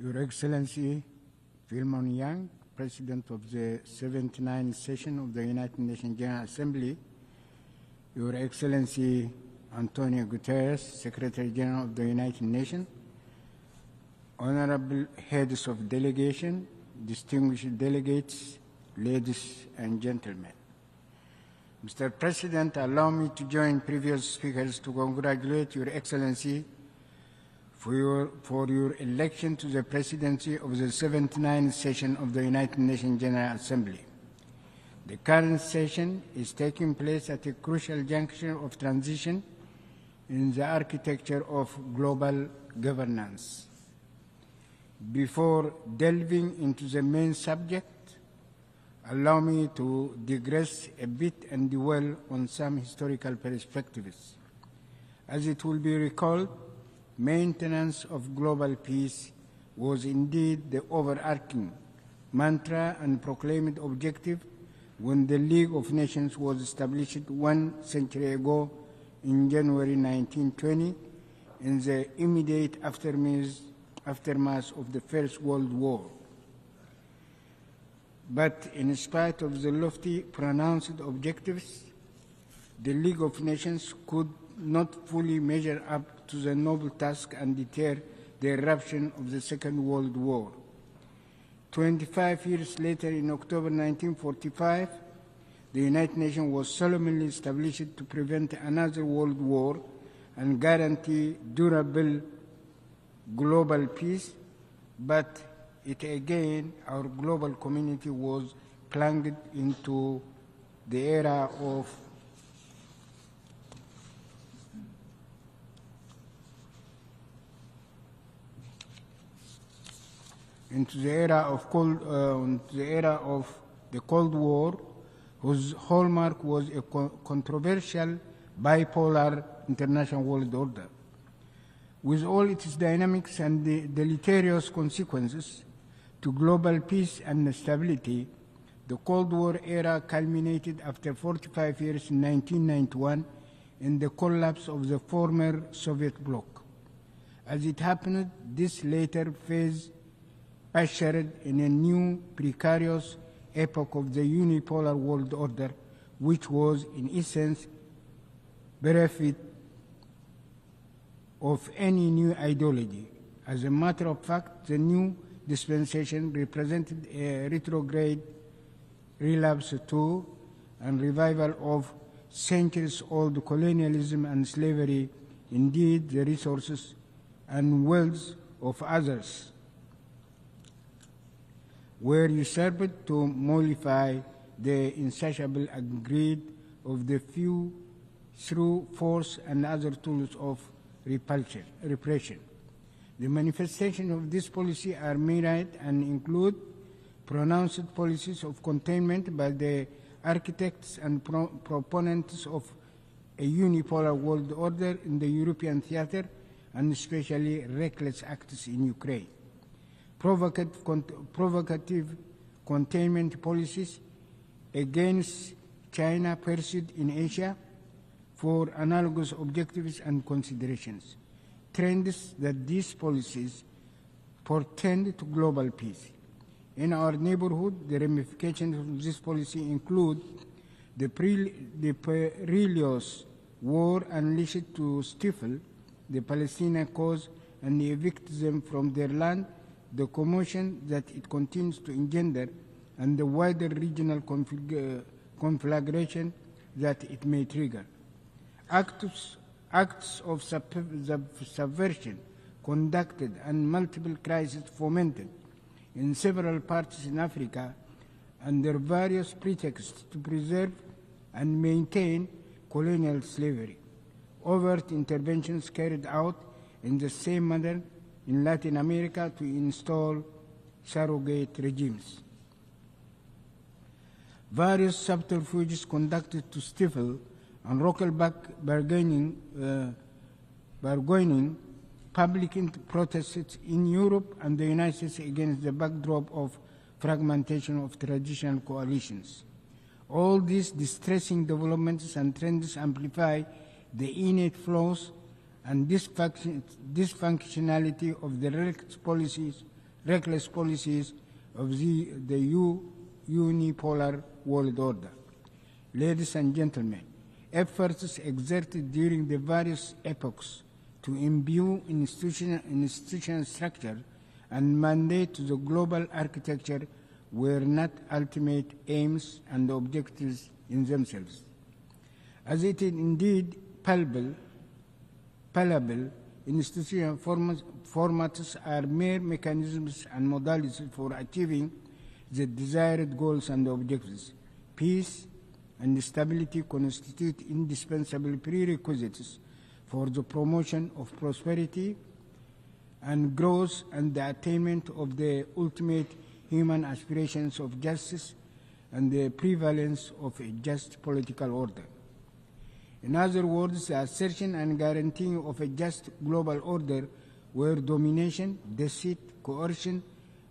Your Excellency Philemon Yang, President of the 79th session of the United Nations General Assembly, Your Excellency Antonio Guterres, Secretary General of the United Nations, Honorable Heads of Delegation, distinguished delegates, ladies and gentlemen. Mr. President, allow me to join previous speakers to congratulate Your Excellency for your election to the presidency of the 79th session of the United Nations General Assembly. The current session is taking place at a crucial juncture of transition in the architecture of global governance. Before delving into the main subject, allow me to digress a bit and dwell on some historical perspectives. As it will be recalled, maintenance of global peace was indeed the overarching mantra and proclaimed objective when the League of Nations was established 1 century ago in January 1920 in the immediate aftermath of the First World War. But in spite of the lofty pronounced objectives, the League of Nations could not fully measure up to the noble task and deter the eruption of the Second World War. 25 years later, in October 1945, the United Nations was solemnly established to prevent another world war and guarantee durable global peace, but our global community was plunged into the era of the Cold War, whose hallmark was a controversial bipolar international world order. With all its dynamics and the deleterious consequences to global peace and stability, the Cold War era culminated after 45 years in 1991 in the collapse of the former Soviet bloc. As it happened, this later phase ushered in a new precarious epoch of the unipolar world order, which was in essence bereft of any new ideology. As a matter of fact, the new dispensation represented a retrograde relapse to and revival of centuries-old colonialism and slavery, indeed the resources and wealth of others were usurped to mollify the insatiable greed of the few through force and other tools of repression. The manifestations of this policy are myriad and include pronounced policies of containment by the architects and proponents of a unipolar world order in the European theater, and especially reckless acts in Ukraine. Provocative containment policies against China pursued in Asia for analogous objectives and considerations. Trends that these policies portend to global peace. In our neighborhood, the ramifications of this policy include the perilous war unleashed to stifle the Palestinian cause and evict them from their land, the commotion that it continues to engender, and the wider regional conflagration that it may trigger. Acts of subversion conducted and multiple crises fomented in several parts in Africa under various pretexts to preserve and maintain colonial slavery. Overt interventions carried out in the same manner in Latin America to install surrogate regimes. Various subterfuges conducted to stifle and roll back bargaining public protests in Europe and the United States against the backdrop of fragmentation of traditional coalitions. All these distressing developments and trends amplify the innate flaws and dysfunctionality of the relaxed policies reckless policies of the unipolar world order. Ladies and gentlemen, efforts exerted during the various epochs to imbue institutional structure and mandate to the global architecture were not ultimate aims and objectives in themselves. As it is indeed palpable, institutional formats are mere mechanisms and modalities for achieving the desired goals and objectives. Peace and stability constitute indispensable prerequisites for the promotion of prosperity and growth and the attainment of the ultimate human aspirations of justice and the prevalence of a just political order. In other words, the assertion and guaranteeing of a just global order where domination, deceit, coercion,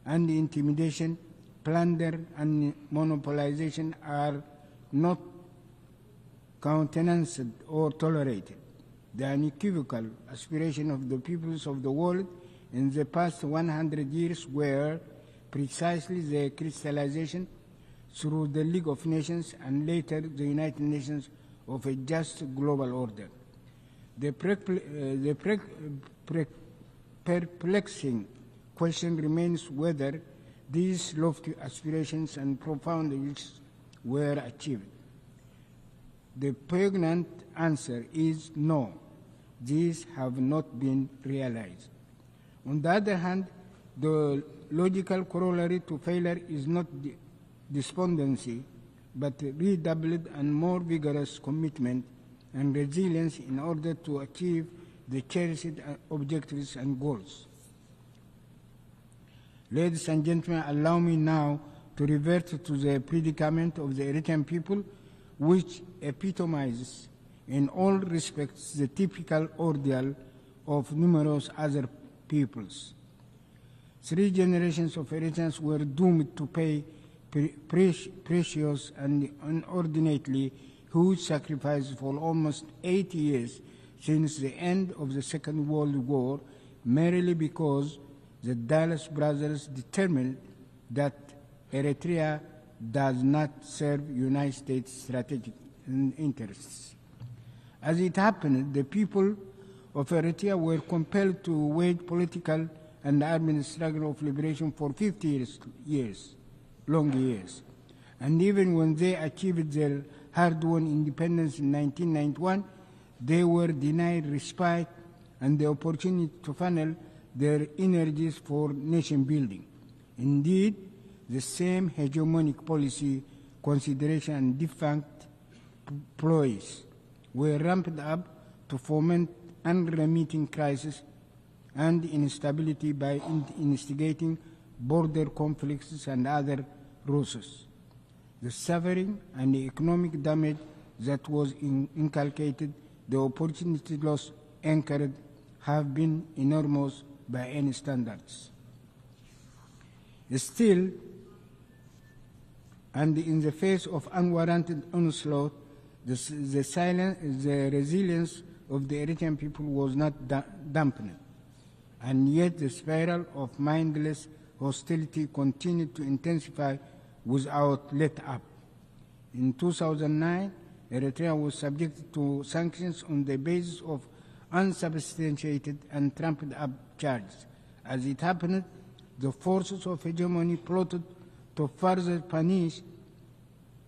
and intimidation, plunder, and monopolization are not countenanced or tolerated. The unequivocal aspiration of the peoples of the world in the past 100 years were precisely the crystallization through the League of Nations and later the United Nations of a just global order. The perplexing question remains whether these lofty aspirations and profound wishes were achieved. The poignant answer is no, these have not been realized. On the other hand, the logical corollary to failure is not despondency, but redoubled and more vigorous commitment and resilience in order to achieve the cherished objectives and goals. Ladies and gentlemen, allow me now to revert to the predicament of the Eritrean people, which epitomizes in all respects the typical ordeal of numerous other peoples. 3 generations of Eritreans were doomed to pay precious and inordinately huge sacrifices for almost 80 years since the end of the Second World War, merely because the Dulles brothers determined that Eritrea does not serve United States strategic interests. As it happened, the people of Eritrea were compelled to wage political and armed struggle of liberation for 50 long years. And even when they achieved their hard-won independence in 1991, they were denied respite and the opportunity to funnel their energies for nation building. Indeed, the same hegemonic policy, consideration, and defunct ploys were ramped up to foment unremitting crisis and instability by instigating border conflicts and other ruses. The suffering and the economic damage that was inculcated, the opportunity loss anchored, have been enormous by any standards. Still, and in the face of unwarranted onslaught, the resilience of the Eritrean people was not dampened, and yet the spiral of mindless hostility continued to intensify without let up. In 2009, Eritrea was subjected to sanctions on the basis of unsubstantiated and trumped up charges. As it happened, the forces of hegemony plotted to further punish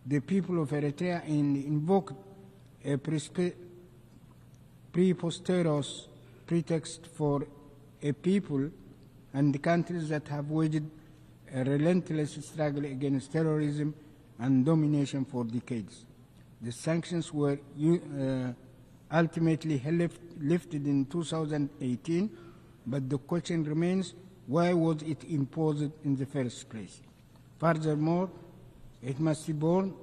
the people of Eritrea and invoked a preposterous pretext for a people and the countries that have waged a relentless struggle against terrorism and domination for decades. The sanctions were ultimately lifted in 2018, but the question remains, why was it imposed in the first place? Furthermore, it must be borne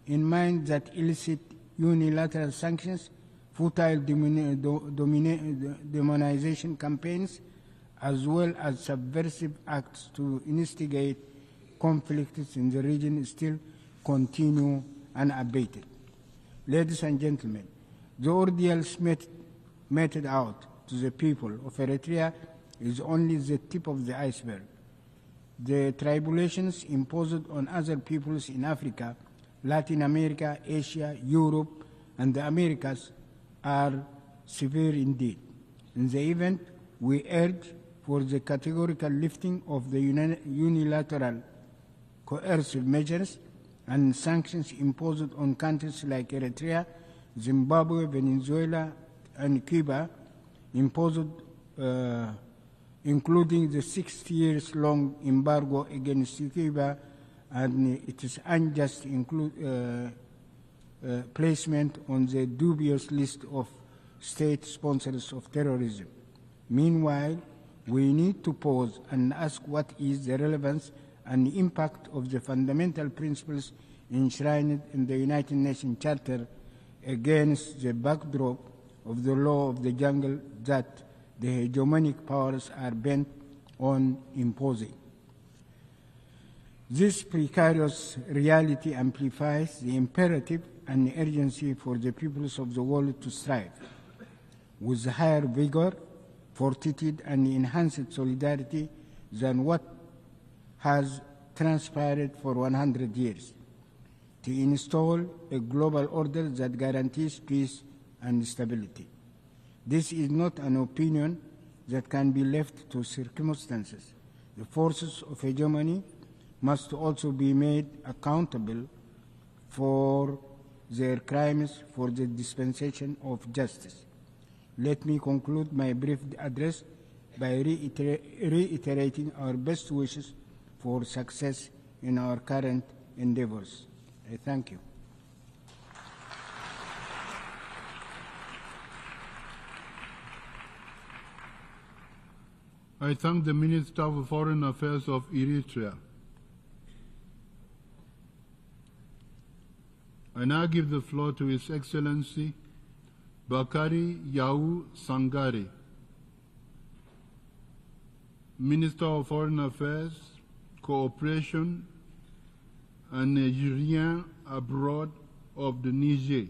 in mind that illicit unilateral sanctions, futile demonization campaigns, as well as subversive acts to instigate conflicts in the region still continue unabated. Ladies and gentlemen, the ordeals meted out to the people of Eritrea is only the tip of the iceberg. The tribulations imposed on other peoples in Africa, Latin America, Asia, Europe, and the Americas are severe indeed. In the event, we urge for the categorical lifting of the unilateral coercive measures and sanctions imposed on countries like Eritrea, Zimbabwe, Venezuela, and Cuba, imposed including the 60 years long embargo against Cuba and its unjust placement on the dubious list of state sponsors of terrorism. Meanwhile, we need to pause and ask what is the relevance and impact of the fundamental principles enshrined in the United Nations Charter against the backdrop of the law of the jungle that the hegemonic powers are bent on imposing. This precarious reality amplifies the imperative and urgency for the peoples of the world to strive with higher vigor, fortitude, and enhanced solidarity than what has transpired for 100 years, to install a global order that guarantees peace and stability. This is not an opinion that can be left to circumstances. The forces of hegemony must also be made accountable for their crimes for the dispensation of justice. Let me conclude my brief address by reiterating our best wishes for success in our current endeavors. I thank you. I thank the Minister of Foreign Affairs of Eritrea. I now give the floor to His Excellency Bakari Yau Sangare, Minister of Foreign Affairs, Cooperation and Nigerian abroad of the Niger.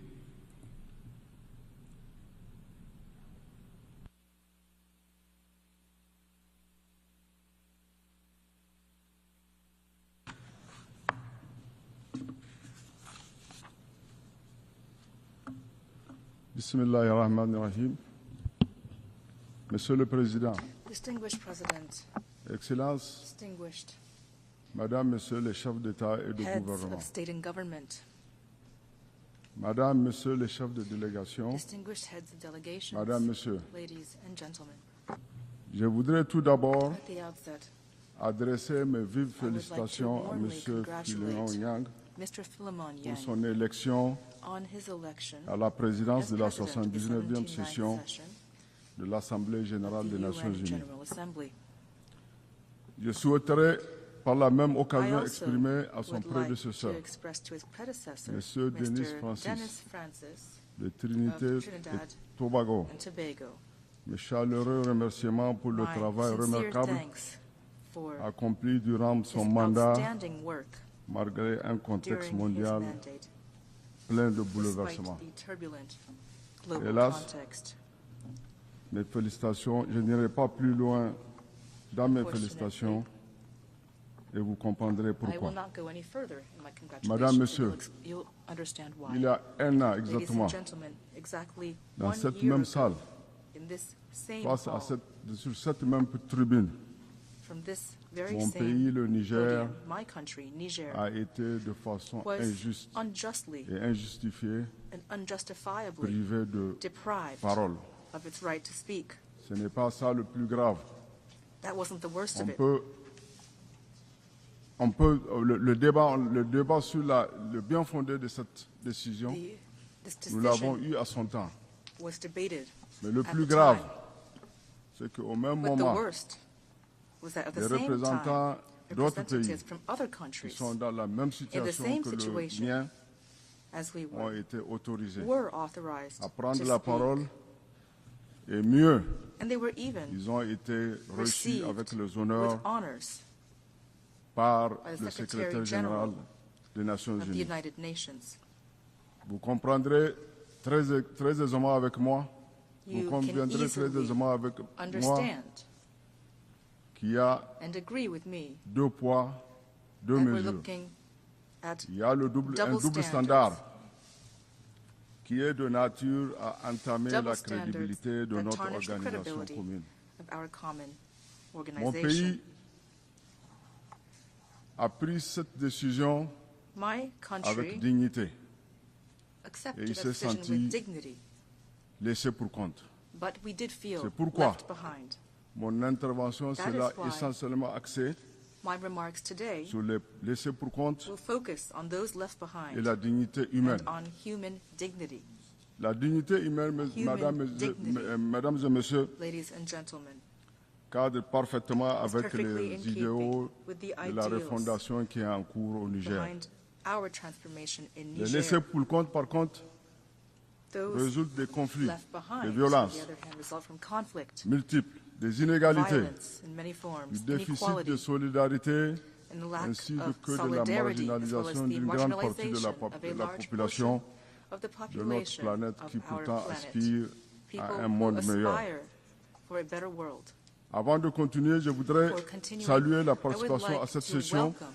Bismillahirrahmanirrahim. Monsieur le Président, Distinguished President, Excellences, distinguished Madame, Monsieur les chefs d'État et de heads gouvernement, of state and government, Madame, Monsieur les chefs de délégation, distinguished heads of delegations, Madame, Monsieur, ladies and gentlemen. je voudrais tout d'abord At the outset, adresser mes vives I would like to félicitations à warmly Monsieur Philemon congratulate Yang Mr. Philemon pour Yang son élection on his election à la présidence as de la President of the 79e 79th session session de l'Assemblée générale of des the Nations UN Unies. General Assembly. Je souhaiterais par la même I occasion also exprimer à son would like to prédécesseur express to his predecessor, Monsieur Denis Mr. Francis, Dennis Francis de Trinité of et Trinidad Tobago, and Tobago. mes chaleureux remerciements pour le My travail sincere remarquable thanks for accompli durant his son mandat outstanding work malgré un contexte during his mondial mandate, plein de despite bouleversements. the turbulent global Hélas, context. Mes félicitations, je n'irai pas plus loin dans mes félicitations et vous comprendrez I will pourquoi. not go any further in my congratulations. Madame, Monsieur, You'll understand why. Il y a un an Ladies exactement, and gentlemen, exactly dans 1 cette year même ago, salle, in this same face à hall, sur cette même tribune, from this very mon same pays, le Niger, podium, my country, Niger, a été de façon was injuste unjustly et injustifiée and unjustifiably privé de deprived parole. of its right to speak. Ce n'est pas ça le plus grave. That wasn't the worst of it. Le débat sur le bien fondé de cette décision, This nous l'avons decision eu à son temps. was debated Mais le at plus the grave, time. c'est qu'au même But the moment, worst was that at les the same représentants time, d'autres pays representatives from other qui countries, sont dans la même in the situation same que le situation mien as we ont were, été autorisés were authorized à prendre to la speak. parole et mieux, And they were even ils ont été reçus received avec les with honneurs honors par by the le Secretary secrétaire général General des Nations of the Unies. United Nations. Vous comprendrez très aisément avec moi, vous You can conviendrez très easily aisément avec moi understand qu'il y a and agree with me 2 poids, 2 that we're mesures. looking at Il y a un double standards. standard qui est de nature à entamer Double la standards crédibilité de that notre tarnish the organisation credibility commune. of our common Mon organization. pays a pris cette décision My country avec dignité, accepted et il a s'est decision senti with dignity, laissé pour compte. but we did feel C'est pourquoi left behind. mon intervention That sera is why essentiellement axée My remarks today sur les laissés pour compte will focus on those left et behind la dignité humaine. and on human dignity. La dignité humaine, mesdames et messieurs, Ladies and gentlemen, cadre parfaitement is avec perfectly les in keeping idéaux with the de la ideals refondation qui est en cours au Niger. behind our transformation in Les laissés Niger. pour compte, par contre, Those résultent des conflits, left behind, des on violences the other hand, result from conflict, multiples, des inégalités, violence in many du forms, déficit inequality, de solidarité, and the lack ainsi of que de la solidarity, as well as marginalisation the d'une grande partie de marginalization la of a large population portion of the de notre population planète of qui our pourtant planet. aspire People à un who monde meilleur. aspire for a better world. Avant de continuer, je voudrais For continuing, saluer la I would participation à like cette to session welcome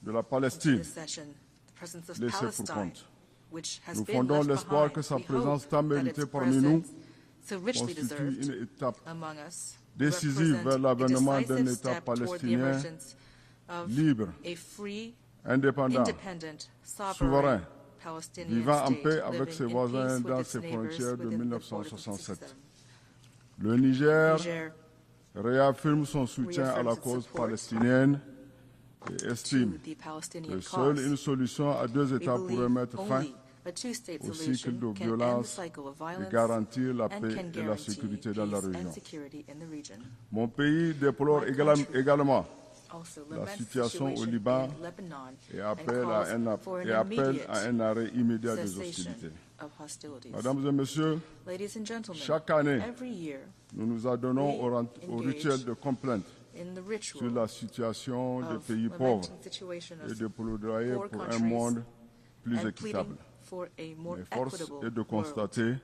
de la to Palestine. this session the presence of Laissés pour Palestine, compte. which has Nous been fondons left l'espoir behind. que sa We présence hope tant that méritée its parmi nous presence, so richly constitue deserved une étape among us, décisive represent vers a l'avènement d'un decisive État step toward the palestinien emergence of libre, a free, indépendant, independent, souverain, sovereign Palestinian vivant en state paix avec ses living in voisins peace with dans its ses neighbors frontières de within the borders of 1967. 1967. Le Niger Niger réaffirme son soutien à la reaffirms its cause support palestinienne et to estime the Palestinian que seule cause. une solution à 2 We États pourrait believe mettre fin only a two-state au cycle solution de can end the violence cycle of et violence garantir la and paix can et la guarantee sécurité dans la peace région. and security in the region. Mon pays déplore My country également Also la laments the situation au situation Liban in Lebanon et and appelle calls for à an immediate un arrêt immédiat des cessation hostilités. of hostilities. Mesdames et messieurs, Ladies and gentlemen, chaque année, every year nous nous adonnons au engage rituel de complainte in the sur ritual la situation des of pays pauvres lamenting the situation et of de plaidoyer poor pour un countries monde plus and équitable. pleading for a more Mais force equitable est de world. constater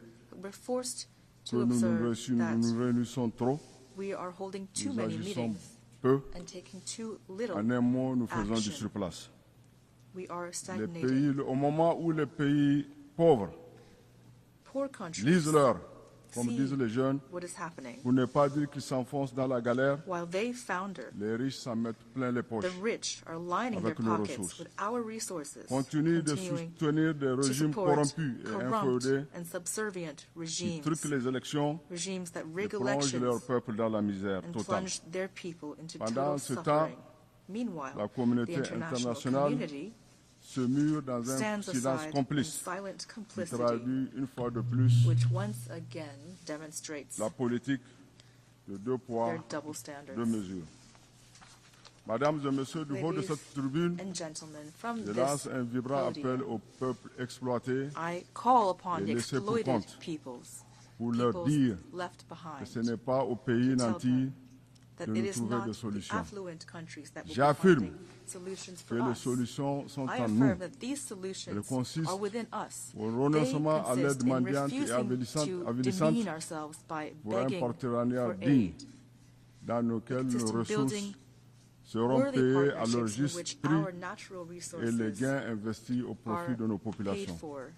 We're forced que to nous observe that nous réunissons trop, we are holding too nous many agissons meetings peu, and taking too little. en un mot, nous faisons du action. surplace. We are Les stagnating. pays, au moment où les pays pauvres Poor countries lisent-leur, comme see disent les jeunes, what is happening. pour ne pas dire qu'ils s'enfoncent dans la galère, While they founder, les riches s'en mettent plein les poches. the rich are lining their Avec nos pockets ressources. with our resources, Continuent de continuing soutenir des to régimes support corrompus et corrupt inféodés and subservient qui regimes, truquent les élections regimes that et rig plongent leur elections peuple dans la misère and totale. plunge their people into Pendant total ce temps, suffering. Meanwhile, la communauté the international internationale community se mure dans un stands silence aside in complice silent qui complicity, traduit une fois de plus which once again demonstrates la politique de 2 poids, their double 2 standards. mesures. Mesdames et messieurs, du haut de Ladies cette tribune, and gentlemen, from je this lance un vibrant appel podium, au peuple exploité I call upon et the laissés pour exploited compte peoples, pour leur peoples dire left que behind, ce n'est pas aux pays tell nantis them that de it nous is trouver not des the solutions. affluent countries that will be J'affirme finding solutions que for les us. solutions sont I en nous. affirm that these solutions consistent are within us. au They renoncement à consist l'aide in mendiante et refusing to avilissante demean ourselves by pour un begging partenariat for digne aid. dans lequel Consist nos in ressources building seront worthy payées à leur partnerships in juste which prix our natural et les resources gains investis au are profit de nos paid populations. for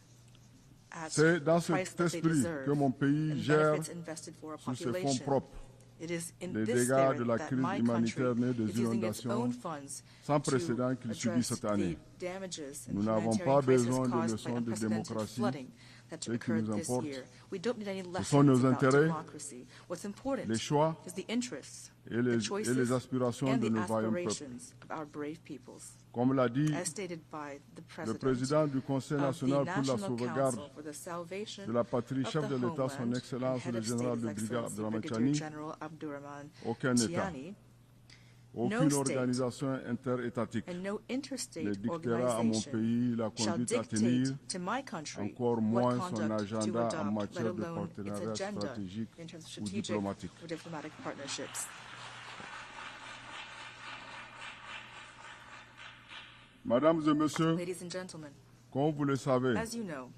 at C'est dans the price cet that they esprit deserve que mon pays and gère benefits invested for a sur ses fonds population. propres It is in les this dégâts spirit de la that crise my humanitaire country née des is using its inondations own funds sans to précédent qu'il subit address cette année. the damages and Nous n'avons humanitarian pas crisis besoin de caused by leçons de unprecedented démocratie. flooding that Ce qui occurred nous this importe, year. We don't need any sont lessons nos about intérêts, democracy. What's important les choix is the interests, et the les choices, aspirations and de the nos vaillants peuples. aspirations of our brave peoples. Comme l'a dit As stated by the le President président du Conseil of the national pour la National sauvegarde Council for the Salvation de la patrie, of chef the de l'État, son Homeland, Excellence and head le of State, général His de brigade Excellency Abdurrahman Brigadier Chani, General Abdurrahman aucun État, Chiani, aucune state organisation interétatique and no ne interstate dictera à mon organization pays la shall conduite à dictate tenir, to my country encore what moins son conduct to agenda en adopt, let matière de alone its partenariat agenda stratégique in terms of ou strategic diplomatique. or diplomatic partnerships. Mesdames et Messieurs, Ladies and gentlemen, comme vous le savez, as you know,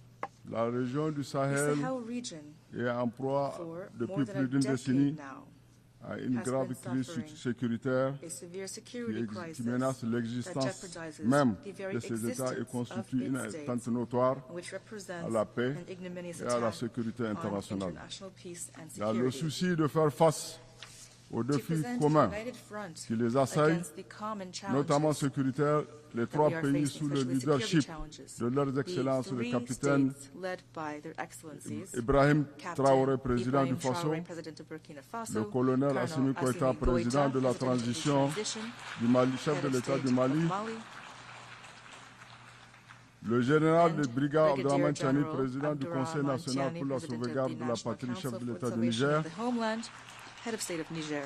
la région du the Sahel Sahel region est en proie for more depuis than a plus d'une décennie decade now à une has grave been crise suffering sécuritaire a severe qui, security crisis qui menace that l'existence jeopardizes même the very de ces États et existence constitue of une its atteinte states, notoire which à represents la paix an ignominious et à la attack sécurité on internationale. international peace and Il y a le security. souci de faire face aux To défis present a communs united front qui les assaillent, against the common notamment challenges sécuritaires, les that trois we are pays facing, sous le especially security leadership challenges. de leurs The excellences, le three capitaine states led by their excellencies, Ibrahim Captain Traoré, président Ibrahim du Faso, Traoré, President of Burkina Faso, le colonel Colonel Assimi Goïta, Assimi président de la Goïta, President of the transition transition, du Mali, chef Head de of l'État State du of Mali, Mali, le général de and brigade Brigadier Abdraman Tiani, General président du Conseil Abdourahmane national Tiani, pour la President of sauvegarde the de la National patrie, chef Council de for l'État du Conservation Niger, of the Homeland, Head of State of Niger,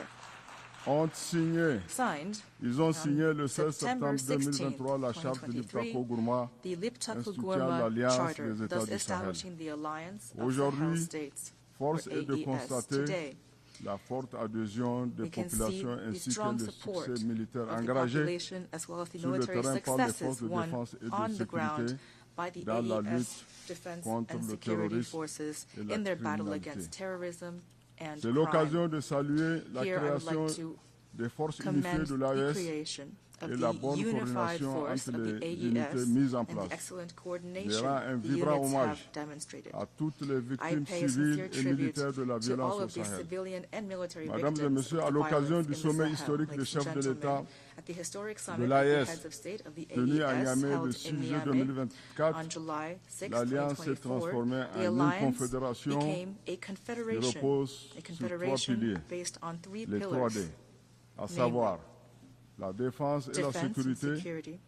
ont signé, signed ils ont signé le 16 September septembre 16, 2023 la charte de 2023, l'Iptako Gourma the Liptako instituant Gourma l'Alliance Charter, des États thus du Sahel. establishing the Alliance of Sahel Aujourd'hui, States, force or est de AES. constater Today, la forte adhésion des we can see populations the ainsi que strong le support succès militaire of the engagé population as well as the sur le military terrain par les forces successes de won défense et on de the ground sécurité by the dans la AES lutte defense contre and le security terrorisme forces et la in their battle criminalité. against terrorism and C'est crime. l'occasion de saluer la Here I would création like to des forces unifiées commend de the l'AES creation of et la the bonne unified coordination force entre of the les unités AES mises en and the place. excellent Je coordination rends un the vibrant units hommage have demonstrated. à toutes les I victimes pay a civiles sincere et tribute militaires de la to violence all au of the Sahel. civilian and military Mesdames et victims messieurs, of à the l'occasion violence du in the sommet Sahel. historique des Ladies and chefs de gentlemen, l'État at the historic de summit of the l'AES heads of state of the tenu à AES Niamey le held 6 in juillet Niamey 2024, on July 6, l'Alliance s'est 2024, transformée the en une alliance confédération became a qui confederation, repose sur trois piliers, based on three les pillars, 3D, à savoir la défense et la defense and sécurité, security,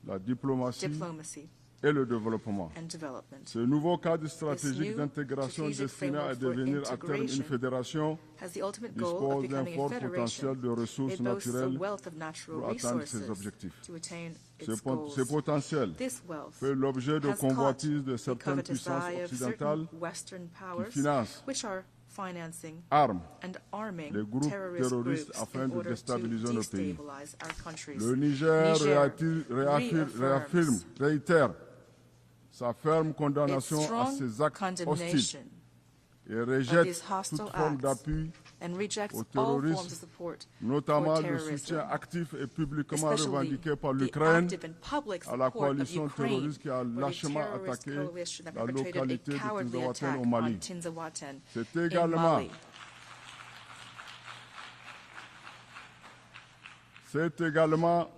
la diplomatie diplomacy, et le développement. and development. Ce nouveau cadre stratégique new d'intégration strategic destiné à framework for devenir à terme une integration fédération has the ultimate goal of dispose d'un becoming a fort federation. potentiel de ressources It boasts a naturelles wealth of natural pour atteindre resources ses objectifs. to attain Ce its goals. potentiel This wealth fait l'objet de has convoitises de caught the certaines covetous puissances eye of occidentales certain Western powers, financent, which are financing arment and arming les groupes terrorist terroristes groups afin in de order to déstabiliser nos pays. destabilize our countries. Le Niger réaffirme, réitère sa ferme Its condamnation à strong ces actes hostiles condemnation et of rejette these hostile toute forme acts d'appui, and rejects au all terrorisme, forms of support notamment for le terrorism, soutien actif et publiquement especially revendiqué par the l'Ukraine active and public à la support of coalition Ukraine terroriste qui a for the lâchement terrorist attaqué coalition that la perpetrated localité a de cowardly Tinzaouaten attack au on Mali. Tinzaouaten C'est in également, Mali.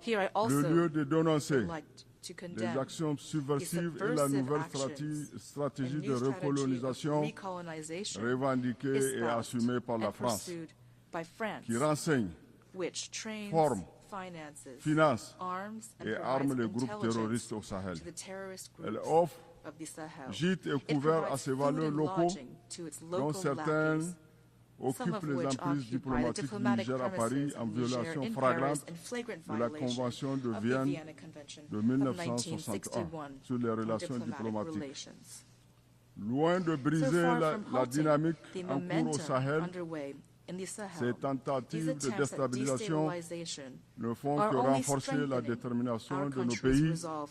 Here I le also lieu de dénoncer would like to les condemn actions subversives et la subversive nouvelle actions stratégie and de new strategy of recolonisation recolonization revendiquée et espoused assumée par la and France, pursued by France, qui renseigne, which trains, forme, finances, finance arms, and et provides arme les groupes intelligence terroristes au Sahel. to the terrorist Elle groups offre of the Sahel. gîtes et It couverts à provides ses food valeurs and locaux, lodging to its dont local certains lackeys, some occupent of les which emprises occupy the diplomatiques du diplomatic Niger à Paris premises en of Niger violation in Paris flagrante in flagrant de la violation Convention de of the Vienne Vienna Convention de of 1961 1961 sur les on relations diplomatic diplomatiques. relations. Loin de So briser far la from la halting dynamique the en cours au momentum Sahel, underway in the Sahel, ces these tentatives de attempts at déstabilisation destabilization ne font are que only renforcer la strengthening détermination our de nos country's pays resolve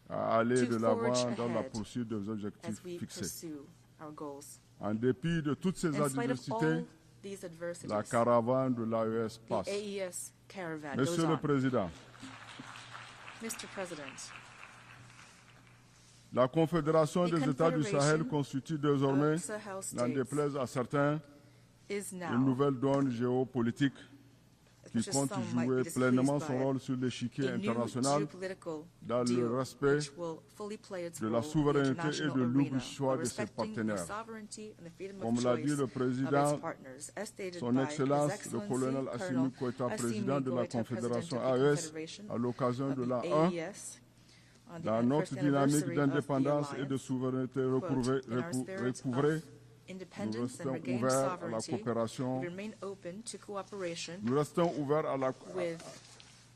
à aller to de l'avant forge dans la ahead poursuite des objectifs as we fixés. pursue our goals. En dépit de toutes ces In spite of adversités, all these adversities, la caravane de l'AES the passe. AES caravan Monsieur goes le on. Président, Mr. President, la Confédération The des États du Sahel Confederation constitue désormais, of Sahel n'en states déplaise à certains, is now, une nouvelle donne géopolitique as qui much as compte some might be jouer displeased pleinement by son it, rôle sur l'échiquier a new international geopolitical dans deal le respect which will fully play its de la role in the souveraineté et international de arena libre choix while de ses respecting the partenaires. sovereignty and the freedom Comme of l'a choice dit le of its président, partners, as stated Son by Excellence His le Excellency colonel Assimi Colonel Goïta, Assimi président de la Goïta, Confédération President of the AES, Confederation à l'occasion of de the la 1, AES, on the dans notre first dynamique anniversary of the d'indépendance et de alliance, souveraineté quote, in our spirit recouvrée, of nous independence and restons regained ouverts à la sovereignty, coopération. we remain open to cooperation Nous restons ouverts à la, with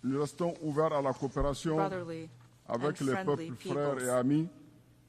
nous restons ouverts à la coopération brotherly avec and les friendly peuples frères peoples et amis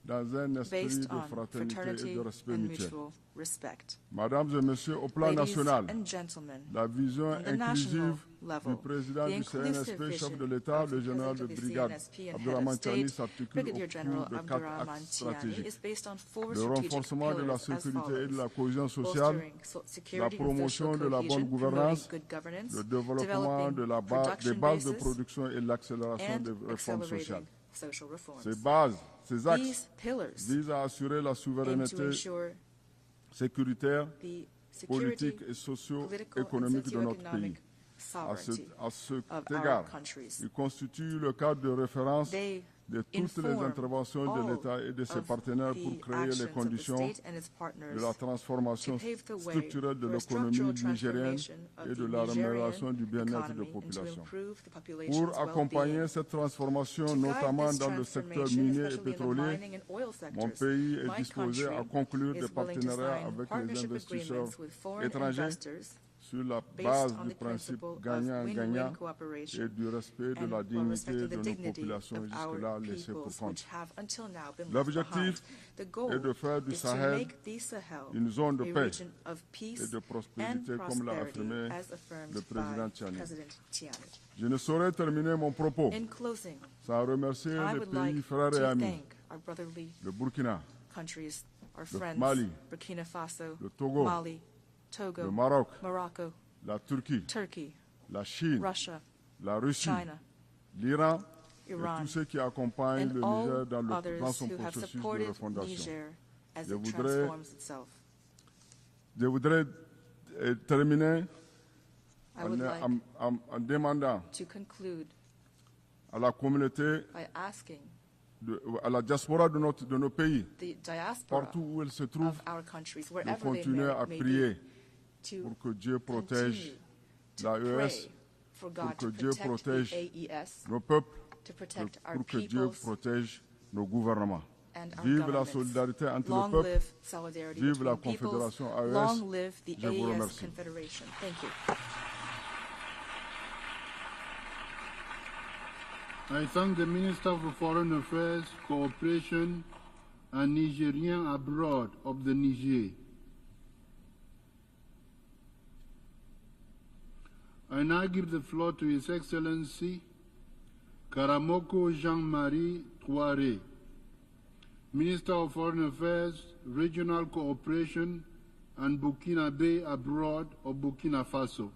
dans un esprit based de on fraternité et fraternity de respect and mutuel. mutual respect. Mesdames et messieurs, au plan Ladies national, and gentlemen, la vision on the national inclusive level, du président the du inclusive CNSP, chef vision de l'État, of le the général President de of the brigade CNSP and head of Abdourahmane Tiani state, s'articule Brigadier General autour de 4 Abdourahmane axes Tiani, stratégiques. is based on 4 Le strategic renforcement de la pillars as sécurité et de follows: la cohésion sociale, bolstering la security and promotion social de la bonne cohesion, gouvernance, promoting good governance, le développement developing de des production bases de bases, production et l'accélération and des réformes sociales. accelerating social reforms. Ces bases, ces axes These pillars visent à assurer la aim to souveraineté ensure sécuritaire, the security, politique et political, and socio-économique de notre pays. socio-economic sovereignty À cet of égard, our countries. il constitue le cadre de référence They de toutes les inform interventions de all l'État et de ses of partenaires pour the créer les actions of the conditions state and its partners de la transformation to pave the way structurelle de for a l'économie structural nigérienne transformation of et de the la amélioration Nigerian du bien-être des economy and to populations. improve the population's Pour accompagner well-being. cette transformation, To guide notamment this dans le secteur transformation, minier et especially in the pétrolier, mining and oil mon sectors, pays est my disposé à country conclure is des willing to partenariats sign avec les partnership investisseurs agreements with foreign étrangers investors sur la based base on du the principe principle of gagnant-gagnant win-win et cooperation du respect de and la while dignité respecting de the nos dignity populations of jusque-là our laissées pour peoples, compte. which have until now been left behind. L'objectif The goal est de faire du is to Sahel make the Sahel une zone de a paix region of peace et de and prospérité, comme l'a prosperity, affirmé as affirmed le président by Tiani. President Tiani. Je ne saurais terminer mon propos In closing, sans remercier I les would pays like frères et to amis, thank our brotherly le Burkina, countries, our Le friends, Mali, Burkina Faso, le Togo, Mali, Togo, le Maroc, Morocco, la Turquie, Turkey, la Chine, Russia, la Russie, China, l'Iran et Iran, tous ceux qui accompagnent le and all Niger dans others son who have processus de supported refondation. Niger as Je it voudrais- transforms itself. Je voudrais terminer I would like en demandant to conclude à la communauté, by asking à la diaspora de nos pays, the diaspora partout où elle se trouve, of our countries, de wherever they continuer à may prier be, to pour que Dieu protège continue to l'AES, pray for God que to Dieu protect protège the AES, nos peuples, to protect our pour que Dieu peoples protège nos gouvernements. and our Vive la governments. solidarité entre Long les peuples. live solidarity Vive la between peoples. Confédération AES. Long live the Je vous AES remercie. Confederation. Thank you. I thank the Minister for Foreign Affairs, Cooperation and Nigerian Abroad of the Niger. I now give the floor to His Excellency Karamoko Jean-Marie Touare, Minister of Foreign Affairs, Regional Cooperation and Burkinabe Abroad of Burkina Faso.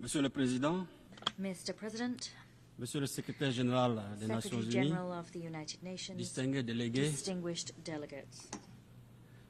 Monsieur le Président, Mr. President, Monsieur le Secrétaire général des Nations Secretary Unies, General of the United Nations, distingués délégués, distinguished delegates,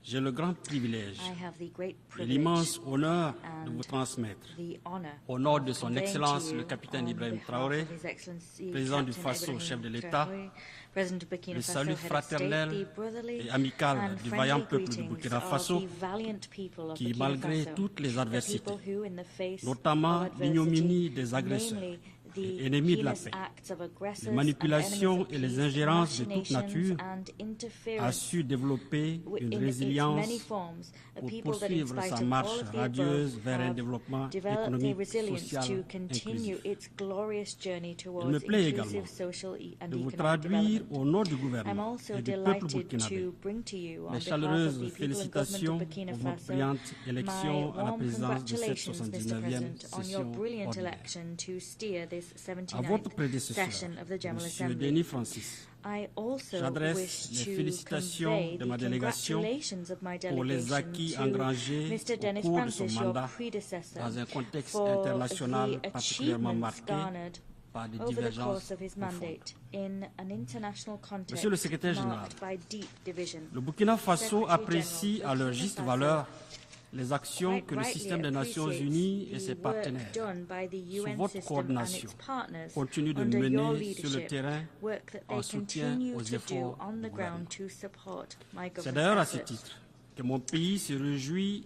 j'ai le grand privilège I have the great et privilege l'immense honneur de and vous transmettre, the honor au nom of de Son conveying Excellence to you le capitaine on Ibrahim behalf Traoré, of His Excellency président du Captain Faso, Ibrahim chef de l'État, Traoré, President of Burkina le Faso, salut Head of State, fraternel the brotherly et amical and du friendly vaillant peuple du greetings Burkina of Faso, the valiant people of qui, Burkina malgré Faso, toutes les the adversités, people who, in the face notamment of l'ignominie adversity, des agresseurs namely the et ennemis de la heinous paix, acts of aggressors les and manipulations enemies of et les peace, ingérences de toute machinations nature, and a interference su développer une in its résilience many forms, a pour people that, in poursuivre spite sa of all marche of the radieuse above, vers un have développement developed a économique, resilience social, to continue inclusif. its glorious journey Il towards me plaît inclusive également social and de vous economic traduire development. au nom du I'm gouvernement also et du peuple delighted burkinabé to bring to you, on mes behalf of chaleureuses the people and government félicitations of Burkina pour votre Faso, brillante élection my à la warm présidence de cette congratulations, Mr. 79e President, on your session brilliant ordinaire. election to steer this À votre 79th prédécesseur, session of the General M. Assembly. Denis Francis, I also j'adresse wish les to félicitations convey de the ma délégation congratulations of my pour les delegation acquis to engrangés Mr. au Dennis cours de son Francis, your mandat predecessor, dans un contexte for international the particulièrement achievements marqué garnered par des over the divergences course of his profondes. mandate in an international context Monsieur le Secrétaire général, marked by deep division. Le Burkina Faso Secretary apprécie General, à leur Burkina juste Faso valeur les actions quite que le rightly système des Nations appreciates Unies et the ses work partenaires, done by the sous UN votre system and coordination, its partners continuent de under your mener sur le leadership, terrain work that en they soutien continue aux to do efforts on du the ground gouvernement. to support my C'est d'ailleurs à government's ce efforts. titre que mon pays se réjouit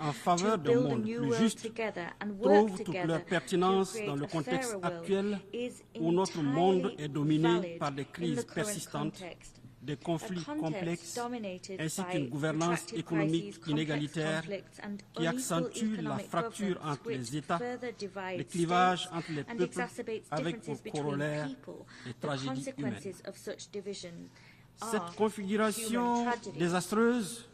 en faveur to d'un build a monde new plus world juste together and work trouvent toute together leur pertinence to create dans le a contexte fairer world actuel is où notre monde entirely est dominé valid par des in crises the current persistantes context des conflits a context complexes dominated ainsi by qu'une gouvernance protracted économique crises, complex inégalitaire conflicts, and qui unequal accentue la economic fracture governance, entre which les États, further divides les clivages states entre les and peuples, exacerbates avec differences pour between corollaire people. les The tragédies humaines. consequences of such division are Cette configuration human tragedy. désastreuse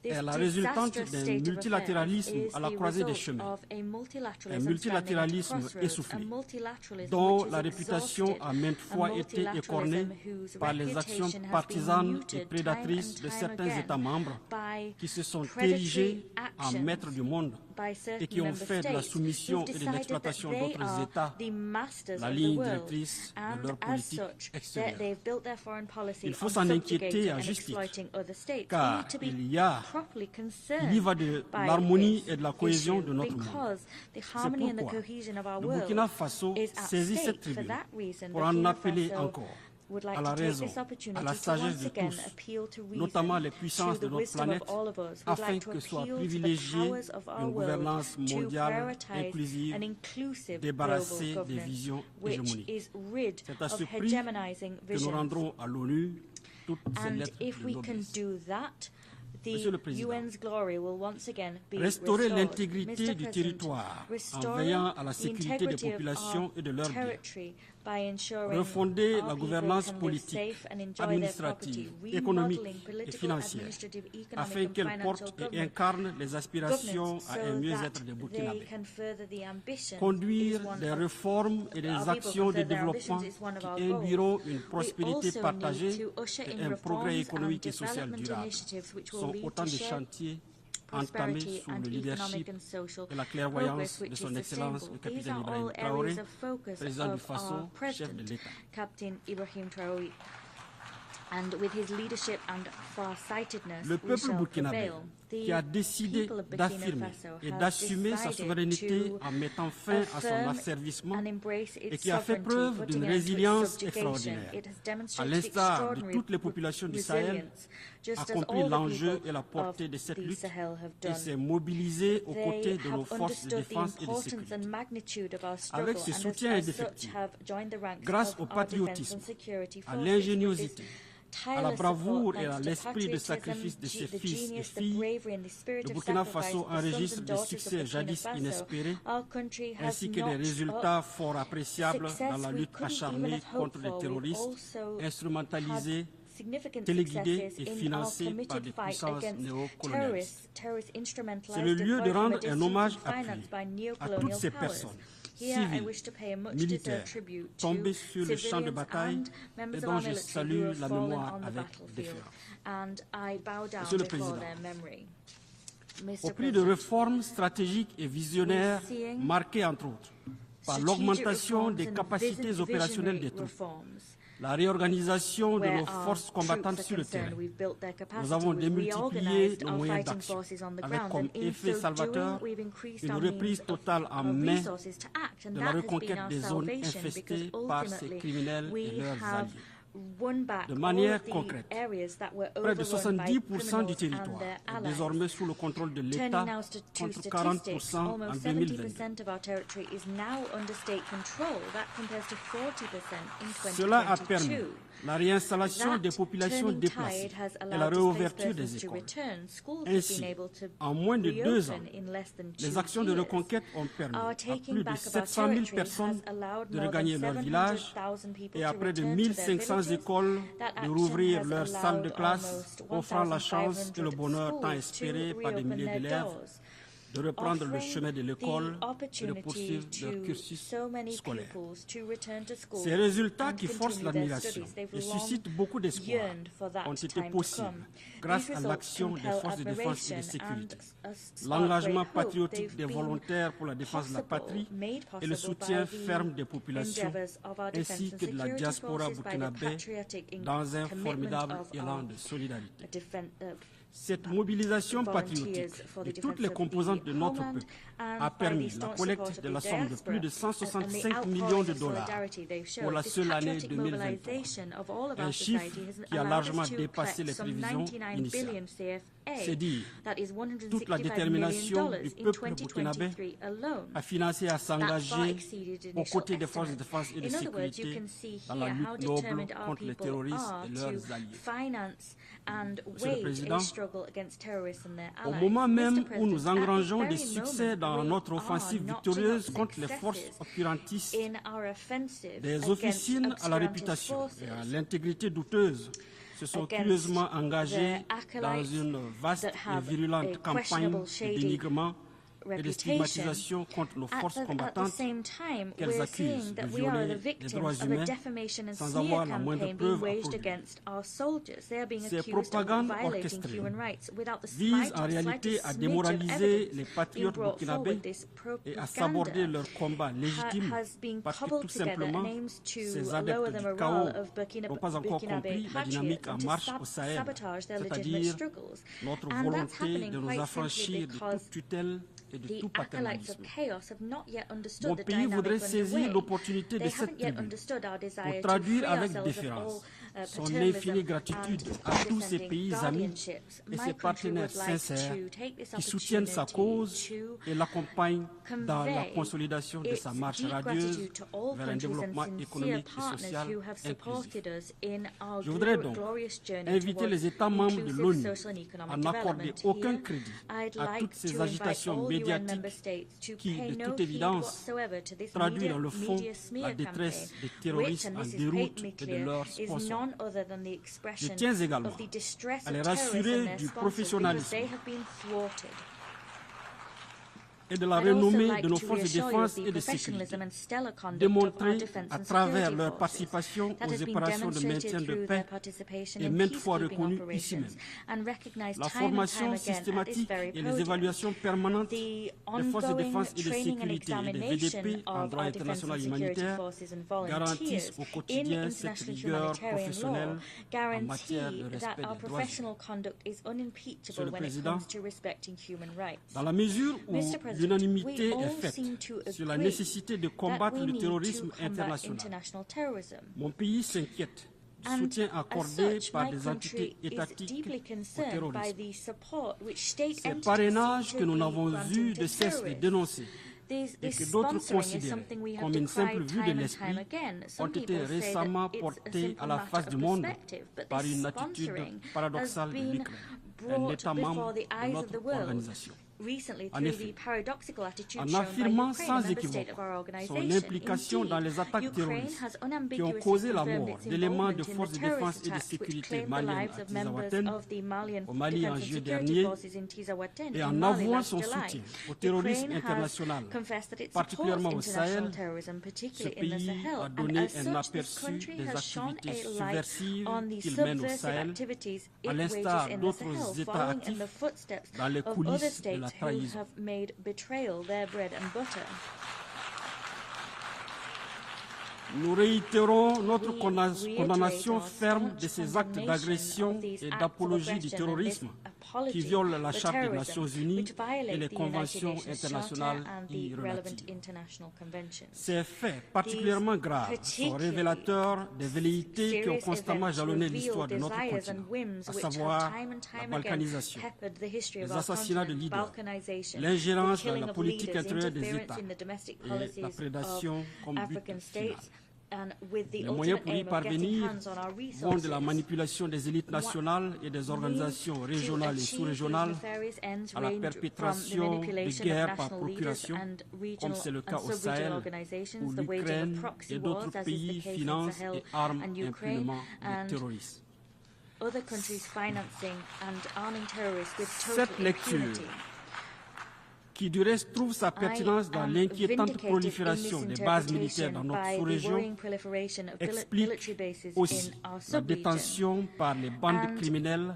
This est la résultante disastrous d'un state of multilatéralisme affairs à la is the croisée des result chemins, of a un multilateralism multilatéralisme standing at crossroads, essoufflé, a multilateralism dont which la is réputation exhausted, a maintes a fois été écornée multilateralism whose par les actions reputation has been partisanes et muted prédatrices time de and time certains again États membres by qui se sont predatory érigés en actions maîtres du monde by certain et qui ont member fait de la states soumission who've et de decided l'exploitation that they d'autres are États the masters la of the ligne world, directrice de and leur as politique such, that extérieure. they've built their foreign policy Il faut on s'en inquiéter subjugating à and juste titre, exploiting other states. car We need to be il y a- properly Il y concerned va de by l'harmonie this et de la cohésion issue, de notre monde. because the C'est harmony and the pourquoi cohesion of our le world Burkina Faso is at saisit stake. cette For tribune that reason, pour en Burkina appeler Faso encore would like à la to take raison, this opportunity à la to sagesse once de again tous, appeal to reason, notamment les puissances to de the notre wisdom planète, of all of us. We'd afin like to que soit appeal to the privilégiée powers of our une world gouvernance to mondiale prioritize inclusive, an inclusive débarrassée global des governance, visions which hégémoniques. is rid C'est à of ce prix hegemonizing que nous visions. rendrons à l'ONU toutes ces And lettres if de we can noblesse. do that, Monsieur le the Président, UN's glory will once again be Restaurer restored. l'intégrité Mr. du President, territoire en restoring veillant à la the sécurité des integrity of populations our et de leurs biens. territory by ensuring Refonder our la people gouvernance can live politique, safe and enjoy their administrative, property, économique remodeling et political, financière, administrative, economic afin and qu'elle financial porte et government incarne les aspirations governance à un so mieux-être that des they Burkinabés. can further the ambitions Conduire is one des of réformes et des our people actions can de further their développement ambitions is one of qui our goals. induiront une We prospérité also partagée need to usher et in un progrès reforms économique and et social development durable. initiatives which will Sont lead autant to de shared chantiers entamés prosperity sous and le economic leadership and social et la progress clairvoyance which de is son Excellence sustainable. le These capitaine are Ibrahim all Traoré, areas of focus président du of Faso, our chef de President, l'État. Captain Ibrahim Traoré. And with his leadership and farsightedness, Le we peuple shall burkinabé prevail. qui a The décidé people of Burkina d'affirmer Faso et have d'assumer sa decided souveraineté to en mettant fin à son affirm asservissement and embrace its et qui a fait sovereignty, preuve putting d'une an end to its résilience subjugation. extraordinaire. It has À demonstrated l'instar de extraordinary toutes les populations du Sahel, resilience, just a as compris all the l'enjeu people et la of portée de cette the lutte Sahel have et done. s'est mobilisé aux They côtés de nos have forces de understood the défense et de importance sécurité. and magnitude of our struggle, Avec ce and soutien as such indéfectible, have joined the ranks grâce of au our defense patriotisme, and security à forces. l'ingéniosité, With à la tireless bravoure support, et à thanks to l'esprit de patriotism, sacrifice de ses the fils et genius, the filles, bravery and the spirit le of Burkina sacrifice Faso of the sons enregistre and des daughters of succès Burkina jadis Faso, inespérés, our country has ainsi que des notched résultats up fort appréciables success dans la we lutte couldn't acharnée even have hoped contre les for. terroristes, We've also instrumentalisés, had significant téléguidés successes et in our financés par committed des fight puissances against néocolonialistes. terrorists C'est instrumentalized, le lieu de deployed from a rendre un distance hommage and financed by appuyé à toutes neocolonial ces powers. personnes, Here, I civiles, wish to pay a much militaires, deserved tribute tombés to sur le champ de civilians bataille and et members of dont our je military who salue have la fallen mémoire on the avec battlefield, déférence. and I bow down Monsieur le before Président, their memory. Au Mr. prix de President, réformes stratégiques et visionnaires we're seeing marquées entre autres par strategic l'augmentation reforms des and capacités opérationnelles des visionary troupes, reforms. la réorganisation de Where nos our forces combattantes troops sur are le terrain. concerned, we've built their capacity, Nous avons we've démultiplié reorganized nos our moyens fighting d'action, forces on the avec ground, comme and in effet so salvateur doing, we've increased une our reprise means of totale en main resources to act, and de that la has been reconquête our des zones salvation, infestées because par ces ultimately criminels et we leurs have alliés. won back De all manière of the concrète, areas that were Près de overrun by 70% du criminals territoire and their est allies. désormais sous le contrôle de Turning l'État now to contre statistics, 40% en almost 2022. 70% of our territory is now under state control. That compares to 40% in Cela a 2022. permis la réinstallation That des populations turning déplacées tide has et la allowed réouverture displaced des persons to écoles. return. Schools have Ainsi, been able to en moins de 2 ans, reopen in less than 2 les actions de years. reconquête ont permis Our à taking plus de back of our 700 000 territory personnes has allowed de more regagner than leur village 700,000 people et à to près de return to 1 their 500 villages. écoles That de action rouvrir has leurs salles de allowed classe, almost offrant la chance 1,500 et le bonheur tant schools espéré to par des reopen milliers their d'élèves doors, de reprendre le offering chemin de l'école the et de opportunity poursuivre leur to cursus so many scolaire. pupils to return to school Ces résultats and qui forcent continue their l'admiration studies. They've et long suscitent beaucoup d'espoir yearned for that ont été time to possibles come. grâce These à results l'action des compel forces de défense et de admiration sécurité, and spark l'engagement great hope. patriotique They've des been volontaires pour la défense de la patrie made et le possible soutien by the ferme des populations, endeavors of our defense ainsi and que de la security diaspora forces, by the burkinabé patriotic dans un commitment formidable of élan our de solidarité. defen- Cette mobilisation volunteers patriotique for the de toutes defense les of the composantes de notre homeland peuple a permis la collecte de la somme de plus de 165 millions de dollars pour la seule année 2023, un chiffre qui a largement dépassé les prévisions initiales. C'est dire toute la détermination du peuple burkinabé à financer et à s'engager aux côtés des forces de défense et de sécurité dans la lutte noble contre les terroristes et leurs alliés. Monsieur le Président, au moment même où nous engrangeons des succès dans notre offensive victorieuse contre les forces obscurantistes, des officines à la réputation et à l'intégrité douteuse se sont curieusement engagés dans une vaste et virulente campagne de dénigrement et de stigmatisation contre nos forces combattantes qu'elles accusent de violer les droits humains sans avoir la moindre preuve à produire. Ces propagandes orchestrées visent en réalité à démoraliser les patriotes burkinabés et à saborder leur combat légitime parce que tout simplement, ces adeptes du chaos n'ont pas encore compris la dynamique en marche au Sahel, c'est-à-dire notre volonté de nous affranchir de toute tutelle et de tout paternalisme. Mon pays voudrait saisir l'opportunité de cette tribune pour traduire avec déférence son infinie gratitude à tous ses pays amis et ses partenaires sincères qui soutiennent sa cause et l'accompagnent dans la consolidation de sa marche radieuse vers un développement économique et social inclusif. Je voudrais donc inviter les États membres de l'ONU à n'accorder aucun crédit à toutes ces agitations médiatiques qui, de toute évidence, traduisent dans le fond la détresse des terroristes en déroute et de leurs sponsors. Je tiens également à les rassurer du professionnalisme et de la renommée de nos forces de défense et de sécurité, démontrée à travers leur participation aux opérations de maintien de paix et maintes fois reconnues ici même. La formation systématique et les évaluations permanentes des forces de défense et de sécurité et des VDP en droit international humanitaire garantissent au quotidien cette rigueur professionnelle en matière de respect des droits humains. Monsieur le Président, dans la mesure où l'unanimité est faite sur la nécessité de combattre le terrorisme international, mon pays s'inquiète du soutien accordé par des entités étatiques au terrorisme. Ces parrainages que nous n'avons eu de cesse de dénoncer et que d'autres considèrent comme une simple vue de l'esprit ont été récemment portés à la face du monde par une attitude paradoxale de l'Ukraine, un État membre de notre organisation. En effet, en affirmant sans équivoque son implication dans les attaques terroristes qui ont causé la mort d'éléments de forces de défense et de sécurité maliennes à Tizawaten, au Mali en juillet dernier, et en avouant son soutien au terrorisme international, particulièrement au Sahel, ce pays a donné un aperçu des activités subversives qu'il mène au Sahel, à l'instar d'autres États actifs dans les coulisses de la trahison. Nous réitérons notre condamnation ferme de ces actes d'agression et d'apologie du terrorisme qui violent la Charte des Nations Unies et les conventions internationales y relatives. Ces faits particulièrement graves sont révélateurs des velléités qui ont constamment jalonné l'histoire de notre continent, à savoir la balkanisation, les assassinats de leaders, l'ingérence dans la politique intérieure des États et la prédation comme but final. Les moyens pour y parvenir vont de la manipulation des élites nationales et des organisations régionales et sous-régionales à la perpétration de guerres par procuration, comme c'est le cas au Sahel, où l'Ukraine et d'autres pays financent et arment impunément les terroristes. Cette lecture, qui du reste trouve sa pertinence dans l'inquiétante prolifération des bases militaires dans notre sous-région, explique aussi la détention par les bandes criminelles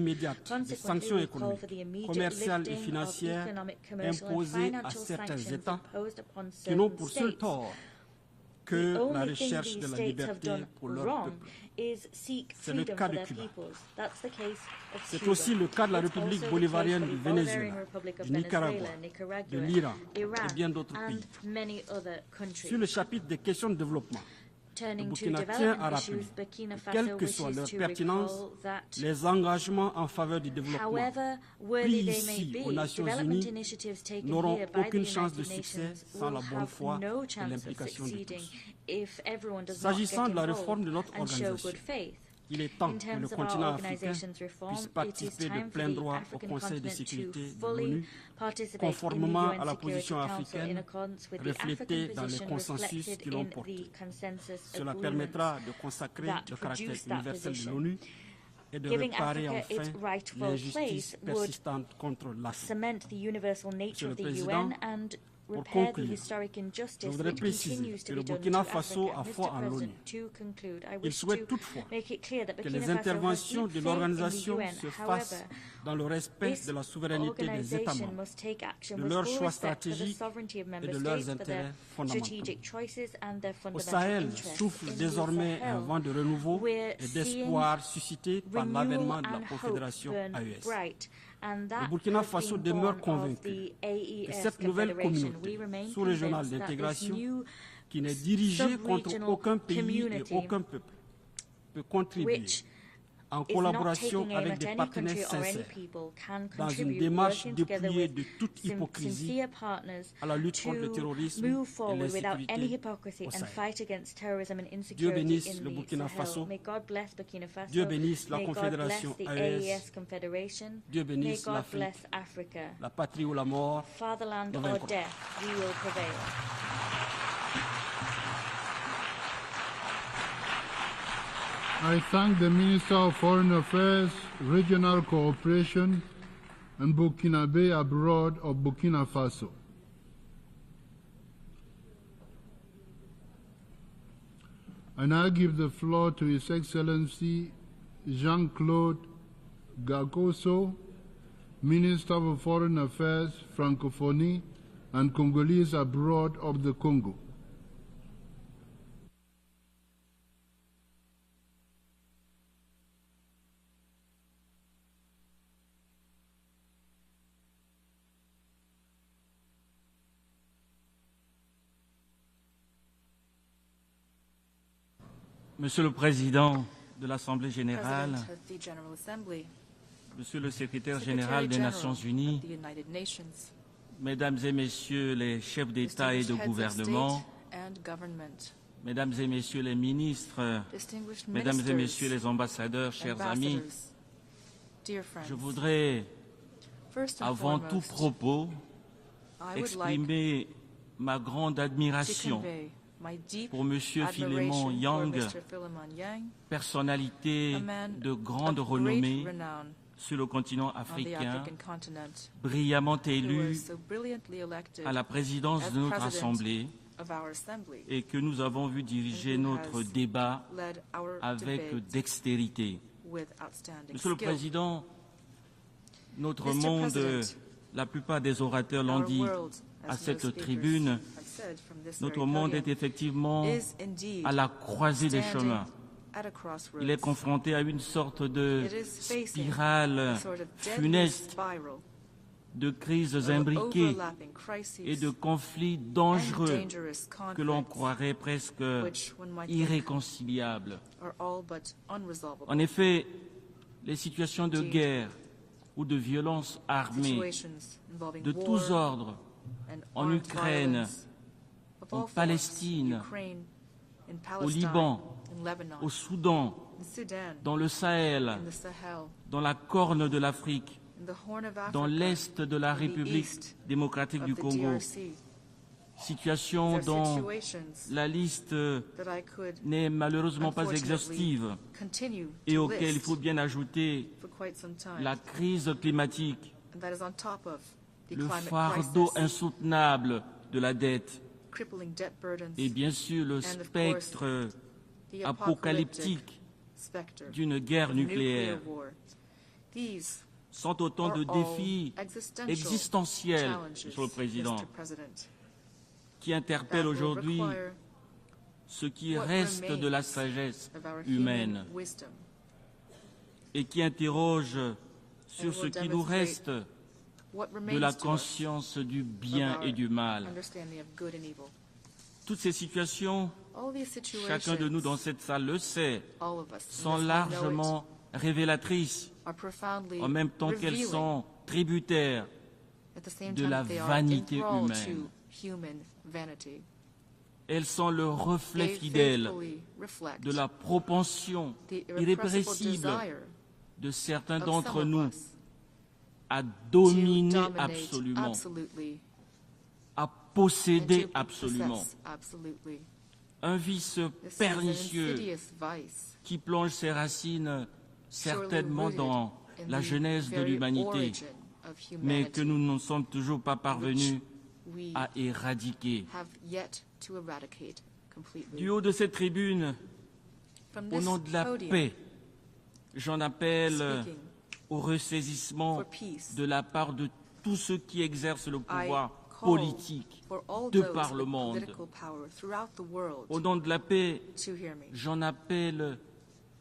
immédiate des sanctions économiques, commerciales et financières imposées à certains États qui n'ont pour seul tort que The la only thing recherche these de la states have liberté done pour leur wrong peuple. is seek C'est le freedom cas for de their Cuba. peoples. That's the case of C'est Cuba. aussi le cas de la It's République also the bolivarienne case du for the Bolivarian Venezuela, Republic of du Nicaragua, Venezuela, Nicaragua, de l'Iran Iran, et bien d'autres and pays. many other countries. Sur le chapitre des questions de développement, le Turning to Burkina tient à development rappeler issues, Burkina que, quelle Faso que soit leur wishes to pertinence, recall that les engagements en faveur du développement however worthy pris they may ici aux be, Nations development Unies initiatives taken n'auront here by the aucune chance de United succès Nations sans will la bonne have foi no et chance of l'implication de succeeding tous. if everyone does not S'agissant get de la involved réforme de notre and show organisation, good faith. il est temps In que le terms of our continent africain organization's reform, puisse it is participer de time plein for the droit au African Conseil de continent sécurité to de fully l'ONU, participate in the conformément à UN la Security position Council in africaine accordance with the reflétée African dans les position consensus reflected qui l'ont in porté. the consensus Cela agreements permettra de consacrer that le caractère produce that universel de position. l'ONU et de Giving réparer Africa its enfin rightful l'injustice place would persistante contre l'Afrique. cement the universal nature Monsieur le of the Président, UN and pour repair the conclure, historic injustice je voudrais which préciser continues que to le be done Burkina to Faso Africa. a foi Mr. en l'ONU. President, to conclude, I Il wish souhaite to toutefois make it clear that que Burkina les Faso has interventions deep de faith l'organisation in the se UN. fassent However, dans le respect this de la souveraineté des États organization membres, must take action de with leurs full choix respect for the stratégiques sovereignty of et member de states, leurs for their intérêts fondamentaux. strategic choices and their Au fundamental Sahel interests. souffle In the désormais un Sahel, vent de renouveau we're et d'espoir suscité par renewal l'avènement de la and hope Confédération burn AES. bright, and that Le Burkina has Faso been demeure born of convaincu the que AES cette nouvelle Confederation. communauté We remain sous-régionale convinced that this d'intégration, new qui n'est dirigée contre sub-regional aucun pays et community aucun peuple, peut contribuer which en is not collaboration taking aim avec at des any partenaires country or any sincères people can dans une contribute, démarche working together dépouillée with de toute hypocrisie sincere partners à la lutte contre le to terrorisme move et forward without any l'insécurité hypocrisy au and Sahel. fight against terrorism and Dieu insecurity bénisse in le the Burkina Sahel. Faso. May God bless Burkina Faso. Dieu bénisse la May God Confédération bless the AES. AES Confederation. Dieu May bénisse God l'Afrique. bless Africa. La patrie ou la mort, Fatherland nous or vaincrons. death, we will prevail. I thank the Minister of Foreign Affairs, Regional Cooperation, and Burkinabe abroad of Burkina Faso. I now give the floor to His Excellency Jean-Claude Gagoso, Minister of Foreign Affairs, Francophonie, and Congolese abroad of the Congo. Monsieur le Président de l'Assemblée générale, President of the General Assembly, Monsieur le Secrétaire Secretary général des General Nations of Unies, the United Nations, Mesdames et Messieurs les chefs d'État et de distinguished heads of gouvernement, state and government, Mesdames et Messieurs les ministres, distinguished Mesdames et ministers, Messieurs les ambassadeurs, chers amis, ambassadors, dear friends, je voudrais, first and avant tout foremost, propos, I would like exprimer ma grande to admiration convey my deep pour Monsieur Philémon admiration Yang, for Mr. Philemon Yang, personnalité a man de grande of renommée great renown sur le continent on the africain, African continent, brillamment who élu was so brilliantly elected à la présidence as de notre president Assemblée of our assembly, et que nous avons vu diriger and who notre has débat led our avec debate dextérité. with outstanding Monsieur le skill. Président, notre Mr. monde, President, la plupart des orateurs l'ont Our dit world, à as cette most speakers tribune, have said from this notre very monde podium, est effectivement is indeed à la croisée des standing chemins. at a crossroads. Il est confronté à une sorte de It is facing spirale a sort of deadly funeste spiral de crises of imbriquées overlapping crises et de conflits and dangereux dangerous que l'on conflicts, croirait presque which one might think irréconciliables. are all but unresolvable. En effet, les situations de guerre ou de violence armée Situations involving de war tous ordres and en armed Ukraine, violence of en all forms, Palestine, Ukraine, in au Palestine, Liban, in Lebanon, au Soudan, in Sudan, dans le Sahel, in the Sahel, dans la Corne de l'Afrique, in the Horn of Africa, dans l'Est de la in the République east démocratique of du the Congo. DRC. Situation These are dont situations la liste that I could n'est malheureusement pas unfortunately exhaustive continue et to auquel il list faut bien ajouter for quite some time. la crise climatique, And that is on top of the le climate fardeau crisis, insoutenable de la dette crippling debt burdens, et bien sûr le and of course, spectre the apocalyptique specter d'une guerre of nuclear nucléaire war. These sont autant de are all défis existential existentiels, challenges, Monsieur le Président, Mr. President, qui that interpellent will aujourd'hui require ce qui what reste de la remains sagesse of our humaine human wisdom, et qui interroge sur ce qui nous reste what de remains la to us conscience du of bien our et du mal. understanding of good and evil. Toutes ces situations, All these situations, chacun de nous dans cette salle le sait, all of us in sont this room know it, largement révélatrices, are profoundly en même temps qu'elles revealing. sont tributaires At the same de time, la they are vanité enthralled humaine. to human vanity. Elles sont le reflet They fidèle faithfully reflect de la propension the irrepressible irrépressible desire de certains of d'entre some of nous us à to dominer dominate absolument, absolutely à and posséder to absolument. possess absolutely. Un vice This is an pernicieux insidious vice, qui plonge ses racines surely certainement rooted dans in la the genèse de very l'humanité, origin of mais que humanity, nous ne sommes toujours pas parvenus we à éradiquer. have yet to eradicate completely. Du haut de cette tribune, From au this nom de la podium, paix, j'en appelle speaking au ressaisissement for peace, de la part de tous ceux qui exercent le I pouvoir call politique for all de those par le with monde. political power throughout the world Au nom de la paix, to hear me. j'en appelle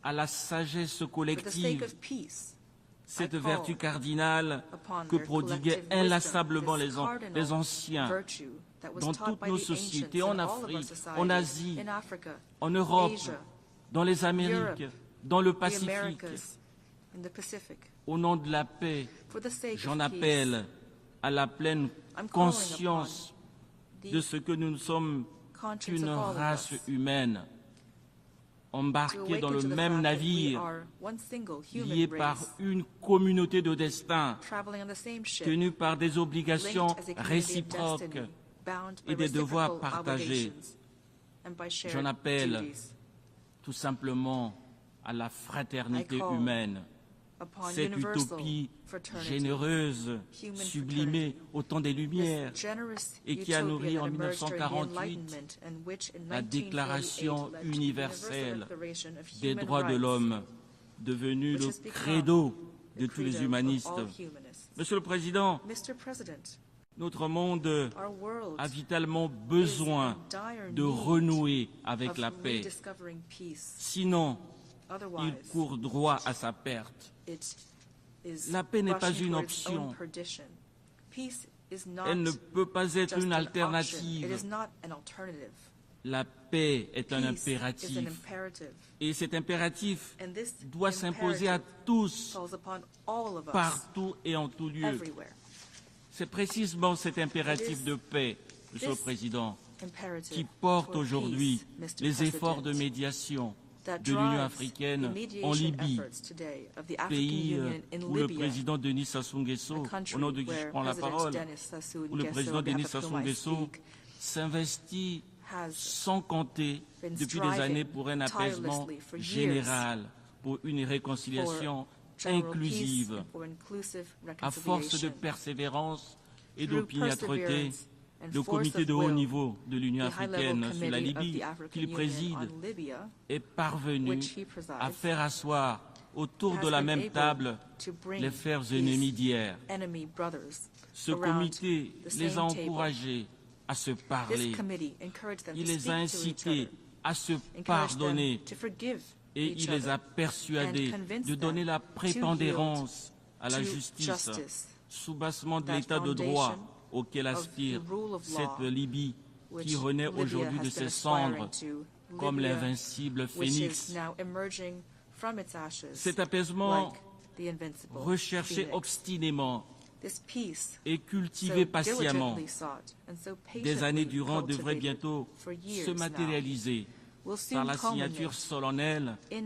à la sagesse For the sake collective, of peace, cette I call vertu cardinale upon que their prodiguaient collective wisdom, inlassablement this cardinal les anciens virtue that was dans taught toutes by nos the sociétés, ancients en in all of our Afrique, societies, en Asie, in Africa, en Europe, Asia, dans les Amériques, Europe, dans le the Pacifique. Americas, in the Pacific. Au nom de la paix, For the sake j'en of peace, appelle à la pleine I'm calling conscience upon de the ce que nous ne sommes conscience qu'une of all of race us humaine, to embarquée dans awaken le to the même fact that we navire, are one single liée human par race, une communauté de destin, traveling on the same ship, tenue par des obligations linked as a community of réciproques destiny, bound by et des devoirs reciprocal partagés. obligations and by shared J'en appelle duties. tout simplement à la fraternité I call humaine, Upon cette universal utopie fraternity, généreuse, human sublimée au temps des Lumières, this generous et qui a utopia nourri that en emerged during the 1948 Enlightenment and which in la 1948 Déclaration led to the universelle Universal Declaration of des Human droits de Rights, l'homme, devenu which le has become credo de the tous les credo of humanistes. all humanists. Monsieur le Président, Mr. President, notre monde our world a vitalement is besoin in dire de need renouer avec of la paix. rediscovering peace. Sinon, il Otherwise, court droit à sa perte. it is La paix n'est pas rushing une toward its own option. perdition. Peace is not Elle ne peut pas être just une an option. It alternative. is not an alternative. La paix est un Peace is an impératif. imperative. Et cet impératif And this doit s'imposer à imperative tous, falls upon all of us, partout et en tout lieu. everywhere. C'est précisément cet impératif de paix, Monsieur le this Président, Imperative qui porte for aujourd'hui peace, Mr. les efforts de President, médiation that de l'Union drives africaine the en mediation Libye, efforts today of the African pays Union in où le Libya, président Denis Sassou Nguesso, a country au nom de qui je where prends la President parole, Denis Sassou où le Nguesso, président on behalf Denis of Sassou whom I Nguesso speak, s'investit has sans compter been depuis des années striving pour un apaisement tirelessly for years général, pour une réconciliation general inclusive, peace and for inclusive à force de reconciliation. persévérance et Through d'opiniâtreté. perseverance and Le force comité of de haut will, niveau de l'Union the high-level africaine sur la committee of Libye the African qu'il Union préside on Libya, est parvenu which he presides, à faire asseoir autour has de la been même able table to bring les frères his ennemis d'hier. enemy brothers Ce around comité the les a same table. encouragés à se parler. This committee encouraged them Il to les a speak to each incités other, à se encouraged pardonner them to forgive et each il les a other, persuadés and convinced de donner them la to prépondérance à la to justice, justice, soubassement de that l'état de droit foundation auquel of aspire the rule of cette law, Libye which qui renaît Libya aujourd'hui has de been ses aspiring cendres to, comme Libya, l'invincible which phénix. is now emerging from its ashes, Cet apaisement like the invincible recherché phoenix. obstinément This peace, et so cultivé patiemment diligently sought and so des années patiently durant devrait cultivated bientôt for years se now, matérialiser will par soon la signature culminate solennelle in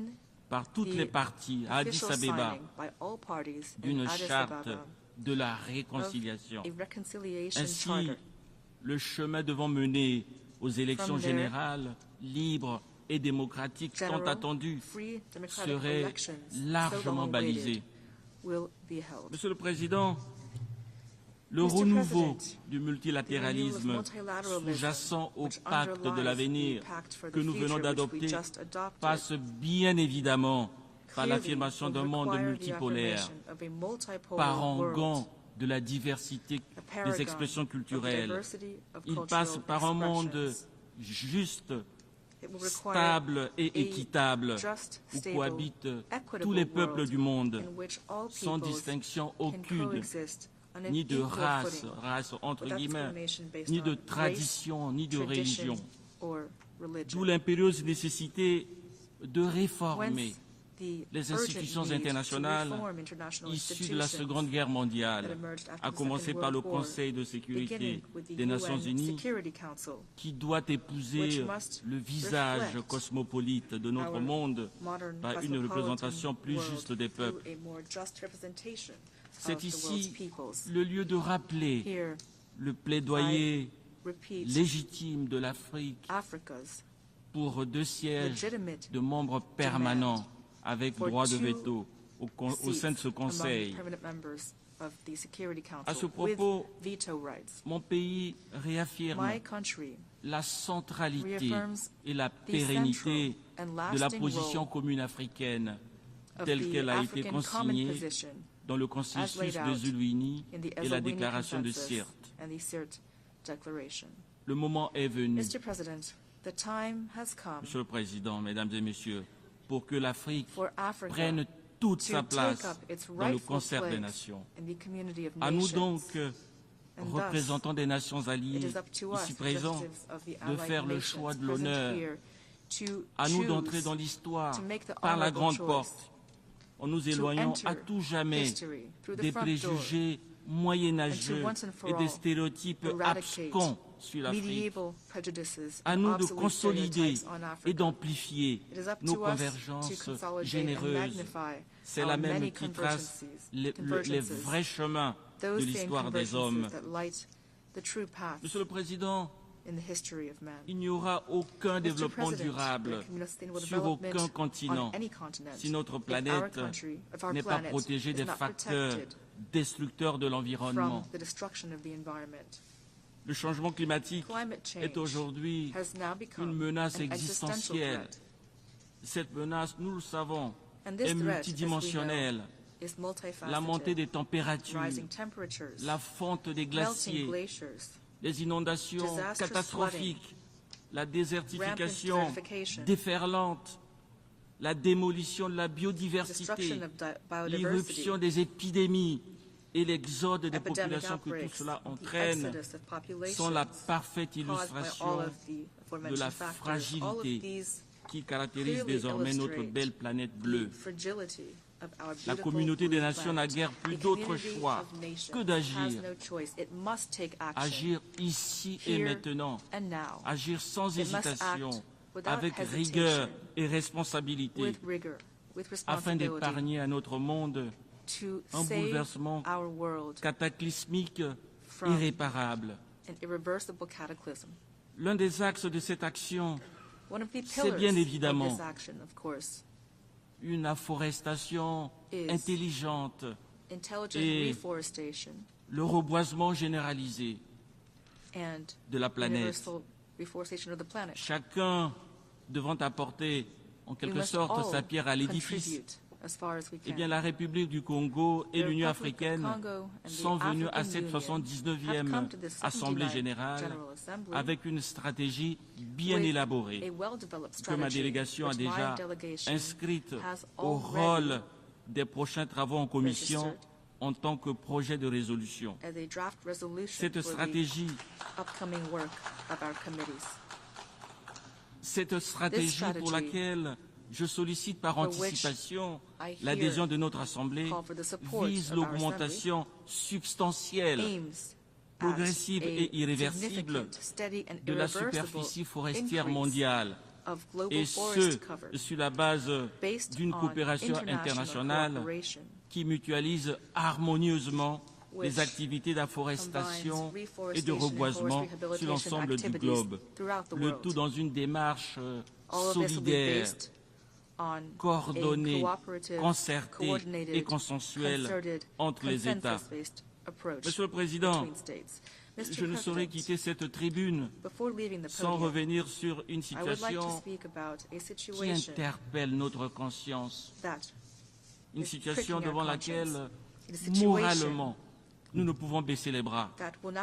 par toutes the les parties à Addis official Abeba signing by all parties in d'une Addis charte Ababa de la of réconciliation. a reconciliation Ainsi, charter. le chemin devant mener aux élections From there, générales, libres et démocratiques tant General, attendues free democratic serait elections, so largement long balisé. awaited, will be held. Monsieur le Président, le Mr. renouveau President, du The multilatéralisme renewal of multilateralism, sous-jacent au which pacte de underlies l'avenir the pact for the que nous venons future, which we d'adopter just adopted, passe bien évidemment par clearly l'affirmation will d'un monde require the multipolaire, affirmation of a multipolar parangon world, de la diversité a paragon des expressions of the culturelles. diversity of Il cultural passe par un monde expressions. juste, It will require stable et a équitable just, où stable, cohabitent equitable tous les peuples world du monde in which all sans peoples distinction can aucune, coexist on an ni de equal race, footing, race entre without guillemets, discrimination based ni de on tradition, ni de race, tradition, religion. or religion. D'où l'impérieuse nécécité de réformer Whence the les urgent institutions need to internationales reform international issues de la institutions Seconde Guerre mondiale, that emerged after à the commencer Second par le World War, Conseil de sécurité beginning with the des Nations UN Unies, Security Council, qui doit épouser which must le visage reflect cosmopolite de notre our monde modern par une cosmopolitan représentation plus world juste des through peuples. a more just representation C'est of the world's ici peoples. le lieu de rappeler Here, le plaidoyer repeat légitime de l'Afrique Africa's pour 2 sièges legitimate de membres permanents avec for droit de 2 veto au sein de ce seats among Conseil. permanent members of the Security À ce Council propos, with veto rights. mon pays réaffirme My country la centralité reaffirms et la the pérennité central and de la lasting position role commune africaine of telle the qu'elle a été African common consignée position dans le as consensus laid de out Zulwini in the et la Eswatini déclaration de Consensus Sirte. and the Sirte Declaration. Le moment est venu, Mr. President, the time has come Monsieur le Président, Mesdames et Messieurs, pour que l'Afrique for Africa prenne toute to sa take place up its dans le rightful concert des place nations. in the community of À nous nations. donc, And thus, représentants des nations it alliées, is up to us, ici présents, representatives of the de allied faire le nations choix de present l'honneur. here, to À nous choose d'entrer dans l'histoire to make the par la honorable grande choice porte, en nous to éloignant enter à tout jamais history through the des front préjugés moyenâgeux and to once and for et des all stéréotypes eradicate abscons sur l'Afrique. medieval prejudices À and nous de obsolete consolider stereotypes on et Africa. d'amplifier It is up nos to us to convergences consolidate and généreuses. magnify C'est our la même many qui trace les convergences, vrais chemins de those same l'histoire des hommes. convergences that light the true path Monsieur le Président, in the history of man. il n'y aura aucun Mr. développement President, durable there can be no sustainable sur development aucun continent on any continent si notre if our planète country, if our n'est pas planet protégée is des not facteurs protected destructeurs de l'environnement. from the destruction of the environment. Le changement climatique Climate change est aujourd'hui has now une become menace an existential existentielle. threat. Cette menace, nous le savons, And this est threat, as we multidimensionnelle. know, is multifaceted. La montée des températures, Rising temperatures, la fonte des melting glaciers, glaciers, les inondations disastrous catastrophiques, la rampant désertification desertification, déferlante, la démolition de la biodiversité, destruction of biodiversity, l'irruption des épidémies et l'exode des epidemic populations que tout outbreaks, cela the entraîne exodus of populations sont la parfaite caused by all illustration of the de aforementioned la factors. All of fragilité these qui caractérise clearly désormais notre illustrate belle planète bleue. the fragility of our La beautiful communauté des blue nations n'a planet. guère plus The d'autre community choix of nations que has d'agir. no choice. It must take action Agir ici et here maintenant. and now, Agir sans It must hésitation, act without avec hesitation, rigueur et responsabilité, with rigor, with afin responsibility, d'épargner à notre monde to un save bouleversement our world cataclysmique from irréparable. an irreversible cataclysm. L'un des axes de cette action, One of the c'est pillars bien of évidemment this action, of course, une afforestation Is intelligente, intelligent Et reforestation le reboisement généralisé and de la planète. universal reforestation of the planet. Chacun devant apporter en We quelque must sorte all sa pierre à l'édifice. contribute as far as we Eh can. bien, la République du Congo et The l'Union Republic of africaine Congo and the sont venus à African cette Union 79e have come to this Assemblée 79th générale General Assembly avec une stratégie bien with élaborée a well-developed que ma strategy, délégation a which my déjà delegation inscrite has au already rôle des prochains travaux en commission registered en tant que projet de résolution. as a draft resolution Cette for stratégie, the upcoming work of our committees. cette stratégie strategy pour laquelle je sollicite par for which anticipation I l'adhésion here de notre Assemblée call for the support vise of our l'augmentation substantielle, aims progressive at a et irréversible significant, steady and de la irreversible superficie forestière increase mondiale, of global et forest ce, cover sur la base based d'une on coopération internationale cooperation qui mutualise harmonieusement which les activités d'afforestation combines et de reforestation and reboisement forest sur rehabilitation l'ensemble du activities globe, throughout the le world. tout dans une démarche All of this will be solidaire, based on coordonnée, a cooperative, concertée coordinated, et consensuelle concerted, entre les États. consensus-based approach Monsieur le Président, between states. Mr. je ne saurais President, quitter cette tribune before leaving the sans podium, revenir sur une I would like to situation speak about a qui situation interpelle notre conscience, that une is situation pricking our devant conscience. laquelle, It is a situation moralement, nous ne pouvons baisser les bras. that will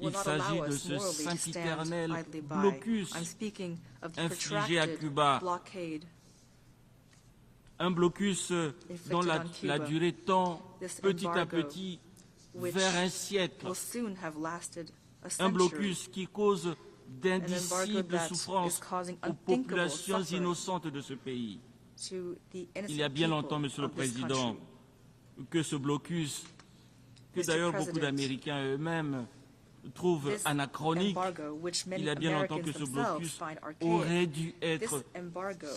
Il not s'agit allow de us ce morally to stand sempiternel idly by. blocus I'm speaking of the infligé à protracted Cuba. blockade. Un blocus dont la Cuba. durée tend This petit à embargo, petit which vers un siècle. will soon have lasted a Un century. blocus qui cause embargo d'indicibles that souffrances is causing aux unthinkable populations suffering innocentes de ce pays. to the innocent Il y a bien people longtemps, Monsieur le of this Président, country. que ce blocus, que Mr. d'ailleurs beaucoup President, d'Américains eux-mêmes trouvent This anachronique, embargo, which many il y a bien longtemps Americans que ce themselves blocus find archaic, aurait dû this être embargo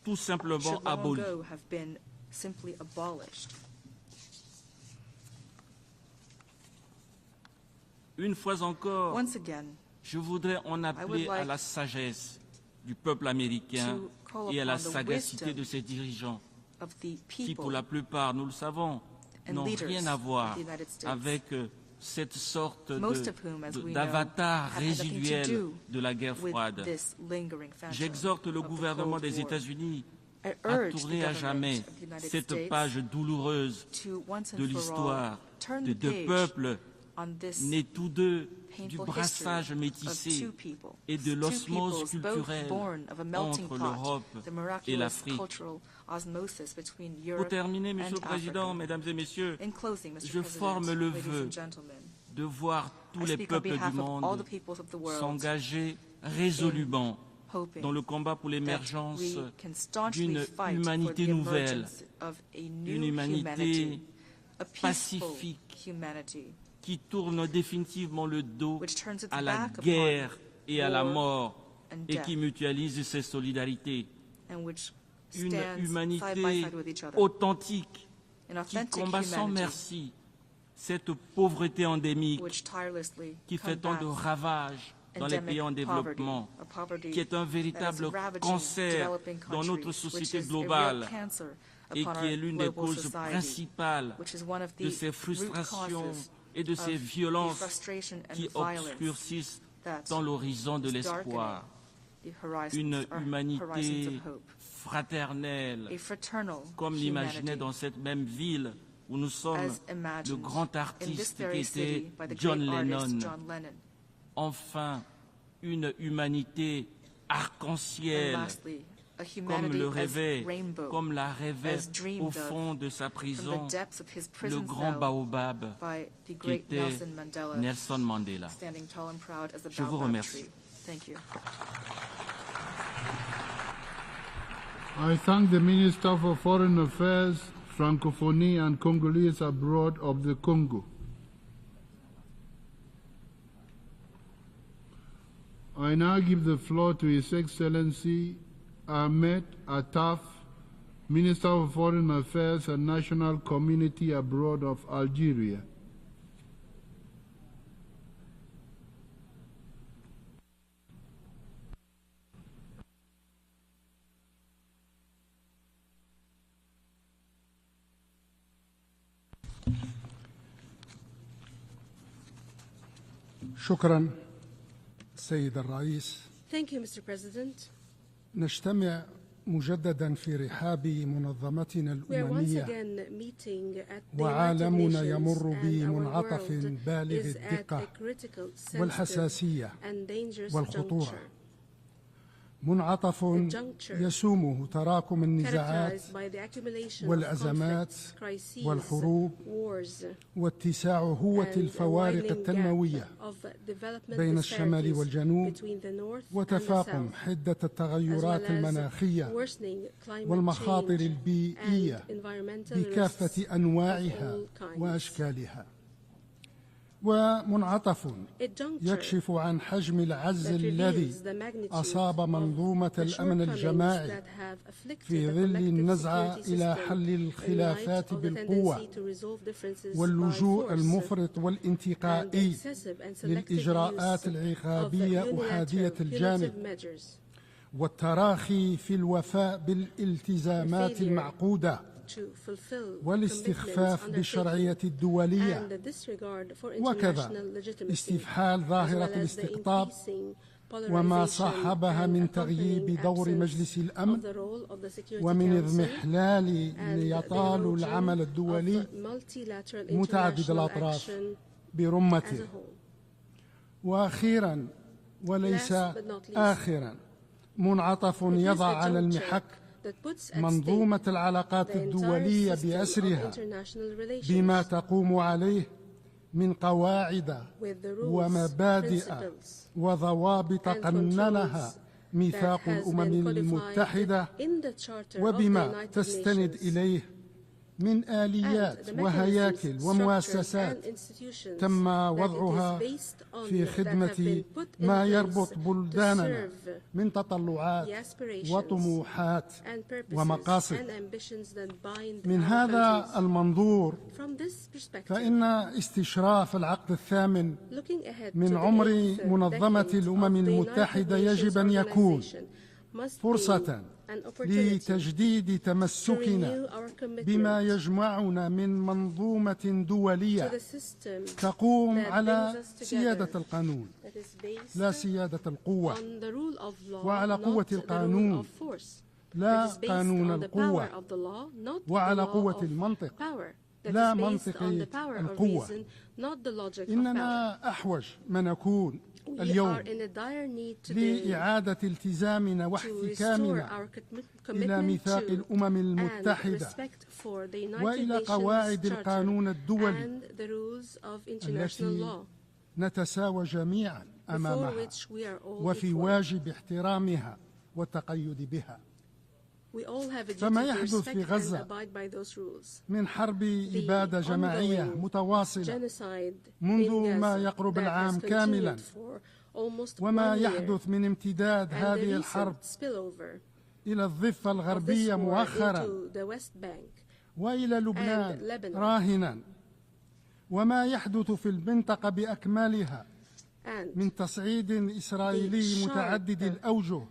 tout simplement should long aboli. ago have been simply abolished. Une fois encore, Once again, je voudrais en appeler like à la sagesse du peuple américain to call et à la upon the sagacité wisdom de ses dirigeants, of the qui pour people la plupart, nous le savons, and n'ont leaders rien à of voir the United States, avec cette sorte most of whom, as we know, d'avatar have had nothing to résiduel do de la guerre with froide. this lingering phantom J'exhorte le of the gouvernement Cold des War. États-Unis I à urge the tourner à government jamais of the United cette States page douloureuse to once de and for all l'histoire turn de the deux page peuples on this nés tous deux du painful brassage history métissé of two people, et de two l'osmose peoples both culturelle born of a melting entre pot, l'Europe the et miraculous l'Afrique. cultural osmosis between Pour Europe terminer, Monsieur le and Président, Africa. Mesdames et Messieurs, In closing, Mr. je President, forme le ladies vœu and gentlemen, de voir tous I les speak on peuples du behalf of all monde the peoples of the world, s'engager résolument hoping dans le combat pour that l'émergence we can staunchly d'une fight for humanité the nouvelle, emergence of a new d'une humanité humanity, a peaceful pacifique, humanity, qui tourne définitivement le dos which turns its à la back upon guerre et à la war mort and et death, qui mutualise ses solidarités. and which Une stands side by humanité side with each other. authentique An qui authentic combat sans humanity merci cette pauvreté endémique which tirelessly qui fait tant de combats ravages dans les pays en endemic développement, poverty, a poverty qui est un that is véritable ravaging cancer developing dans notre countries, which société is a globale real cancer et upon qui our est l'une des global causes society, principales which is one of de the ces root frustrations causes et de ces of the violences frustration and qui violence obscurcissent that dans l'horizon de is l'espoir. the horizons, Une our horizons humanité of hope. fraternelle, A fraternal comme l'imaginait humanity, dans cette même ville où nous sommes as le imagined grand in this artiste qui very city était by the John great artist Lennon. John Lennon. Enfin, une humanité And arc-en-ciel, lastly, a comme humanity le as rêvait, rainbow, comme la rêvait as dreamed au of fond de sa from prison the depths of his le prison grand cell baobab by the qui great était Nelson Mandela, Nelson Mandela. standing tall and proud as a Je vous baobab remercie. tree. Thank you. I thank the Minister for Foreign Affairs, Francophonie and Congolese abroad of the Congo. I now give the floor to His Excellency Ahmed Attaf, Minister of Foreign Affairs and National Community abroad of Algeria. شكرا سيد الرئيس. Thank you, Mr. President. نجتمع مجددا في رحاب منظمتنا We are once الأممية again meeting at the United وعالمنا Nations يمر and our بمنعطف world بالغ is at الدقة a critical, sensitive والحساسية and dangerous والخطورة. juncture, منعطف يسومه تراكم النزاعات characterized by the accumulation of والأزمات conflicts, crises, والحروب wars, واتساع هوة and a الفوارق widening التنموية gap of development بين الشمال disparities والجنوب between the north and the وتفاقم south, حدة as well التغيرات as المناخية worsening climate والمخاطر change البيئية and environmental risks بكافة أنواعها of all kinds. وأشكالها. ومنعطف A juncture يكشف عن حجم العجز that الذي reveals the magnitude أصاب of منظومة the الأمن shortcomings الجماعي that have afflicted في the ظل collective النزعة security إلى system حل in light الخلافات of the بالقوة tendency to resolve differences by واللجوء force المفرط and والانتقائي excessive and selective للإجراءات use of العقابية unilateral أحادية الجانب punitive measures, والتراخي في الوفاء بالالتزامات failure المعقودة to fulfill والاستخفاف commitments بالشرعية undertaken, الدولية and the disregard for وكذا international legitimacy, استفحال as ظاهرة well as the الاستقطاب increasing وما polarization صاحبها and من تغييب accompanying دور absence مجلس of الأمن the role of the Security ومن Council اضمحلال and the يطال erosion العمل of الدولي multilateral متعدد international الأطراف action برمته. as a whole. وأخيرا وليس Last but not least, آخرا، منعطف it is يضع a على juncture المحك that puts at منظومة stake العلاقات the entire الدولية system of بأسرها international relations بما تقوم عليه من قواعد with the rules, ومبادئ principles, وضوابط and قننها controls ميثاق that has الأمم been المتحدة codified in the Charter of the وبما United تستند Nations إليه من and آليات the mechanisms, وهياكل structures, ومؤسسات and institutions تم that it is وضعها based on في that have خدمة been put in ما place يربط to بلداننا serve من تطلعات the aspirations وطموحات and purposes ومقاصد. and ambitions that bind من our هذا countries. المنظور From this perspective, فإن استشراف العقد الثامن looking ahead من to the عمر eighth منظمة decade الأمم of the المتحدة United يجب Nations أن يكون Organization must فرصة be an opportunity لتجديد to تمسكنا renew our بما commitment يجمعنا من منظومة to دولية the system تقوم that على brings us سيادة together, القانون that is based لا سيادة القوة، on the rule of law, وعلى not قوة the rule القانون، of force, لا that is based قانون on the القوة، power of the law, not the وعلى law قوة of المنطق، power, that لا is based منطق on the power of القوة. reason, not the logic of power. إننا أحوج ما نكون We are اليوم in a dire need today لإعادة التزامنا to restore واحتكامنا our إلى commitment ميثاق to الأمم and المتحدة respect for the United وإلى Nations قواعد Charter القانون الدولي and the rules of international التي law, نتساوى جميعا before أمامها which we are all وفي equal. واجب احترامها والتقيد بها. We all have a duty فما to يحدث respect في and غزة abide by those rules. من حرب إبادة جماعية ongoing متواصلة Genocide منذ in ما Gaza يقرب that has العام continued كاملا، for almost وما 1 year, يحدث من امتداد and the هذه recent الحرب spillover إلى الضفة of this الغربية war مؤخرا into the West Bank وإلى and لبنان Lebanon, راهنا، وما يحدث في المنطقة بأكملها and من تصعيد إسرائيلي متعدد الأوجه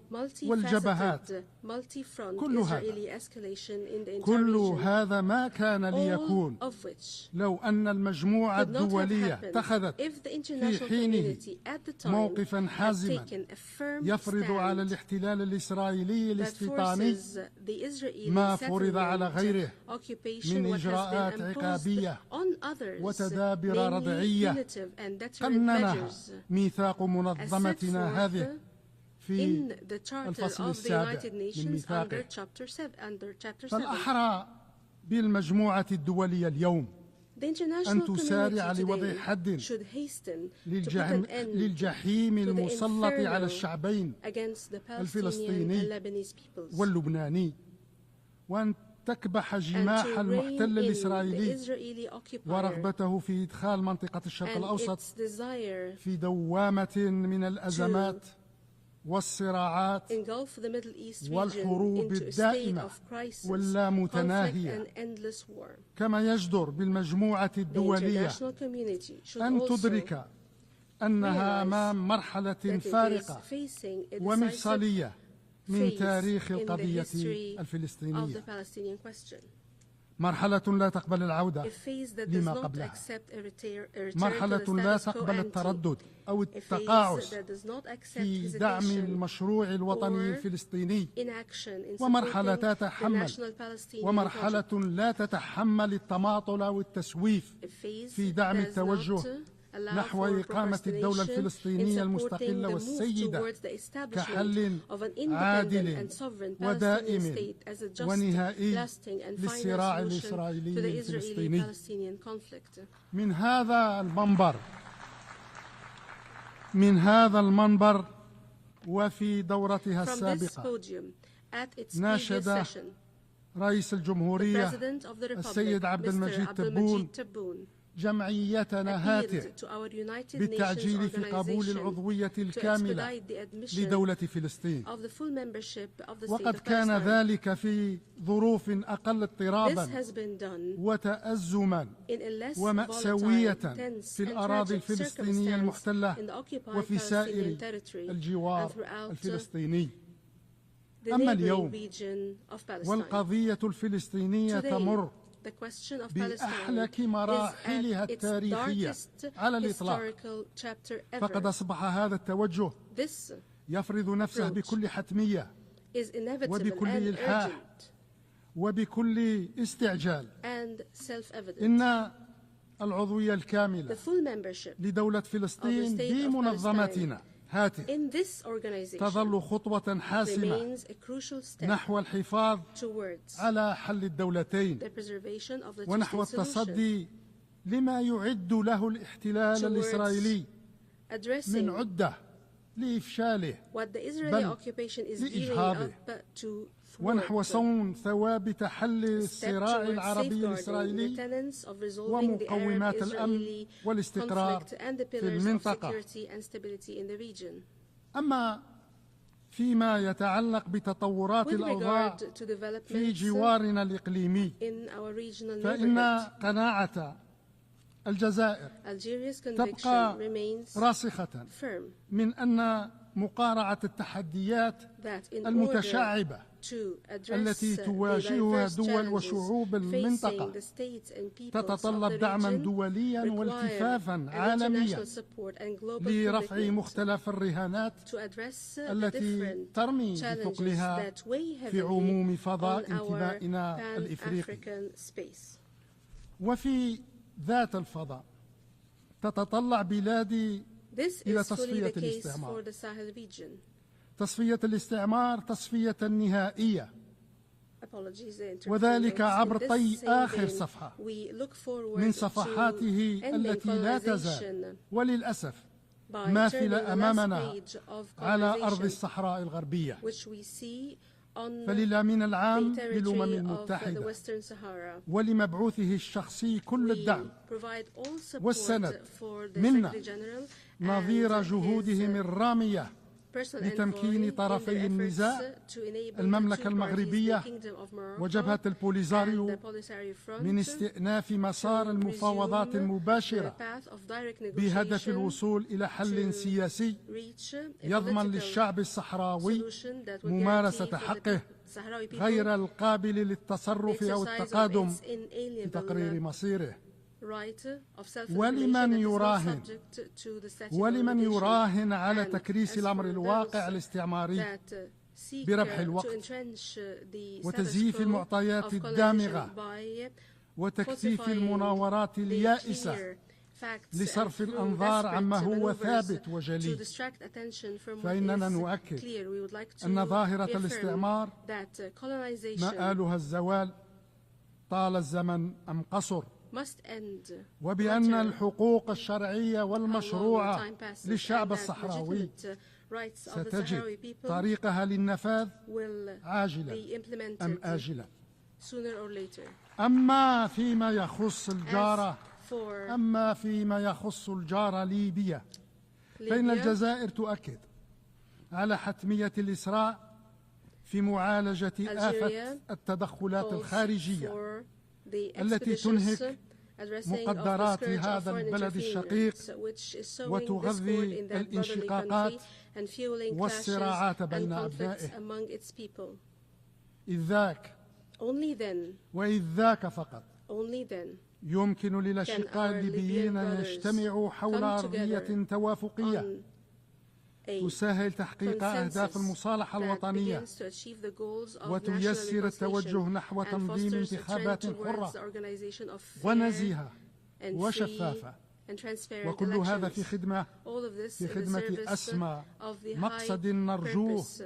والجبهات، multifaceted, multi-front كل هذا Israeli escalation in the entire كل region, هذا ما كان ليكون all of which لو أن المجموعة could not have الدولية happened اتخذت if the في international حينه community at the time موقفا had حازما taken a firm يفرض على stand الاحتلال الإسرائيلي that الاستيطاني forces the Israeli ما فرض على غيره settlement occupation من what has إجراءات been imposed عقابية on others, وتدابير namely رضعية punitive and deterrent قننها measures ميثاق as set منظمتنا forth هذه في in the Charter الفصل of the السابع United من Nations ميثاقه. under Chapter 7. فالأحرى بالمجموعة الدولية اليوم The international أن تسارع community لوضع today حد should hasten to put an end للجحيم to the المسلط على inferno الشعبين against the Palestinian الفلسطيني and Lebanese peoples, واللبناني، وأن تكبح and جماح to rein المحتل in the الإسرائيلي Israeli occupier ورغبته في إدخال منطقة الشرق and الأوسط its desire في دوامة من الأزمات والصراعات engulf the Middle East region والحروب into a state الدائمة of crisis, conflict, واللامتناهية، and endless war. كما يجدر بالمجموعة The الدولية international community should أن also تدرك أنها أمام مرحلة that it is فارقة facing a decisive ومفصلية من phase تاريخ in the القضية history of the الفلسطينية، Palestinian question. مرحلة لا تقبل العودة A phase that does لما not قبلها، accept a return to مرحلة the لا status quo تقبل ante. التردد أو A phase التقاعس that does not accept في دعم hesitation المشروع الوطني or الفلسطيني، inaction in ومرحلة supporting the تتحمل national Palestinian ومرحلة project. لا تتحمل التماطل أو التسويف A phase في دعم does التوجه not allow نحو for إقامة الدولة procrastination الفلسطينية in المستقلة supporting the move والسيدة towards the establishment كحل of an independent عادل and sovereign Palestinian ودائم state as a just, ونهائي lasting and للصراع final solution الإسرائيلي to the الفلسطيني. Israeli-Palestinian conflict. من هذا المنبر وفي دورتها From this السابقة podium, at its previous ناشد session, رئيس the الجمهورية President of the Republic, السيد عبد Mr. المجيد Abdulmajid Tebboune, جمعيتنا هاته appealed to our United Nations بالتعجيل في قبول organization العضوية to الكاملة expedite the admission لدولة فلسطين، of the full membership of the state وقد of كان Palestine. ذلك في ظروف أقل This اضطرابا has been done وتأزما in a less ومأساوية volatile, tense, في and الأراضي tragic الفلسطينية circumstance المحتلة in the occupied وفي سائر Palestinian territory الجوار and throughout الفلسطيني. the أما neighboring اليوم region of Palestine. والقضية الفلسطينية Today, تمر the question of Palestine بأحلك is مراحلها at its التاريخية darkest على الإطلاق، historical chapter فقد ever. أصبح هذا التوجه This يفرض نفسه approach بكل حتمية is inevitable وبكل and إلحاح urgent وبكل استعجال. and self-evident. إن العضوية the الكاملة full membership لدولة فلسطين بمنظمتنا هاته in this organization تظل خطوة حاسمة remains a crucial step نحو الحفاظ towards على حل الدولتين the preservation of the ونحو two-state solution, التصدي لما يعد له الاحتلال الإسرائيلي من addressing عدة لإفشاله what the Israeli بل occupation is gearing لإجهاضه up to ونحو thwart, صون ثوابت حل step الصراع towards العربي safeguarding the الإسرائيلي tenets of resolving the ومقومات الأمن Arab-Israeli والاستقرار conflict and the في pillars of المنطقة. security and stability in the region. أما فيما يتعلق بتطورات With الأوضاع regard to في developments جوارنا الإقليمي in our regional فإن neighborhood, قناعة الجزائر Algeria's تبقى conviction remains راسخة firm من أن مقارعة التحديات that in order المتشعبة to address التي the تواجهها diverse دول challenges وشعوب facing المنطقة the states and peoples of تتطلب the دعما region دوليا require والتفافا an عالميا international support and global لرفع commitment مختلف الرهانات to address the التي different ترمي challenges بثقلها that weigh في عموم heavily فضاء on our انتمائنا الإفريقي. Pan-African space. وفي ذات الفضاء تتطلع بلادي This إلى is fully تصفية the case الاستعمار. for the Sahel region. تصفية الاستعمار تصفية نهائية Apologies, the interpreter وذلك notes. عبر In this طي same آخر vein, صفحة we look forward من to صفحاته ending التي لا colonization تزال وللأسف by ماثلة turning the last أمامنا page of على أرض colonization, الصحراء الغربية. which we see on فللأمين العام the للأمم territory of the المتحدة Western Sahara. ولمبعوثه الشخصي كل We الدعم provide all support والسند for the منا Secretary General نظير and جهودهم his الرامية personal لتمكين envoy in طرفي their النزاع efforts to enable المملكة the two parties, المغربية the Kingdom of Morocco وجبهة and البوليزاريو the Polisario Front, من استئناف مسار to المفاوضات resume المباشرة the path of direct بهدف negotiation الوصول إلى حل to سياسي reach a يضمن political للشعب الصحراوي solution that will ممارسة guarantee for the حقه Sahrawi people غير القابل the للتصرف أو exercise of التقادم its في تقرير inalienable مصيره. right of self-determination ولمن that is not يراهن subject to the statute of ولمن limitation, يراهن على and تكريس as الأمر for الواقع those الاستعماري that seek بربح to الوقت entrench the status وتزييف quo المعطيات of colonization الدامغة by وتكثيف falsifying المناورات the اليائسة clear facts لصرف and through الأنظار عما desperate هو maneuvers ثابت to وجلي. distract attention from what فإننا is نؤكد clear. We would like to أن ظاهرة reaffirm الاستعمار that colonization مآلها الزوال طال الزمن أم قصر، must end وبأن no matter الحقوق الشرعية how long والمشروعة time passes, للشعب and that الصحراوي legitimate rights of the ستجد Sahrawi people طريقها للنفاذ will عاجلا be implemented أم آجلا. sooner or later. أما فيما يخص الجارة As for أما فيما يخص الجارة ليبيا فإن Libya, الجزائر تؤكد على حتمية الإسراع في معالجة آفة التدخلات calls الخارجية for the التي expeditious تنهك addressing of the مقدرات scourge of هذا foreign البلد interference, الشقيق which is sowing وتغذي discord in that brotherly الانشقاقات country and fueling clashes والصراعات and بين conflicts أبنائه. among its people. إذ ذاك Only then, وإذ ذاك فقط only then, يمكن للأشقاء our الليبيين أن Libyan brothers يجتمعوا حول come أرضية together توافقية on a تسهل تحقيق أهداف consensus المصالحة that الوطنية begins to achieve the goals of وتيسر national التوجه reconciliation نحو and تنظيم fosters a trend انتخابات towards حرة the organization of fair ونزيهة and free وشفافة، and transparent وكل هذا في elections. خدمة All of this في in the خدمة service أسمى of the مقصد high نرجوه purpose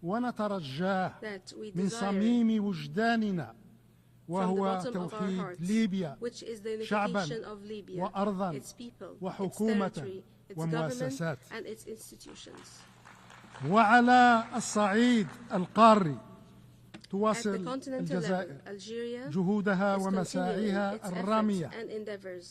ونترجاه that we من desire صميم وجداننا from the وهو bottom of our توحيد hearts, ليبيا which is the شعباً unification of Libya, وأرضاً its people, its وحكومة territory, its government, ومؤسسات. and its institutions. وعلى الصعيد القاري At the تواصل continental الجزائر level, Algeria جهودها is continuing ومساعيها its الرامية efforts and endeavors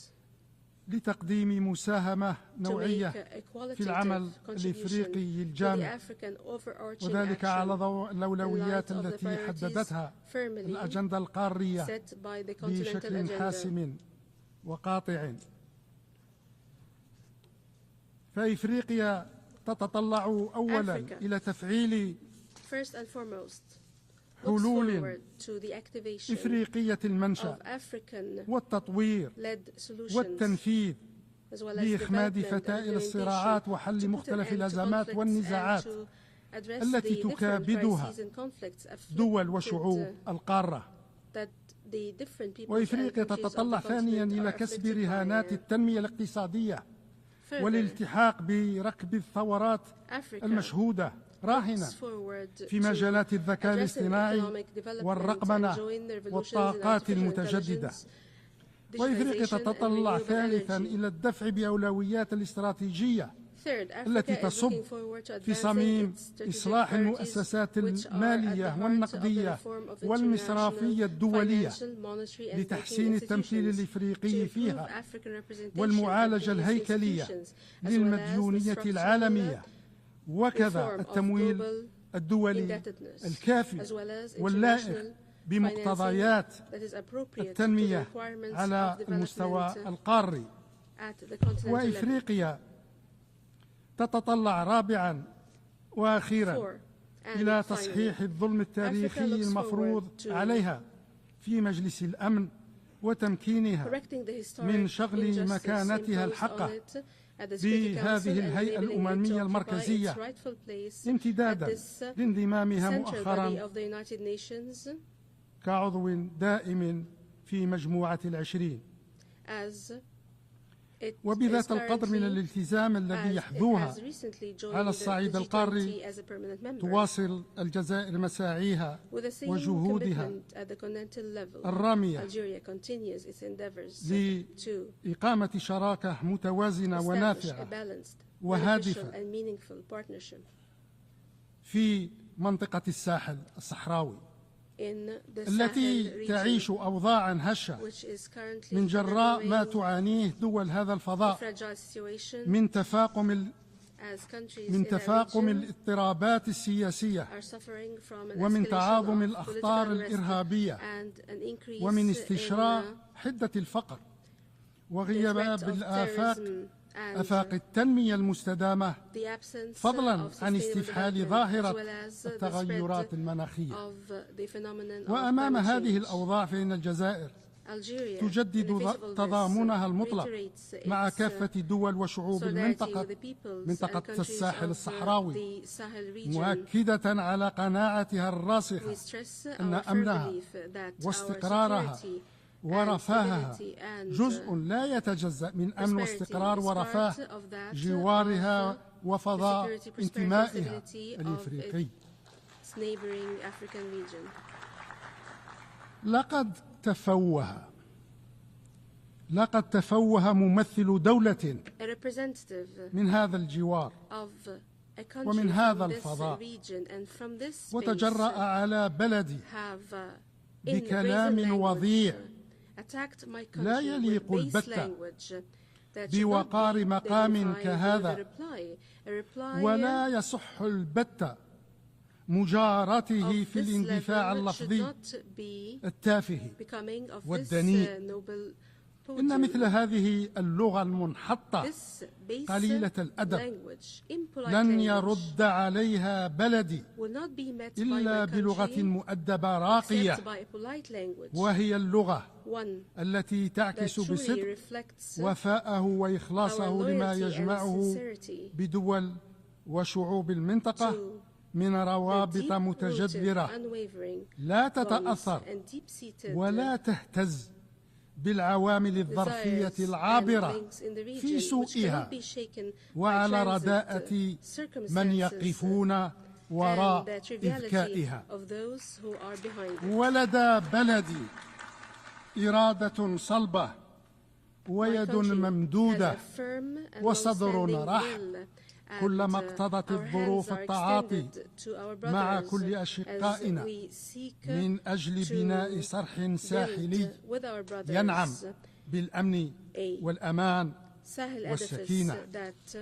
لتقديم مساهمة to نوعية make a في العمل qualitative الإفريقي contribution to the الجامع، African overarching وذلك على action ضوء الأولويات in light of the التي priorities حددتها firmly الأجندة القارية set by the continental بشكل agenda. حاسم وقاطع. فإفريقيا تتطلع أولا Africa. إلى تفعيل First and foremost, looks حلول forward to the activation إفريقية of المنشأ African-led والتطوير solutions والتنفيذ as well as لإخماد development and فتائل implementation الصراعات وحل to put an مختلف end to الأزمات conflicts والنزاعات and to address التي the different تكابدها crises and conflicts afflicted دول وشعوب القارة. that the different peoples وإفريقيا and countries of تتطلع the ثانيا continent إلى are كسب afflicted by, رهانات التنمية الاقتصادية further, والالتحاق بركب الثورات Africa المشهودة راهنة looks forward في to مجالات الذكاء addressing الاصطناعي economic development, والرقمنة enjoying the revolutions in والطاقات artificial المتجددة. intelligence, وإفريقيا digitalization and تتطلع renewable ثالثا energy. إلى الدفع بأولويات الاستراتيجية Third, Africa التي is تصب looking forward to في advancing صميم its strategic إصلاح priorities, المؤسسات which are at the المالية heart of the والنقدية reform of والمصرفية international الدولية financial, monetary and لتحسين banking التمثيل institutions, الإفريقي to improve فيها African representation والمعالجة in these الهيكلية institutions, as well as the للمديونية structural العالمية وكذا reform of التمويل global الدولي indebtedness, الكافي as well as واللائق international بمقتضيات financing that is appropriate to the التنمية requirements على of المستوى development القاري. at the continental level. وإفريقيا تتطلع رابعا وأخيرا Four, and إلى finally, تصحيح الظلم التاريخي Africa looks المفروض forward to عليها في مجلس الأمن وتمكينها correcting the historic من شغل injustice مكانتها imposed الحقة on it at the Security بهذه Council and الهيئة enabling it to الأممية occupy المركزية its rightful place امتدادا at this لانضمامها central body مؤخرا of the United Nations كعضو دائم في مجموعة 20 as it وبذات is القدر من currently- الالتزام الذي as it يحظوها has recently joined على the الصعيد G20 القاري as a permanent member تواصل الجزائر مساعيها with the same وجهودها commitment at the continental level. الرامية Algeria continues its endeavors to لإقامة شراكة متوازنة establish a ونافعة balanced, وهادفة beneficial and meaningful partnership في منطقة الساحل الصحراوي in the Sahel التي region, تعيش أوضاعا هشة which is currently من جراء ما undergoing تعانيه دول هذا a الفضاء fragile situation من تفاقم as countries من in our تفاقم region الاضطرابات السياسية are suffering from an ومن escalation تعاظم of الأخطار political unrest الإرهابية and an increase ومن in استشراء حدة الفقر the وغياب threat of بالآفاق terrorism and آفاق التنمية المستدامة the absence فضلا of عن sustainable استفحال development, as ظاهرة well as the التغيرات spread المناخية. of the phenomenon of وأمام climate هذه change. الأوضاع فإن الجزائر Algeria, تجدد in the face of all this, تضامنها المطلق reiterates مع its, كافة دول وشعوب solidarity المنطقة with the peoples منطقة and countries الساحل of الصحراوي the Sahel region. مؤكدة على قناعتها We الراسخة stress أن our firm أمنها belief that our واستقرارها security and ورفاهها stability and جزء لا يتجزأ من أمن واستقرار prosperity is ورفاه part of that جوارها of وفضاء the security, prosperity, انتمائها stability of الإفريقي. its neighboring African region. لقد تفوه ممثل دولة A representative من هذا الجوار of a country ومن هذا from this الفضاء region and from this space وتجرأ على بلدي have in بكلام brazen language وضيع attacked my لا country يليق with base البتة language that should not بوقار be مقام dignified كهذا with a reply ولا يصح البتة مجارته of في this الاندفاع level should اللفظي not be التافه. becoming of this والدنيء. noble إن مثل podium. هذه اللغة المنحطة This base قليلة الأدب language, impolite لن language, يرد عليها بلدي will not be met by إلا my بلغة country مؤدبة راقية except by a polite language, وهي اللغة one التي that تعكس truly بصدق reflects وفاءه our وإخلاصه لما loyalty and يجمعه sincerity بدول وشعوب المنطقة to من the روابط deep-rooted, متجذرة unwavering لا bonds تتأثر and deep-seated ولا تهتز بالعوامل الظرفية desires and العابرة links in the region في which سوءها cannot be shaken by وعلى transit رداءة من circumstances يقفون وراء and the triviality إذكائها. of those who are behind it. ولدى بلدي إرادة صلبة My ويد country ممدودة has a firm and وصدر long-standing رحب will, and, كلما اقتضت our الظروف hands are التعاطي extended to our مع brothers كل as أشقائنا we seek من أجل to بناء صرح ساحلي build with our brothers ينعم بالأمن والأمان Sahel والسكينة. edifice that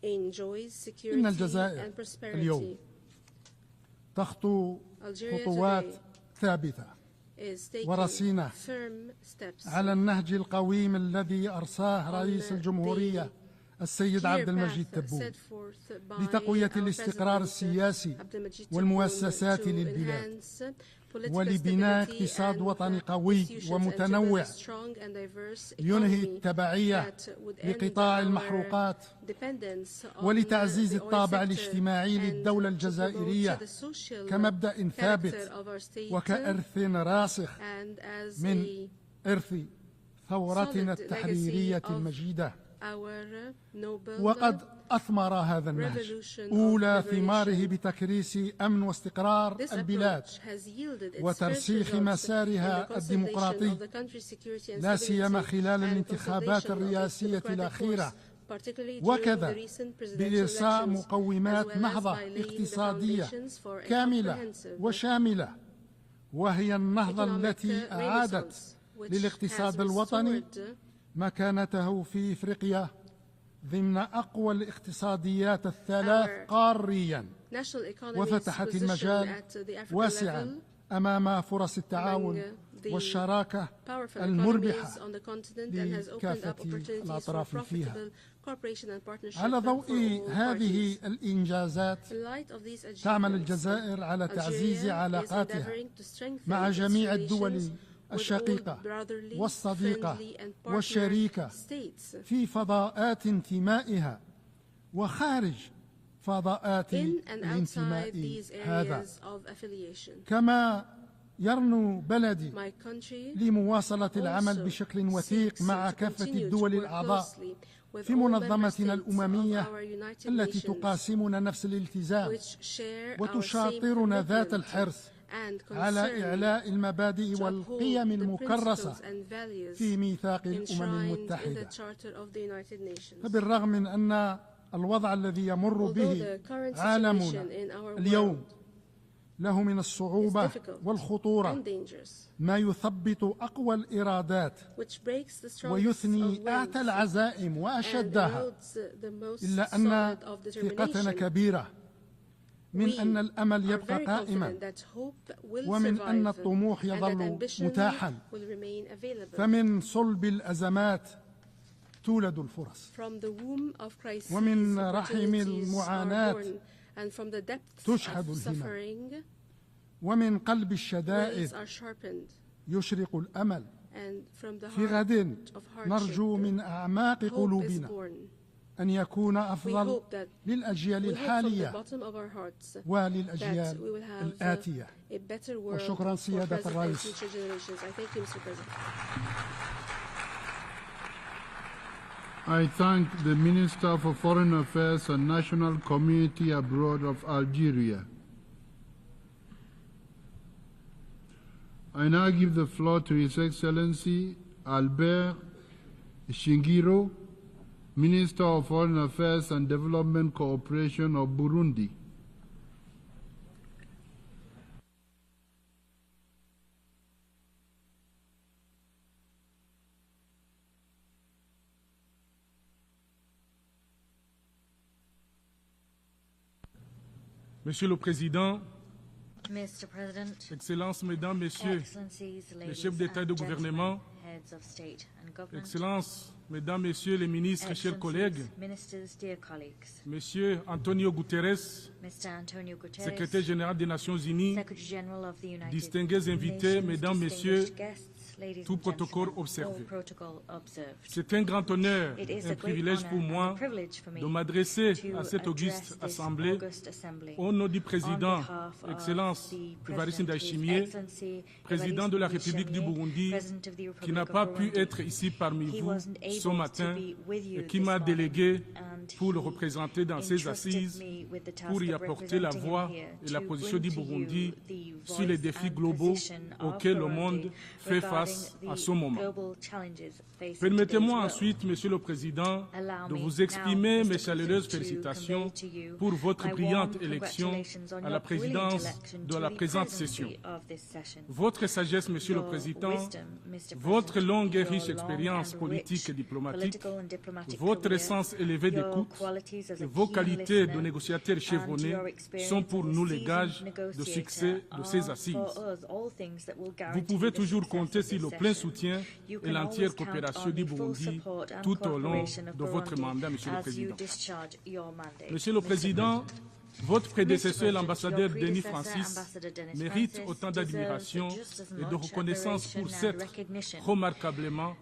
enjoys إن security الجزائر and prosperity. اليوم تخطو Algeria خطوات today ثابتة is taking ورصينة firm steps على النهج القويم الذي أرساه رئيس الجمهورية السيد clear عبد المجيد path تبون set forth by لتقوية our الاستقرار President السياسي عبد المجيد والمؤسسات تبون to للبلاد. enhance ولبناء اقتصاد وطني قوي ومتنوع ينهي التبعية لقطاع المحروقات ولتعزيز الطابع الاجتماعي للدولة الجزائرية كمبدأ ثابت وكإرث راسخ من إرث ثورتنا التحريرية المجيدة. وقد أثمر هذا النهج أولى ثماره بتكريس أمن واستقرار البلاد وترسيخ مسارها الديمقراطي، لا سيما خلال الانتخابات الرئاسية الأخيرة، وكذا بإرساء مقومات نهضة اقتصادية كاملة وشاملة، وهي النهضة التي أعادت للاقتصاد الوطني مكانته في إفريقيا ضمن أقوى الاقتصاديات الثلاث قاريا، وفتحت المجال واسعا أمام فرص التعاون والشراكة المربحة لكافة الأطراف فيها. على ضوء هذه الإنجازات تعمل الجزائر على تعزيز علاقاتها مع جميع الدول الشقيقة والصديقة والشريكة في فضاءات انتمائها وخارج فضاءات الانتماء هذا. كما يرنو بلدي لمواصلة العمل بشكل وثيق مع كافة الدول الأعضاء في منظمتنا الأممية التي تقاسمنا نفس الالتزام وتشاطرنا ذات الحرص على إعلاء المبادئ والقيم المكرسة في ميثاق الأمم المتحدة. فبالرغم من أن الوضع الذي يمر به عالمنا اليوم له من الصعوبة والخطورة ما يثبط أقوى الإرادات ويثني أعتى العزائم وأشدها، إلا أن ثقتنا كبيرة من أن الأمل يبقى قائما، ومن أن الطموح يظل متاحا، فمن صلب الأزمات تولد الفرص، ومن رحم المعاناة تشحذ الهمم، ومن قلب الشدائد يشرق الأمل. في غد نرجو من أعماق قلوبنا أن يكون أفضل للأجيال الحالية وللأجيال الآتية. وشكرا سيادة الرئيس. I thank the Minister for Foreign Affairs and National Community Abroad of Algeria. I now give the floor to His Excellency Albert Shingiro, Minister of Foreign Affairs and Development Cooperation of Burundi. Monsieur le Président, Mr. President, Excellences, Mesdames, Messieurs, les chefs d'État et de gouvernement, Excellences, Mesdames, Messieurs les ministres, chers collègues, Monsieur Antonio Guterres, Secrétaire général des Nations Unies, distingués invités, Mesdames, Messieurs, tout protocole observé. C'est un grand honneur et un privilège pour moi de m'adresser à cette auguste assemblée au nom du président, Excellence Évariste Ndayishimiye, président de la République du Burundi, qui n'a pas pu être ici parmi vous ce matin et qui m'a délégué pour le représenter dans ces assises, pour y apporter la voix et la position du Burundi sur les défis globaux auxquels le monde fait face à ce moment. Permettez-moi ensuite, Monsieur le Président, de vous exprimer mes chaleureuses félicitations pour votre brillante élection à la présidence de la présente session. Votre sagesse, Monsieur le Président, votre longue et riche expérience politique et diplomatique, votre sens élevé d'écoute et vos qualités de négociateur chevronné sont pour nous les gages de succès de ces assises. Vous pouvez toujours compter sur le plein soutien et l'entière coopération du Burundi tout au long de votre mandat, Monsieur le Président. Monsieur le Président, Votre prédécesseur, l'ambassadeur Denis Francis, mérite autant d'admiration et de reconnaissance pour s'être remarquablement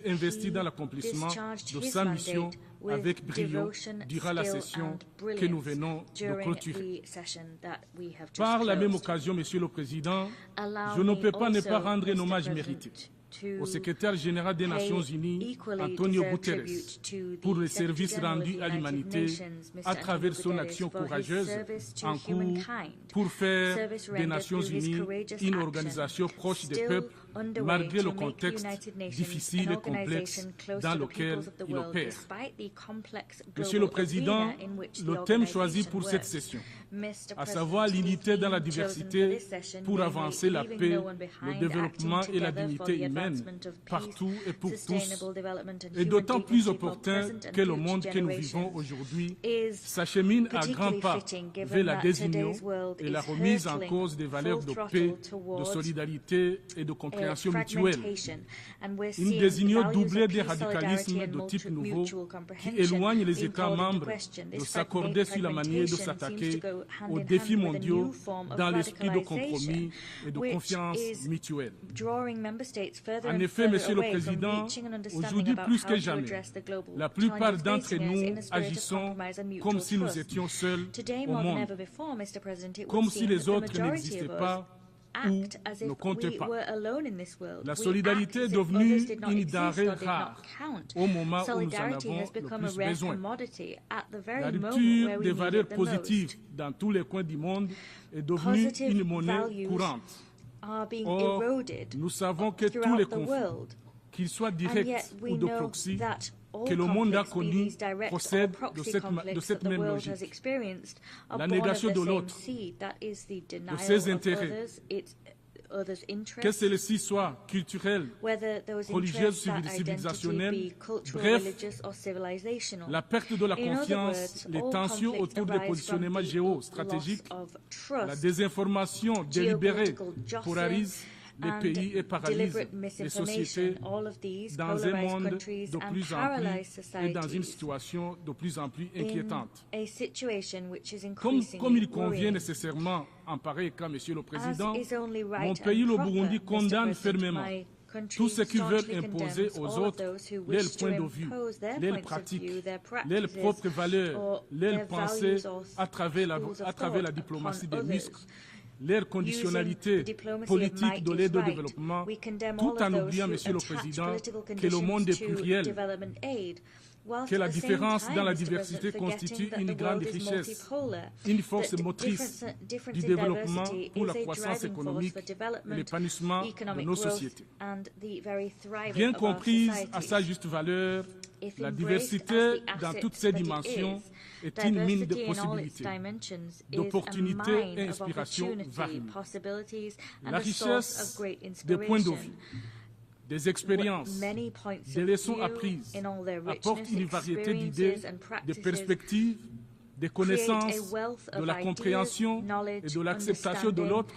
investi dans l'accomplissement de sa mission avec brio durant la session que nous venons de clôturer. Par la même occasion, Monsieur le Président, je ne peux pas ne pas rendre un hommage mérité au secrétaire général des Nations Unies, Antonio Guterres, pour le service rendu à l'humanité à travers son action courageuse en cours pour faire des Nations Unies une organisation proche des peuples, malgré le contexte difficile et complexe dans lequel il opère. Monsieur le Président, le thème choisi pour cette session, à savoir l'unité dans la diversité pour avancer la paix, le développement et la dignité humaine partout et pour tous, est d'autant plus opportun que le monde que nous vivons aujourd'hui s'achemine à grands pas vers la désunion et la remise en cause des valeurs de paix, de solidarité et de compréhension mutuelle. Une désunion doublée des radicalismes de type nouveau qui éloigne les États membres de s'accorder sur la manière de s'attaquer aux défis mondiaux dans l'esprit de compromis et de confiance mutuelle. En effet, Monsieur le Président, aujourd'hui plus que jamais, la plupart d'entre nous agissons comme si nous étions seuls au monde, comme si les autres n'existaient pas ou ne comptaient pas. La solidarité est devenue une denrée rare au moment où nous en avons le plus besoin. La rupture des valeurs positives dans tous les coins du monde est devenue une monnaie courante. Or, nous savons que tous les conflits, qu'ils soient directs ou de proxy, que le monde a connu procèdent de cette même logique. La négation de l'autre, de ses intérêts, que celle-ci soit culturelle, religieuse, civilisationnelle, bref, la perte de la confiance, les tensions autour des positionnements géostratégiques, la désinformation délibérée polarise les pays et paralyse les sociétés dans un monde de plus en plus et dans une situation de plus en plus inquiétante. Comme il convient nécessairement en pareil cas, Monsieur le Président, mon pays, le Burundi, condamne fermement tous ceux qui veulent imposer aux autres leur point de vue, leurs pratiques, leurs propres valeurs, leurs pensées à travers la diplomatie des muscles, leur conditionnalité politique de l'aide au développement, tout en oubliant, Monsieur le Président, que le monde est pluriel, que la différence dans la diversité constitue une grande richesse, une force motrice du développement pour la croissance économique et l'épanouissement de nos sociétés. Bien comprise à sa juste valeur, la diversité dans toutes ses dimensions est une mine de possibilités, d'opportunités et inspirations variées. La richesse des points de vue, des expériences, des leçons apprises apportent une variété d'idées, de perspectives, de connaissances, de la compréhension et de l'acceptation de l'autre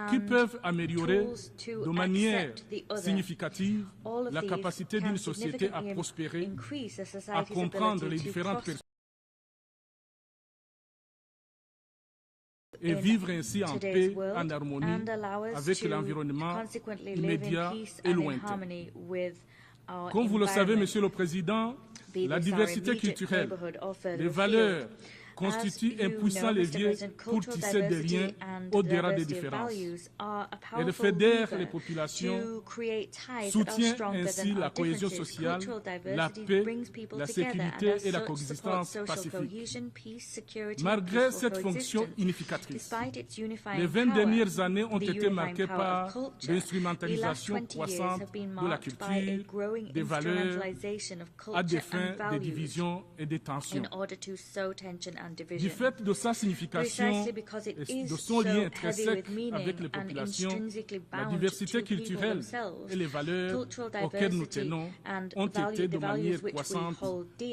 qui peuvent améliorer de manière significative la capacité d'une société à prospérer, à comprendre les différentes perspectives et vivre ainsi en paix, en harmonie avec l'environnement immédiat et lointain. Comme vous le savez, Monsieur le Président, la diversité culturelle, les valeurs constituent un puissant levier pour tisser des liens au-delà des différences. Elle fédère les populations, soutient ainsi la cohésion sociale, la paix, la sécurité et la coexistence pacifique. Malgré cette fonction unificatrice, les 20 dernières années ont été marquées par l'instrumentalisation croissante de la culture, des valeurs, à des fins de division et de tensions. Du fait de sa signification et de son lien intrinsèque avec les populations, la diversité culturelle et les valeurs auxquelles nous tenons ont été de manière croissante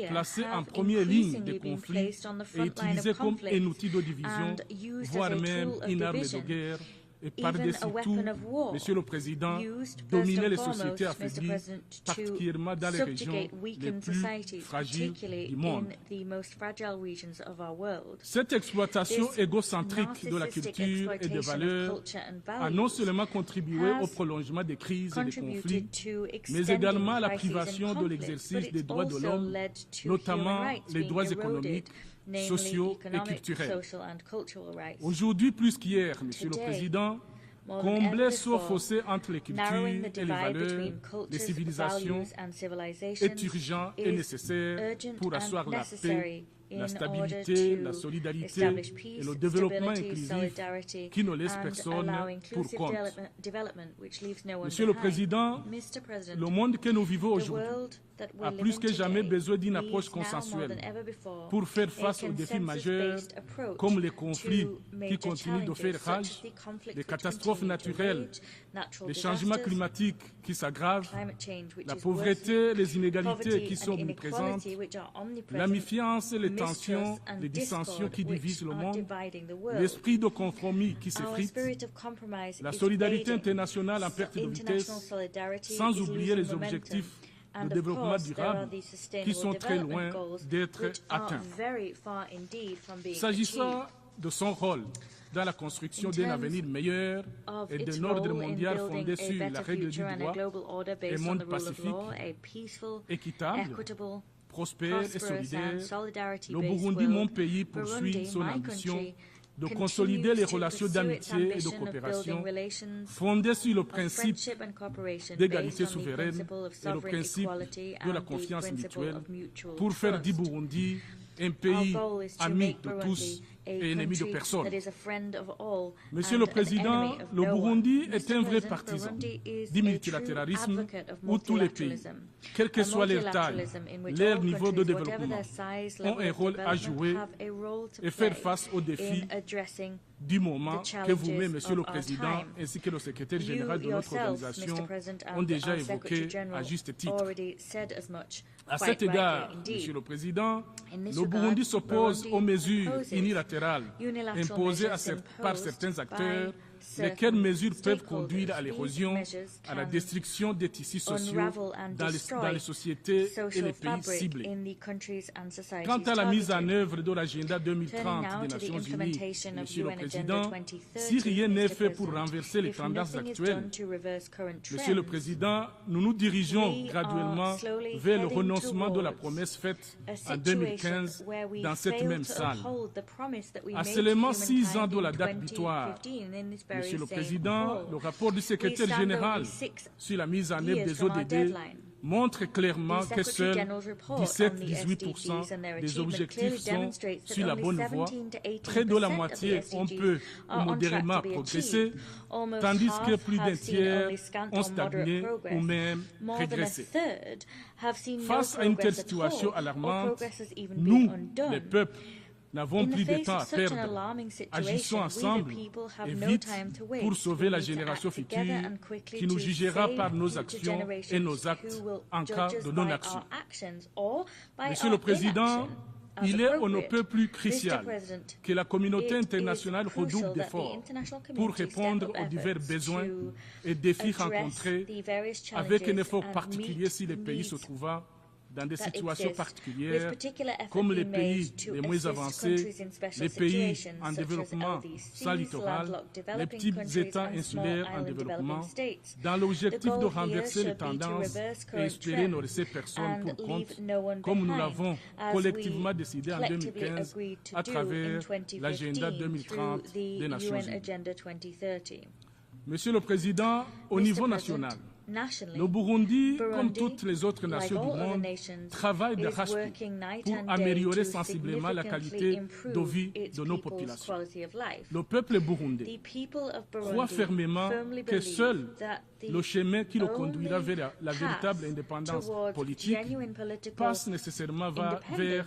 placées en première ligne des conflits et utilisées comme un outil de division, voire même une arme de guerre et even par-dessus a tout, weapon of war Monsieur le Président, used dominer first les and foremost, sociétés Mr. affaiblies, President, particulièrement to dans les régions subjugate les weakened plus societies, fragiles particularly du monde. in the most fragile regions of our world. Cette exploitation This égocentrique de la narcissistic culture et des exploitation of valeurs culture and a non values seulement contribué au has prolongement des crises et des conflits, contributed to mais extending également à la crises and privation de conflicts, l'exercice but des it's droits de also l'homme, led to notamment human rights les being droits eroded, économiques, namely sociaux et economic, culturels. social and cultural rights. Aujourd'hui, plus qu'hier, Monsieur le Today, Président, more than combler ever ce before, fossé entre les cultures narrowing the et les divide valeurs, between les cultures, civilisations values and civilizations est urgent et is nécessaire urgent pour and asseoir la paix, necessary la in stabilité, order la to solidarité establish et peace, le développement stability, inclusif solidarity, qui ne laisse and personne allow pour inclusive compte. development which leaves no one Monsieur le behind. Président, Mr. President, le monde que nous vivons the aujourd'hui world that we a live plus in que jamais today besoin d'une approche needs now more consensuelle than ever before pour faire a face aux défis majeurs consensus-based approach comme les conflits to qui major continuent de faire challenges, rage, such as the conflicts les which catastrophes continue to naturelles, rage, natural les changements disasters, climatiques qui s'aggravent, climate change which la is pauvreté, worsening, les inégalités poverty qui sont and omniprésentes, inequality which are omnipresent, la méfiance et les mistrust tensions, and les dissensions discord qui which divisent le are monde, dividing the world. l'esprit de compromis qui Our s'effrite, spirit of compromise la is solidarité fading. internationale en perte de International vitesse, solidarity sans is oublier losing les momentum. objectifs And de of développement course, there are durable these qui sustainable sont très loin development goals d'être which are atteints. very far indeed from being S'agissant achieved. de son rôle dans la construction In d'un terms avenir meilleur Of et its d'un ordre role in mondial building fondé a sur la better règle du future and a droit, global order based on monde the rule of pacifique, law, a peaceful, équitable, equitable, prospère et prosperous and solidaire, le solidarity-based Burundi, world, mon pays, poursuit Burundi, son my ambition country, de continues consolider les to relations pursue its d'amitié et de ambition of coopération building relations fondées sur le of principe friendship and cooperation d'égalité based on the souveraine principle of et le sovereign principe equality de la and the confiance principle mutuelle of mutual pour faire du trust. Burundi un Our pays goal is to ami make de Burundi tous a et ennemi de country personne. that is a friend of all Monsieur and le an Président, enemy of le no Burundi one. est Mr. un vrai President, partisan Burundi is du a true multilatéralisme advocate of où tous les pays, multilateralism. quelle que A soit leur taille, multilateralism in which leur all niveau de countries, whatever développement, their size, ont level un of rôle à development, jouer have a role to et faire play face aux défis in addressing du moment the que vous-même, challenges Monsieur le of our Président, time. ainsi que le secrétaire You général de notre yourself, organisation Mr. President, ont and déjà our Secretary évoqué à General juste titre. already said as much. À Quite cet égard, rightly indeed. Monsieur le Président, In this le regard, Burundi s'oppose Burundi aux mesures opposes unilatérales unilateral imposées measures par imposed certains by acteurs, certain lesquelles mesures peuvent stakeholders. conduire à l'érosion, These measures à la can destruction des tissus sociaux unravel and dans destroy les sociétés et social les pays fabric ciblés. in the countries and societies Quant à la mise en targeted. œuvre de l'agenda 2030 Turning now des to the Nations Unies, implementation of Monsieur le UN Président, Agenda 2030, si rien n'est Mr. fait pour President, renverser les if tendances nothing is actuelles, done to reverse current Monsieur le trends, Président, nous nous dirigeons we graduellement are slowly vers le heading renoncement de la towards promesse faite a en situation 2015 where we dans cette fail même to salle. uphold the promise that we À made to seulement 6 ans humankind de la in date butoir, 2015 in this very Monsieur le same Président, hall. le rapport du secrétaire We stand général only 6 sur la mise en œuvre years des from our ODD deadline. montre clairement The que Secretary seuls General's report on the 17-18% SDGs and their des achievement objectifs clearly sont demonstrates that sur la only bonne voie. 17 to 18% Près de la of the moitié ont SDGs peu ou are on track modérément to be progressé, achieved. Almost tandis que half plus d'un have seen tiers only scant ont or moderate stagné ou progress. même More than a régressé. third have seen Face no à une telle progress at situation all, or alarmante, progress has even nous, been undone. les peuples, n'avons In the plus de face temps of à such an perdre. alarming Agissons situation, we ensemble the people have et no vite time to waste. pour sauver We la need to génération act together future and quickly qui nous to jugera save par nos future actions et generations nos actes who will en cas judge us de by non-action. our actions or by Monsieur our le Président, inaction. As il est on ne appropriate. peut plus Mr. crucial President, que la communauté it internationale is crucial redouble that the d'efforts international pour community répondre step up aux divers efforts besoins to et défis address rencontrés the various avec un challenges effort and particulier meet si les pays se needs trouvent dans des that situations exist, particulières, with particular effort comme les being pays made to les moins assist avancés, countries in special les pays situations, en such as développement LDCs, sans littoral, landlocked les developing petits countries États and small insulaires en island développement, developing states. dans The l'objectif de goal renverser here les should be to tendances reverse et current espérer ne trends laisser personne and pour leave compte, no one comme nous behind, l'avons as collectivement we décidé en collectively 2015 agreed to à do in travers 2015 l'agenda 2030 through des the Nations UN Unies. Agenda 2030. Monsieur le Président, au Mr. niveau President, national, nationally, le Burundi, comme Burundi, toutes les autres like nations du all other monde, nations, travaille is d'arrache-pied working night pour and day améliorer to sensiblement la significantly qualité improve de vie its de nos people's populations. quality of life. Le peuple burundais The people of Burundi croit fermement firmly que believe seul that the le chemin qui le conduira only vers la path véritable indépendance towards politique genuine political passe nécessairement vers independence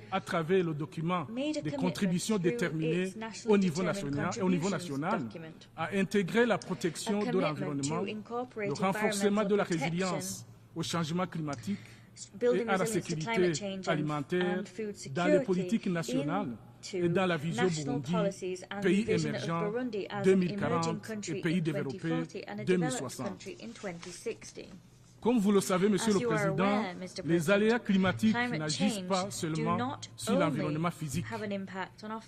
à travers le document des contributions déterminées au niveau national, à intégrer la protection de l'environnement, le renforcement de la résilience au changement climatique et à la sécurité alimentaire dans les politiques nationales et dans la vision Burundi, pays émergent 2040 et pays développé 2060. Comme vous le savez, Monsieur le Président, les aléas climatiques n'agissent pas seulement sur l'environnement physique.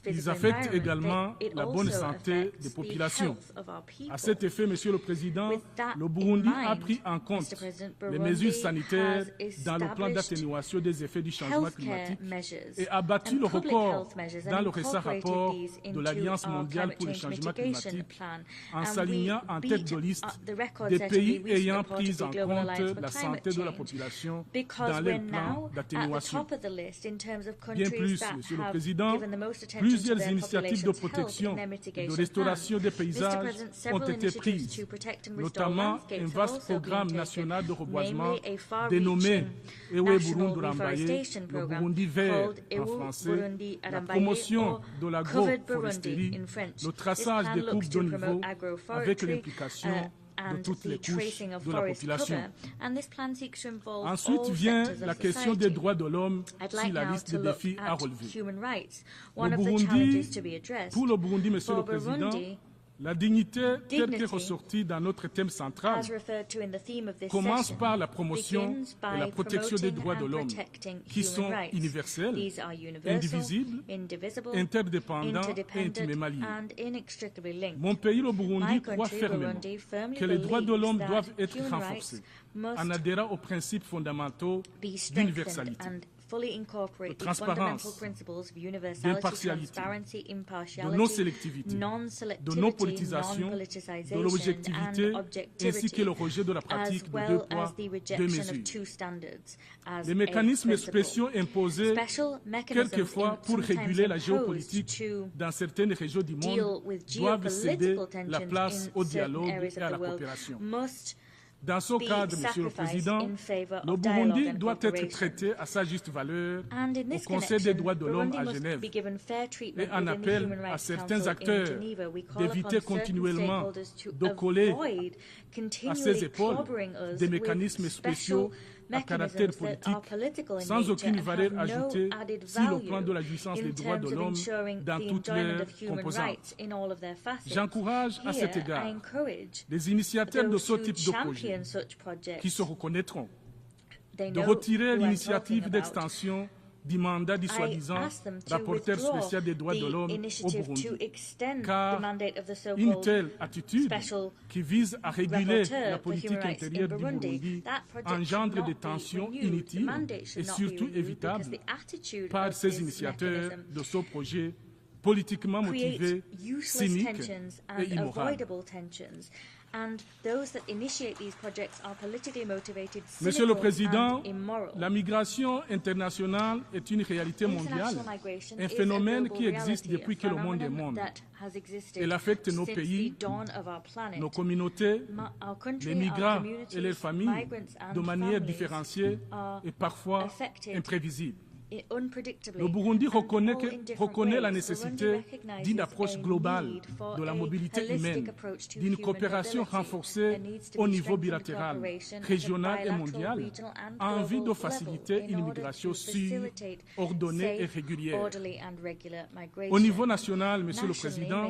Ils affectent également la bonne santé des populations. À cet effet, Monsieur le Président, le Burundi a pris en compte les mesures sanitaires dans le plan d'atténuation des effets du changement climatique et a battu le record dans le récent rapport de l'Alliance mondiale pour le changement climatique en s'alignant en tête de liste des pays ayant pris en compte la santé de la population dans les plans d'atténuation. Bien plus, Monsieur le Président, plusieurs initiatives de protection et de restauration des paysages ont été prises, notamment un vaste programme national de reboisement dénommé Ewe Burundi Rambaye, le Burundi vert en français, la promotion de l'agroforesterie, le traçage des coupes de niveau avec l'implication de toutes les couches de la population. Ensuite vient la question des droits de l'homme sur la liste des défis à relever. Pour le Burundi, Monsieur le Président, la dignité, telle qu'elle est ressortie dans notre thème central, commence par la promotion et la protection des droits de l'homme, qui sont universels, indivisibles, interdépendants et intimement liés. Mon pays, le Burundi, croit fermement que les droits de l'homme doivent être renforcés en adhérant aux principes fondamentaux d'universalité, de transparence, d'impartialité, de non-sélectivité, de non-politisation, de l'objectivité, ainsi que le rejet de la pratique de deux poids, deux mesures. Les mécanismes spéciaux imposés quelquefois pour réguler la géopolitique dans certaines régions du monde doivent céder la place au dialogue et à la coopération. Dans ce cadre, Monsieur le Président, le Burundi doit être traité à sa juste valeur au Conseil des droits de l'homme à Genève et en appel à certains acteurs d'éviter continuellement de coller à ses épaules des mécanismes spéciaux à caractère politique sans aucune valeur ajoutée sur le plan de la jouissance des droits de l'homme dans toutes leurs composantes. J'encourage à cet égard les initiateurs de ce type de projet qui se reconnaîtront de retirer l'initiative d'extension du mandat du soi-disant rapporteur spécial des droits de l'homme au Burundi, car une telle attitude qui vise à réguler la politique intérieure du Burundi engendre des tensions inutiles et surtout évitables par ces initiateurs de ce projet politiquement motivé, cynique et immoral. Monsieur le Président, la migration internationale est une réalité mondiale, un phénomène qui existe depuis que le monde est monde. Elle affecte nos pays, nos communautés, les migrants et leurs familles de manière différenciée et parfois imprévisible. Le Burundi reconnaît la nécessité d'une approche globale de la mobilité humaine, d'une coopération renforcée au niveau bilatéral, régional et mondial, en vue de faciliter une migration sûre, ordonnée et régulière. Au niveau national, Monsieur le Président,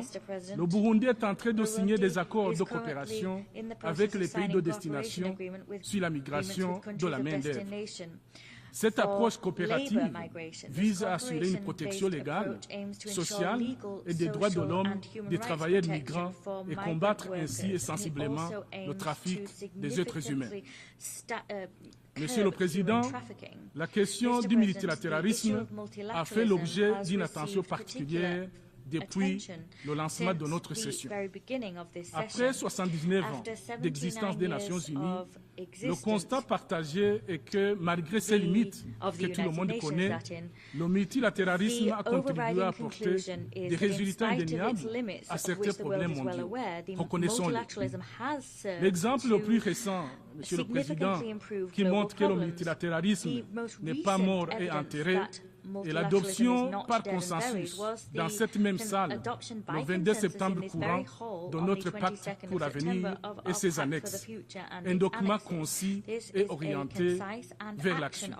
le Burundi est en train de signer des accords de coopération avec les pays de destination sur la migration de la main-d'œuvre. Cette approche coopérative vise à assurer une protection légale, sociale et des droits de l'homme des travailleurs migrants et combattre ainsi et sensiblement le trafic des êtres humains. Monsieur le Président, la question du multilatéralisme a fait l'objet d'une attention particulière depuis le lancement de notre session. Après 79 ans d'existence des Nations Unies, le constat partagé est que malgré ces limites que tout le monde connaît, le multilatéralisme a contribué à apporter des résultats indéniables à certains problèmes mondiaux. Reconnaissons-le. L'exemple le plus récent, Monsieur le Président, qui montre que le multilatéralisme n'est pas mort et enterré, et l'adoption par consensus dans cette même salle le 22 septembre courant de notre pacte pour l'avenir et ses annexes, un document concis et orienté vers l'action.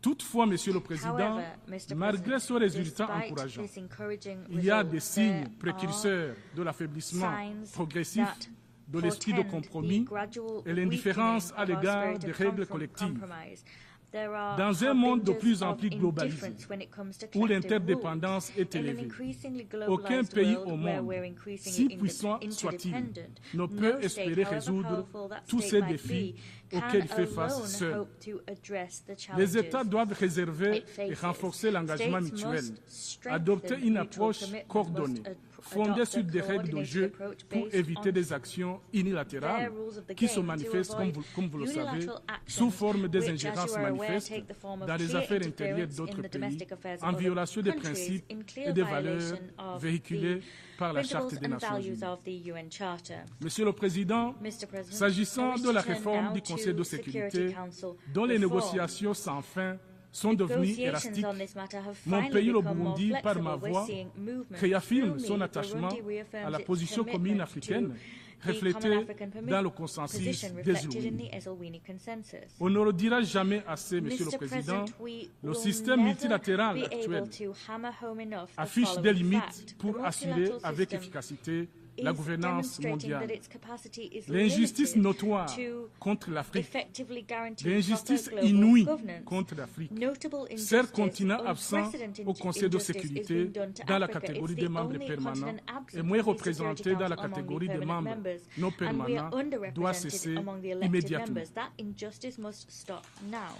Toutefois, Monsieur le Président, However, Mr. malgré President, ce résultat despite encourageant, this encouraging il y a result, des signes there précurseurs de l'affaiblissement signs progressif that de l'esprit de portend compromis the gradual et l'indifférence à weakening of our l'égard spirit des of règles collectives. compromise. There are Dans un monde de plus en harbingers plus of globalisé, indifference when it comes to où collective l'interdépendance rules. est In an élevée, increasingly aucun globalized pays world au where monde, we're si increasingly puissant soit-il, interdependent, ne no peut state, espérer however résoudre powerful that tous state ces might défis be, auxquels il can fait face alone seul. hope to address the Les challenges États doivent réserver it faces. et renforcer l'engagement States mutuel, must strengthen adopter une mutual approche commitment, coordonnée, must fondée adopt sur a des règles de coordinated jeu approach pour based éviter on des actions their unilatérales rules of the qui se game to manifestent, avoid comme vous le savez, unilateral sous actions forme des which, as ingérences you are aware, manifestes take the form of dans les clear affaires intérieures interference d'autres in the pays, domestic affairs of en other violation des countries, principes in et clear des valeurs violation of véhiculées par la Charte principles des and Nations values Unies. of the UN Charter. Monsieur le Président, Mr. President, s'agissant I wish de la to turn réforme now du Conseil de to Security sécurité, Council dont les reform. négociations sans fin sont devenues Negotiations élastiques, on this matter have mon finally pays, le become more Burundi, par ma flexible. We're voix, seeing movement. réaffirme Through son me, attachement Burundi reaffirms à la its position commune commitment africaine, to the reflétée common African dans le consensus position des reflected in Inuits. the Esselwini Consensus. On ne le dira jamais assez, Monsieur Mr. le Président, President, we le will système never multilatéral be actuel able to hammer home enough the affiche des following limites fact. pour The assurer multilateral avec system efficacité la is gouvernance demonstrating that mondiale. its capacity is L'injustice limited notoire to contre l'Afrique, effectively guarantee l'injustice proper global inouïe governance. contre l'Afrique, Notable seul injustice, continent absent unprecedented au Conseil de injustice is sécurité being done to dans la Africa. catégorie It's des the membres only permanents continent absent et moins from the Security représenté dans la Council among the catégorie des permanent membres members, non and we are permanents doit underrepresented cesser among the elected immédiatement. members. That injustice must stop now.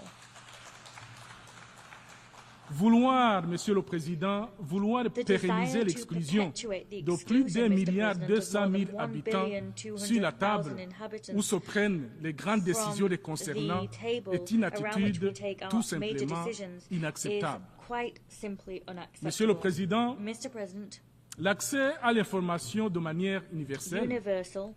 Vouloir, Monsieur le Président, vouloir The pérenniser desire to l'exclusion perpetuate the de plus exclusion, d'1,2 Mr. milliard President, of more than habitants sur la table 1,2 billion où se prennent les grandes décisions les from concernant the table est une around which we attitude take our tout major simplement decisions inacceptable. is quite simply unacceptable. Monsieur le Président, Mr. President, l'accès à l'information de manière universelle, universal,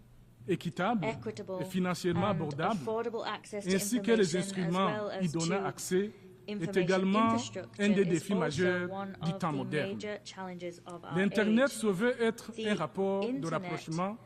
équitable equitable, et financièrement and abordable, affordable access to ainsi que les information instruments as well y as donnant to accès est information également infrastructure un des is défis also majeurs one du of temps the moderne. major challenges of our L'Internet age. se veut être The un rapport de Internet rapprochement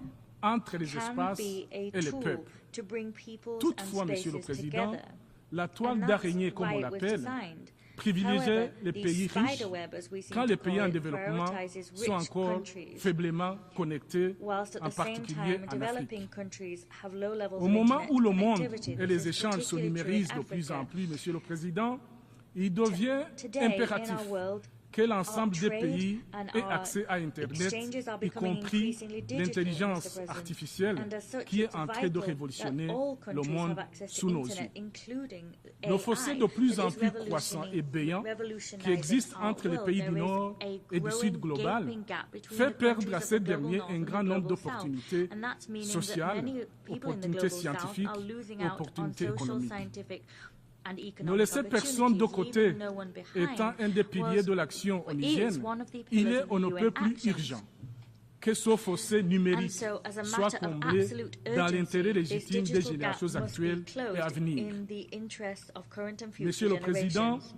entre les can espaces be a et les tool peuples. to bring peoples Toutefois, and Monsieur le spaces Président, together. la toile And that's d'araignée, comme why on it was l'appelle, designed. privilégiait However, les the pays riches spiderweb, as we seem quand to les pays call en it, développement prioritizes sont rich encore countries, faiblement connectés, whilst at en the same particulier time en Afrique. developing countries have low levels Au of moment internet où le monde connectivity. et This les is échanges se particularly true in numérisent de plus en Africa. plus, Monsieur le Président, il devient Today, impératif in our world, que l'ensemble our des trade pays and aient our accès à Internet, exchanges are y becoming compris increasingly digital, l'intelligence Mr. President. artificielle And as such, qui est it's en train de vital révolutionner that all le countries monde have access to sous nos yeux. internet, including Le AI, fossé de plus that en is plus croissant et béant qui revolutionizing existe our entre les world. pays There du is Nord a et du Sud growing global gaping gap between fait the perdre countries à of ces the global derniers North un and grand the nombre global South. d'opportunités And that's meaning that sociales, many people in the opportunités global South scientifiques, are losing out on opportunités social, économiques. scientific, and Ne economic laisser personne de opportunities, côté leaving no one behind, étant un des piliers de l'action is onusienne, one of the il pillars est of on ne the peut UN plus actions. urgent que ce fossé numérique And so, as a soit matter of comblé absolute dans l'intérêt urgency, this légitime des digital gap générations must be actuelles et à closed venir. in the interest of current and future Monsieur le Président, generations.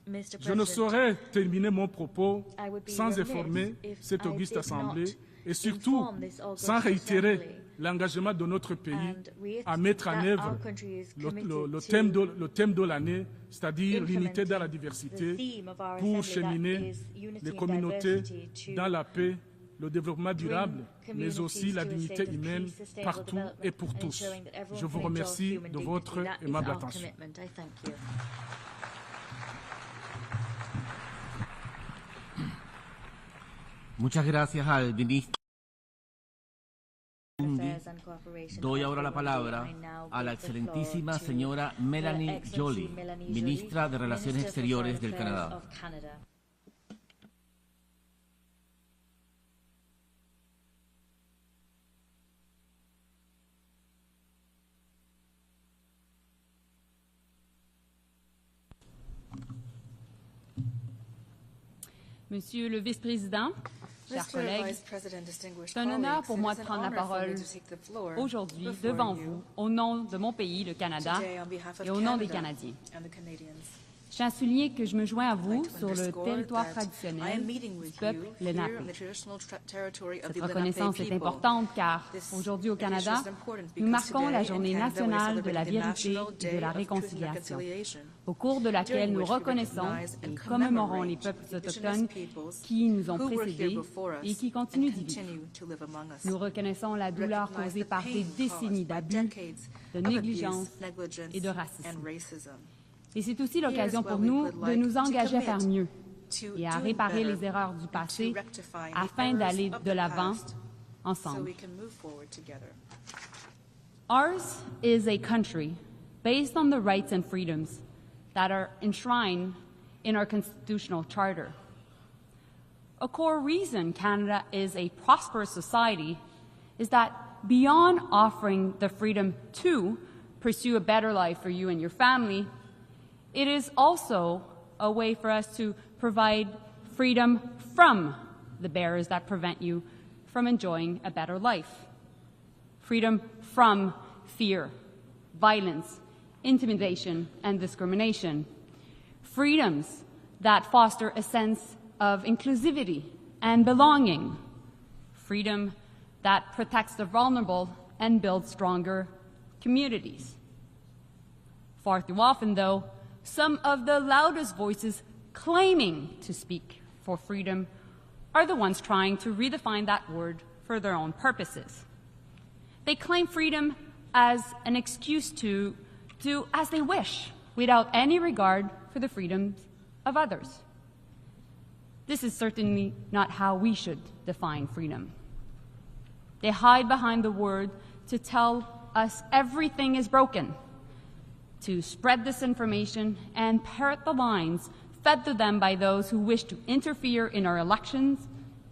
Mr. je ne President, saurais terminer mon propos I would be sans remiss informer if cette I auguste did Assemblée not et surtout inform this august sans réitérer assembly l'engagement de notre pays and à mettre en that œuvre our country is committed le thème de l'année, c'est-à-dire l'unité dans la implementing diversité, the theme of our pour assembly, that cheminer is unity les and communautés diversity, to dans la paix, le développement durable, mais aussi la communities to a dignité state of humaine peace, sustainable partout et pour development, and tous. ensuring that everyone Je vous can enjoy remercie human de dignity. votre That is aimable our attention. commitment. I thank you. Muchas gracias al ministro. Affairs and Cooperation Doy of ahora la Burundi. palabra I now a la give the floor excelentísima to señora Her Melanie Excellency Joly, Melanie ministra Joly, de Relaciones Minister for Exteriores Foreign del Affairs Canadá. of Canada. Monsieur le vice-président, chers collègues, c'est un honneur pour moi de prendre la parole aujourd'hui devant vous au nom de mon pays, le Canada, et au nom des Canadiens. Je tiens à souligner que je me joins à vous sur le territoire traditionnel du peuple Lenape. Cette reconnaissance est importante car aujourd'hui au Canada, nous marquons la Journée nationale de la vérité et de la réconciliation, au cours de laquelle nous reconnaissons et commémorons les peuples autochtones qui nous ont précédés et qui continuent d'y vivre. Nous reconnaissons la douleur causée par des décennies d'abus, de négligence et de racisme. Et c'est aussi l'occasion pour nous de nous engager à faire mieux et à réparer les erreurs du passé afin d'aller de l'avant ensemble. Ours is a country based on the rights and freedoms that are enshrined in our constitutional charter. A core reason Canada is a prosperous society is that beyond offering the freedom to pursue a better life for you and your family, it is also a way for us to provide freedom from the barriers that prevent you from enjoying a better life. Freedom from fear, violence, intimidation, and discrimination. Freedoms that foster a sense of inclusivity and belonging. Freedom that protects the vulnerable and builds stronger communities. Far too often, though, some of the loudest voices claiming to speak for freedom are the ones trying to redefine that word for their own purposes. They claim freedom as an excuse to do as they wish without any regard for the freedoms of others. This is certainly not how we should define freedom. They hide behind the word to tell us everything is broken, to spread disinformation and parrot the lines fed to them by those who wish to interfere in our elections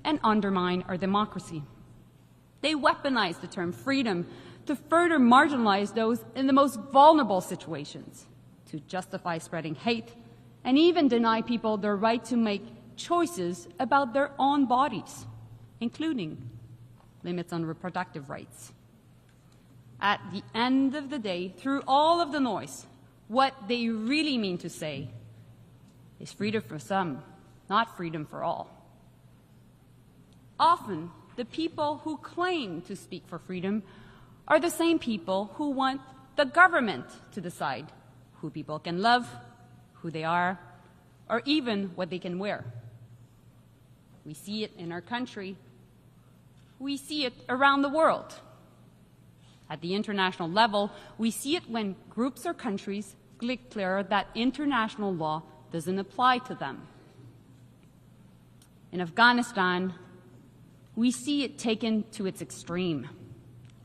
and undermine our democracy. They weaponize the term freedom to further marginalize those in the most vulnerable situations, to justify spreading hate, and even deny people their right to make choices about their own bodies, including limits on reproductive rights. At the end of the day, through all of the noise, what they really mean to say is freedom for some, not freedom for all. Often, the people who claim to speak for freedom are the same people who want the government to decide who people can love, who they are, or even what they can wear. We see it in our country. We see it around the world. At the international level, we see it when groups or countries declare that international law doesn't apply to them. In Afghanistan, we see it taken to its extreme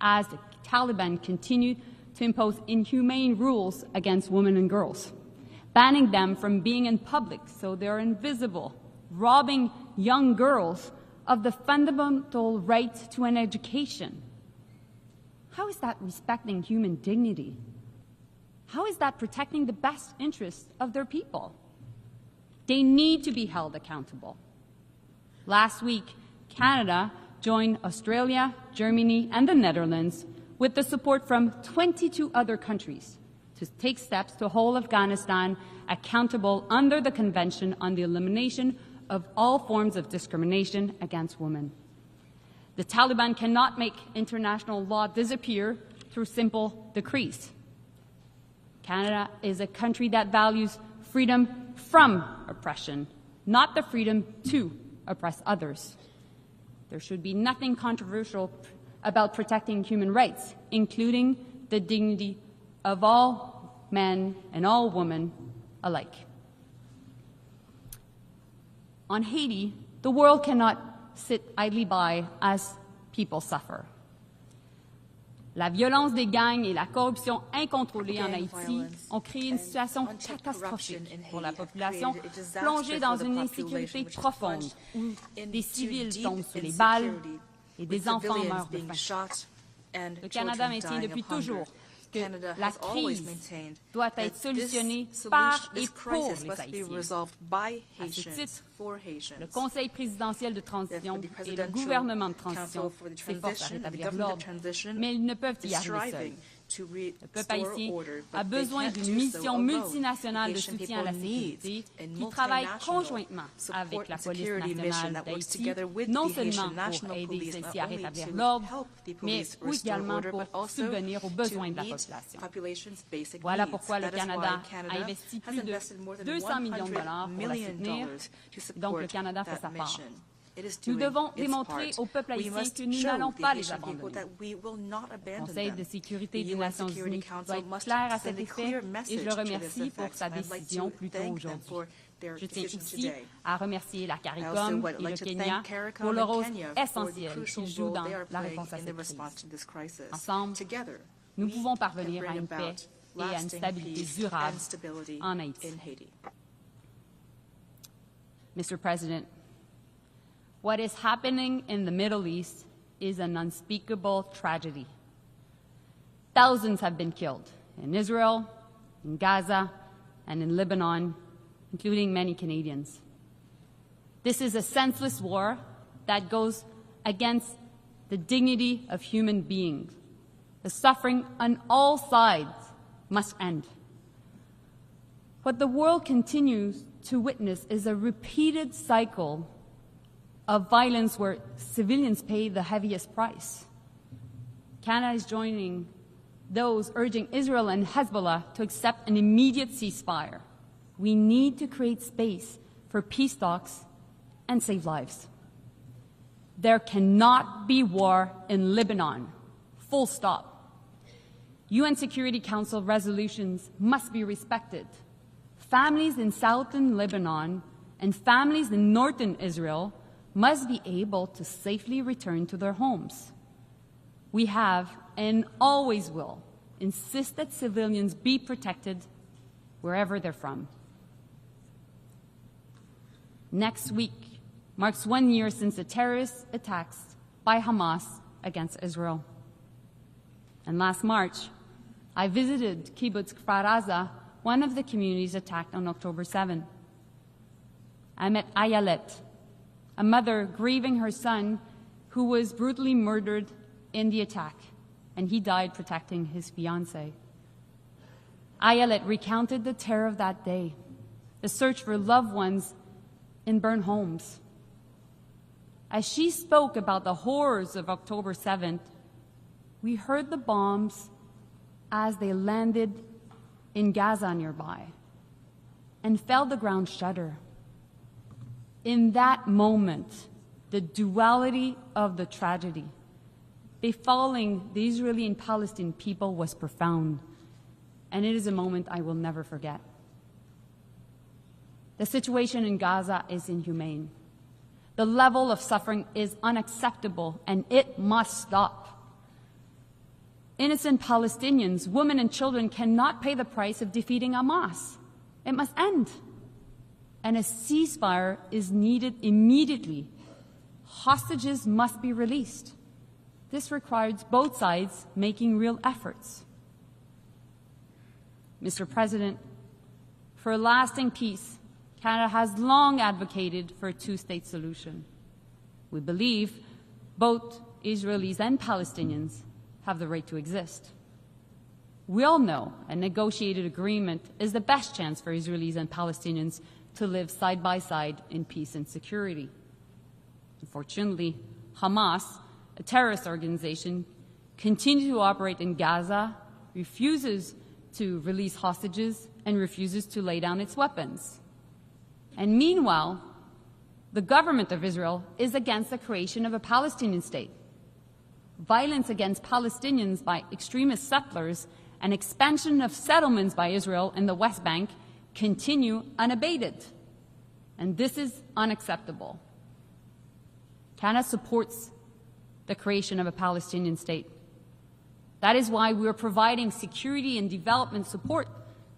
as the Taliban continued to impose inhumane rules against women and girls, banning them from being in public so they're invisible, robbing young girls of the fundamental right to an education. How is that respecting human dignity? How is that protecting the best interests of their people? They need to be held accountable. Last week, Canada joined Australia, Germany, and the Netherlands with the support from 22 other countries to take steps to hold Afghanistan accountable under the Convention on the Elimination of All Forms of Discrimination Against Women. The Taliban cannot make international law disappear through simple decrees. Canada is a country that values freedom from oppression, not the freedom to oppress others. There should be nothing controversial about protecting human rights, including the dignity of all men and all women alike. On Haiti, the world cannot sit idly by as people suffer. La violence des gangs et la corruption incontrôlée en Haïti ont créé une situation catastrophique pour la population, plongée dans une insécurité profonde où des civils tombent sous les balles et des enfants meurent de faim. Le Canada maintient depuis toujours que la crise doit être solutionnée par et pour les Haïtiens. À ce titre, le Conseil présidentiel de transition et le gouvernement de transition s'efforcent à rétablir l'ordre, mais ils ne peuvent y arriver seuls. to Le peuple restore haïtien order, a but they besoin can't d'une do so mission alone. multinationale de Haitian soutien à la people need sécurité a qui travaille multinational conjointement support avec la and police security mission nationale that works d'Haïti, together with non the Haitian seulement pour National aider Police, not celle-ci à only rétablir to l'ordre, help the mais police restore également order, pour but also subvenir aux to besoins de la meet population. population's basic Voilà needs. pourquoi le That is why Canada a Canada investi has plus de invested more than 200 millions de $100 dollars pour la million soutenir. to support Donc le Canada fait that sa part. mission. It is Nous doing devons its démontrer part. au peuple We haïtien must que nous show n'allons the pas les Haitian people abandonner. that we will not Le abandon Conseil them. de sécurité The des UN Nations Security Unies Council doit être must clair à send cet a effet clear et message je le to this remercie pour effect. sa I'd like décision to plus tôt thank them aujourd'hui. for their Je tiens decision ici today. à remercier la I also CARICOM would et le like to Kenya thank CARICOM pour le and rôle Kenya for the essentiel crucial qu'ils jouent role dans they are la playing réponse à in the cette response crise. to this crisis. Ensemble, Together, nous we pouvons can parvenir à bring une paix about et à une lasting stabilité peace durable and stability en Haïti. in Haiti. Mr. President, what is happening in the Middle East is an unspeakable tragedy. Thousands have been killed in Israel, in Gaza, and in Lebanon, including many Canadians. This is a senseless war that goes against the dignity of human beings. The suffering on all sides must end. What the world continues to witness is a repeated cycle of violence where civilians pay the heaviest price. Canada is joining those urging Israel and Hezbollah to accept an immediate ceasefire. We need to create space for peace talks and save lives. There cannot be war in Lebanon. Full stop. UN Security Council resolutions must be respected. Families in southern Lebanon and families in northern Israel must be able to safely return to their homes. We have and always will insist that civilians be protected wherever they're from. Next week marks 1 year since the terrorist attacks by Hamas against Israel. And last March, I visited Kibbutz Kfar Aza, one of the communities attacked on October 7. I met Ayelet, a mother grieving her son who was brutally murdered in the attack, and he died protecting his fiancée. Ayelet recounted the terror of that day, the search for loved ones in burned homes. As she spoke about the horrors of October 7th, we heard the bombs as they landed in Gaza nearby and felt the ground shudder. In that moment, the duality of the tragedy befalling the Israeli and Palestinian people was profound, and it is a moment I will never forget. The situation in Gaza is inhumane. The level of suffering is unacceptable, and it must stop. Innocent Palestinians, women and children cannot pay the price of defeating Hamas. It must end. And a ceasefire is needed immediately. Hostages must be released. This requires both sides making real efforts. Mr. President, for lasting peace, Canada has long advocated for a two-state solution. We believe both Israelis and Palestinians have the right to exist. We all know a negotiated agreement is the best chance for Israelis and Palestinians to live side by side in peace and security. Unfortunately, Hamas, a terrorist organization, continues to operate in Gaza, refuses to release hostages, and refuses to lay down its weapons. And meanwhile, the government of Israel is against the creation of a Palestinian state. Violence against Palestinians by extremist settlers and expansion of settlements by Israel in the West Bank continue unabated. And this is unacceptable. Canada supports the creation of a Palestinian state. That is why we are providing security and development support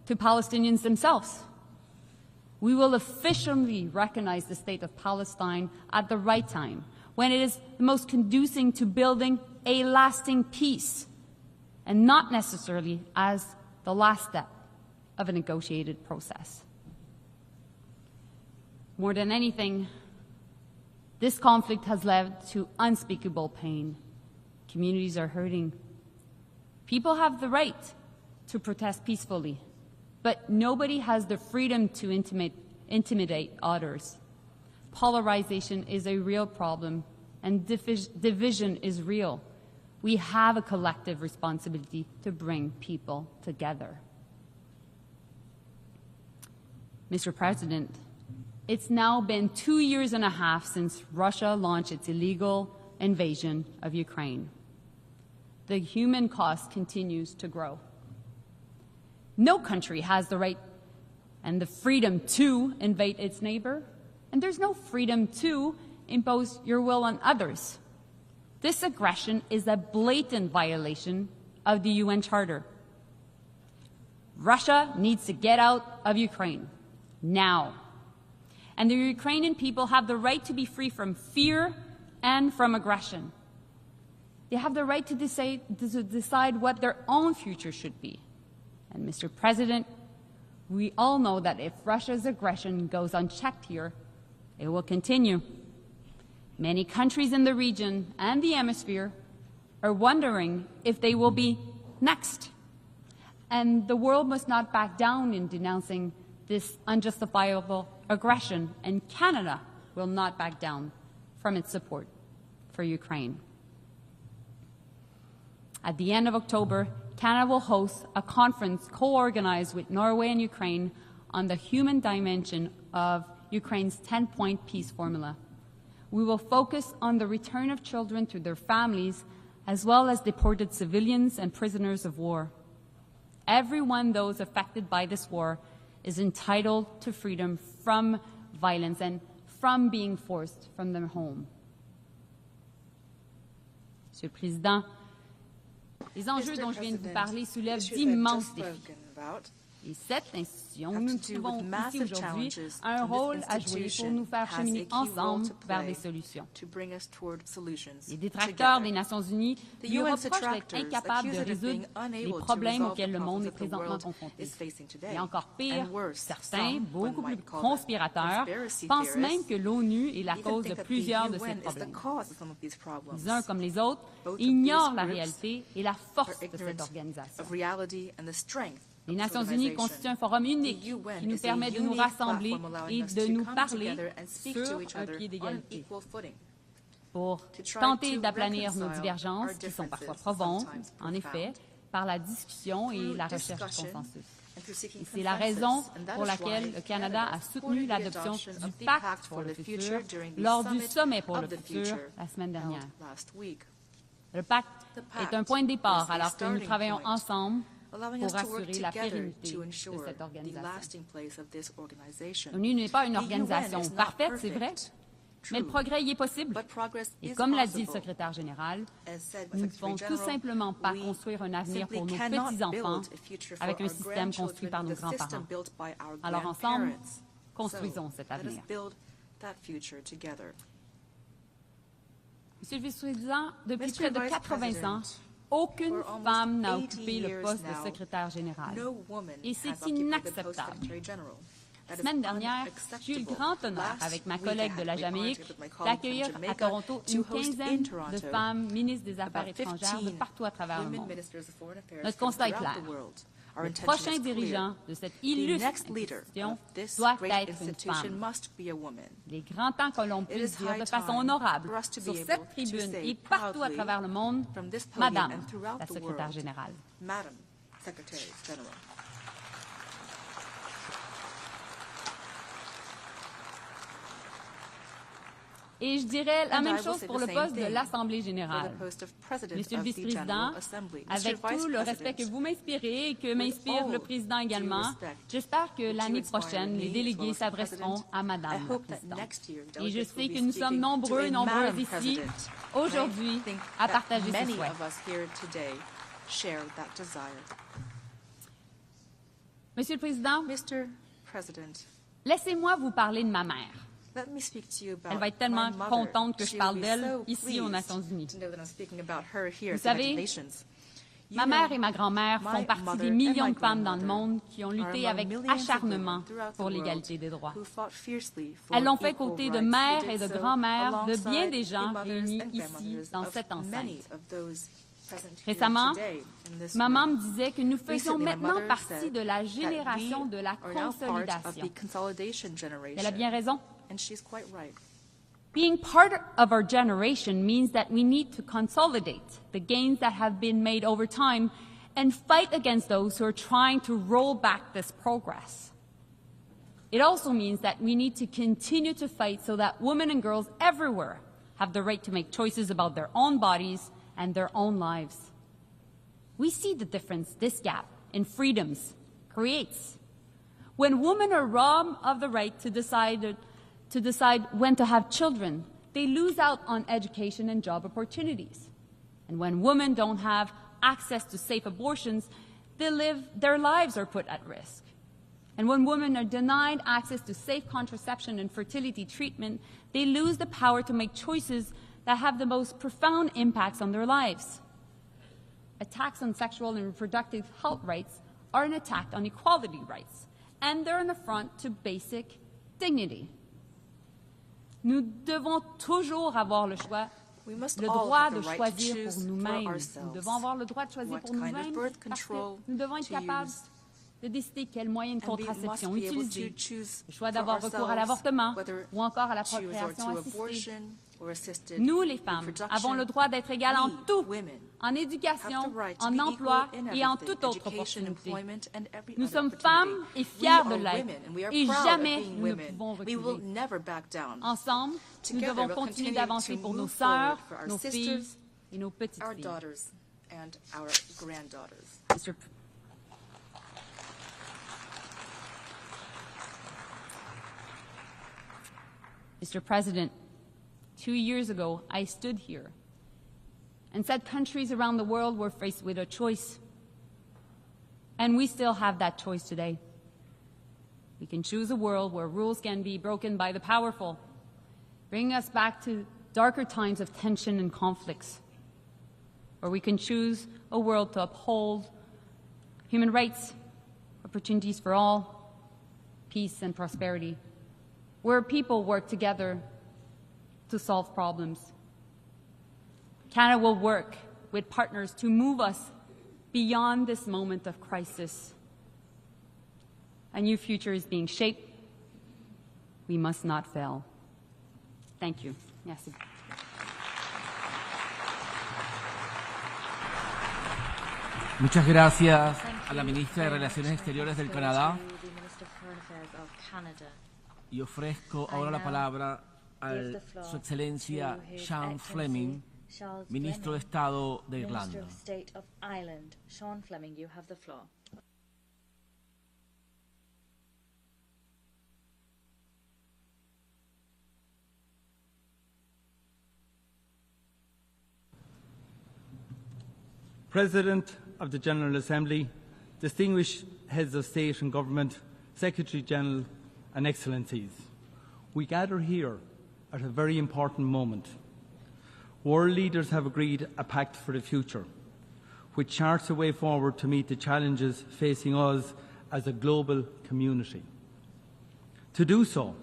to Palestinians themselves. We will officially recognize the state of Palestine at the right time, when it is the most conducive to building a lasting peace, and not necessarily as the last step of a negotiated process. More than anything, this conflict has led to unspeakable pain. Communities are hurting. People have the right to protest peacefully, but nobody has the freedom to intimidate others. Polarization is a real problem, and division is real. We have a collective responsibility to bring people together. Mr. President, it's now been 2.5 years since Russia launched its illegal invasion of Ukraine. The human cost continues to grow. No country has the right and the freedom to invade its neighbor, and there's no freedom to impose your will on others. This aggression is a blatant violation of the UN Charter. Russia needs to get out of Ukraine now. And the Ukrainian people have the right to be free from fear and from aggression. They have the right to decide what their own future should be. And Mr. President, we all know that if Russia's aggression goes unchecked here, it will continue. Many countries in the region and the hemisphere are wondering if they will be next. And the world must not back down in denouncing this unjustifiable aggression, and Canada will not back down from its support for Ukraine. At the end of October, Canada will host a conference co-organized with Norway and Ukraine on the human dimension of Ukraine's 10-point peace formula. We will focus on the return of children to their families, as well as deported civilians and prisoners of war. Everyone, those affected by this war, is entitled to freedom from violence and from being forced from their home. Monsieur le Président, les enjeux dont je viens de vous parler soulèvent d'immenses défis. Et cette institution, nous trouvons ici aujourd'hui, a un rôle à jouer pour nous faire cheminer ensemble vers des solutions. Les détracteurs des Nations Unies lui reprochent d'être incapable de résoudre les problèmes auxquels le monde est présentement confronté. Et encore pire, certains, beaucoup plus conspirateurs, pensent même que l'ONU est la cause de plusieurs de ces problèmes. Les uns comme les autres ignorent la réalité et la force de cette organisation. Les Nations Unies constituent un forum unique qui nous permet de nous rassembler et de nous parler sur un pied d'égalité pour tenter d'aplanir nos divergences, qui sont parfois profondes, en effet, par la discussion et la recherche du consensus. Et c'est la raison pour laquelle le Canada a soutenu l'adoption du Pacte pour le futur lors du sommet pour le futur la semaine dernière. Le pacte est un point de départ alors que nous travaillons ensemble pour assurer la pérennité de cette organisation. L'ONU n'est pas une organisation parfaite, c'est vrai, mais le progrès y est possible. Et comme l'a dit le secrétaire général, nous ne pouvons tout simplement pas construire un avenir pour nos petits-enfants avec un système construit par nos grands-parents. Alors ensemble, construisons cet avenir. Monsieur le vice-président, depuis près de 80 ans, aucune femme n'a occupé le poste de secrétaire général. Et c'est inacceptable. La semaine dernière, j'ai eu le grand honneur, avec ma collègue de la Jamaïque, d'accueillir à Toronto une quinzaine de femmes ministres des Affaires étrangères de partout à travers le monde. Notre constat est clair. Le prochain dirigeant de cette illustre institution doit être une femme. Il est grand temps que l'on puisse dire de façon honorable sur cette tribune et partout à travers le monde, Madame la secrétaire générale. Et je dirais la même chose pour le poste de l'Assemblée générale. Monsieur le vice-président, avec tout le respect que vous m'inspirez et que m'inspire le président également, j'espère que l'année prochaine, les délégués s'adresseront à Madame la présidente. Et je sais que nous sommes nombreuses ici, aujourd'hui, à partager ce souhait. Monsieur le Président, laissez-moi vous parler de ma mère. Elle va être tellement contente que je parle d'elle ici aux Nations Unies. Vous savez, ma mère et ma grand-mère font partie des millions de femmes dans le monde qui ont lutté avec acharnement pour l'égalité des droits. Elles l'ont fait côté de mères et de grand-mères de bien des gens réunis ici dans cette enceinte. Récemment, ma maman me disait que nous faisions maintenant partie de la génération de la consolidation. Elle a bien raison. Being part of our generation means that we need to consolidate the gains that have been made over time and fight against those who are trying to roll back this progress. It also means that we need to continue to fight so that women and girls everywhere have the right to make choices about their own bodies and their own lives. We see the difference this gap in freedoms creates. When women are robbed of the right to decide when to have children, they lose out on education and job opportunities. And when women don't have access to safe abortions, their lives are put at risk. And when women are denied access to safe contraception and fertility treatment, they lose the power to make choices that have the most profound impacts on their lives. Attacks on sexual and reproductive health rights are an attack on equality rights, and they're an affront to basic dignity. Nous devons toujours avoir le choix, le droit de choisir pour nous-mêmes. Nous devons avoir le droit de choisir pour nous-mêmes parce que nous devons être capables de décider quel moyen de contraception utiliser, le choix d'avoir recours à l'avortement ou encore à la procréation assistée. Nous, les femmes, avons le droit d'être égales en tout, en éducation, en emploi et en toute autre opportunité. Nous sommes femmes et fiers de l'être, et jamais nous ne pouvons reculer. Ensemble, nous devons continuer d'avancer pour nos sœurs, nos filles et nos petites filles. Mr. President, 2 years ago, I stood here and said countries around the world were faced with a choice. And we still have that choice today. We can choose a world where rules can be broken by the powerful, bringing us back to darker times of tension and conflicts. Or we can choose a world to uphold human rights, opportunities for all, peace and prosperity, where people work together to solve problems. Canada will work with partners to move us beyond this moment of crisis. A new future is being shaped. We must not fail. Thank you. Merci. Muchas gracias a la ministra de Relaciones Exteriores del Canadá. Y ofrezco ahora la palabra a Su Excelencia Sean Fleming, Ministro de Estado de Irlanda. Sean Fleming, you have the floor. President of the General Assembly, distinguished heads of state and government, Secretary General and Excellencies, we gather here at a very important moment. World leaders have agreed a pact for the future, which charts a way forward to meet the challenges facing us as a global community. To do so,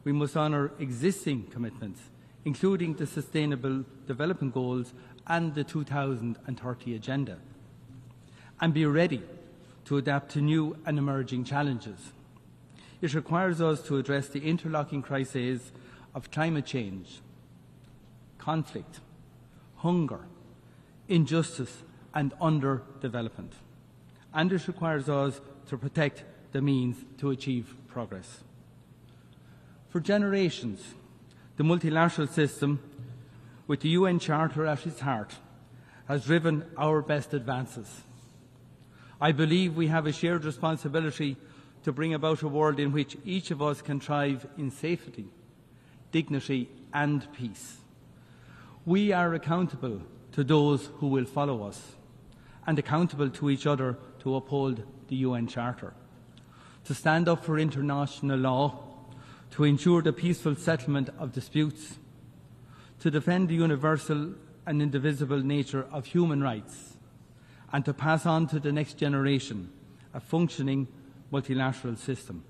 we must honour existing commitments, including the Sustainable Development Goals and the 2030 Agenda, and be ready to adapt to new and emerging challenges. It requires us to address the interlocking crises of climate change, conflict, hunger, injustice and underdevelopment. And it requires us to protect the means to achieve progress. For generations, the multilateral system, with the UN Charter at its heart, has driven our best advances. I believe we have a shared responsibility to bring about a world in which each of us can thrive in safety, dignity and peace. We are accountable to those who will follow us and accountable to each other to uphold the UN Charter, to stand up for international law, to ensure the peaceful settlement of disputes, to defend the universal and indivisible nature of human rights, and to pass on to the next generation a functioning multilateral system.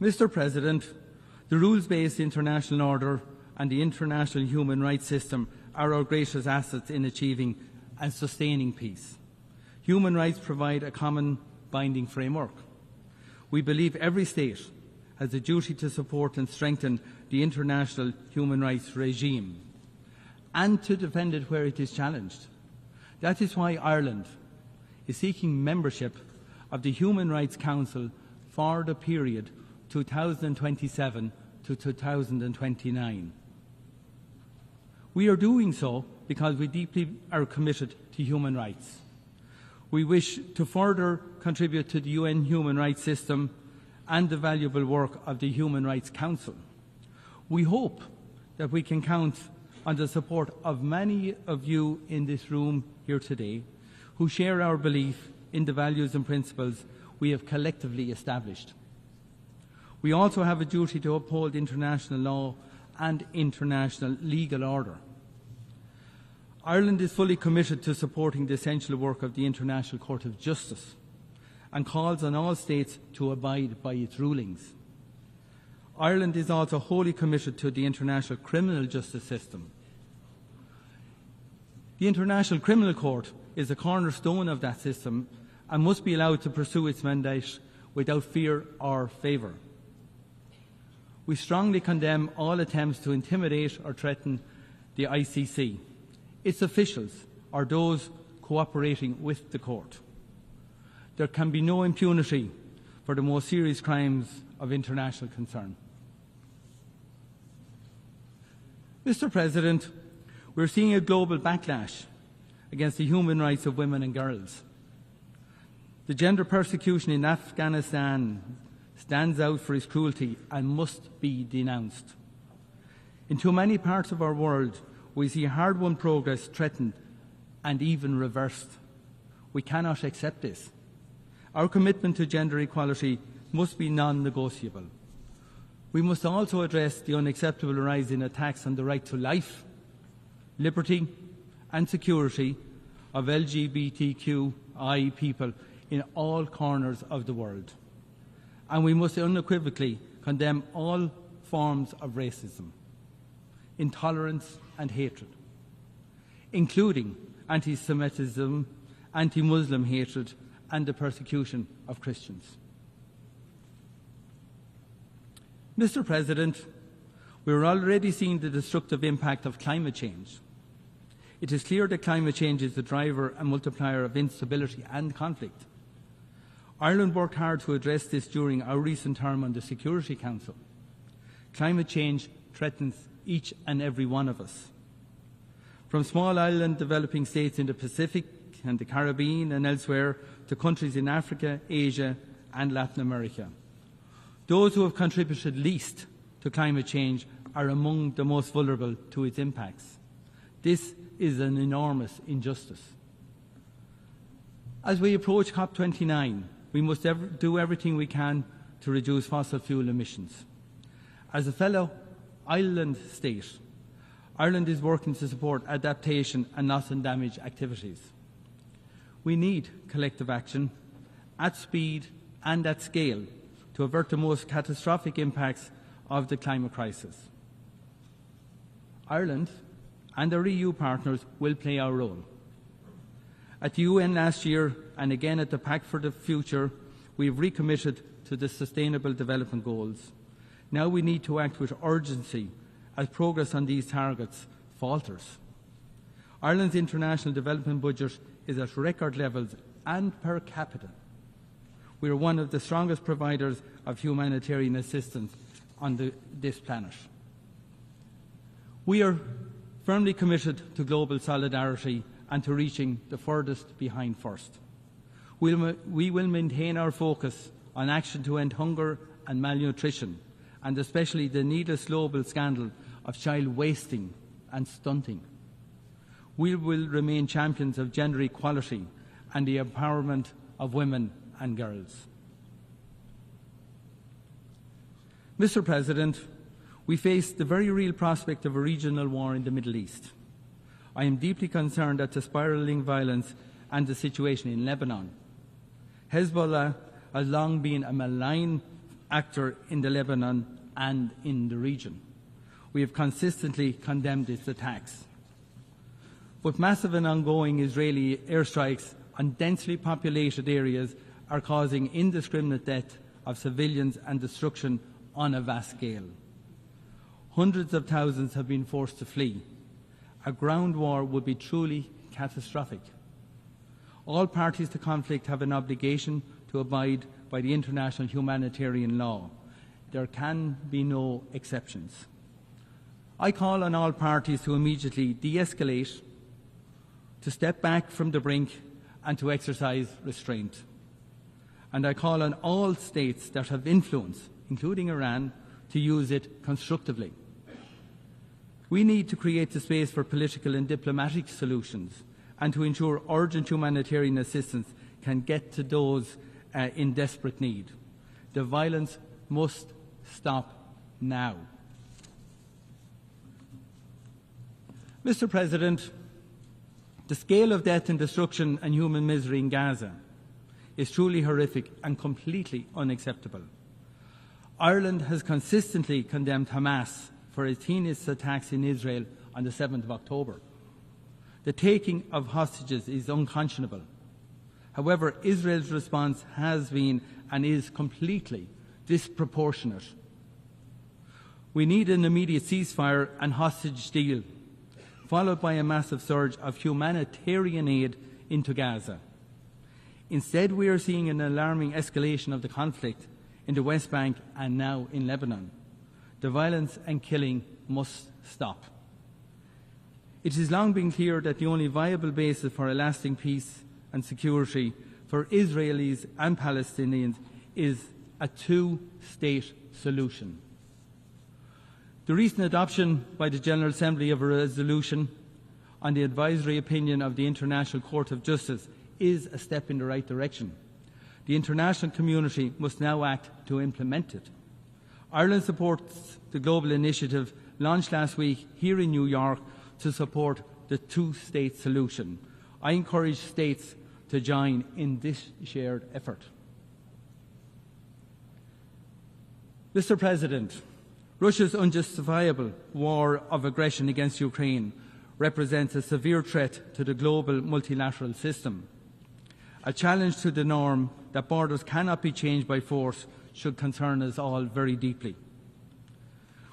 Mr. President, the rules-based international order and the international human rights system are our greatest assets in achieving and sustaining peace. Human rights provide a common binding framework. We believe every state has a duty to support and strengthen the international human rights regime and to defend it where it is challenged. That is why Ireland is seeking membership of the Human Rights Council for the period 2027 to 2029. We are doing so because we deeply are committed to human rights. We wish to further contribute to the UN human rights system and the valuable work of the Human Rights Council. We hope that we can count on the support of many of you in this room here today who share our belief in the values and principles we have collectively established. We also have a duty to uphold international law and international legal order. Ireland is fully committed to supporting the essential work of the International Court of Justice and calls on all states to abide by its rulings. Ireland is also wholly committed to the international criminal justice system. The International Criminal Court is a cornerstone of that system and must be allowed to pursue its mandate without fear or favour. We strongly condemn all attempts to intimidate or threaten the ICC, its officials, or those cooperating with the court. There can be no impunity for the most serious crimes of international concern. Mr. President, we're seeing a global backlash against the human rights of women and girls. The gender persecution in Afghanistan stands out for its cruelty and must be denounced. In too many parts of our world, we see hard-won progress threatened and even reversed. We cannot accept this. Our commitment to gender equality must be non-negotiable. We must also address the unacceptable rise in attacks on the right to life, liberty and security of LGBTQI people in all corners of the world. And we must unequivocally condemn all forms of racism, intolerance and hatred, including anti-Semitism, anti-Muslim hatred and the persecution of Christians. Mr. President, we are already seeing the destructive impact of climate change. It is clear that climate change is the driver and multiplier of instability and conflict. Ireland worked hard to address this during our recent term on the Security Council. Climate change threatens each and every one of us. From small island developing states in the Pacific and the Caribbean and elsewhere to countries in Africa, Asia and Latin America. Those who have contributed least to climate change are among the most vulnerable to its impacts. This is an enormous injustice. As we approach COP29, we must do everything we can to reduce fossil fuel emissions. As a fellow island state, Ireland is working to support adaptation and loss and damage activities. We need collective action at speed and at scale to avert the most catastrophic impacts of the climate crisis. Ireland and our EU partners will play our role. At the UN last year and again at the Pact for the Future, we have recommitted to the Sustainable Development Goals. Now we need to act with urgency as progress on these targets falters. Ireland's international development budget is at record levels and per capita. We are one of the strongest providers of humanitarian assistance on this planet. We are firmly committed to global solidarity and to reaching the furthest behind first. We will maintain our focus on action to end hunger and malnutrition, and especially the needless global scandal of child wasting and stunting. We will remain champions of gender equality and the empowerment of women and girls. Mr. President, we face the very real prospect of a regional war in the Middle East. I am deeply concerned at the spiralling violence and the situation in Lebanon. Hezbollah has long been a malign actor in Lebanon and in the region. We have consistently condemned its attacks. But massive and ongoing Israeli airstrikes on densely populated areas are causing indiscriminate death of civilians and destruction on a vast scale. Hundreds of thousands have been forced to flee. A ground war would be truly catastrophic. All parties to conflict have an obligation to abide by the international humanitarian law. There can be no exceptions. I call on all parties to immediately de-escalate, to step back from the brink and to exercise restraint. And I call on all states that have influence, including Iran, to use it constructively. We need to create the space for political and diplomatic solutions and to ensure urgent humanitarian assistance can get to those in desperate need. The violence must stop now. Mr. President, the scale of death and destruction and human misery in Gaza is truly horrific and completely unacceptable. Ireland has consistently condemned Hamas for its heinous attacks in Israel on the 7th of October. The taking of hostages is unconscionable. However, Israel's response has been and is completely disproportionate. We need an immediate ceasefire and hostage deal, followed by a massive surge of humanitarian aid into Gaza. Instead, we are seeing an alarming escalation of the conflict in the West Bank and now in Lebanon. The violence and killing must stop. It has long been clear that the only viable basis for a lasting peace and security for Israelis and Palestinians is a two-state solution. The recent adoption by the General Assembly of a resolution on the advisory opinion of the International Court of Justice is a step in the right direction. The international community must now act to implement it. Ireland supports the global initiative launched last week here in New York to support the two-state solution. I encourage states to join in this shared effort. Mr. President, Russia's unjustifiable war of aggression against Ukraine represents a severe threat to the global multilateral system. A challenge to the norm that borders cannot be changed by force should concern us all very deeply.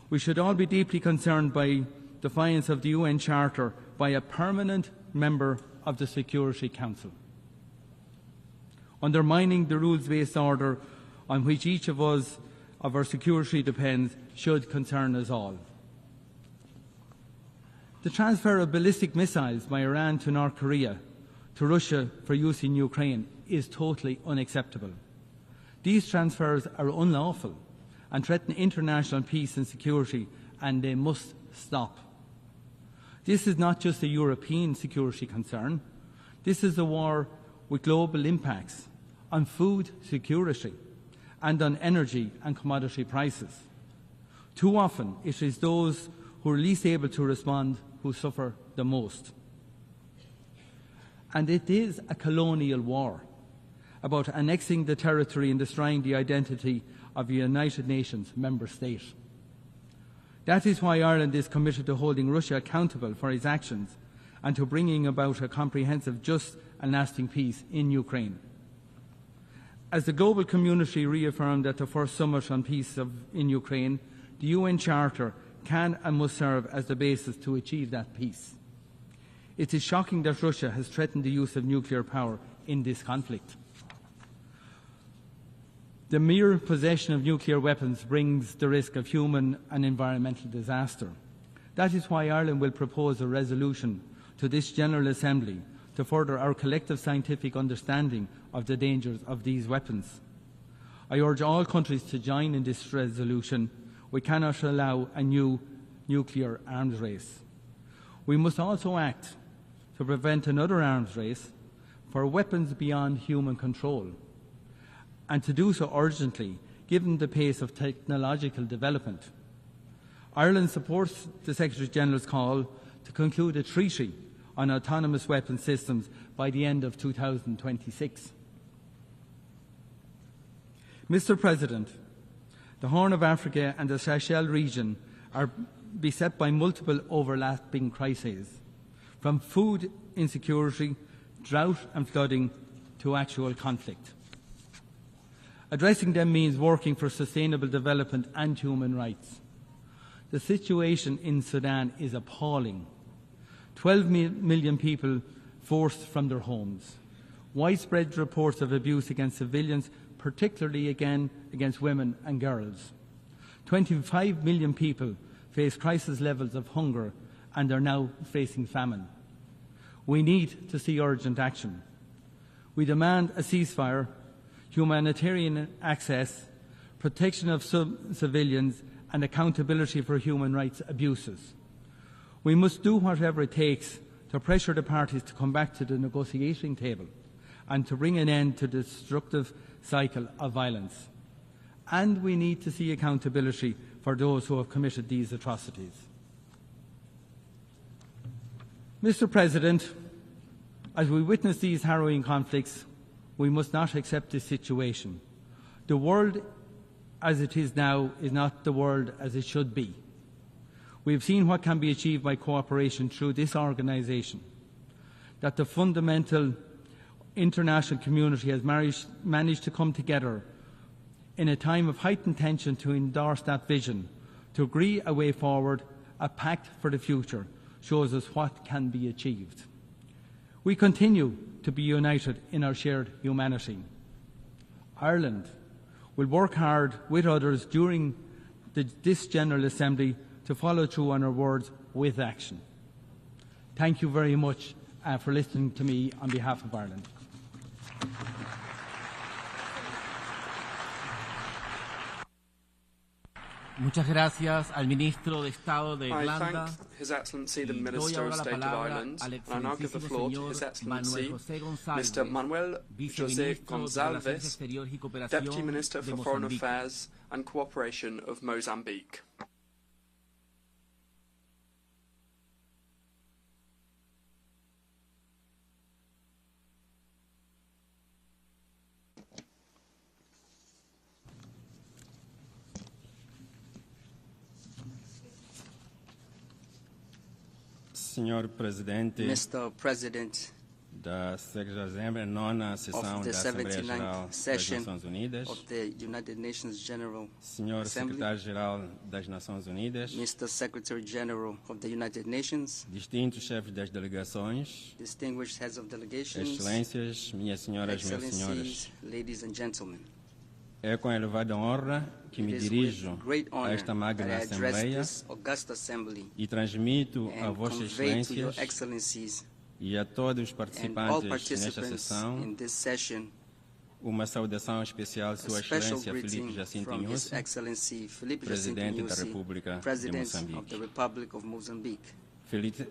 We should all be deeply concerned by defiance of the UN Charter by a permanent member of the Security Council. Undermining the rules-based order on which each of us of our security depends should concern us all. The transfer of ballistic missiles by Iran to North Korea to Russia for use in Ukraine is totally unacceptable. These transfers are unlawful and threaten international peace and security, and they must stop. This is not just a European security concern. This is a war with global impacts on food security and on energy and commodity prices. Too often, it is those who are least able to respond who suffer the most. And it is a colonial war about annexing the territory and destroying the identity of a United Nations member state. That is why Ireland is committed to holding Russia accountable for its actions and to bringing about a comprehensive, just and lasting peace in Ukraine. As the global community reaffirmed at the first summit on peace in Ukraine, the UN Charter can and must serve as the basis to achieve that peace. It is shocking that Russia has threatened the use of nuclear power in this conflict. The mere possession of nuclear weapons brings the risk of human and environmental disaster. That is why Ireland will propose a resolution to this General Assembly to further our collective scientific understanding of the dangers of these weapons. I urge all countries to join in this resolution. We cannot allow a new nuclear arms race. We must also act to prevent another arms race for weapons beyond human control, and to do so urgently, given the pace of technological development. Ireland supports the Secretary-General's call to conclude a treaty on autonomous weapon systems by the end of 2026. Mr. President, the Horn of Africa and the Sahel region are beset by multiple overlapping crises, from food insecurity, drought and flooding to actual conflict. Addressing them means working for sustainable development and human rights. The situation in Sudan is appalling. 12 million people forced from their homes. Widespread reports of abuse against civilians, particularly again against women and girls. 25 million people face crisis levels of hunger and are now facing famine. We need to see urgent action. We demand a ceasefire, humanitarian access, protection of civilians, and accountability for human rights abuses. We must do whatever it takes to pressure the parties to come back to the negotiating table and to bring an end to the destructive cycle of violence. And we need to see accountability for those who have committed these atrocities. Mr. President, as we witness these harrowing conflicts, we must not accept this situation. The world as it is now is not the world as it should be. We have seen what can be achieved by cooperation through this organisation, that the fundamental international community has managed to come together in a time of heightened tension to endorse that vision, to agree a way forward, a pact for the future, shows us what can be achieved. We continue to be united in our shared humanity. Ireland will work hard with others during this General Assembly to follow through on our words with action. Thank you very much for listening to me on behalf of Ireland. Muchas gracias al ministro de Estado de I Irlanda. thank His Excellency the Y doy Minister ahora of la State of palabra Ireland, al and I now give the excelentísimo floor to His señor Excellency Manuel José González, Mr. Manuel José viceministro de Relaciones Gonçalves, Exteriores y Cooperación Deputy Minister de for Foreign Mozambique. Affairs and Cooperation of Mozambique. Senhor Presidente Mr. President da 79ª sessão of the da Assembleia Geral 79th das session Nações Unidas, of the United Nations General Senhor Assembly, Secretário-Geral das Nações Unidas, Mr. Secretary General of the United Nations, distintos chefes das delegações, distinguished heads of delegations, Excelências, minhas senhoras, meus senhores, Excellencies, ladies and gentlemen. é com elevada honra que me It is dirijo with great a honor esta that magna I address Assembleia this august assembly e transmito a and Vossas convey to your Excelências excellencies e a todos os and all participantes nesta participants sessão in this session uma saudação especial de Sua a special Excelência Filipe greeting Jacinto from His Nyusi, Excellency Filipe Presidente Jacinto da Nyusi, República de President of Moçambique. the Republic of Mozambique.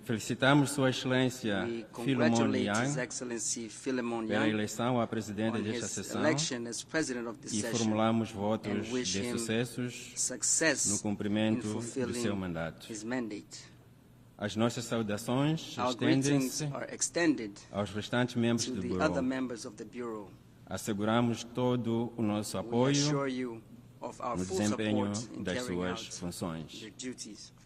Felicitamos Sua Excelência We Philemon congratulate His Yang Excellency Philemon pela Yang eleição a presidente on desta his sessão election as president of this e session formulamos votos and wish de him sucessos success no in cumprimento do fulfilling seu mandato. his mandate. As nossas saudações Our greetings estendem-se are extended aos restantes membros to do the Bureau. other members of the Bureau. Asseguramos todo o nosso We apoio assure you of our no full desempenho support in das carrying suas out funções. their duties.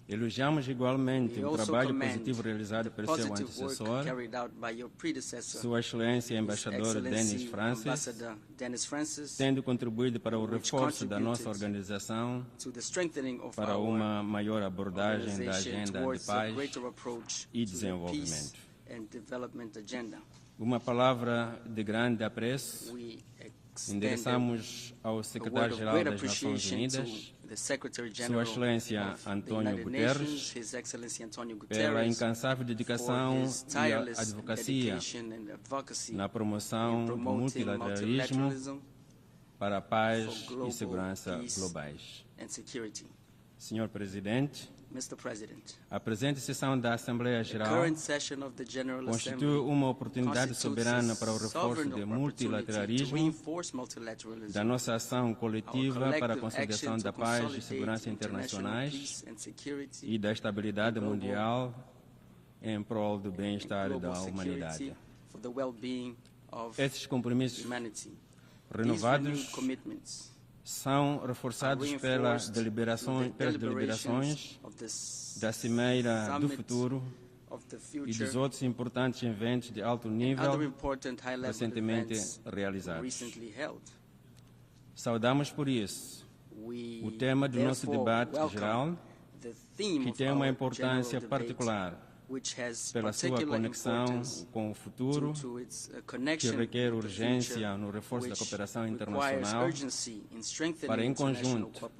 Elogiamos igualmente We o also trabalho commend positivo realizado the pelo seu positive work antecessor, carried out by your predecessor, Sua Excelência His Embaixador Denis Excellency Francis, Ambassador Denis Francis, tendo contribuído para o which reforço da nossa contributed organização to the strengthening of para our uma maior abordagem da organization agenda de towards a paz greater approach e to the peace desenvolvimento. and development agenda. Uma palavra de grande apreço We extend endereçamos ao a word of Secretário-Geral great das Nações appreciation Unidas, to the Secretary Sua General Excelência of the António United Guterres, Nations, His Excellency Antonio pela Guterres, incansável dedicação for his e a tireless advocacia dedication and advocacy na promoção in do promoting multilateralismo multilateralism para a paz for global e segurança peace globais. and security. Senhor Presidente, Mr. President, a presente sessão da Assembleia the Geral current session of the General constitui Assembly uma oportunidade constitutes soberana a para o reforço sovereign do opportunity to multilateralismo, reinforce multilateralism, da nossa ação our coletiva para a collective consolidação action da to paz e consolidate segurança international internacionais peace and security e da estabilidade and global mundial em prol do and bem-estar global da security humanidade. for the well-being of Esses compromissos humanity. These renewed renovados commitments são reforçados pelas deliberações da Cimeira do Futuro e dos outros importantes eventos de alto nível recentemente realizados. Saudamos por isso o tema do nosso debate geral, que tem uma importância particular pela sua conexão com o futuro, que requer urgência no reforço da cooperação internacional, para, em conjunto,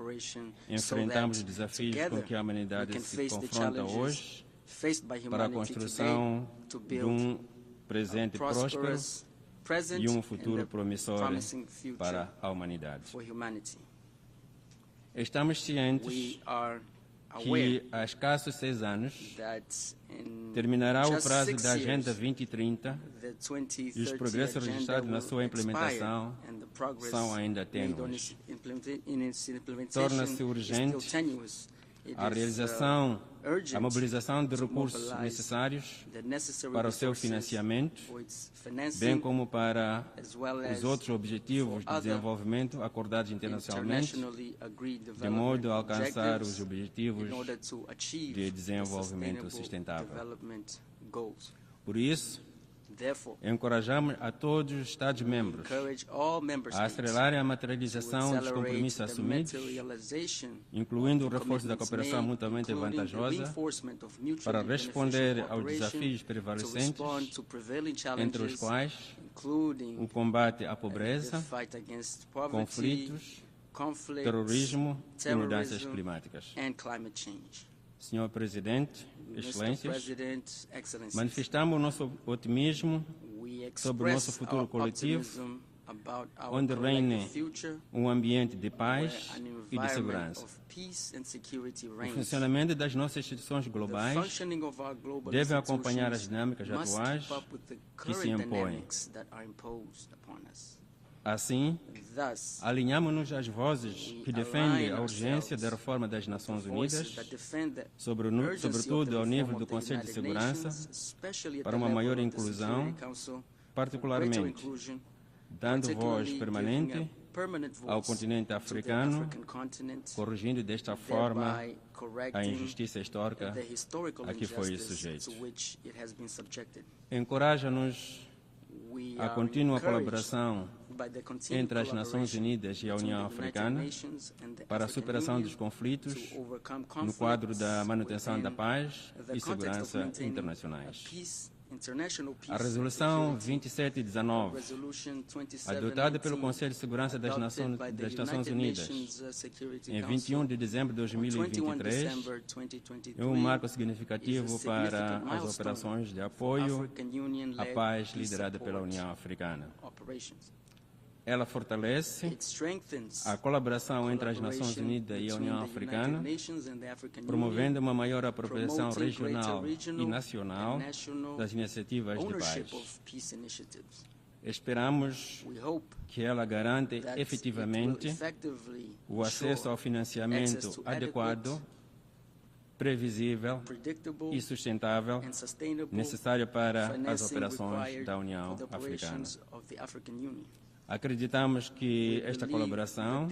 enfrentarmos os desafios com que a humanidade se confronta hoje, para a construção de um presente próspero e um futuro promissor para a humanidade. Estamos cientes que há escassos 6 anos terminará o prazo da Agenda 2030 e os progressos registrados na sua implementação são ainda tênues. Torna-se urgente a realização, a mobilização de recursos necessários para o seu financiamento, bem como para os outros objetivos de desenvolvimento acordados internacionalmente, de modo a alcançar os objetivos de desenvolvimento sustentável. Por isso, encorajamos a todos os Estados-membros a acelerar a materialização dos compromissos assumidos, incluindo o reforço da cooperação mutuamente vantajosa, para responder aos desafios prevalecentes, entre os quais o combate à pobreza, conflitos, terrorismo e mudanças climáticas. Senhor Presidente, Excelências, manifestamos o nosso otimismo sobre o nosso futuro coletivo, onde reine um ambiente de paz e de segurança. O funcionamento das nossas instituições globais deve acompanhar as dinâmicas atuais que se impõem. Assim, alinhamos-nos às vozes que defendem a urgência da reforma das Nações Unidas, sobretudo ao nível do Conselho de Segurança, para uma maior inclusão, particularmente dando voz permanente ao continente africano, corrigindo desta forma a injustiça histórica a que foi sujeito. Encoraja-nos a contínua colaboração entre as Nações Unidas e a União Africana para a superação dos conflitos no quadro da manutenção da paz e segurança internacionais. A Resolução 2719, adotada pelo Conselho de Segurança das Nações Unidas em 21 de dezembro de 2023, é um marco significativo para as operações de apoio à paz liderada pela União Africana. Ela fortalece a colaboração entre as Nações Unidas e a União Africana, promovendo uma maior apropriação regional e nacional das iniciativas de paz. Esperamos que ela garante efetivamente o acesso ao financiamento adequado, previsível e sustentável necessário para as operações da União Africana. Acreditamos que esta colaboração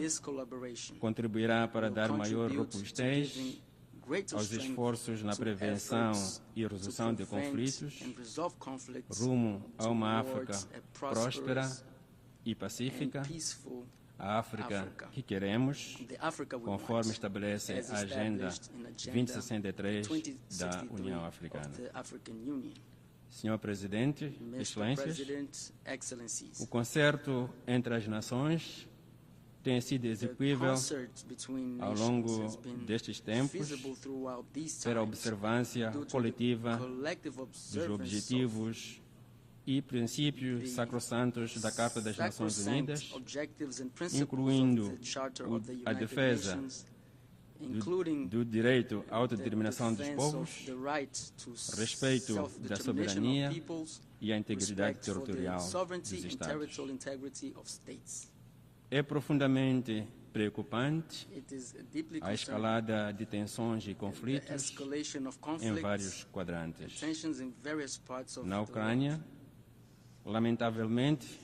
contribuirá para dar maior robustez aos esforços na prevenção e resolução de conflitos, rumo a uma África próspera e pacífica, a África que queremos, conforme estabelece a Agenda 2063 da União Africana. Senhor Presidente, Excelências, o concerto entre as nações tem sido execuível ao longo destes tempos pela observância coletiva dos objetivos e princípios sacrossantos da Carta das Nações Unidas, incluindo a defesa do direito à autodeterminação dos povos, respeito da soberania e a integridade territorial dos Estados. É profundamente preocupante a escalada de tensões e conflitos em vários quadrantes. Na Ucrânia, lamentavelmente,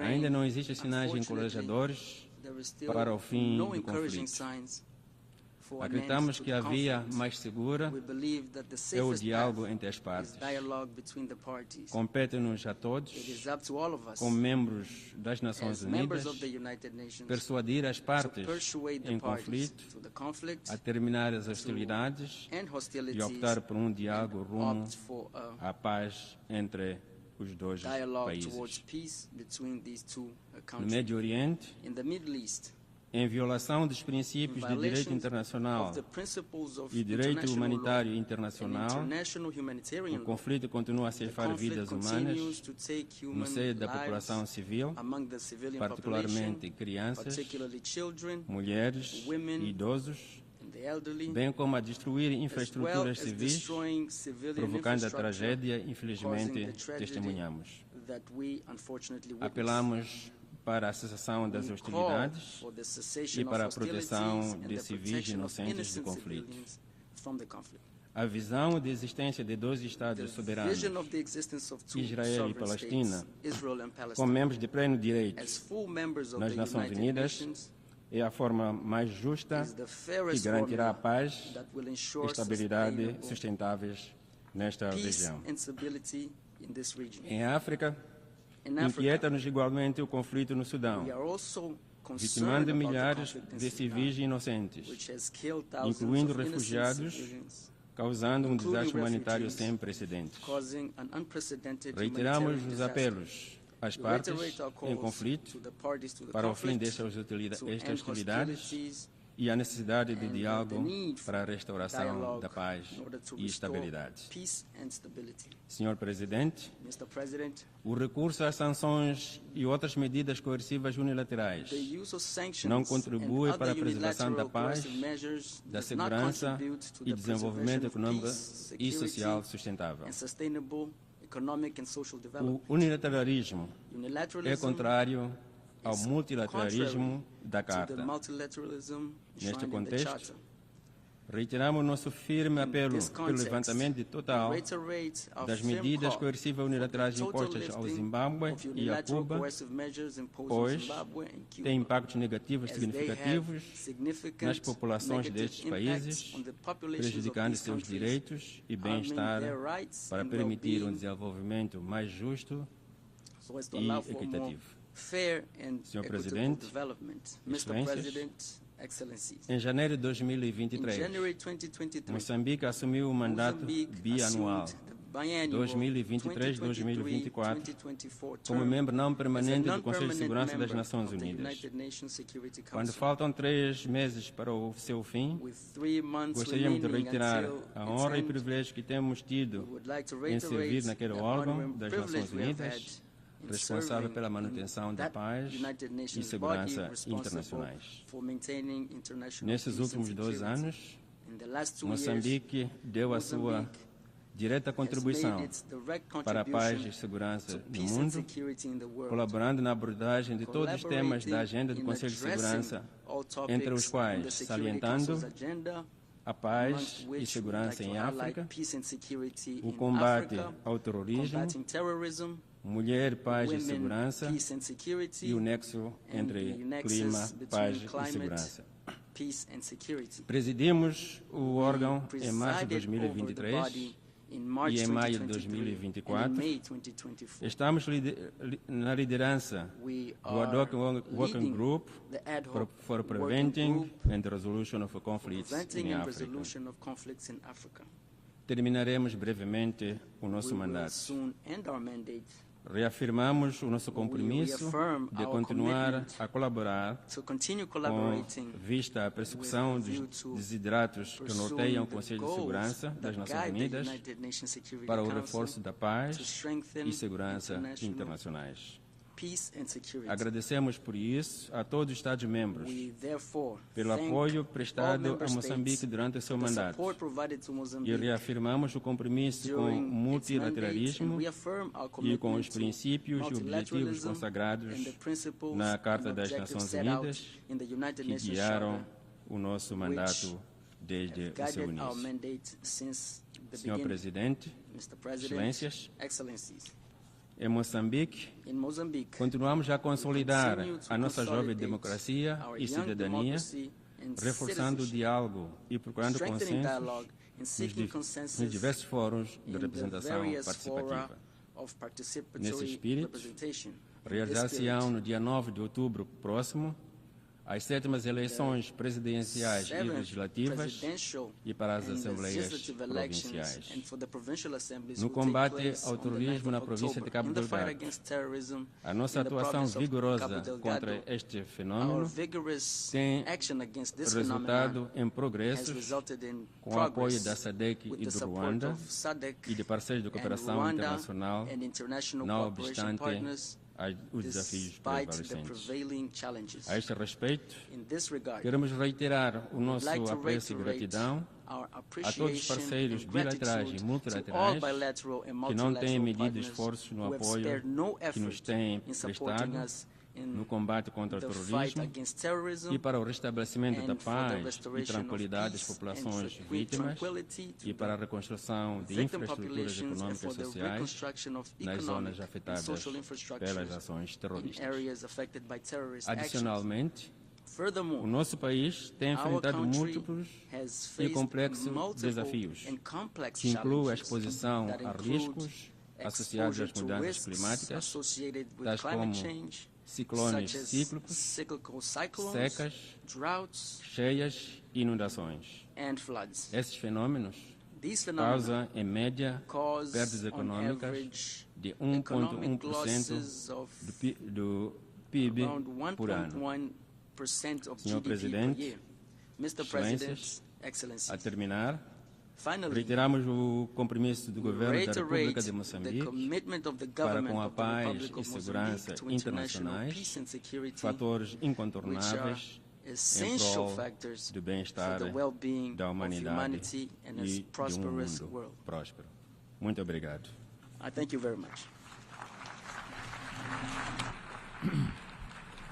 ainda não existem sinais encorajadores para o fim do conflito. Acreditamos que a via mais segura é o diálogo entre as partes. Compete-nos a todos, como membros das Nações Unidas, persuadir as partes em conflito a terminar as hostilidades e optar por um diálogo rumo à paz entre os dois países. No Médio Oriente, em violação dos princípios de direito internacional e direito humanitário internacional, o conflito continua a ceifar vidas humanas no seio da população civil, particularmente crianças, mulheres e idosos, bem como a destruir infraestruturas civis, provocando a tragédia, infelizmente, testemunhamos. Apelamos para a cessação das hostilidades e para a proteção de civis inocentes do conflito. A visão de existência de dois Estados soberanos, Israel e Palestina, como membros de pleno direito nas Nações Unidas, é a forma mais justa que garantirá a paz e estabilidade sustentáveis nesta região. Em África, inquieta-nos igualmente o conflito no Sudão, vitimando milhares de civis inocentes, incluindo refugiados, causando um desastre humanitário sem precedentes. Reiteramos os apelos às partes em conflito para o fim destas hostilidades e a necessidade de diálogo para a restauração da paz e estabilidade. Senhor Presidente, o recurso às sanções e outras medidas coercivas unilaterais não contribui para a preservação da paz, da segurança e desenvolvimento econômico e social sustentável. O unilateralismo é contrário ao multilateralismo da Carta. Neste contexto, reiteramos nosso firme apelo pelo levantamento total das medidas coercivas unilaterais impostas ao Zimbábue e a Cuba, pois têm impactos negativos significativos nas populações destes países, prejudicando seus direitos e bem-estar para permitir um desenvolvimento mais justo e equitativo. Senhor Presidente, Excelências, em janeiro de 2023, Moçambique assumiu o mandato bianual 2023-2024 como membro não permanente do Conselho de Segurança das Nações Unidas. Quando faltam 3 meses para o seu fim, gostaríamos de reiterar a honra e privilégio que temos tido em servir naquele órgão das Nações Unidas, responsável pela manutenção da paz e segurança internacionais. Nesses últimos 2 anos, Moçambique deu a sua direta contribuição para a paz e segurança no mundo, colaborando na abordagem de todos os temas da agenda do Conselho de Segurança, entre os quais salientando a paz e segurança em África, o combate ao terrorismo, mulher, paz e segurança e o nexo entre clima, paz e segurança. Presidimos o órgão em março de 2023 e em maio de 2024. Estamos na liderança do Ad Hoc Working Group for Preventing and Resolution of Conflicts in Africa. Terminaremos brevemente o nosso mandato. Reafirmamos o nosso compromisso de continuar a colaborar com vista à persecução dos desidratos que norteiam o Conselho de Segurança das Nações Unidas para o reforço da paz e segurança internacionais. Agradecemos por isso a todos os Estados-membros pelo apoio prestado a Moçambique durante o seu mandato e reafirmamos o compromisso com o multilateralismo e com os princípios e objetivos consagrados na Carta das Nações Unidas que guiaram o nosso mandato desde o seu início. Senhor Presidente, Excelências, Em Moçambique, In Mozambique, continuamos a consolidar continue to a nossa jovem consolidate democracia our e young cidadania, democracy and reforçando o citizenship, diálogo e procurando strengthening consensos dialogue and seeking consensus nos diversos fóruns de in the representação various participativa. fora of Nesse participatory espírito, representation. realizar-se-ão no dia 9 de outubro próximo as 7ª eleições presidenciais e legislativas e para as assembleias provinciais. No combate ao terrorismo na província de Cabo Delgado, a nossa atuação vigorosa contra este fenômeno tem resultado em progressos com o apoio da SADC e do Ruanda e de parceiros de cooperação internacional, não obstante os desafios prevalecentes. A este respeito, queremos reiterar o nosso apreço e gratidão a todos os parceiros bilaterais e multilaterais que não têm medido esforços no apoio que nos têm prestado no combate contra o terrorismo e para o restabelecimento da paz e tranquilidade das populações vítimas e para a reconstrução de infraestruturas econômicas e sociais nas zonas afetadas pelas ações terroristas. Adicionalmente, o nosso país tem enfrentado múltiplos e complexos desafios, que incluem a exposição a riscos associados às mudanças climáticas, tais como ciclones cíclicos, secas, cheias e inundações. Esses fenômenos causam, em média, perdas econômicas de 1,1% do PIB por ano. Senhor Presidente, Excelências, a terminar, reiteramos o compromisso do Governo da República de Moçambique para com a paz e segurança internacionais, fatores incontornáveis em prol do bem-estar da humanidade e de um mundo próspero. Muito obrigado.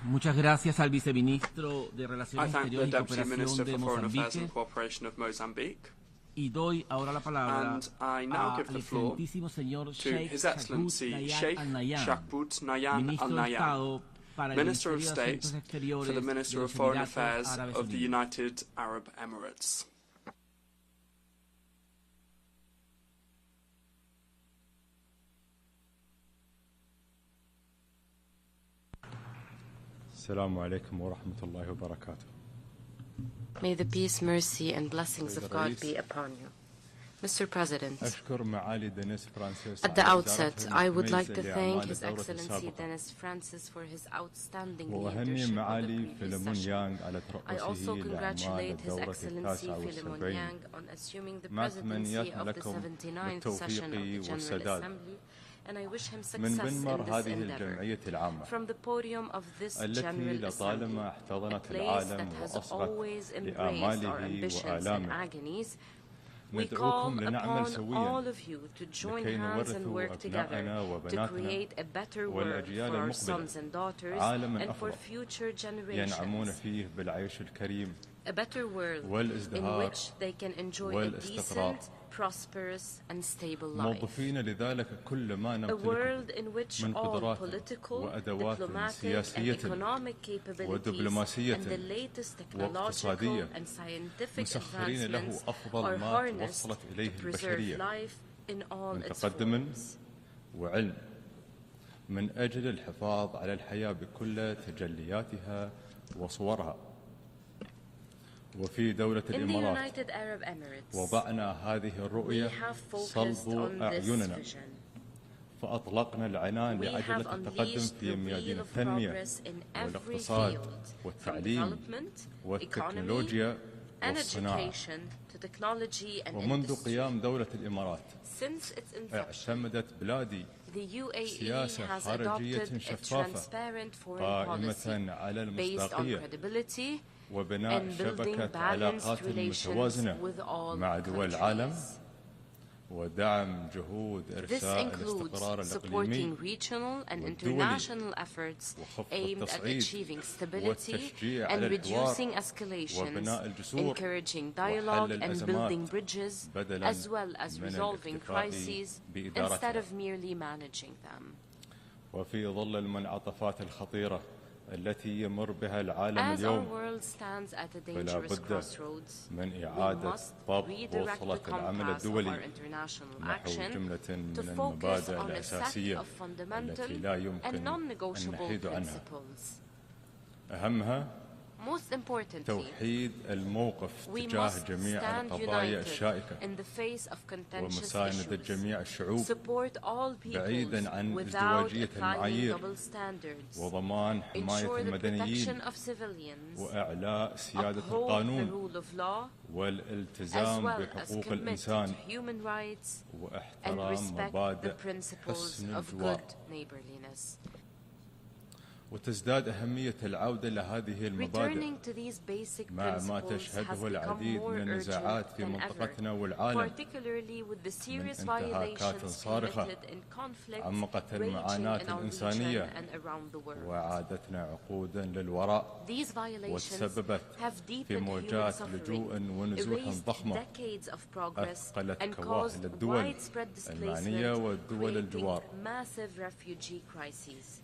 Muchas gracias al viceministro de I Relaciones thank the Exteriores y Deputy Minister Cooperación de for Foreign Affairs and Mozambique Cooperation of Mozambique. y doy ahora la palabra And I now give al the floor excelentísimo señor to Sheikh His Excellency Nayan Sheikh Al-Nayan, Shakbout Nayan Ministro de Al-Nayan, Estado para el Minister of Ministerio de State Asuntos Exteriores for the de Minister los of Foreign Emiratos Affairs Árabes of the Unidos. United Arab Emirates. السلام عليكم ورحمة الله وبركاته. May the peace, mercy, and blessings of God be upon you. Mr. President, at the outset, I would like to thank His Excellency Dennis Francis for his outstanding leadership of the previous session. I also congratulate His Excellency Philemon Yang on assuming the presidency of the 79th session of the General Assembly, and I wish him success in this endeavor. From the podium of this General Assembly, a place that has always embraced our ambitions and agonies, we call upon all of you to join hands and work together to create a better world for our sons and daughters and for future generations. A better world in which they can enjoy a decent, prosperous and stable life. A world in which all political, diplomatic and economic capabilities and the latest technological and scientific advancements are harnessed to preserve life in all its forms. من أجل الحفاظ على الحياة بكل تجلياتها وصورها. وفي دولة الإمارات وضعنا هذه الرؤية صلب أعيننا فأطلقنا العنان لعجلة التقدم في ميادين التنمية والاقتصاد والتعليم والتكنولوجيا والصناعة. ومنذ قيام دولة الإمارات اعتمدت بلادي سياسة خارجية شفافة قائمة على المصداقية وبناء شبكة علاقات متوازنة مع دول العالم ودعم جهود This إرساء includes الاستقرار supporting الإقليمي regional and والدولي international efforts وخفض aimed at التصعيد achieving stability والتشجيع and على الحوار reducing escalations, وبناء الجسور encouraging وحل dialogue and الأزمات building bridges, بدلاً as well as من resolving الاكتفاء crises بإدارتها. instead of merely managing them. وفي ظل المنعطفات الخطيرة التي يمر بها العالم As our اليوم world stands at a فلا dangerous بد crossroads, من we إعادة must ضبط redirect the بوصلة العمل compass of our الدولي international نحو action جملة to من focus المبادئ on a set الأساسية of fundamental التي لا and يمكن أن non-negotiable نحيد عنها. principles. أهمها Most importantly, توحيد الموقف we تجاه must جميع stand القضايا united الشائكة in the face of contentious ومساندة issues, جميع الشعوب support all peoples بعيداً عن without ازدواجية applying المعايير double standards, وضمان حماية ensure the المدنيين protection of civilians, وإعلاء سيادة uphold the القانون rule of law, as والالتزام well as بحقوق commit الإنسان to human rights and واحترام respect the مبادئ principles حسن of الجوار. good neighborliness. وتزداد أهمية العودة لهذه المبادئ Returning to these basic مع ما principles has تشهده become العديد more من النزاعات urgent في than منطقتنا ever, والعالم particularly with the serious انتهاكات violations صارخة committed in conflicts عمقت raging المعاناة in our region الإنسانية and around the world. وعادتنا عقودا للوراء These violations وتسببت have في deepened human موجات suffering, لجوء ونزوح erased ضخمة decades of progress, أثقلت and كواهل caused الدول widespread المعنية displacement, والدول creating الجوار massive refugee crises.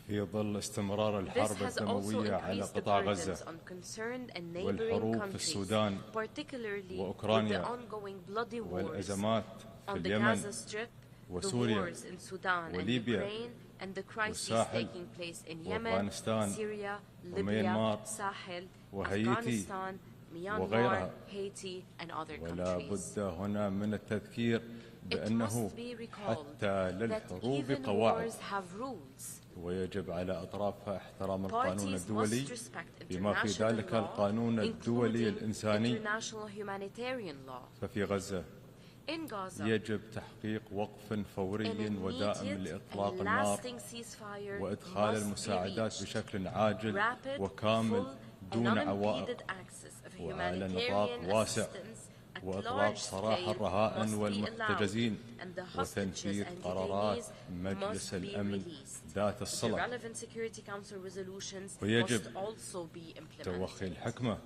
في ظل استمرار This الحرب has also الدموية على increased the قطاع burdens غزة on concerned and neighboring والحروب في countries, السودان particularly with the وأوكرانيا ongoing bloody wars والأزمات في on the اليمن Gaza Strip, the وسوريا wars in Sudan and وليبيا Ukraine, and the crises والساحل taking place in Yemen, وأفغانستان Syria, Libya, وميانمار Sahel, وهايتي Afghanistan, Myanmar, وغيرها. Haiti, and other ولا countries. بد هنا من التذكير It بأنه must be recalled حتى that للحروب even قواعد wars have rules. ويجب على أطرافها احترام القانون Parties الدولي must respect بما في international ذلك law, القانون الدولي including الإنساني. international humanitarian law. ففي غزة In Gaza, يجب تحقيق وقف فوري an ودائم immediate لإطلاق and النار lasting ceasefire وإدخال must be المساعدات reached. بشكل عاجل Rapid, وكامل full, and دون عوائق unimpeded access of وعلى نطاق humanitarian واسع assistance at وإطلاق large سراح scale الرهائن must be والمحتجزين allowed, and the hostages وتنفيذ and قرارات detainees مجلس must be الأمن released. ذات The الصلة relevant Security Council resolutions ويجب must also be implemented. توخي الحكمة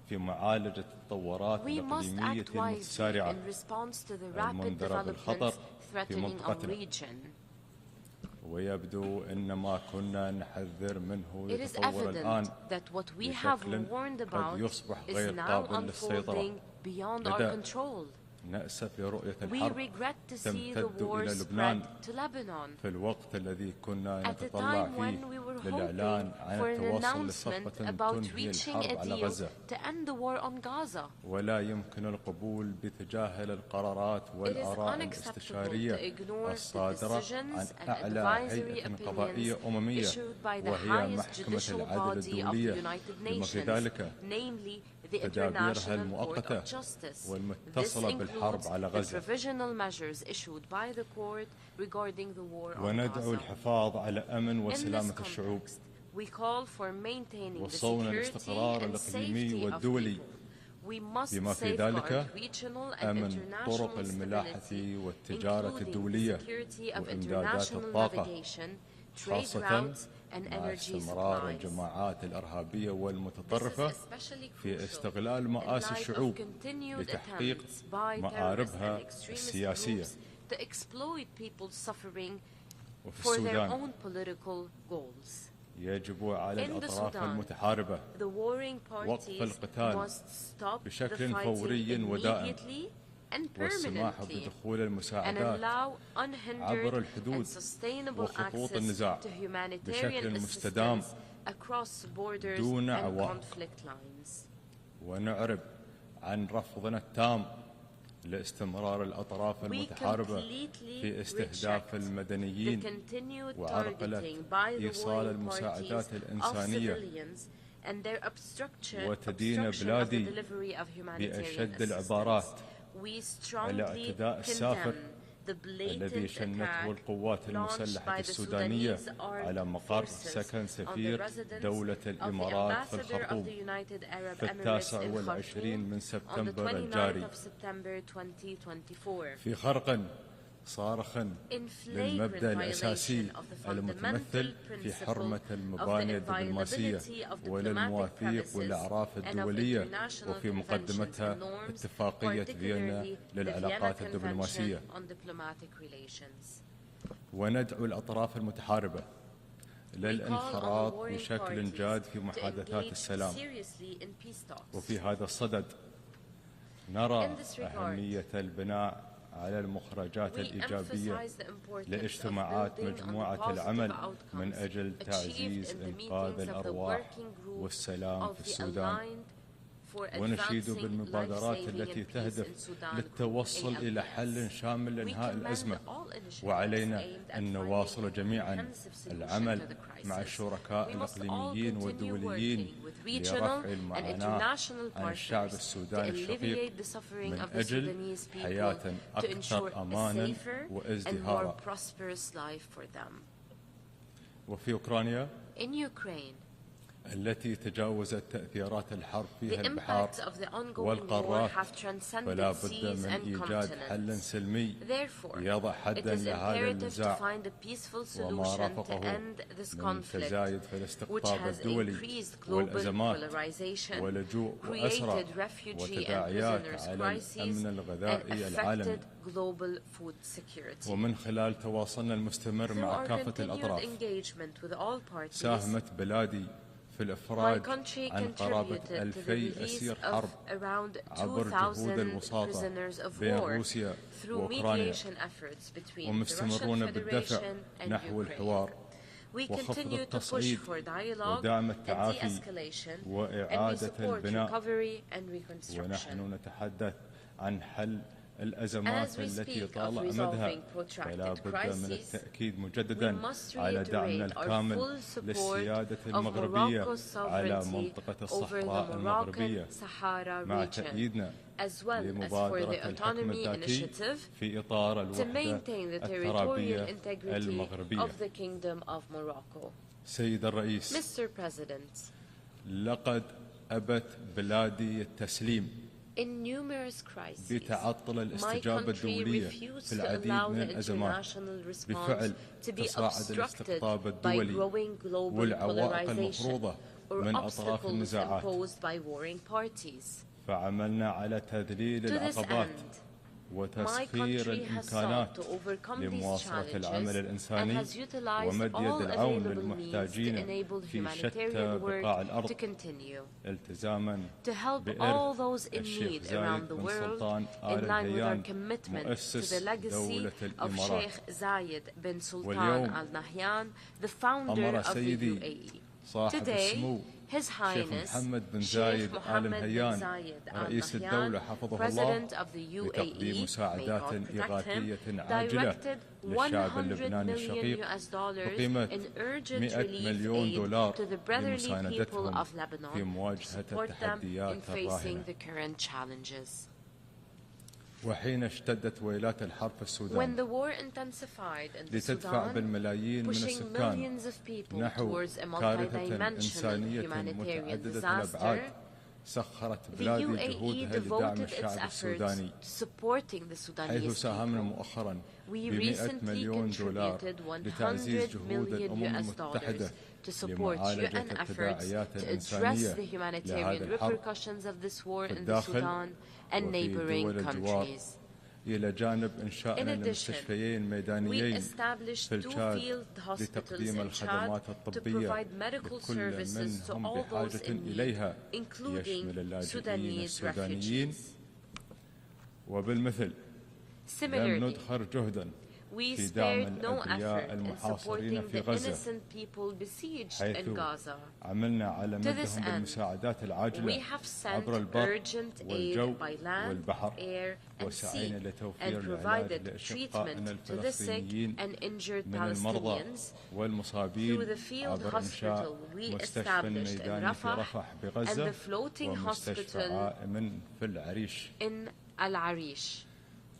في معالجة التطورات We must الإقليمية act wisely المتسارعة in response to the rapid المنذرة بالخطر developments في threatening our منطقتنا region. ويبدو أن ما كنا نحذر منه It is يتطور الآن evident that what we have بشكل warned قد about يصبح is غير now قابل للسيطرة. unfolding beyond our لذا control. نأسف لرؤية We الحرب regret to see the تمتد war إلى spread لبنان to Lebanon في الوقت الذي كنا at the نتطلع time when فيه we were للإعلان hoping عن for an التوصل announcement لصفقة about تنهي reaching الحرب a على deal غزة to end the war on Gaza. ولا يمكن القبول بتجاهل القرارات It is والآراء unacceptable to الاستشارية ignore the الصادرة عن decisions and أعلى advisory هيئة قضائية opinions أممية issued by the وهي highest محكمة judicial العدل body of the الدولية United بما في Nations, ذلك namely the تدابيرها International Court المؤقتة of Justice. This والمتصلة بالحرب includes على the غزة provisional measures issued by the court regarding the war on وندعو Gaza. الحفاظ على أمن In this وسلامة الشعوب context, we call for maintaining the وصون security الاستقرار and الإقليمي safety of والدولي people. We must بما في safeguard ذلك regional and أمن international طرق الملاحة stability, والتجارة including the الدولية security of وإمدادات international الطاقة navigation, trade خاصة routes, and مع energy استمرار supplies. الجماعات الإرهابية والمتطرفة This is especially في crucial استغلال in مآسي light of الشعوب continued لتحقيق attempts by terrorists مآربها and extremist السياسية groups to exploit people's suffering وفي for their السودان own political goals. يجب على In the الأطراف Sudan, المتحاربة The warring وقف parties القتال must stop the بشكل fighting فوري ودائم immediately and والسماح permanently بدخول and المساعدات allow عبر unhindered and الحدود sustainable وخطوط access النزاع to humanitarian بشكل مستدام assistance across borders دون and عوائق. conflict lines. ونعرب عن رفضنا التام لاستمرار الأطراف المتحاربة في استهداف المدنيين وعرقلة إيصال المساعدات الإنسانية وتدين بلادي بأشد العبارات الاعتداء السافر the blatant الذي شنته attack القوات launched المسلحة by the السودانية Sudanese على armed مقر forces سكن on the سفير residence دولة of the الإمارات في ambassador of الخرطوم the United Arab في Emirates in 29 من Khartoum on the سبتمبر 29th الجاري of September 2024. في خرق صارخ للمبدأ الأساسي المتمثل في حرمة المباني الدبلوماسية وللمواثيق والأعراف الدولية وفي مقدمتها اتفاقية فيينا للعلاقات الدبلوماسية. وندعو الأطراف المتحاربة للانخراط بشكل جاد في محادثات السلام. وفي هذا الصدد نرى أهمية البناء على المخرجات الإيجابية لاجتماعات مجموعة العمل من أجل تعزيز إنقاذ الأرواح والسلام في السودان. ونشيد بالمبادرات التي تهدف للتوصل إلى حل شامل لإنهاء الأزمة. وعلينا أن نواصل جميعا العمل مع الشركاء الإقليميين والدوليين لرفع المعاناة عن الشعب السوداني الشقيق من أجل حياة أكثر أمانا وازدهارا. وفي أوكرانيا التي تجاوزت تأثيرات الحرب فيها البحار والقارات، فلا بد من إيجاد حل سلمي يضع حدا لهذا النزاع وما رافقه من تزايد في الاستقطاب الدولي والأزمات ولجوء وأسرى وتداعيات على الأمن الغذائي العالمي. ومن خلال تواصلنا المستمر مع كافة الأطراف ساهمت بلادي في الإفراج عن قرابة 2000 أسير حرب عبر جهود المساطة بين روسيا وأوكرانيا، ومستمرون بالدفع نحو الحوار وخفض التصعيد ودعم التعافي وإعادة البناء. ونحن نتحدث عن حل الأزمات التي طال أمدها، فلا بد من التأكيد مجددا على دعمنا الكامل للسيادة المغربية على منطقة الصحراء المغربية، مع تأييدنا لمبادرة الحكم الذاتي في إطار الوحدة الترابية المغربية. سيد الرئيس، لقد أبت بلادي التسليم بتعطل الاستجابة الدولية في العديد من الأزمات بفعل تصاعد الاستقطاب الدولي والعوائق المفروضة من أطراف النزاعات. فعملنا على تذليل العقبات وتسخير الإمكانات لمواصلة العمل الإنساني ومد يد العون للمحتاجين في شتى بقاع الأرض، التزاما بإرث الشيخ زايد بن سلطان آل نهيان مؤسس دولة الإمارات. واليوم أمر سيدي صاحب السمو الشيخ محمد بن زايد آل نهيان رئيس الدولة حفظه الله بتقديم مساعدات إغاثية عاجلة للشعب اللبناني الشقيق بقيمة $100 مليون لمساندتهم في مواجهة التحديات الراهنة. وحين اشتدت ويلات الحرب في السودان لتدفع بالملايين من السكان نحو كارثة إنسانية متعددة الأبعاد، سخرت بلادي جهودها لدعم الشعب السوداني، حيث ساهمنا مؤخرا ب$100 مليون لتعزيز جهود الأمم المتحدة لمعالجة التداعيات الإنسانية لهذا الحرب في الداخل وفي دول الجوار، إلى جانب إنشائنا لمستشفيين ميدانيين في التشاد لتقديم الخدمات الطبية لكل من هم بحاجة إليها، يشمل اللاجئين السودانيين. وبالمثل لم ندخر جهدا في دعم الأبرياء المحاصرين في غزة، حيث عملنا على مدهم بالمساعدات العاجلة عبر البر والجو والبحر، وسعينا لتوفير العلاج لأشقائنا الفلسطينيين من المرضى والمصابين عبر إنشاء مستشفى ميداني في رفح بغزة ومستشفى عائم في العريش.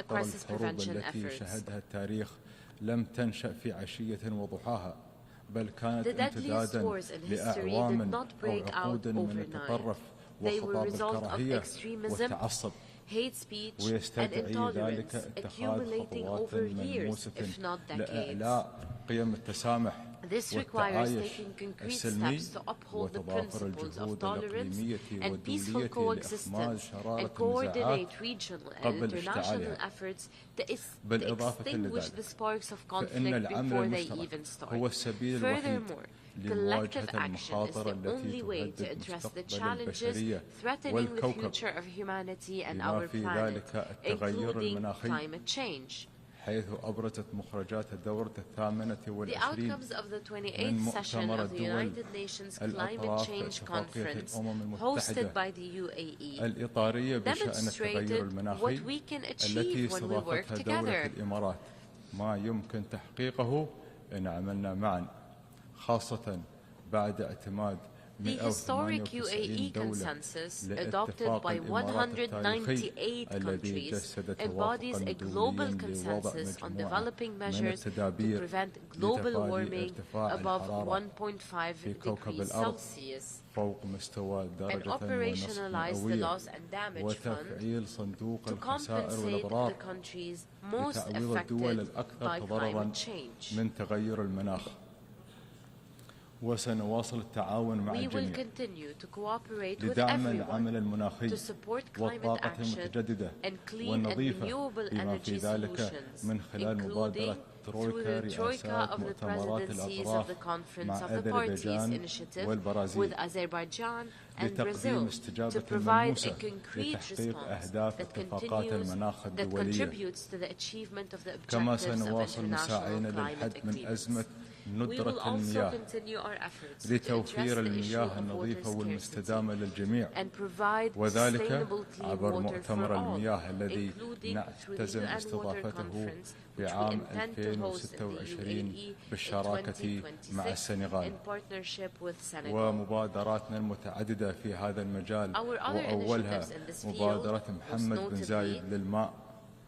a crisis prevention effort. لم تنشأ في عشية وضحاها بل كانت The deadliest امتدادا wars in history did لأعوام not أو break out عقود من overnight. التطرف They were a وخطاب result of الكراهية extremism, والتعصب hate speech, and ويستدعي ذلك intolerance اتخاذ accumulating خطوات over years, ملموسة if not decades. لإعلاء قيم التسامح This requires والتعايش taking concrete السلمي steps to uphold the وتضافر principles of الجهود tolerance الإقليمية and peaceful والدولية لإخماد coexistence شرارة and النزاعات coordinate regional and قبل international اشتعالها. efforts to بالإضافة extinguish لذلك the sparks of فإن conflict العمل before they المشترك even start. هو السبيل الوحيد Furthermore, collective لمواجهة action is المخاطر the only way التي to address the تهدد challenges البشرية threatening the والكوكب future of humanity and بما our في planet, ذلك التغير including المناخي climate change. حيث أبرزت مخرجات الدورة الثامنة The والعشرين outcomes of the من 28th session مؤتمر of the الدول United Nations Climate الأطراف Change اتفاقية Conference الأمم hosted المتحدة by the UAE الإطارية بشأن التغير demonstrated المناخي what we can التي achieve when we work استضافتها دولة together. الإمارات ما يمكن تحقيقه إن عملنا معا خاصة بعد اعتماد The historic 198 UAE دولة consensus adopted لاتفاق by الإمارات التاريخي 198 الذي countries جسد embodies توافقا a global دوليا لوضع consensus on مجموعة developing من measures to التدابير prevent global لتفادي warming ارتفاع above الحرارة 1.5 في كوكب degrees الأرض Celsius فوق مستوى and درجة ونصف operationalize the مئوية loss and damage fund وتفعيل صندوق to الخسائر compensate والأضرار the countries most لتعويض الدول affected الأكثر by تضررا climate change. من تغير المناخ وسنواصل التعاون مع We will الجميع continue to cooperate with لدعم العمل everyone المناخي to support climate والطاقة action المتجددة and clean and والنظيفة renewable بما في energy ذلك solutions, من خلال مبادرة including through ترويكا the troika رئاسات of the مؤتمرات presidencies of الأطراف the Conference مع of the Parties أذربيجان initiative with والبرازيل Azerbaijan and لتقديم Brazil to استجابة provide a ملموسة concrete لتحقيق response أهداف that اتفاقات المناخ that الدولية contributes to the achievement of the كما objectives of سنواصل international مساعينا climate للحد من agreements. أزمة We will ندرة also المياه continue our efforts to address لتوفير the issue المياه of water النظيفة scarcity والمستدامة للجميع and provide وذلك sustainable clean عبر water for مؤتمر all, المياه الذي including through the نعتزم UN Water استضافته Conference, في which we عام intend to host in the 2026 UAE بالشراكة in مع 2026 السنغال in partnership with Senegal. ومبادراتنا المتعددة في هذا المجال Our other وأولها initiatives in this field, مبادرة most محمد بن زايد notably, للماء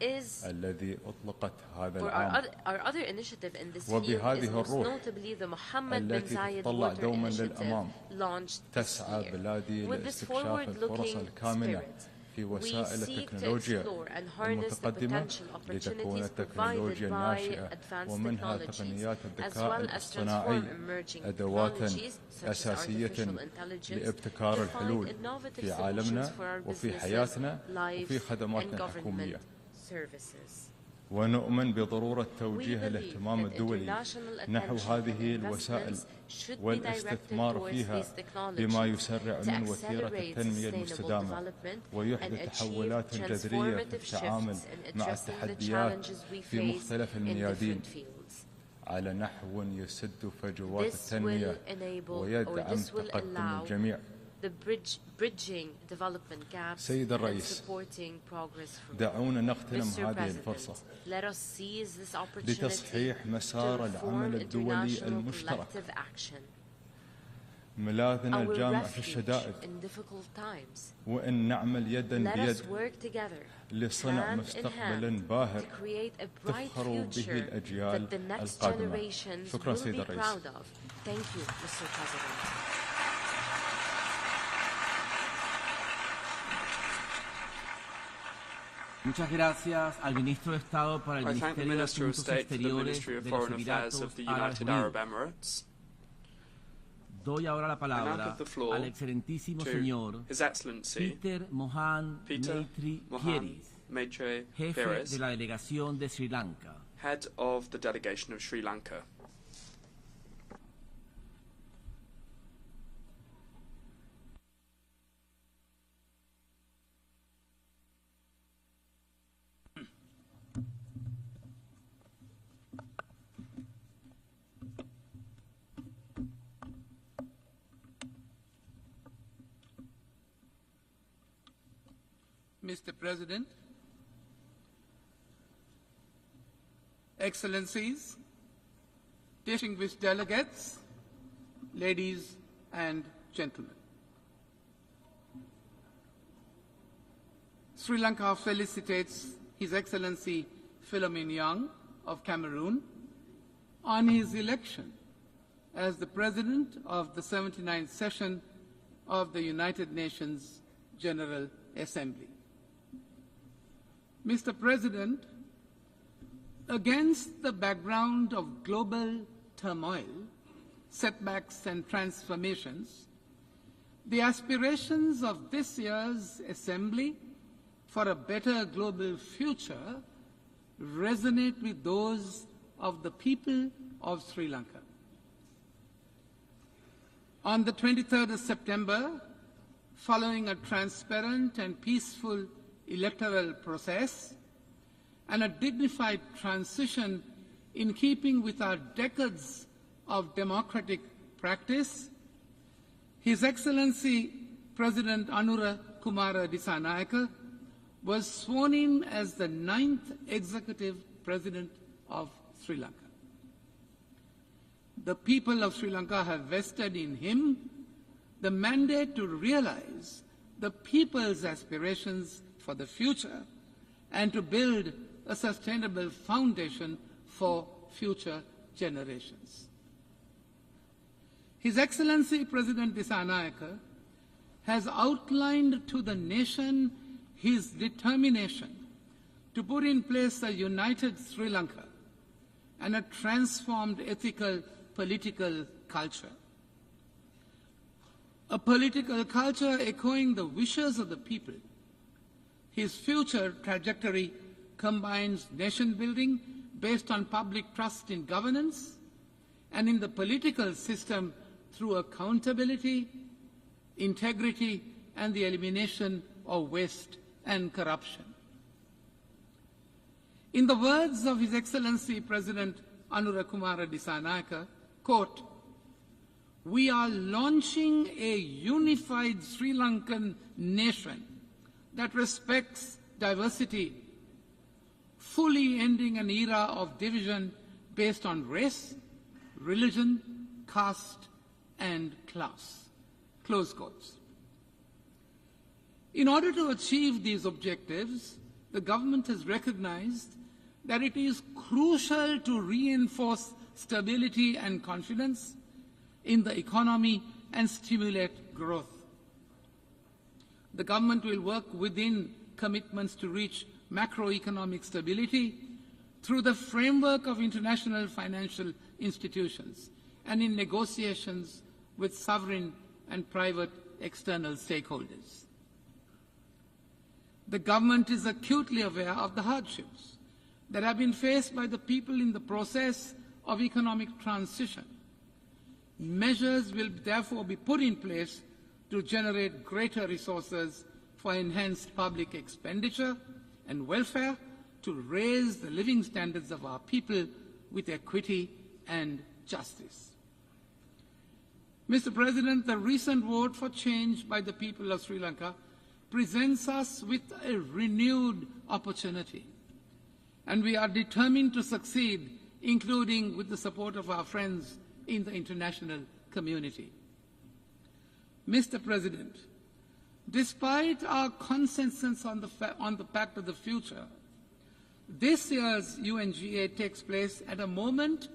is الذي أطلقت هذا or العام our other initiative in this field وبهذه is most الروح notably the Mohammed bin التي Zayed تتطلع Water دوما Initiative للأمام launched this تسعى year. بلادي With this لاستكشاف الفرص forward-looking الكامنة spirit, في we وسائل seek to التكنولوجيا explore and harness the المتقدمة potential لتكون opportunities التكنولوجيا provided by الناشئة advanced ومنها technologies, تقنيات as الذكاء well as الاصطناعي transform emerging أدوات technologies such as أساسية artificial intelligence لابتكار to find الحلول innovative في solutions عالمنا for our وفي businesses, حياتنا وفي lives, and خدماتنا الحكومية government services. ونؤمن بضرورة We توجيه believe الاهتمام that الدولي international نحو attention هذه and الوسائل investments should be والاستثمار directed فيها towards these بما technologies يسرع to من وتيرة accelerate التنمية sustainable المستدامة development and ويحدث achieve تحولات جذرية في transformative التعامل shifts in مع addressing the التحديات challenges we في face مختلف in الميادين different fields. على نحو يسد فجوات This التنمية will enable or ويدعم this will تقدم allow الجميع. the bridging development gaps سيد and الرئيس، supporting progress for all. دعونا نغتنم Mr. هذه President, الفرصة let us seize this opportunity لتصحيح مسار to العمل reform الدولي international المشترك. collective action. ملاذنا Our الجامع في refuge الشدائد in difficult times. وإن نعمل يدا Let us بيد work together, لصنع hand in مستقبل hand, باهر to create a bright تفخر به future الأجيال that the next القادمة. generations شكرا will سيد be الرئيس. proud of. Thank you, Mr. President. Muchas gracias al Ministro de Estado para el I thank the Ministerio de Minister of Asuntos State for the Exteriores Ministry of de los Foreign Affairs Emiratos of the Árabes United Arab Unidos. Emirates. Doy ahora la I now palabra give the floor al excelentísimo to señor His Excellency Peter Mohan Maitri Mohan Pieris, Maitri jefe Pieris, de la delegación de Sri Lanka. Head of the Delegation of Sri Lanka. Mr. President, Excellencies, distinguished delegates, ladies and gentlemen. Sri Lanka felicitates His Excellency Philomene Young of Cameroon on his election as the President of the 79th session of the United Nations General Assembly. Mr. President, against the background of global turmoil, setbacks and transformations, the aspirations of this year's Assembly for a better global future resonate with those of the people of Sri Lanka. On the 23rd of September, following a transparent and peaceful electoral process and a dignified transition in keeping with our decades of democratic practice, His Excellency President Anura Kumara Dissanayake was sworn in as the 9th Executive President of Sri Lanka. The people of Sri Lanka have vested in him the mandate to realize the people's aspirations for the future and to build a sustainable foundation for future generations. His Excellency President Dissanayake has outlined to the nation his determination to put in place a united Sri Lanka and a transformed ethical political culture. A political culture echoing the wishes of the people. His future trajectory combines nation building based on public trust in governance and in the political system through accountability, integrity, and the elimination of waste and corruption. In the words of His Excellency President Anura Kumara Dissanayake, quote, "We are launching a unified Sri Lankan nation that respects diversity, fully ending an era of division based on race, religion, caste, and class." Close quotes. In order to achieve these objectives, the government has recognized that it is crucial to reinforce stability and confidence in the economy and stimulate growth. The government will work within commitments to reach macroeconomic stability through the framework of international financial institutions and in negotiations with sovereign and private external stakeholders. The government is acutely aware of the hardships that have been faced by the people in the process of economic transition. Measures will therefore be put in place to generate greater resources for enhanced public expenditure and welfare to raise the living standards of our people with equity and justice. Mr. President, the recent vote for change by the people of Sri Lanka presents us with a renewed opportunity, and we are determined to succeed, including with the support of our friends in the international community. Mr. President, despite our consensus on the Pact of the Future, this year's UNGA takes place at a moment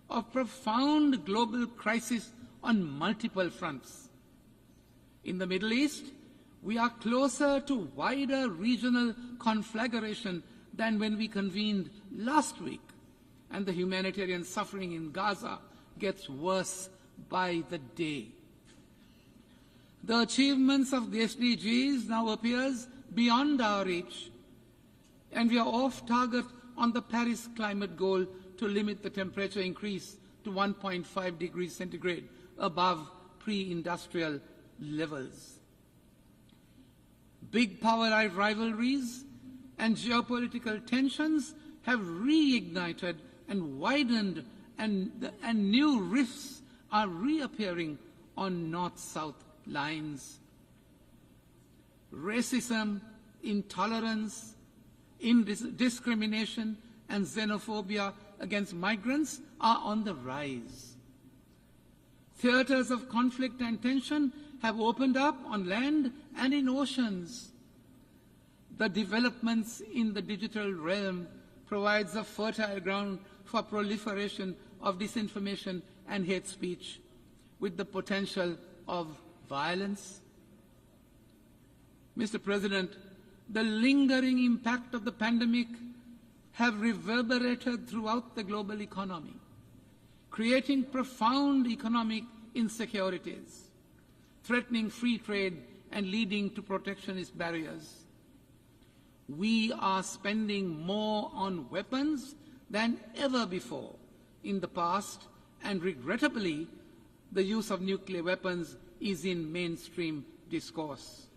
of profound global crisis on multiple fronts. In the Middle East, we are closer to wider regional conflagration than when we convened last week, and the humanitarian suffering in Gaza gets worse by the day. The achievements of the SDGs now appears beyond our reach, and we are off target on the Paris climate goal to limit the temperature increase to 1.5 degrees centigrade above pre-industrial levels. Big power rivalries and geopolitical tensions have reignited and widened, and new rifts are reappearing on north-south lines. Racism, intolerance, discrimination, and xenophobia against migrants are on the rise. Theaters of conflict and tension have opened up on land and in oceans. The developments in the digital realm provides a fertile ground for proliferation of disinformation and hate speech, with the potential of violence. Mr. President, the lingering impact of the pandemic have reverberated throughout the global economy, creating profound economic insecurities, threatening free trade and leading to protectionist barriers. We are spending more on weapons than ever before in the past, and regrettably, the use of nuclear weapons is in mainstream discourse.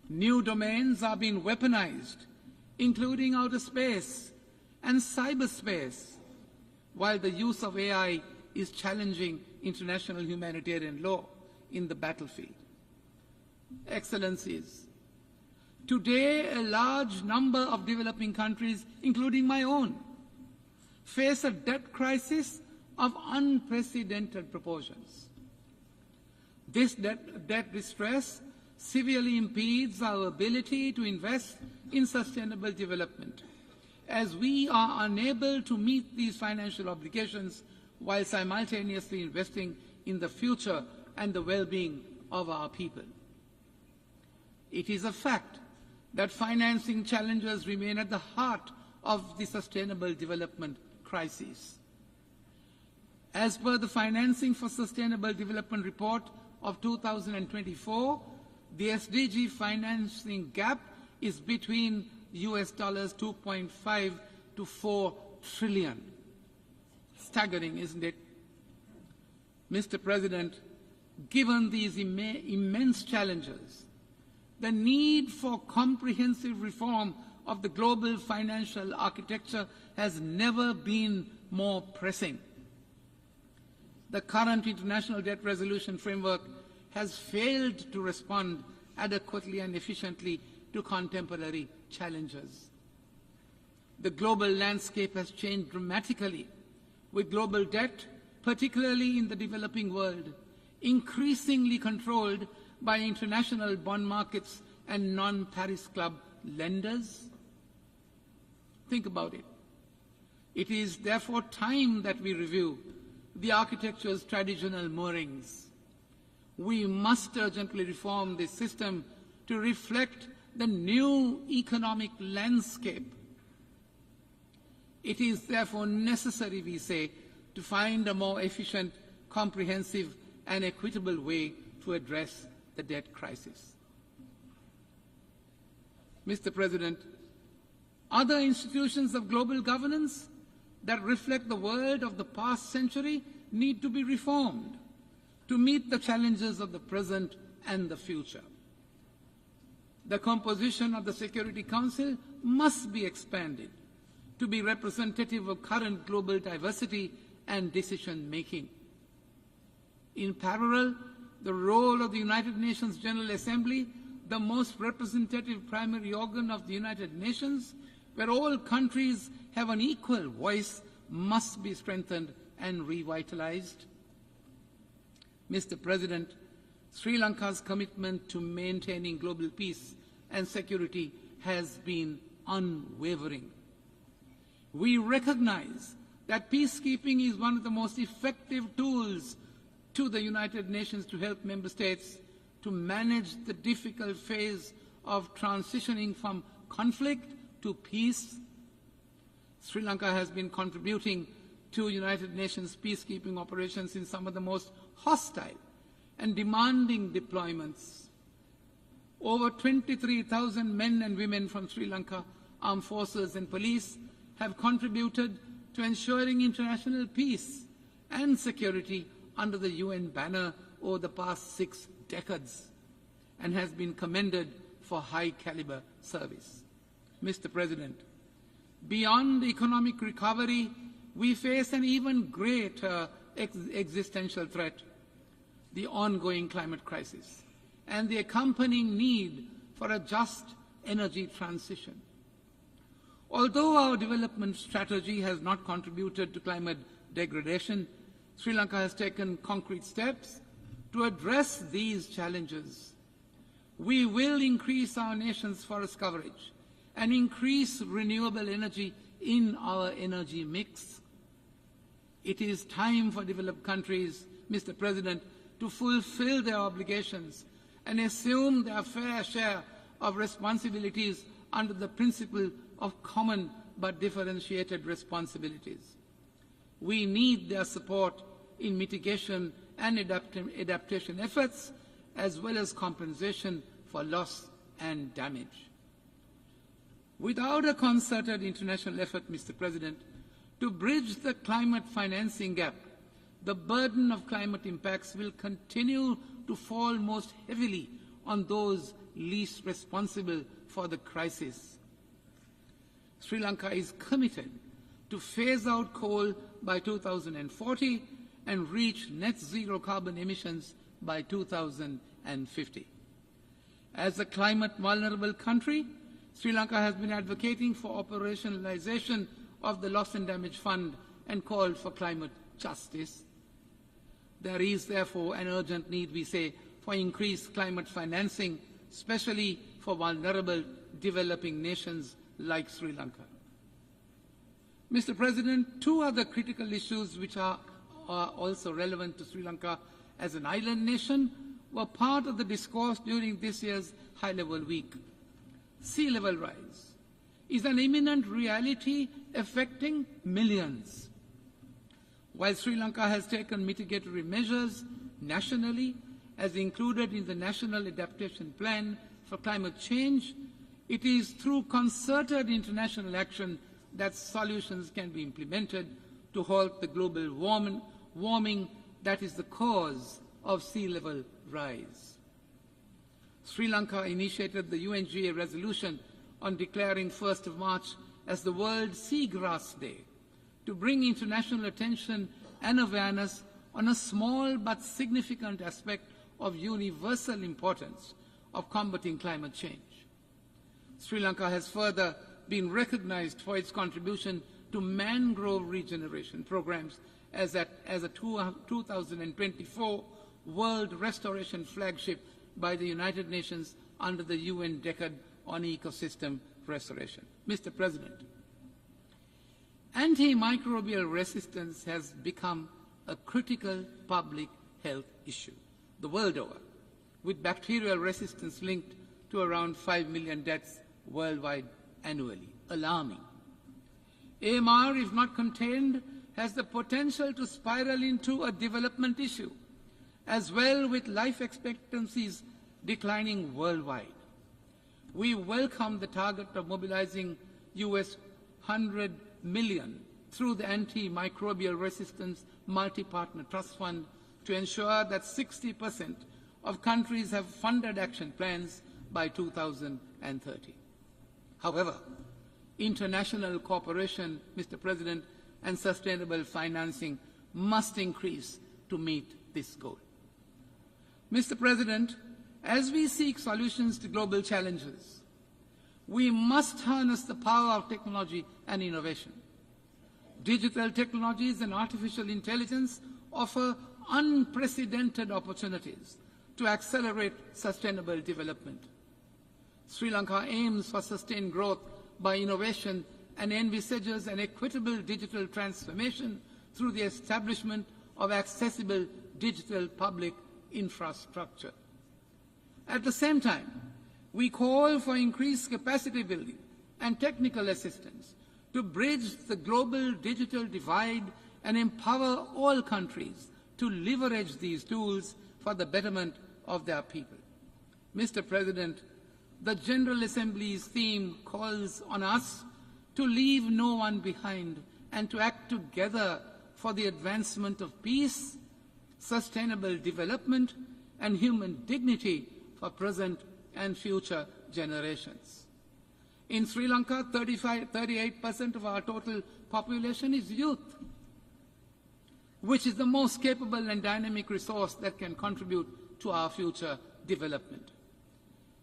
New domains are being weaponized, including outer space and cyberspace, while the use of AI is challenging international humanitarian law in the battlefield. Excellencies, today a large number of developing countries, including my own, face a debt crisis of unprecedented proportions. This debt distress severely impedes our ability to invest in sustainable development, as we are unable to meet these financial obligations while simultaneously investing in the future and the well-being of our people. It is a fact that financing challenges remain at the heart of the sustainable development crisis. As per the Financing for Sustainable Development Report of 2024, the SDG financing gap is between US $2.5 to 4 trillion. Staggering, isn't it? Mr. President, given these immense challenges, the need for comprehensive reform of the global financial architecture has never been more pressing. The current international debt resolution framework has failed to respond adequately and efficiently to contemporary challenges. The global landscape has changed dramatically, with global debt, particularly in the developing world, increasingly controlled by international bond markets and non-Paris Club lenders. Think about it. It is therefore time that we review the architecture's traditional moorings. We must urgently reform this system to reflect the new economic landscape. It is therefore necessary, we say, to find a more efficient, comprehensive and equitable way to address the debt crisis. Mr. President, other institutions of global governance that reflect the world of the past century need to be reformed to meet the challenges of the present and the future. The composition of the Security Council must be expanded to be representative of current global diversity and decision-making. In parallel, the role of the United Nations General Assembly, the most representative primary organ of the United Nations, where all countries have an equal voice, must be strengthened and revitalized. Mr. President, Sri Lanka's commitment to maintaining global peace and security has been unwavering. We recognize that peacekeeping is one of the most effective tools to the United Nations to help member states to manage the difficult phase of transitioning from conflict to peace. Sri Lanka has been contributing to United Nations peacekeeping operations in some of the most hostile and demanding deployments. Over 23,000 men and women from Sri Lanka, armed forces and police have contributed to ensuring international peace and security under the UN banner over the past 6 decades and has been commended for high-caliber service. Mr. President, beyond economic recovery, we face an even greater existential threat, the ongoing climate crisis, and the accompanying need for a just energy transition. Although our development strategy has not contributed to climate degradation, Sri Lanka has taken concrete steps to address these challenges. We will increase our nation's forest coverage and increase renewable energy in our energy mix. It is time for developed countries, Mr. President, to fulfill their obligations and assume their fair share of responsibilities under the principle of common but differentiated responsibilities. We need their support in mitigation and adaptation efforts, as well as compensation for loss and damage. Without a concerted international effort, Mr. President, to bridge the climate financing gap, the burden of climate impacts will continue to fall most heavily on those least responsible for the crisis. Sri Lanka is committed to phase out coal by 2040 and reach net zero carbon emissions by 2050. As a climate vulnerable country, Sri Lanka has been advocating for operationalization of the Loss and Damage Fund and called for climate justice. There is therefore an urgent need, we say, for increased climate financing, especially for vulnerable developing nations like Sri Lanka. Mr. President, two other critical issues which are also relevant to Sri Lanka as an island nation were part of the discourse during this year's high-level week. Sea level rise is an imminent reality affecting millions. While Sri Lanka has taken mitigatory measures nationally, as included in the National Adaptation Plan for Climate Change, it is through concerted international action that solutions can be implemented to halt the global warming that is the cause of sea level rise. Sri Lanka initiated the UNGA resolution on declaring 1st of March as the World Seagrass Day to bring international attention and awareness on a small but significant aspect of universal importance of combating climate change. Sri Lanka has further been recognized for its contribution to mangrove regeneration programs as a 2024 World Restoration Flagship by the United Nations under the UN Decade on Ecosystem Restoration. Mr. President, antimicrobial resistance has become a critical public health issue the world over, with bacterial resistance linked to around 5 million deaths worldwide annually. Alarming. AMR, if not contained, has the potential to spiral into a development issue, as well with life expectancies declining worldwide. We welcome the target of mobilizing US $100 million through the Antimicrobial Resistance Multi-Partner Trust Fund to ensure that 60% of countries have funded action plans by 2030. However, international cooperation, Mr. President, and sustainable financing must increase to meet this goal. Mr. President, as we seek solutions to global challenges, we must harness the power of technology and innovation. Digital technologies and artificial intelligence offer unprecedented opportunities to accelerate sustainable development. Sri Lanka aims for sustained growth by innovation and envisages an equitable digital transformation through the establishment of accessible digital public infrastructure. At the same time, we call for increased capacity building and technical assistance to bridge the global digital divide and empower all countries to leverage these tools for the betterment of their people. Mr. President, the General Assembly's theme calls on us to leave no one behind and to act together for the advancement of peace, sustainable development, and human dignity for present and future generations. In Sri Lanka, 38% of our total population is youth, which is the most capable and dynamic resource that can contribute to our future development.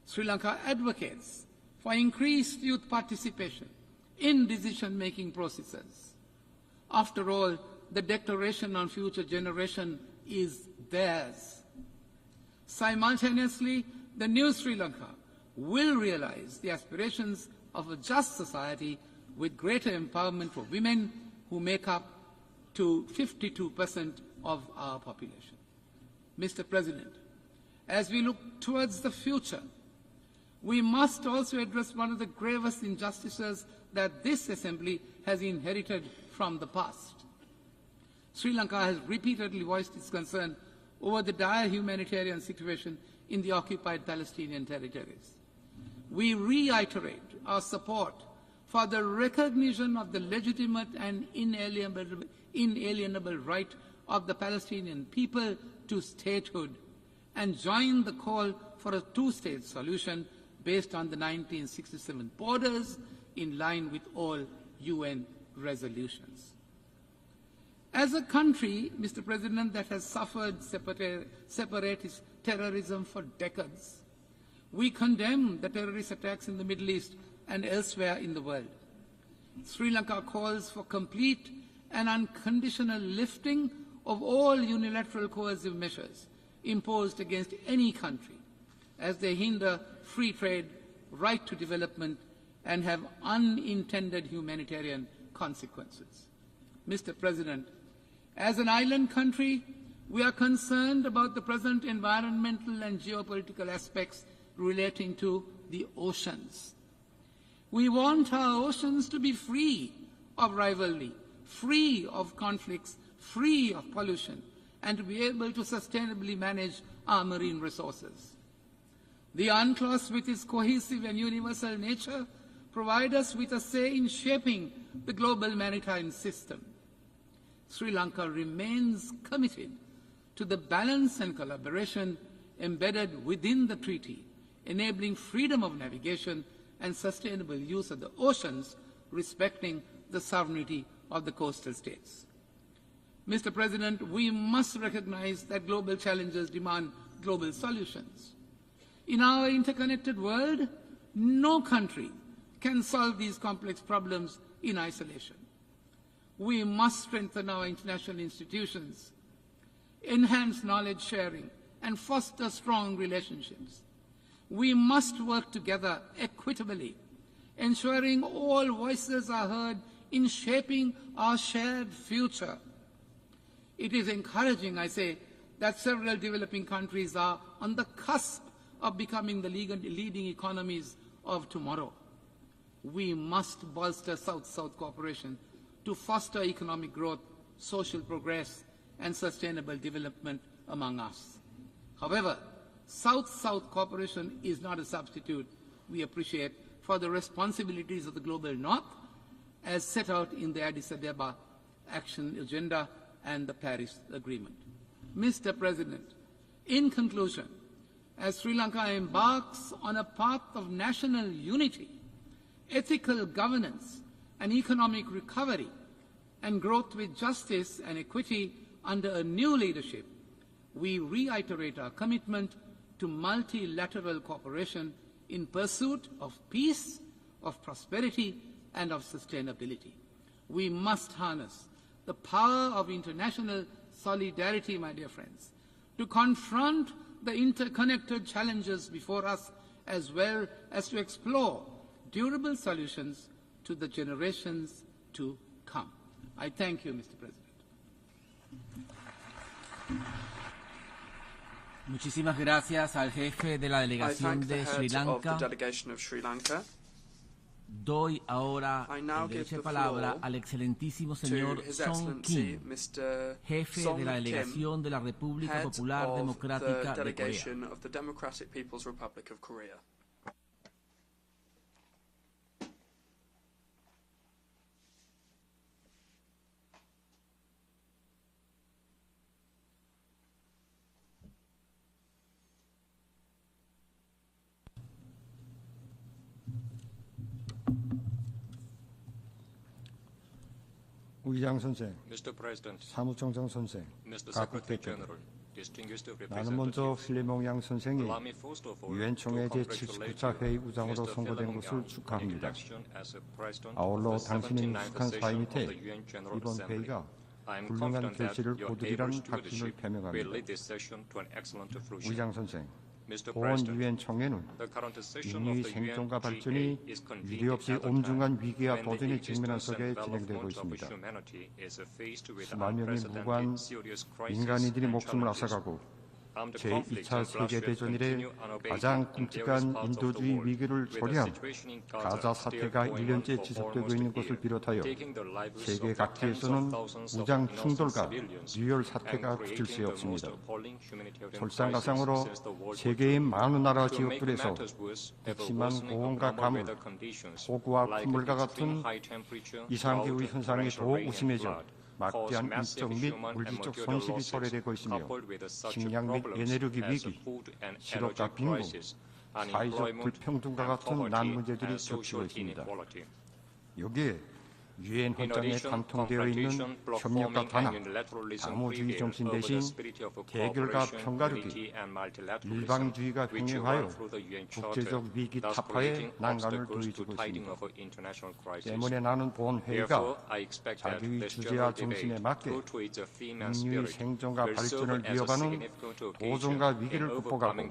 Sri Lanka advocates for increased youth participation in decision-making processes. After all, the Declaration on Future Generation is theirs. Simultaneously, the new Sri Lanka will realize the aspirations of a just society with greater empowerment for women who make up to 52% of our population. Mr. President, as we look towards the future, we must also address one of the gravest injustices that this Assembly has inherited from the past. Sri Lanka has repeatedly voiced its concern over the dire humanitarian situation in the occupied Palestinian territories. We reiterate our support for the recognition of the legitimate and inalienable right of the Palestinian people to statehood and join the call for a two-state solution based on the 1967 borders in line with all UN resolutions. As a country, Mr. President, that has suffered separatist terrorism for decades, we condemn the terrorist attacks in the Middle East and elsewhere in the world. Sri Lanka calls for complete and unconditional lifting of all unilateral coercive measures imposed against any country, as they hinder free trade, right to development, and have unintended humanitarian consequences. Mr. President, as an island country, we are concerned about the present environmental and geopolitical aspects relating to the oceans. We want our oceans to be free of rivalry, free of conflicts, free of pollution, and to be able to sustainably manage our marine resources. The UNCLOS, with its cohesive and universal nature, provide us with a say in shaping the global maritime system. Sri Lanka remains committed to the balance and collaboration embedded within the treaty, enabling freedom of navigation and sustainable use of the oceans, respecting the sovereignty of the coastal states. Mr. President, we must recognize that global challenges demand global solutions. In our interconnected world, no country can solve these complex problems in isolation. We must strengthen our international institutions, enhance knowledge sharing, and foster strong relationships. We must work together equitably, ensuring all voices are heard in shaping our shared future. It is encouraging, I say, that several developing countries are on the cusp of becoming the leading economies of tomorrow. We must bolster South-South cooperation to foster economic growth, social progress, and sustainable development among us. However, South-South cooperation is not a substitute, we appreciate, for the responsibilities of the Global North as set out in the Addis Ababa Action Agenda and the Paris Agreement. Mr. President, in conclusion, as Sri Lanka embarks on a path of national unity, ethical governance, and economic recovery, and growth with justice and equity under a new leadership, we reiterate our commitment to multilateral cooperation in pursuit of peace, of prosperity, and of sustainability. We must harness the power of international solidarity, my dear friends, to confront the interconnected challenges before us, as well as to explore durable solutions to the generations to come. I thank you, Mr. President. Muchísimas gracias al jefe de la delegación de Sri Lanka. Doy ahora el derecho de palabra al excelentísimo señor Song Kim, jefe de la delegación de la República Popular Democrática de Corea. 의장 선생, Mr. President, 사무총장 선생, Mr. 각국 Secretary 대표들, General, distinguished 나는 먼저 representatives, 필리몽양 선생이 allow me first of all 유엔 총회 to congratulate 제79차 회의 우장으로 Mr. 선거된 Philip 것을 Yang 축하합니다. in election as a president 아울러 of the 당신의 79th 익숙한 사회 session 밑에 of the UN General 이번 Assembly. 회의가 I am 훌륭한 confident that 결실을 your 거두리라는 able 확신을 stewardship will 표명합니다. lead this session to an excellent fruition. 의장 선생, 보원 유엔 총회는 인류의 생존과 발전이 유례없이 엄중한 위기와 도전에 직면한 속에 진행되고 있습니다. 수만 명의 무고한 민간인들이 목숨을 앗아가고 제2차 세계대전 이래 가장 끔찍한 인도주의 위기를 초래한 가자 사태가 1년째 지속되고 있는 것을 비롯하여 세계 각지에서는 무장 충돌과 유혈 사태가 그칠 새 없습니다. 설상가상으로 세계의 많은 나라 지역들에서 극심한 고온과 가물, 폭우와 풍물과 같은 이상기후 현상이 더욱 심해져 막대한 인적 및 물리적 손실이 초래되고 있으며 식량 및 에너지 위기, 실업과 빈곤, 사회적 불평등과 같은 난 문제들이 겹치고 있습니다. 여기에 유엔 헌장에 관통되어 있는 협력과 단합, 다모주의 정신 대신 대결과 평가르기, 일방주의가 횡행하여 국제적 위기 타파에 난간을 더해주고 있습니다. 때문에 나는 본 회의가 자기의 주제와 정신에 맞게 인류의 생존과 발전을 이어가는 도전과 위기를 극복하고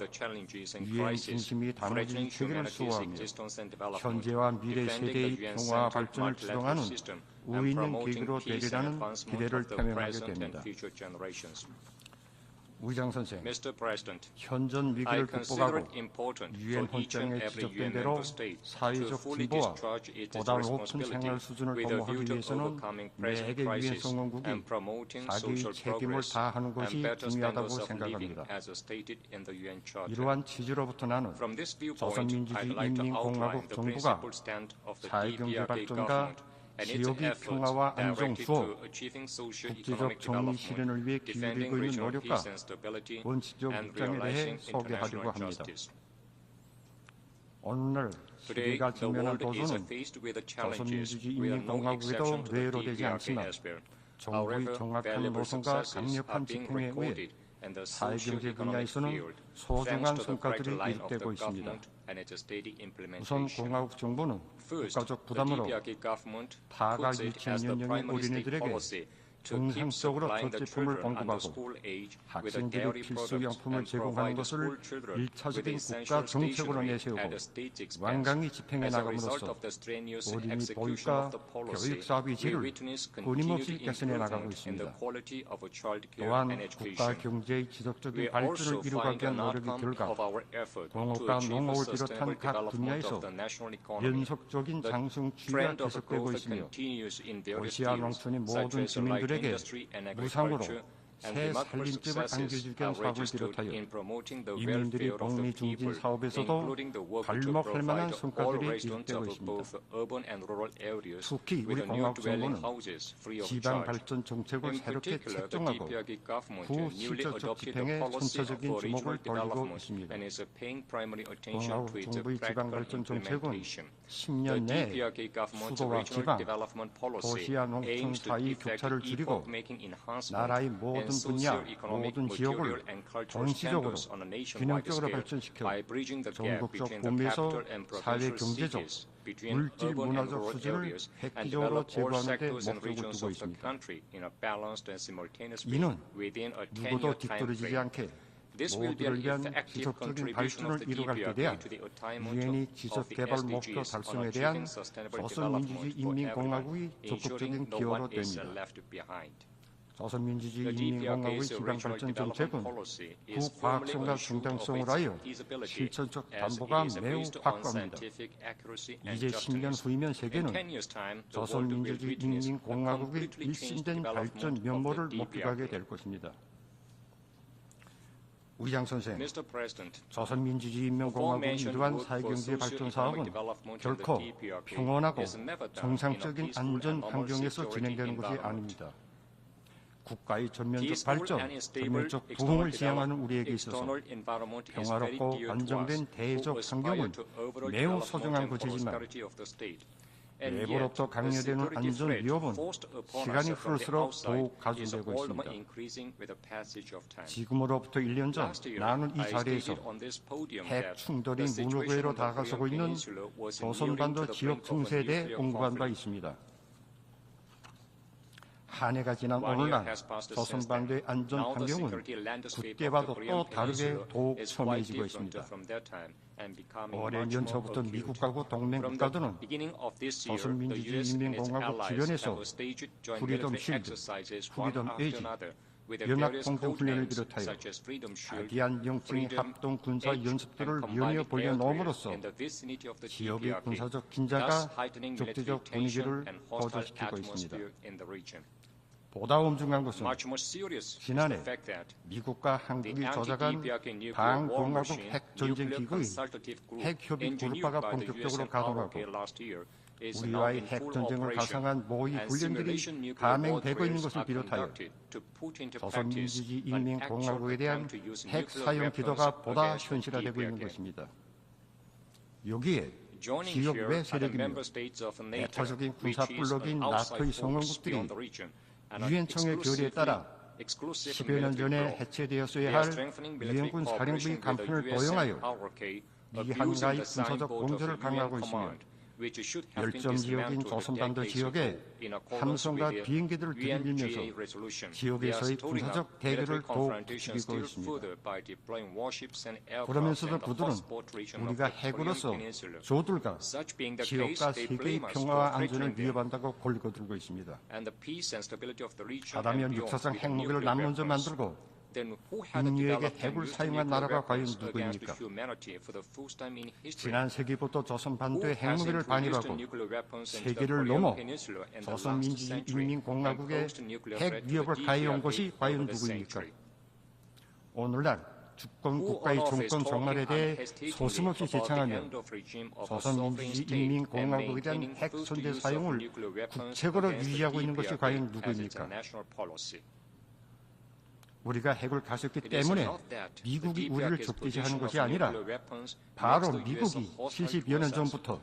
유엔 중심이 담아진 체계를 수호하며 현재와 미래 세대의 평화와 발전을 주동하는 우위 있는 계기로 되리라는 기대를 표명하게 됩니다. 의장 선생, 현존 위기를 극복하고 유엔 헌장에 지적된 대로 사회적 진보와 보다 높은 생활 수준을 도모하기 위해서는 매개 유엔 성원국이 자기의 책임을 다하는 것이 중요하다고 생각합니다. 이러한 취지로부터 나는 조선민주주의 인민공화국 정부가 사회경제 발전과 지역의 평화와 안정 수호, 국제적 정의 실현을 위해 기울이고 있는 노력과 원칙적 입장에 대해 소개하려고 합니다. 오늘날 세계가 직면한 도전은 조선민주주의 인민공화국에도 외로 되지 않지만 정부의 정확한 노선과 강력한 집행에 의해 사회경제 분야에서는 소중한 성과들이 이룩되고 있습니다. 우선 공화국 정부는 국가적 부담으로 타가 유치원연령의 어린이들에게 정상적으로 젖제품을 공급하고 학생들의 필수용품을 제공하는 것을 1차적인 국가 정책으로 내세우고 완강히 집행해 나감으로써 어린이 보육과 교육 사업의 질을 끊임없이 개선해 나가고 있습니다. 또한 국가 경제의 지속적인 발전을 이루기 위한 노력의 결과 공업과 농업을 비롯한 각 분야에서 연속적인 상승 추이가 계속되고 있으며 도시와 농촌의 모든 주민들에게 무상으로 새 살림집을 안겨주기 위한 사업을 비롯하여 이민들이 복리 중진 사업에서도 발목할 만한 성과들이 이룩되고 있습니다. 특히 우리 공화국 정부는 지방 발전 정책을 새롭게 책정하고 후 실질적 집행에 선체적인 주목을 돌리고 있습니다. 공화국 정부의 지방 발전 정책은 10년 내에 수도와 지방, 도시와 농촌 사이 격차를 줄이고 나라의 모든 분야, 모든 지역을 동시적으로 균형적으로 발전시켜 전국적 범위에서 사회 경제적, 물질 문화적 수준을 획기적으로 제고하는 데 목적을 두고 있습니다. 이는 누구도 뒤떨어지지 않게 모두를 위한 지속적인 발전을 이루갈 때 대한 유엔의 지속개발 목표 달성에 대한 조선민주주의 인민공화국의 적극적인 기여로 됩니다. 조선민주주의 인민공화국의 지방발전 정책은 국과학성과 정당성을 하여 실천적 담보가 매우 확고합니다. 이제 10년 후이면 세계는 조선민주주의 인민공화국의 일신된 발전 면모를 목격하게 될 것입니다. 의장 선생, 조선민주주의 인민공화국의 이러한 사회경제 발전 사업은 결코 평온하고 정상적인 안전 환경에서 진행되는 것이 아닙니다. 국가의 전면적 발전, 전면적 부흥을 지향하는 우리에게 있어서 평화롭고 안정된 대외적 환경은 매우 소중한 것이지만 내부로부터 강요되는 안전 위협은 시간이 흐를수록 더욱 가중되고 있습니다. 지금으로부터 1년 전 나는 이 자리에서 핵 충돌이 무노구에로 다가서고 있는 조선반도 지역 증세에 대해 언급한 바 있습니다. 한 해가 지난 오늘날 조선반도의 안전 환경은 그때와도 또 다르게 더욱 첨예해지고 있습니다. 올해 연초부터 미국하고 동맹 국가들은 조선민주주의인민공화국 주변에서 프리덤 실드, 프리덤 에이지, 연합공동훈련을 비롯하여 아디안 영증의 합동 군사 연습들을 연이어 벌여놓음으로써 지역의 군사적 긴장과 적대적 분위기를 고조시키고 있습니다. 보다 엄중한 것은 지난해 미국과 한국이 조작한 반공화국 핵전쟁기구의 핵협의 그룹화가 본격적으로 가동하고 우리와의 핵전쟁을 가상한 모의 훈련들이 감행되고 있는 것을 비롯하여 조선민주주의인민공화국에 대한 핵 사용 기도가 보다 현실화되고 있는 것입니다. 여기에 지역 외 세력이며 대표적인 군사 블록인 나토의 성원국들이 유엔총회 결의에 따라 10여 년 전에 해체되었어야 할 유엔군 사령부의 간판을 도용하여 미한과의 군사적 공조를 강화하고 있으며 열점 지역인 조선반도 지역에 함성과 비행기들을 들이밀면서 지역에서의 군사적 대결을 더욱 부추기고 있습니다. 그러면서도 그들은 우리가 핵으로서 저들과 지역과 세계의 평화와 안전을 위협한다고 골거들고 있습니다. 하다면 육사상 핵무기를 남먼저 만들고 인류에게 핵을 사용한 나라가 과연 누구입니까? 지난 세기부터 조선반도의 핵무기를 반입하고 세계를 넘어 조선민주주의인민공화국에 핵 위협을 가해온 것이 과연 누구입니까? 오늘날 주권 국가의 정권 종말에 대해 소슴없이 제창하며 조선민주주의인민공화국에 대한 핵 선제 사용을 국책으로 유지하고 있는 것이 과연 누구입니까? 우리가 핵을 가졌기 때문에 미국이 우리를 적대시하는 것이 아니라 바로 미국이 70여 년 전부터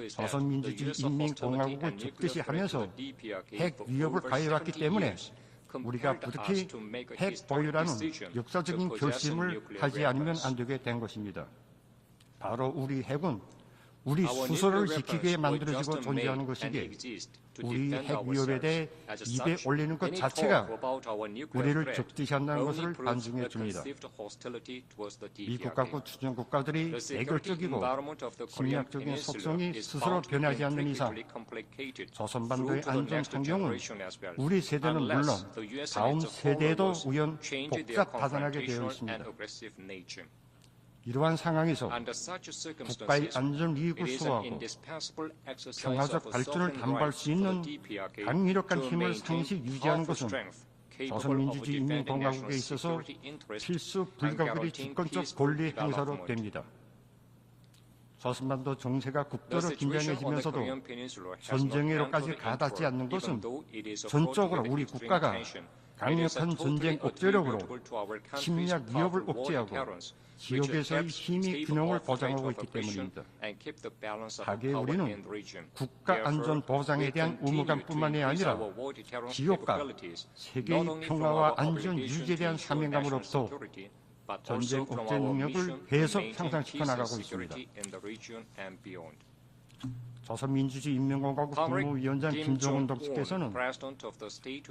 조선민주주의인민공화국을 적대시하면서 핵 위협을 가해왔기 때문에 우리가 부득이 핵 보유라는 역사적인 결심을 하지 않으면 안 되게 된 것입니다. 바로 우리 핵은 우리 수소를 지키기 위해 만들어지고 존재하는 것이기에 우리 핵 위협에 대해 입에 올리는 것 자체가 우리를 적대시한다는 것을 반증해 줍니다. 미국과 주변 국가들이 애결적이고 침략적인 속성이 스스로 변하지 않는 이상 조선반도의 안전 환경은 우리 세대는 물론 다음 세대에도 우연 복잡 다산하게 되어 있습니다. 이러한 상황에서 국가의 안전 이익을 수호하고 평화적 발전을 담보할 수 있는 강력한 힘을 상시 유지하는 것은 조선민주주의인민공화국에 있어서 필수 불가결의 주권적 권리 행사로 됩니다. 조선반도 정세가 국도로 긴장해지면서도 전쟁으로까지 가닿지 않는 것은 전적으로 우리 국가가 강력한 전쟁 억제력으로 침략 위협을 억제하고 지역에서의 힘의 균형을 보장하고 있기 때문입니다. 하기에 우리는 국가 안전 보장에 대한 의무감뿐만이 아니라 지역과 세계의 평화와 안전 유지에 대한 사명감으로부터 전쟁 억제 능력을 계속 향상시켜 나가고 있습니다. 조선민주주의인민공화국 국무위원장 김정은 동지께서는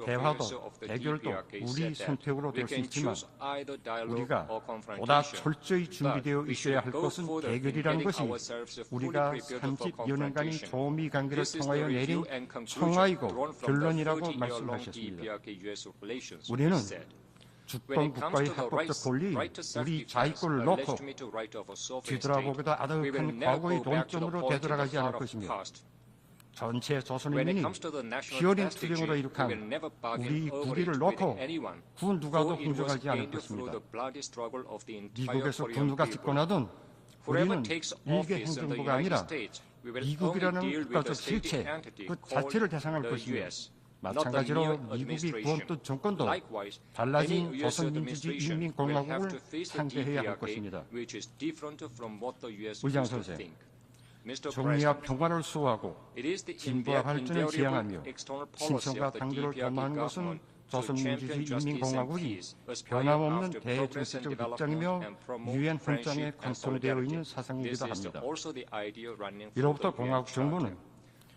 대화도 대결도 우리 선택으로 될 수 있지만 우리가 보다 철저히 준비되어 있어야 할 것은 대결이라는 것이 우리가 30여 년간의 조미 관계를 통하여 내린 청하이고 결론이라고 말씀하셨습니다. 우리는 주권 국가의 합법적 권리, 우리 자위권을 놓고 뒤돌아보기도 아득한 과거의 논점으로 되돌아가지 않을 것이며 전체 조선인민이 피어린 투쟁으로 이룩한 우리 국위를 놓고 그 누가도 흥정하지 않을 것입니다. 미국에서 그 누가 집권하든 우리는 일개 행정부가 아니라 미국이라는 국가적 실체 그 자체를 대상할 것이며 마찬가지로 미국이 구원던 정권도 달라진 조선민주주의인민공화국을 상대해야 할 것입니다. 의장 선생, 정의와 평화를 수호하고 진보와 발전을 지향하며 신성과 단결을 도모하는 것은 조선민주주의인민공화국이 변함없는 대정세적 입장이며 유엔 헌장에 관통되어 있는 사상이기도 합니다. 이로부터 공화국 정부는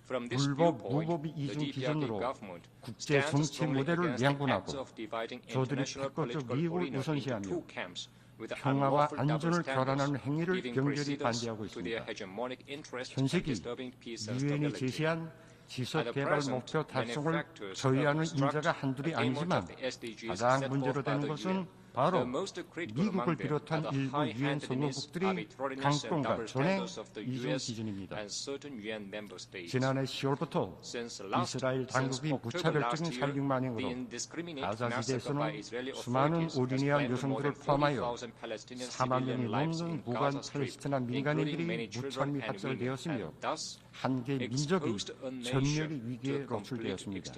불법, 무법 이중 기준으로 국제 정치 모델을 양분하고 저들이 패권적 이익을 우선시하며 평화와 안전을 결란하는 행위를 경렬히 반대하고 있습니다. 현 시기 유엔이 제시한 지속개발 목표 달성을 저해하는 인자가 한둘이 아니지만 가장 문제로 되는 것은 바로 미국을 비롯한 일부 유엔 성원국들이 강권과 전행 이중 기준입니다. 지난해 10월부터 이스라엘 당국이 무차별적인 살육 만행으로 가자 지대에서는 수많은 오리니안 여성들을 포함하여 4만 명이 넘는 무관 팔레스티나 민간인들이 무참히 학살되었으며 한 개 민족이 전멸의 위기에 노출되었습니다.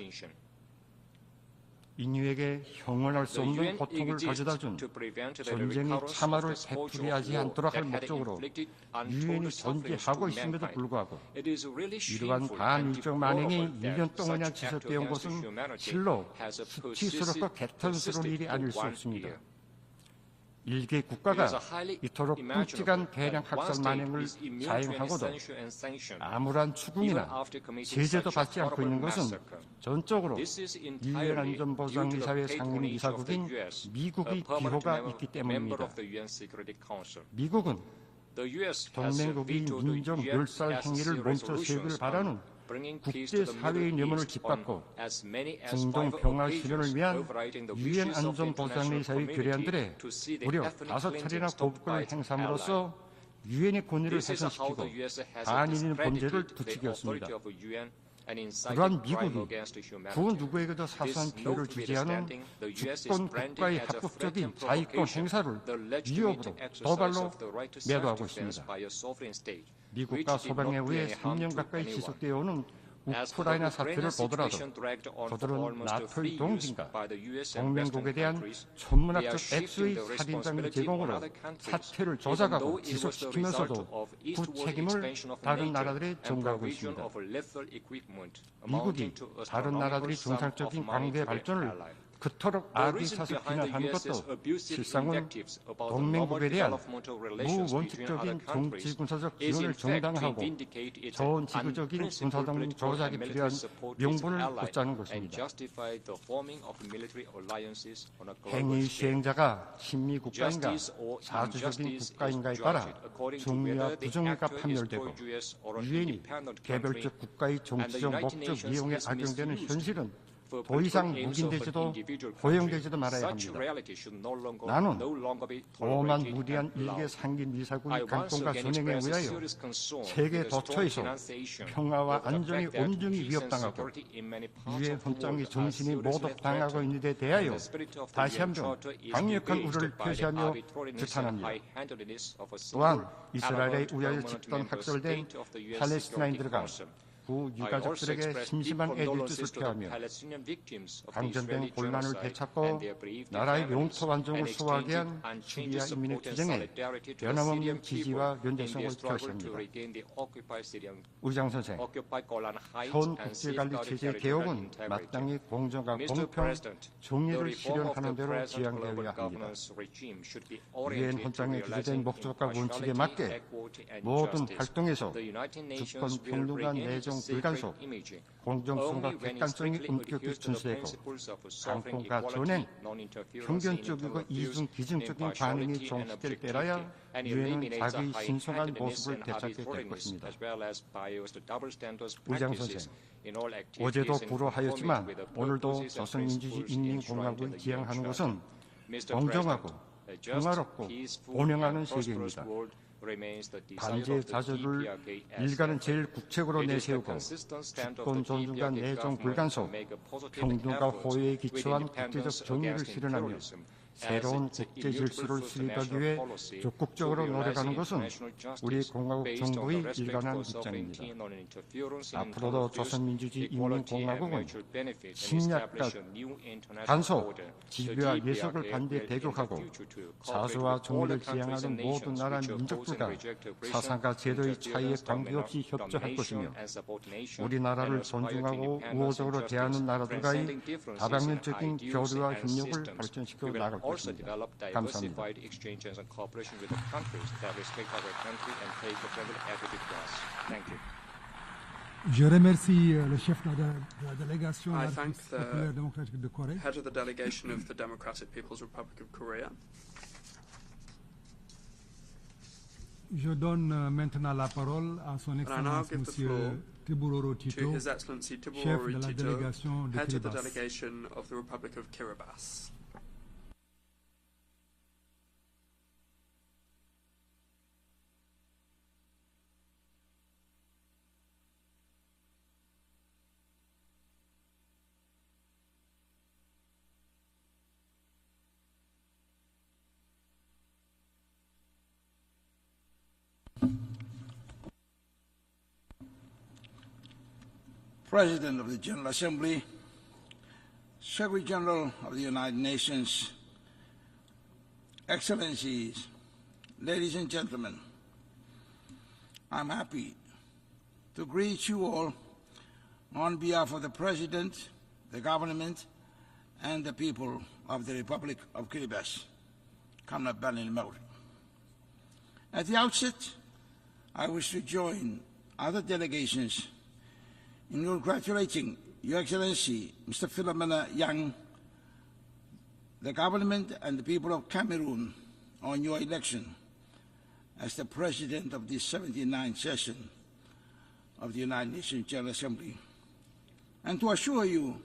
인류에게 형언할 수 없는 고통을 가져다준 전쟁의 참화를 되풀이하지 않도록 할 목적으로 유엔이 존재하고 있음에도 불구하고 이러한 반일적 만행이 1년 동안이나 지속되어 온 것은 실로 수치스럽고 개탄스러운 일이 아닐 수 없습니다. 일개 국가가 이토록 끔찍한 대량 학살 만행을 자행하고도 아무런 추궁이나 제재도 받지 않고 있는 것은 전적으로 유엔 안전보장이사회 상임이사국인 미국의 기호가 있기 때문입니다. 미국은 동맹국이 민족 멸살 행위를 멈춰 세우기를 바라는 국제사회의 염원을 짓밟고 중동 평화 실현을 위한 유엔 안전보장이사회 결의안들에 무려 5차례나 거부권을 행사함으로써 유엔의 권위를 훼손시키고 반인인 범죄를 부추겼습니다. 그러한 미국이 그 누구에게도 사소한 피해를 주지 않은 주권 국가의 합법적인 자위권 행사를 위협으로 도발로 매도하고 있습니다. 미국과 소방에 의해 3년 가까이 지속되어 오는 우크라이나 사태를 보더라도 그들은 나토의 동지인가 동맹국에 대한 천문학적 액수의 살인장의 제공으로 사태를 조작하고 지속시키면서도 그 책임을 다른 나라들에 전가하고 있습니다. 미국이 다른 나라들의 정상적인 관계 발전을 그토록 아비사서 비난하는 것도 실상은 동맹국에 대한 무원칙적인 정치군사적 지원을 정당화하고 전 지구적인 군사동맹 조작에 필요한 명분을 얻자는 것입니다. 행위 수행자가 친미국가인가 사주적인 국가인가에 따라 중미와 부정미가 판별되고 유엔이 개별적 국가의 정치적 목적 이용에 악용되는 현실은 더 이상 묵인되지도 허용되지도 말아야 합니다. 나는 오만 무리한 일개 상기 미사국의 강권과 전행에 의하여 세계 도처에서 평화와 안정이 엄중히 위협당하고 유엔 헌장의 정신이 모독당하고 있는 데 대하여 다시 한번 강력한 우려를 표시하며 규탄합니다. 또한 이스라엘의 우야에 집단 학살된 팔레스티나인들과 그 유가족들에게 심심한 애들 뜻을 표하며 강전된 혼란을 되찾고 나라의 영토 완전을 소화하게 한 시리아 인민의 투쟁에 변함없는 지지와 연대성을 표시합니다. 의장 선생, 현 국제관리 체제 개혁은 마땅히 공정과 공평, 정의를 실현하는 대로 지향되어야 합니다. 유엔 헌장에 기재된 목적과 원칙에 맞게 모든 활동에서 주권 평등과 내정 불간섭, 공정성과 객관성이 엄격히 준수되고 강권과 전행, 편견적이고 이중 기준적인 반응이 종식될 때라야 유엔은 자기의 신성한 모습을 되찾게 될 것입니다. 의장 선생, 어제도 불허하였지만 오늘도 조선민주주의 인민공화국을 지향하는 것은 공정하고 평화롭고 번영하는 세계입니다. 반제 자주를 일가는 제일 국책으로 내세우고 주권 존중과 내정 불간섭, 평등과 호의에 기초한 국제적 정의를 실현하며 새로운 국제 질서를 수립하기 위해 적극적으로 노력하는 것은 우리 공화국 정부의 일관한 입장입니다. 앞으로도 조선민주주의 인민공화국은 침략과 간섭, 지배와 예속을 반대 대격하고 자주와 정의를 지향하는 모든 나라 민족들과 사상과 제도의 차이에 관계없이 협조할 것이며 우리나라를 존중하고 우호적으로 대하는 나라들과의 다방면적인 교류와 협력을 발전시켜 나갈 것입니다. 감사합니다. Je remercie le chef de la délégation I thank populaire démocratique de Corée. head of the delegation of the Democratic People's Republic of Korea. Je donne maintenant la parole à son Excellence Monsieur Tiburoro Tito, to His Excellency chef Tiburoro de la Tito, délégation de head of the Kiribati. delegation of the Republic of Kiribati. President of the General Assembly, Secretary General of the United Nations, Excellencies, ladies and gentlemen, I'm happy to greet you all on behalf of the President, the government, and the people of the Republic of Kiribati. At the outset, I wish to join other delegations in congratulating Your Excellency, Mr. Philomena Yang, the government and the people of Cameroon on your election as the President of the 79th session of the United Nations General Assembly, and to assure you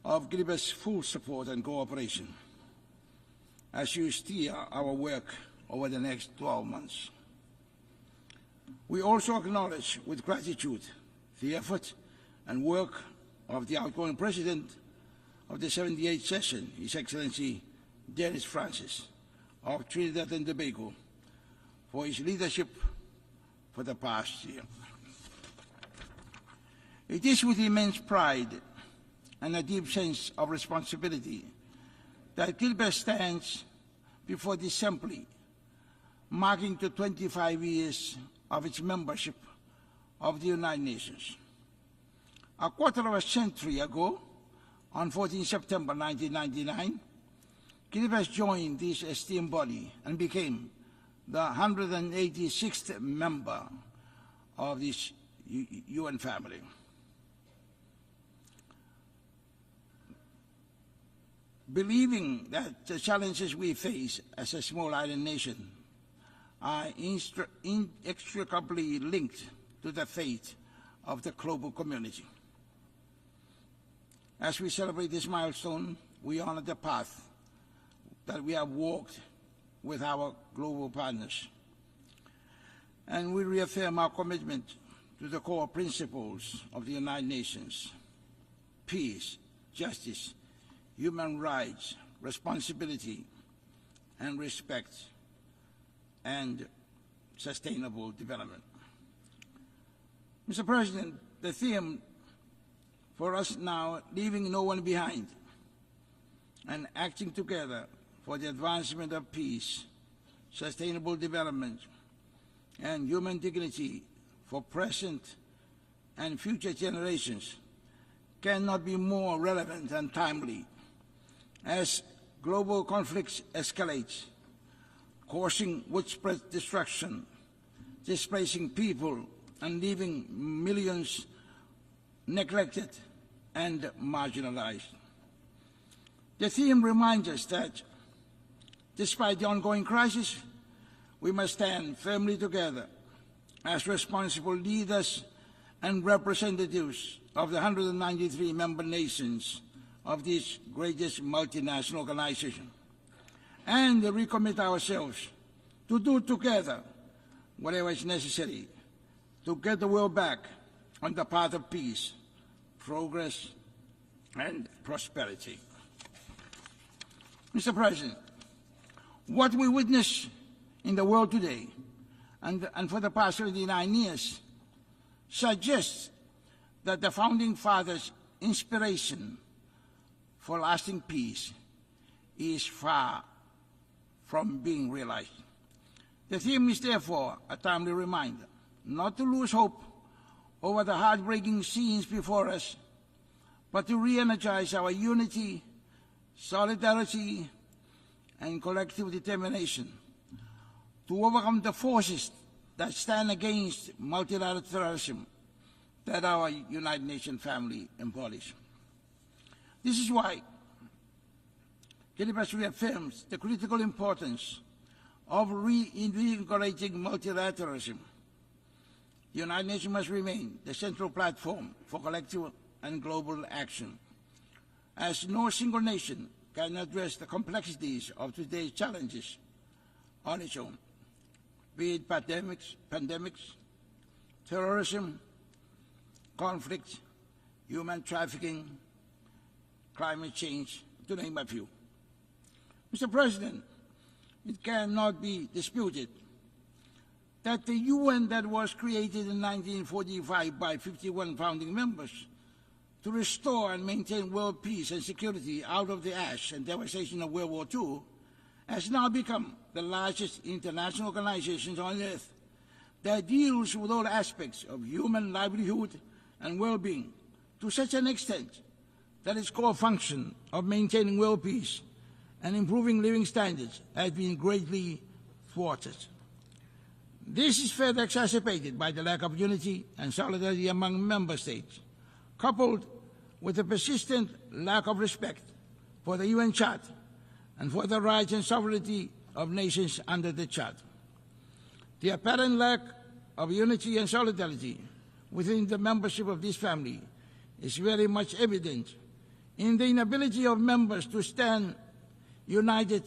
of Kiribati's full support and cooperation as you steer our work over the next 12 months. We also acknowledge with gratitude the effort and work of the outgoing President of the 78th session, His Excellency Dennis Francis of Trinidad and Tobago, for his leadership for the past year. It is with immense pride and a deep sense of responsibility that Kiribati stands before the Assembly, marking the 25 years of its membership of the United Nations. A quarter of a century ago, on 14 September 1999, Kiribati joined this esteemed body and became the 186th member of this UN family. Believing that the challenges we face as a small island nation are inextricably linked to the fate of the global community. As we celebrate this milestone, we honor the path that we have walked with our global partners. And we reaffirm our commitment to the core principles of the United Nations: peace, justice, human rights, responsibility, and respect, and sustainable development. Mr. President, the theme for us now, leaving no one behind and acting together for the advancement of peace, sustainable development, and human dignity for present and future generations, cannot be more relevant and timely as global conflicts escalate, causing widespread destruction, displacing people, and leaving millions neglected and marginalized. The theme reminds us that despite the ongoing crisis, we must stand firmly together as responsible leaders and representatives of the 193 member nations of this greatest multinational organization, and recommit ourselves to do together whatever is necessary to get the world back on the path of peace, progress, and prosperity. Mr. President, what we witness in the world today and for the past 39 years suggests that the Founding Fathers' inspiration for lasting peace is far from being realized. The theme is therefore a timely reminder not to lose hope over the heartbreaking scenes before us, but to re-energize our unity, solidarity, and collective determination to overcome the forces that stand against multilateralism, that our United Nations family embodies. This is why Kiribati reaffirms the critical importance of reinvigorating multilateralism. The United Nations must remain the central platform for collective and global action, as no single nation can address the complexities of today's challenges on its own, be it pandemics, terrorism, conflict, human trafficking, climate change, to name a few. Mr. President, it cannot be disputed that the UN that was created in 1945 by 51 founding members to restore and maintain world peace and security out of the ash and devastation of World War II has now become the largest international organization on earth that deals with all aspects of human livelihood and well-being to such an extent that its core function of maintaining world peace and improving living standards has been greatly thwarted. This is further exacerbated by the lack of unity and solidarity among member states, coupled with a persistent lack of respect for the UN Charter and for the rights and sovereignty of nations under the Charter. The apparent lack of unity and solidarity within the membership of this family is very much evident in the inability of members to stand united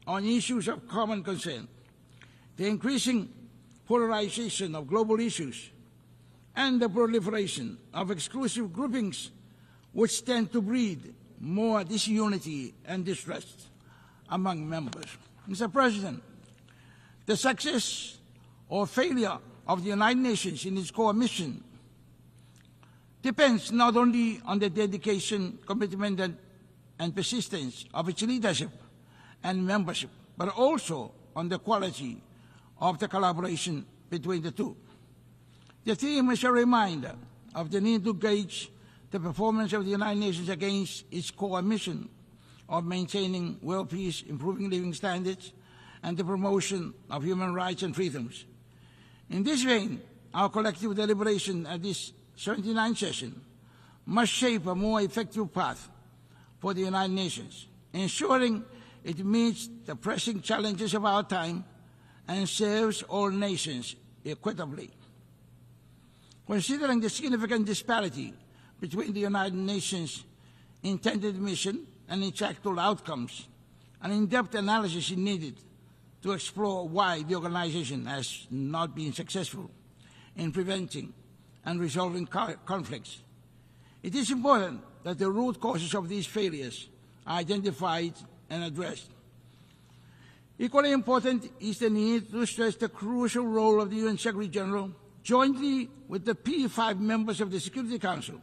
on issues of common concern, the increasing polarization of global issues, and the proliferation of exclusive groupings which tend to breed more disunity and distrust among members. Mr. President, the success or failure of the United Nations in its core mission depends not only on the dedication, commitment, and persistence of its leadership and membership, but also on the quality of the collaboration between the two. The theme is a reminder of the need to gauge the performance of the United Nations against its core mission of maintaining world peace, improving living standards, and the promotion of human rights and freedoms. In this vein, our collective deliberation at this 79th session must shape a more effective path for the United Nations, ensuring it meets the pressing challenges of our time and serves all nations equitably. Considering the significant disparity between the United Nations' intended mission and its actual outcomes, an in-depth analysis is needed to explore why the organization has not been successful in preventing and resolving conflicts. It is important that the root causes of these failures are identified and addressed. Equally important is the need to stress the crucial role of the UN Secretary General, jointly with the P5 members of the Security Council,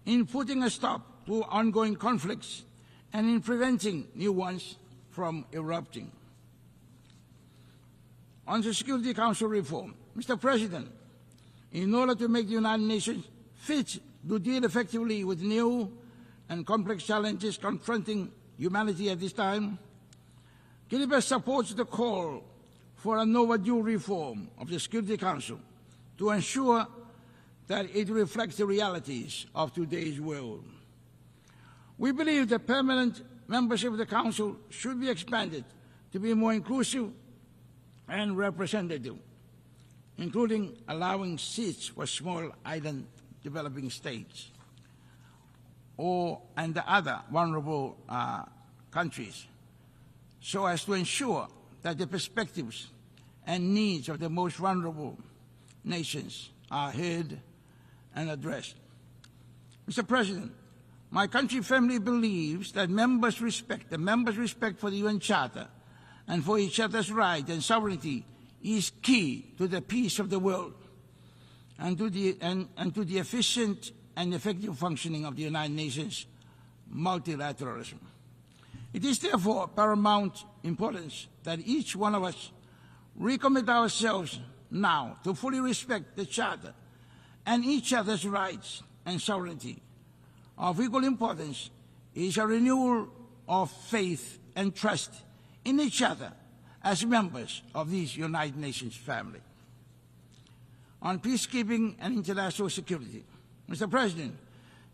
in putting a stop to ongoing conflicts and in preventing new ones from erupting. On the Security Council reform, Mr. President, in order to make the United Nations fit to deal effectively with new and complex challenges confronting humanity at this time, Kiribati supports the call for an overdue reform of the Security Council to ensure that it reflects the realities of today's world. We believe that permanent membership of the Council should be expanded to be more inclusive and representative, including allowing seats for small island developing states and the other vulnerable countries, so as to ensure that the perspectives and needs of the most vulnerable nations are heard and addressed. Mr. President, my country firmly believes that the members' respect for the UN Charter and for each other's rights and sovereignty is key to the peace of the world and to the efficient and effective functioning of the United Nations multilateralism. It is therefore paramount importance that each one of us recommit ourselves now to fully respect the Charter and each other's rights and sovereignty. Of equal importance is a renewal of faith and trust in each other as members of this United Nations family. on peacekeeping and international security. Mr. President,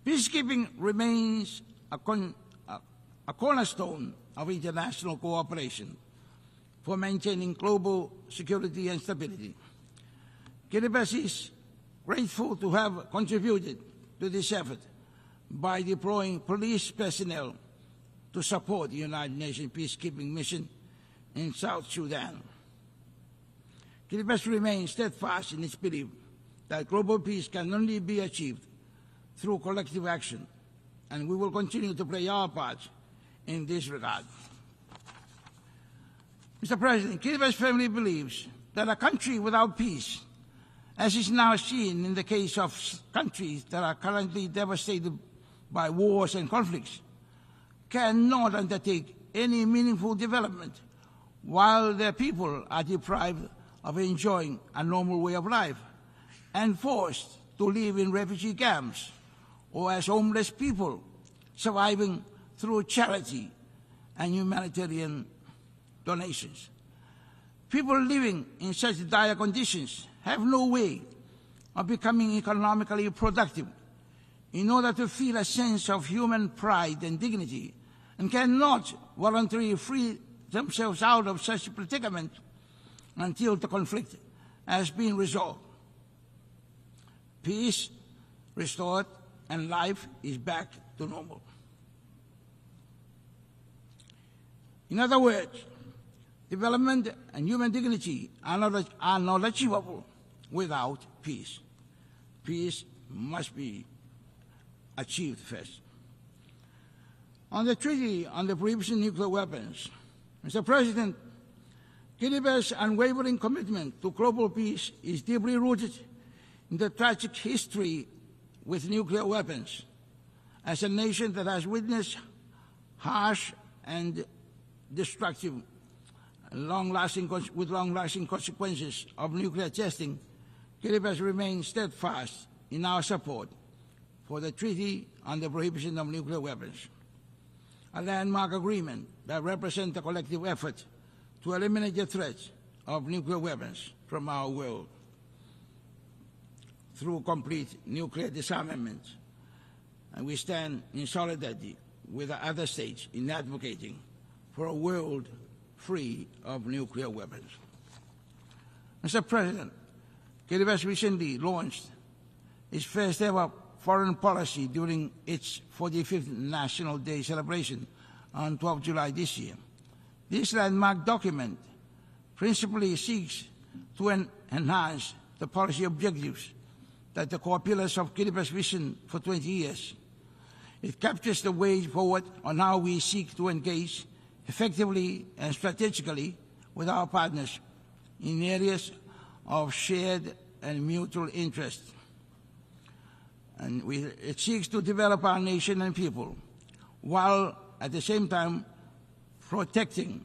peacekeeping remains a cornerstone of international cooperation for maintaining global security and stability. Kiribati is grateful to have contributed to this effort by deploying police personnel to support the United Nations peacekeeping mission in South Sudan. Kiribati remains steadfast in its belief that global peace can only be achieved through collective action, and we will continue to play our part in this regard. Mr. President, Kiribati firmly believes that a country without peace, as is now seen in the case of countries that are currently devastated by wars and conflicts, cannot undertake any meaningful development while their people are deprived of enjoying a normal way of life and forced to live in refugee camps or as homeless people surviving through charity and humanitarian donations. People living in such dire conditions have no way of becoming economically productive in order to feel a sense of human pride and dignity, and cannot voluntarily free themselves out of such a predicament until the conflict has been resolved. Peace restored and life is back to normal. In other words, development and human dignity are not achievable without peace. Peace must be achieved first. On the Treaty on the Prohibition of Nuclear Weapons, Mr. President, Kiribati's unwavering commitment to global peace is deeply rooted in the tragic history with nuclear weapons. As a nation that has witnessed harsh and destructive, long-lasting consequences of nuclear testing, Kiribati remains steadfast in our support for the Treaty on the Prohibition of Nuclear Weapons, a landmark agreement that represents a collective effort to eliminate the threat of nuclear weapons from our world through complete nuclear disarmament. And we stand in solidarity with the other states in advocating for a world free of nuclear weapons. Mr. President, Kiribati recently launched its first ever foreign policy during its 45th National Day celebration on 12 July this year. This landmark document principally seeks to enhance the policy objectives that the core pillars of Kiribati's vision for 20 years. It captures the way forward on how we seek to engage effectively and strategically with our partners in areas of shared and mutual interest. And it seeks to develop our nation and people, while at the same time protecting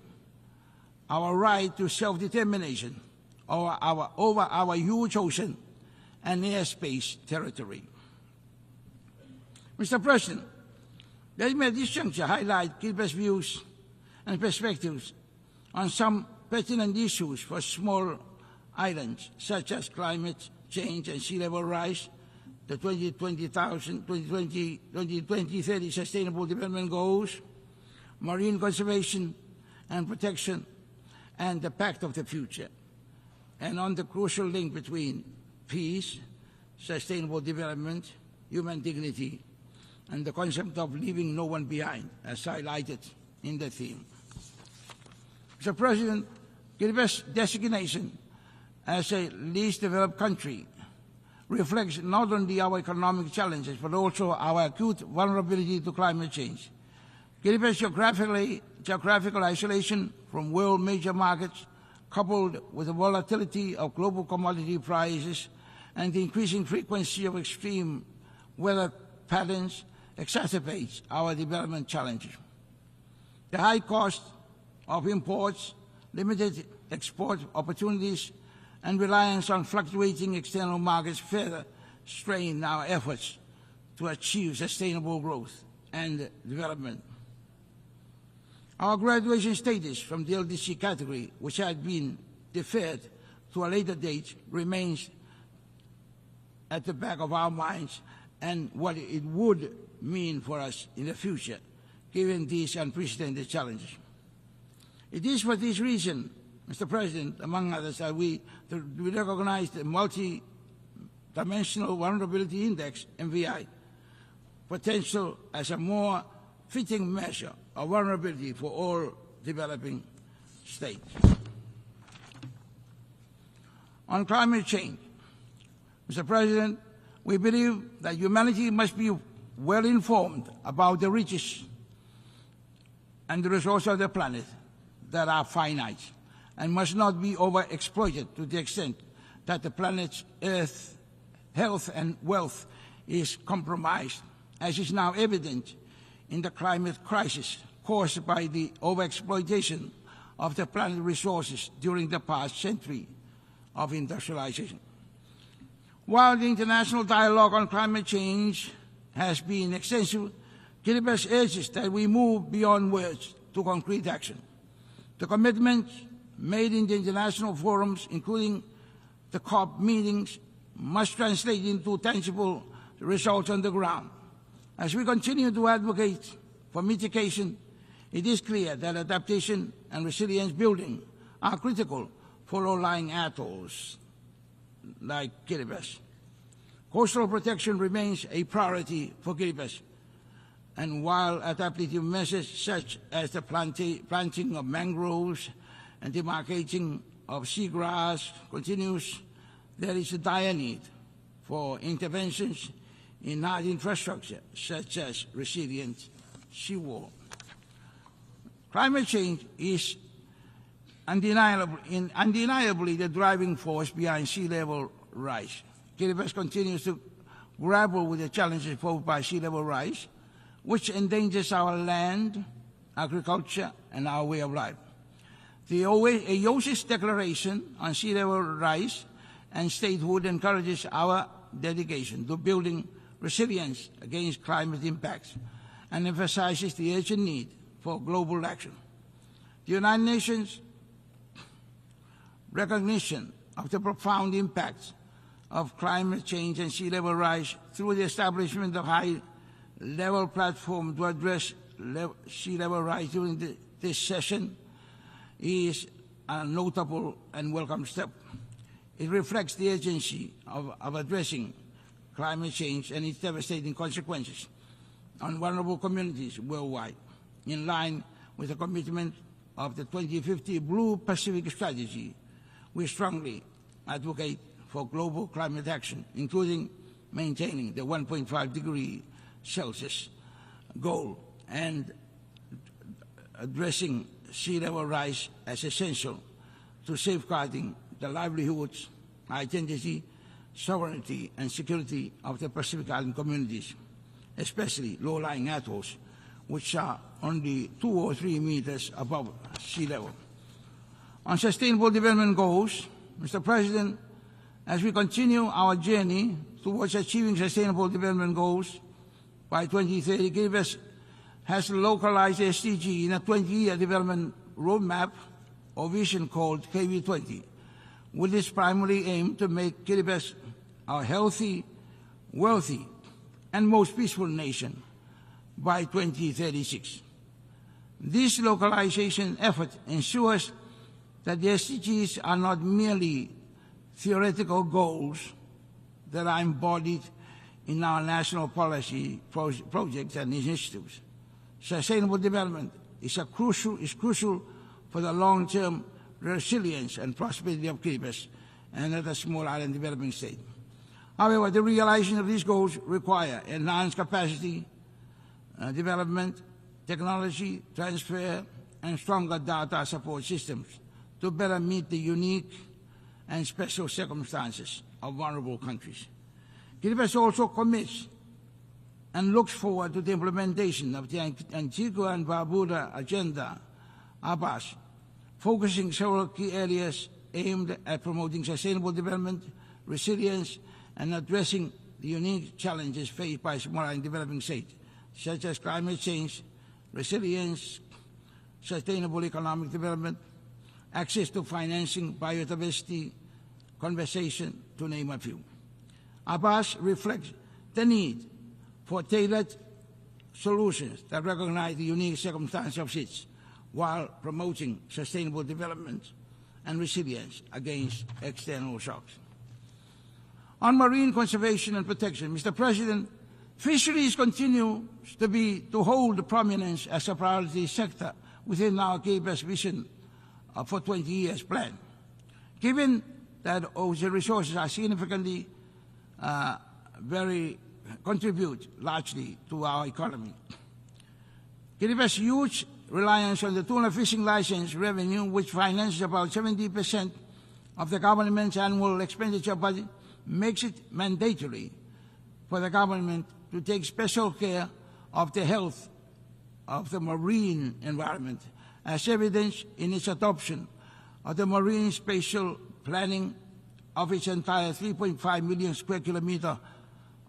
our right to self-determination over our huge ocean and airspace territory. Mr. President, let me at this juncture highlight Kiribati's views and perspectives on some pertinent issues for small islands, such as climate change and sea level rise, the 2030 Sustainable Development Goals, marine conservation and protection, and the Pact of the Future, and on the crucial link between peace, sustainable development, human dignity, and the concept of leaving no one behind, as highlighted in the theme. Mr. President, Kiribati's designation as a least developed country reflects not only our economic challenges, but also our acute vulnerability to climate change. Kiribati's geographical isolation from world major markets, coupled with the volatility of global commodity prices and the increasing frequency of extreme weather patterns, exacerbates our development challenges. The high cost of imports, limited export opportunities, and reliance on fluctuating external markets further strain our efforts to achieve sustainable growth and development. Our graduation status from the LDC category, which had been deferred to a later date, remains at the back of our minds and what it would mean for us in the future, given these unprecedented challenges. It is for this reason, Mr. President, among others, that we recognize the Multi-Dimensional Vulnerability Index, MVI, potential as a more fitting measure of vulnerability for all developing states. On climate change, Mr. President, we believe that humanity must be well informed about the riches and the resources of the planet that are finite and must not be overexploited to the extent that the planet's Earth's health and wealth is compromised, as is now evident in the climate crisis caused by the overexploitation of the planet's resources during the past century of industrialization. While the international dialogue on climate change has been extensive, Kiribati urges that we move beyond words to concrete action. The commitments made in the international forums, including the COP meetings, must translate into tangible results on the ground. As we continue to advocate for mitigation, it is clear that adaptation and resilience building are critical for low-lying atolls like Kiribati. Coastal protection remains a priority for Kiribati, and while adaptive measures such as the planting of mangroves and demarcating of seagrass continues, there is a dire need for interventions in hard infrastructure such as resilient seawall. Climate change is undeniably the driving force behind sea level rise. Kiribati continues to grapple with the challenges posed by sea level rise, which endangers our land, agriculture, and our way of life. The AOSIS Declaration on Sea Level Rise and Statehood encourages our dedication to building resilience against climate impacts and emphasizes the urgent need for global action. The United Nations recognition of the profound impacts of climate change and sea level rise through the establishment of high-level platform to address sea level rise during this session is a notable and welcome step. It reflects the urgency of addressing climate change and its devastating consequences on vulnerable communities worldwide, in line with the commitment of the 2050 Blue Pacific Strategy. We strongly advocate for global climate action, including maintaining the 1.5 degree Celsius goal and addressing sea level rise as essential to safeguarding the livelihoods, identity, sovereignty, and security of the Pacific Island communities, especially low-lying atolls, which are only 2 or 3 meters above sea level. On Sustainable Development Goals, Mr. President, as we continue our journey towards achieving Sustainable Development Goals by 2030, Kiribati has localized SDG in a 20-year development roadmap or vision called KV20, with its primary aim to make Kiribati a healthy, wealthy, and most peaceful nation by 2036. This localization effort ensures that the SDGs are not merely theoretical goals that are embodied in our national policy projects and initiatives. Sustainable development is crucial for the long-term resilience and prosperity of Kiribati and other small island developing states. However, the realization of these goals require enhanced capacity development, technology transfer, and stronger data support systems to better meet the unique and special circumstances of vulnerable countries. Kiribati also commits and looks forward to the implementation of the Antigua and Barbuda Agenda, ABAS, focusing several key areas aimed at promoting sustainable development, resilience, and addressing the unique challenges faced by small and developing states, such as climate change, resilience, sustainable economic development, access to financing, biodiversity, conservation, to name a few. ABAS reflects the need for tailored solutions that recognize the unique circumstances of SIDS while promoting sustainable development and resilience against external shocks. On marine conservation and protection, Mr. President, fisheries continue to hold prominence as a priority sector within our KBS vision for 20 years plan. Given that ocean resources are significantly contribute largely to our economy. Kiriba's huge reliance on the tuna fishing license revenue, which finances about 70% of the government's annual expenditure budget, makes it mandatory for the government to take special care of the health of the marine environment, as evidenced in its adoption of the marine spatial planning of its entire 3.5 million square kilometer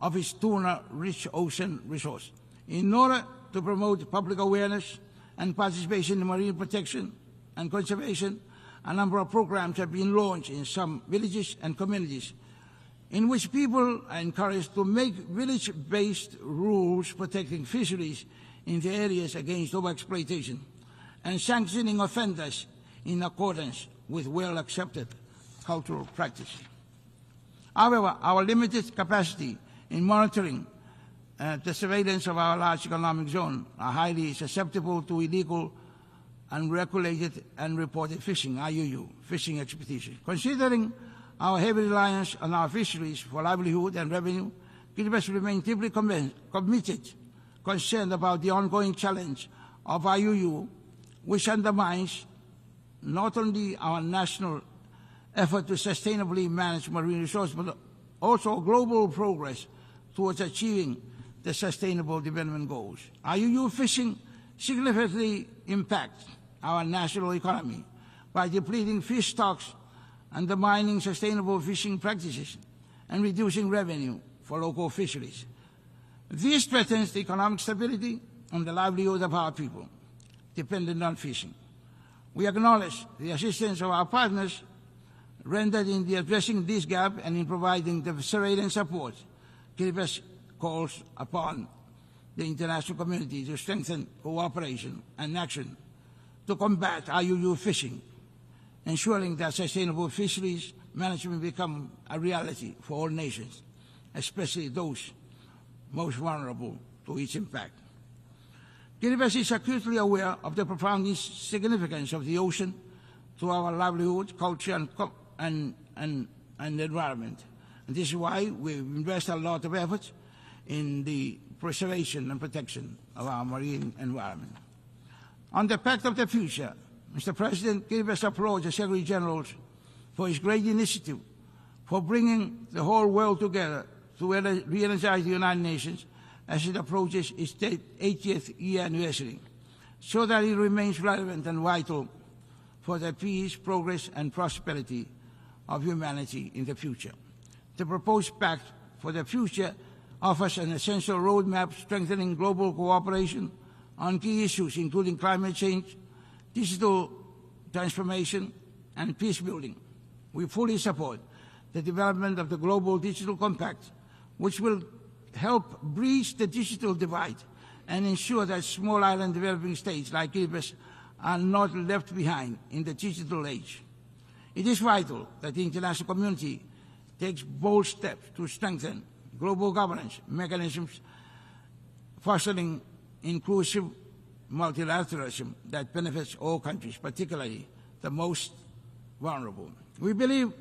of its tuna-rich ocean resource. In order to promote public awareness and participation in marine protection and conservation, a number of programs have been launched in some villages and communities in which people are encouraged to make village-based rules protecting fisheries in the areas against overexploitation and sanctioning offenders in accordance with well-accepted cultural practices. However, our limited capacity in monitoring the surveillance of our large economic zone are highly susceptible to illegal, unregulated, and reported fishing, IUU, fishing expeditions. Considering our heavy reliance on our fisheries for livelihood and revenue, Kiribati remains deeply concerned about the ongoing challenge of IUU, which undermines not only our national effort to sustainably manage marine resources, but also global progress towards achieving the Sustainable Development Goals. IUU fishing significantly impacts our national economy by depleting fish stocks, undermining sustainable fishing practices, and reducing revenue for local fisheries. This threatens the economic stability and the livelihood of our people dependent on fishing. We acknowledge the assistance of our partners rendered in addressing this gap and in providing the surveillance support. Kiribati calls upon the international community to strengthen cooperation and action to combat IUU fishing, ensuring that sustainable fisheries management become a reality for all nations, especially those most vulnerable to its impact. Kiribati is acutely aware of the profound significance of the ocean to our livelihood, culture, and environment. And this is why we invest a lot of effort in the preservation and protection of our marine environment. On the Pact of the Future, Mr. President, Kiribati applaud the Secretary General for his great initiative for bringing the whole world together to re-energize the United Nations as it approaches its 80th year anniversary, so that it remains relevant and vital for the peace, progress, and prosperity of humanity in the future. The proposed Pact for the Future offers an essential roadmap strengthening global cooperation on key issues including climate change, digital transformation, and peace building. We fully support the development of the Global Digital Compact, which will help bridge the digital divide and ensure that small island developing states like Kiribati are not left behind in the digital age. It is vital that the international community takes bold steps to strengthen global governance mechanisms, fostering inclusive multilateralism that benefits all countries, particularly the most vulnerable. We believe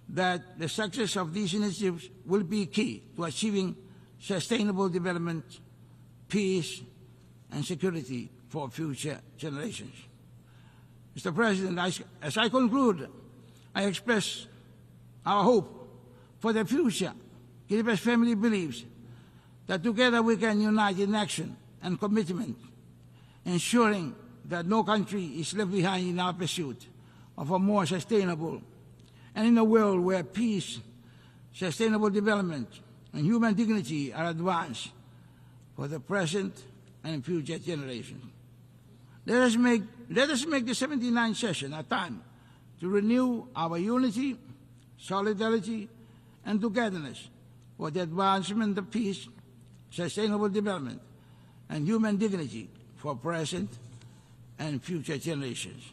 that the success of these initiatives will be key to achieving sustainable development, peace, and security for future generations. Mr. President, as I conclude, I express our hope for the future. Kiribati family believes that together we can unite in action and commitment, ensuring that no country is left behind in our pursuit of a more sustainable and in a world where peace, sustainable development, and human dignity are advanced for the present and future generations. Let us make the 79th session a time to renew our unity, solidarity, and togetherness for the advancement of peace, sustainable development, and human dignity for present and future generations.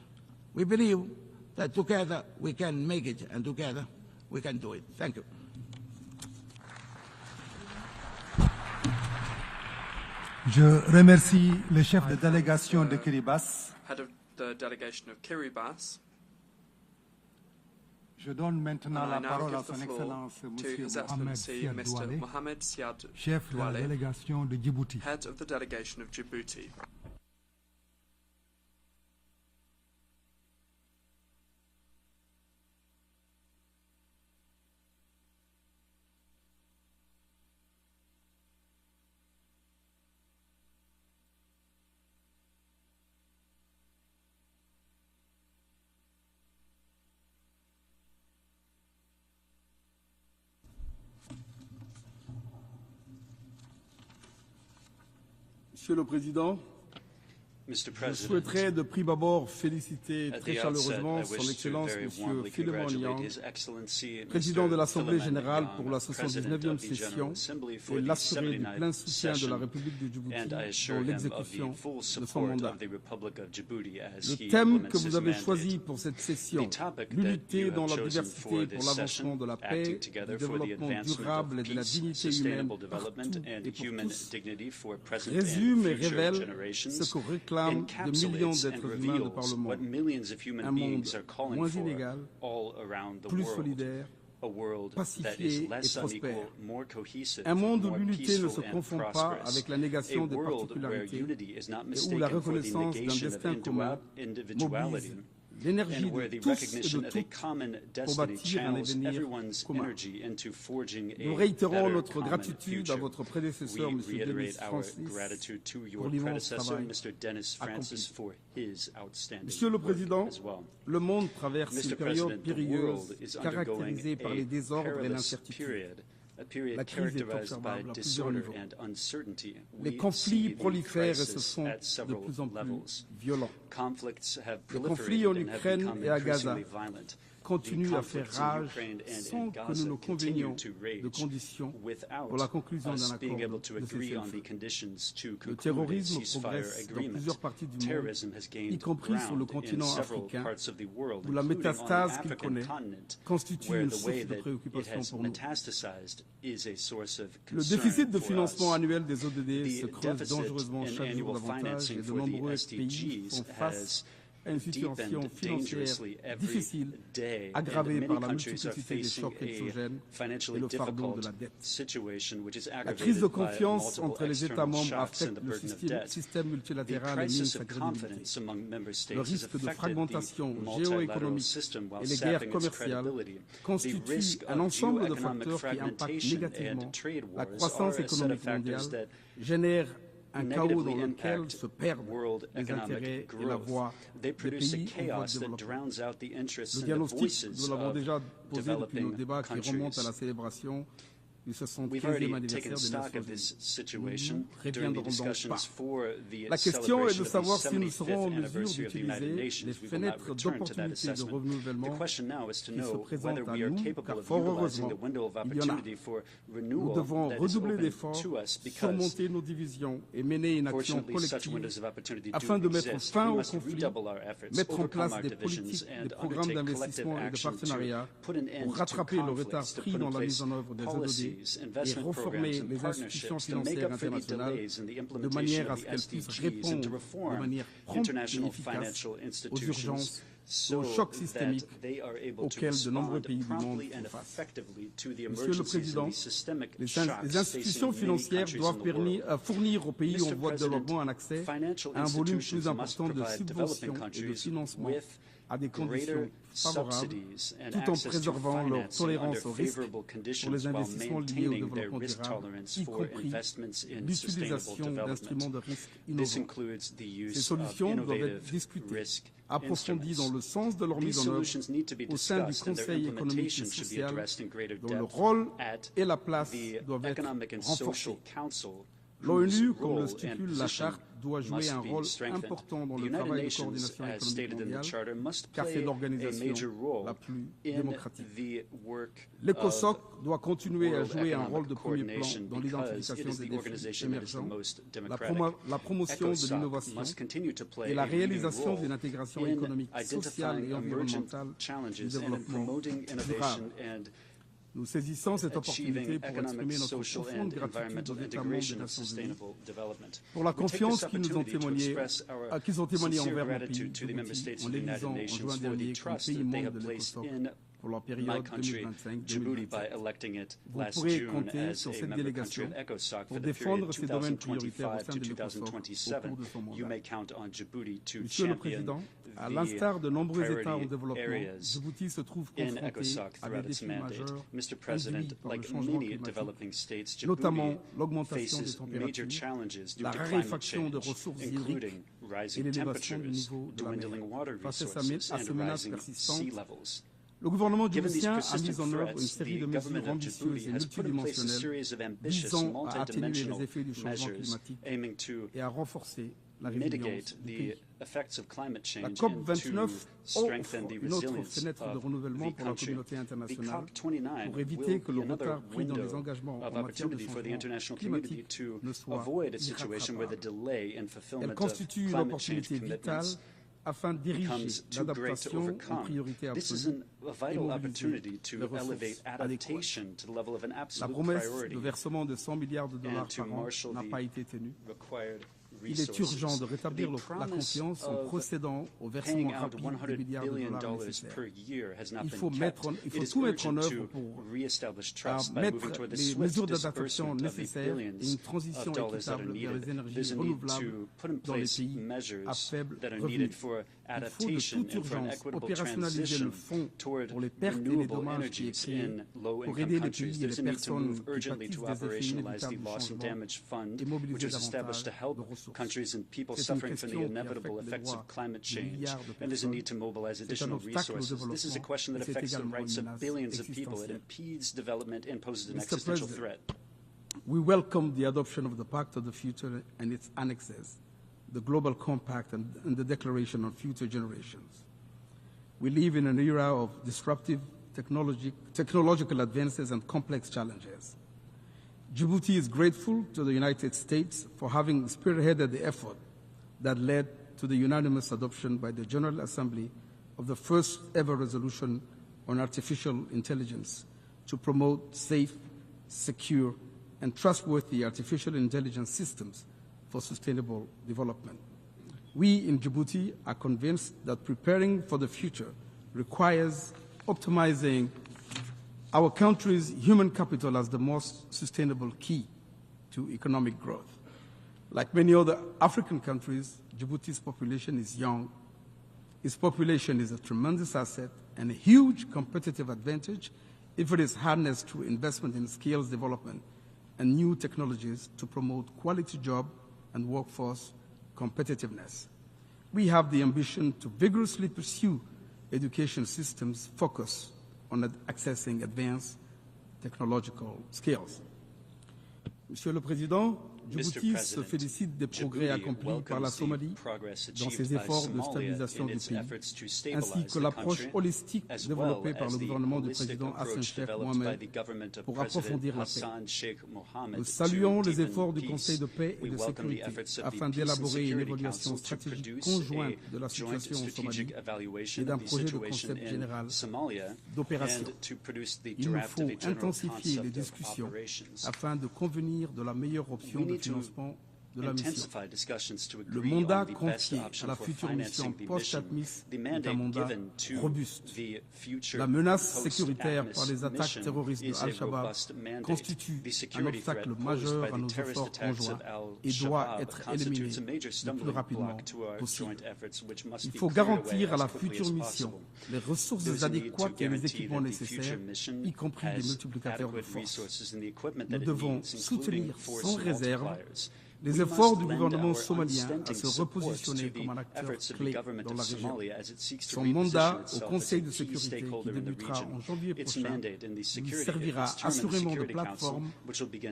We believe that together we can make it, and together we can do it. Thank you. Je remercie le chef de délégation de Kiribati. Head of the delegation of Kiribati. Je donne maintenant la now parole à give the son floor Excellence to Monsieur His Mohamed Excellency Siad Mr. Douale, Mohamed Siad chef de la Douale, délégation de Djibouti. head of the delegation of Djibouti. Monsieur le Président, je souhaiterais de prime abord féliciter très chaleureusement Son Excellence M. Philemon Niang, Président de l'Assemblée générale pour la 79e session, et l'assurer du plein soutien de la République de Djibouti dans l'exécution de son mandat. Le thème que vous avez choisi pour cette session, l'unité dans la diversité pour l'avancement de la paix, du développement durable et de la dignité humaine partout et pour tous, résume et révèle ce que réclament de millions d'êtres humains de par le monde. Un monde moins inégal, plus solidaire, pacifié et prospère. Un monde où l'unité ne se confond pas avec la négation des particularités et où la reconnaissance d'un destin commun mobilise l'énergie de tous et de toutes pour bâtir un avenir commun. Nous réitérons notre gratitude à votre prédécesseur, M. Denis Francis, pour l'immense travail accompli. Monsieur le Président, le monde traverse une période périlleuse caractérisée par les désordres et l'incertitude. La crise est observable à plusieurs niveaux. Les conflits prolifèrent et se font de plus en plus violents. Les conflits en Ukraine et à Gaza continuent à faire rage sans que nous nous convenions de conditions pour la conclusion d'un accord de cessez-le-feu. Le terrorisme progresse dans plusieurs parties du monde, y compris sur le continent africain, où la métastase qu'il connaît constitue une source de préoccupation pour nous. Le déficit de financement annuel des ODD se creuse dangereusement chaque jour davantage et de nombreux pays font face à une situation financière difficile, aggravée par la multiplicité des chocs exogènes et le fardeau de la dette. La crise de confiance entre les États membres affecte le système multilatéral et mine sa crédibilité. Le risque de fragmentation géoéconomique et les guerres commerciales constituent un ensemble de facteurs qui impactent négativement la croissance économique mondiale, génèrent un chaos dans lequel se perdent les intérêts et la voie des pays en voie de développement. Le diagnostic, nous l'avons déjà posé depuis nos débats qui remontent à la célébration du 75e anniversaire des Nations Unies. Nous ne reviendrons donc pas. La question est de savoir si nous serons en mesure d'utiliser les fenêtres d'opportunité de renouvellement qui se présentent à nous, car fort heureusement, il y en a. Nous devons redoubler d'efforts, surmonter nos divisions et mener une action collective afin de mettre fin aux conflits, mettre en place des politiques, des programmes d'investissement et de partenariat pour rattraper le retard pris dans la mise en œuvre des ODD et reformer les institutions financières internationales de manière à ce qu'elles puissent répondre de manière prompte et efficace aux urgences et aux chocs systémiques auxquels de nombreux pays du monde font face. Monsieur le Président, les institutions financières doivent fournir aux pays en voie de développement un accès à un volume plus important de subventions et de financement à des conditions favorables, tout en préservant leur tolérance au risque pour les investissements liés au développement durable, y compris l'utilisation d'instruments de risque innovants. Ces solutions doivent être discutées, approfondies dans le sens de leur mise en œuvre au sein du Conseil économique et social, dont le rôle et la place doivent être renforcés. L'ONU, comme le stipule la Charte, doit jouer un rôle important dans le travail de coordination économique mondiale, car c'est l'organisation la plus démocratique. L'ECOSOC doit continuer à jouer un rôle de premier plan dans l'identification des défis émergents, la promotion de l'innovation et la réalisation d'une intégration économique, sociale et environnementale du développement durable. Nous saisissons cette opportunité pour exprimer notre profonde gratitude aux États membres des Nations Unies pour la confiance qu'ils ont témoignée envers mon pays, Djibouti, en l'élisant en juin dernier comme pays membre de l'ECOSOC pour la période 2025-2027. Vous pourrez compter sur cette délégation pour défendre ces domaines prioritaires au sein de l'ECOSOC au cours de son mandat. Monsieur le Président, à l'instar de nombreux États en développement, Djibouti se trouve confronté à des défis majeurs induits par le changement climatique, notamment l'augmentation des températures, la raréfaction de ressources hydriques et l'élévation du niveau de la mer. Face à ces menaces persistantes, le gouvernement djiboutien a mis en œuvre une série de mesures ambitieuses et multidimensionnelles visant à atténuer les effets du changement climatique et à renforcer la résilience du pays. La COP29 offre une autre fenêtre de renouvellement pour la communauté internationale pour éviter que le retard pris dans les engagements en matière de changement climatique ne soit irrattrapable. Elle constitue une opportunité vitale afin d'ériger l'adaptation en priorité absolue et mobiliser les ressources adéquates. La promesse de versement de 100 milliards de dollars par an n'a pas été tenue. Il est urgent de rétablir la confiance en procédant au versement rapide des milliards de dollars nécessaires. Il faut tout mettre en œuvre pour mettre les mesures d'adaptation nécessaires et une transition équitable vers les énergies renouvelables dans les pays à faible revenu. Il faut de toute urgence opérationnaliser le fonds pour les pertes et les dommages qui est créé pour aider les pays et les personnes qui pâtissent des effets inévitables du changement et mobiliser davantage de ressources. countries and people C'est une suffering from the question qui inevitable affecte les effects droits of climate de change, milliards de and there's a need to personnes. mobilize C'est un additional obstacle au resources. This is a développement, question that mais c'est affects the également rights une of menace billions of people. It existentielle. impedes development and poses an Mr. existential President, threat. we welcome the adoption of the Pact of the Future and its annexes, the Global Compact and the Declaration on Future Generations. We live in an era of disruptive technological advances and complex challenges. Djibouti is grateful to the United States for having spearheaded the effort that led to the unanimous adoption by the General Assembly of the first ever resolution on artificial intelligence to promote safe, secure, and trustworthy artificial intelligence systems for sustainable development. We in Djibouti are convinced that preparing for the future requires optimizing our country's human capital as the most sustainable key to economic growth. Like many other African countries, Djibouti's population is young. Its population is a tremendous asset and a huge competitive advantage if it is harnessed through investment in skills development and new technologies to promote quality job and workforce competitiveness. We have the ambition to vigorously pursue education systems focused on accessing advanced technological skills. Monsieur le Président, Djibouti se félicite des progrès accomplis par la Somalie dans ses efforts de stabilisation du pays, ainsi que l'approche holistique développée par le gouvernement du président Hassan Sheikh Mohamed pour approfondir la paix. Nous saluons les efforts du Conseil de paix et de sécurité afin d'élaborer une évaluation stratégique conjointe de la situation en Somalie et d'un projet de concept général d'opération. Il nous faut intensifier les discussions afin de convenir de la meilleure option de financement de la mission. Le mandat confié à la future mission post-ATMIS est un mandat robuste. La menace sécuritaire par les attaques terroristes de Al-Shabaab constitue un obstacle majeur à nos efforts conjoints et doit être éliminé le plus rapidement possible. Il faut garantir à la future mission les ressources adéquates et les équipements nécessaires, y compris des multiplicateurs de force. Nous devons soutenir sans réserve Les efforts du gouvernement somalien à se repositionner comme un acteur clé dans la région. Son mandat au Conseil de sécurité, qui débutera en janvier prochain, lui servira assurément de plateforme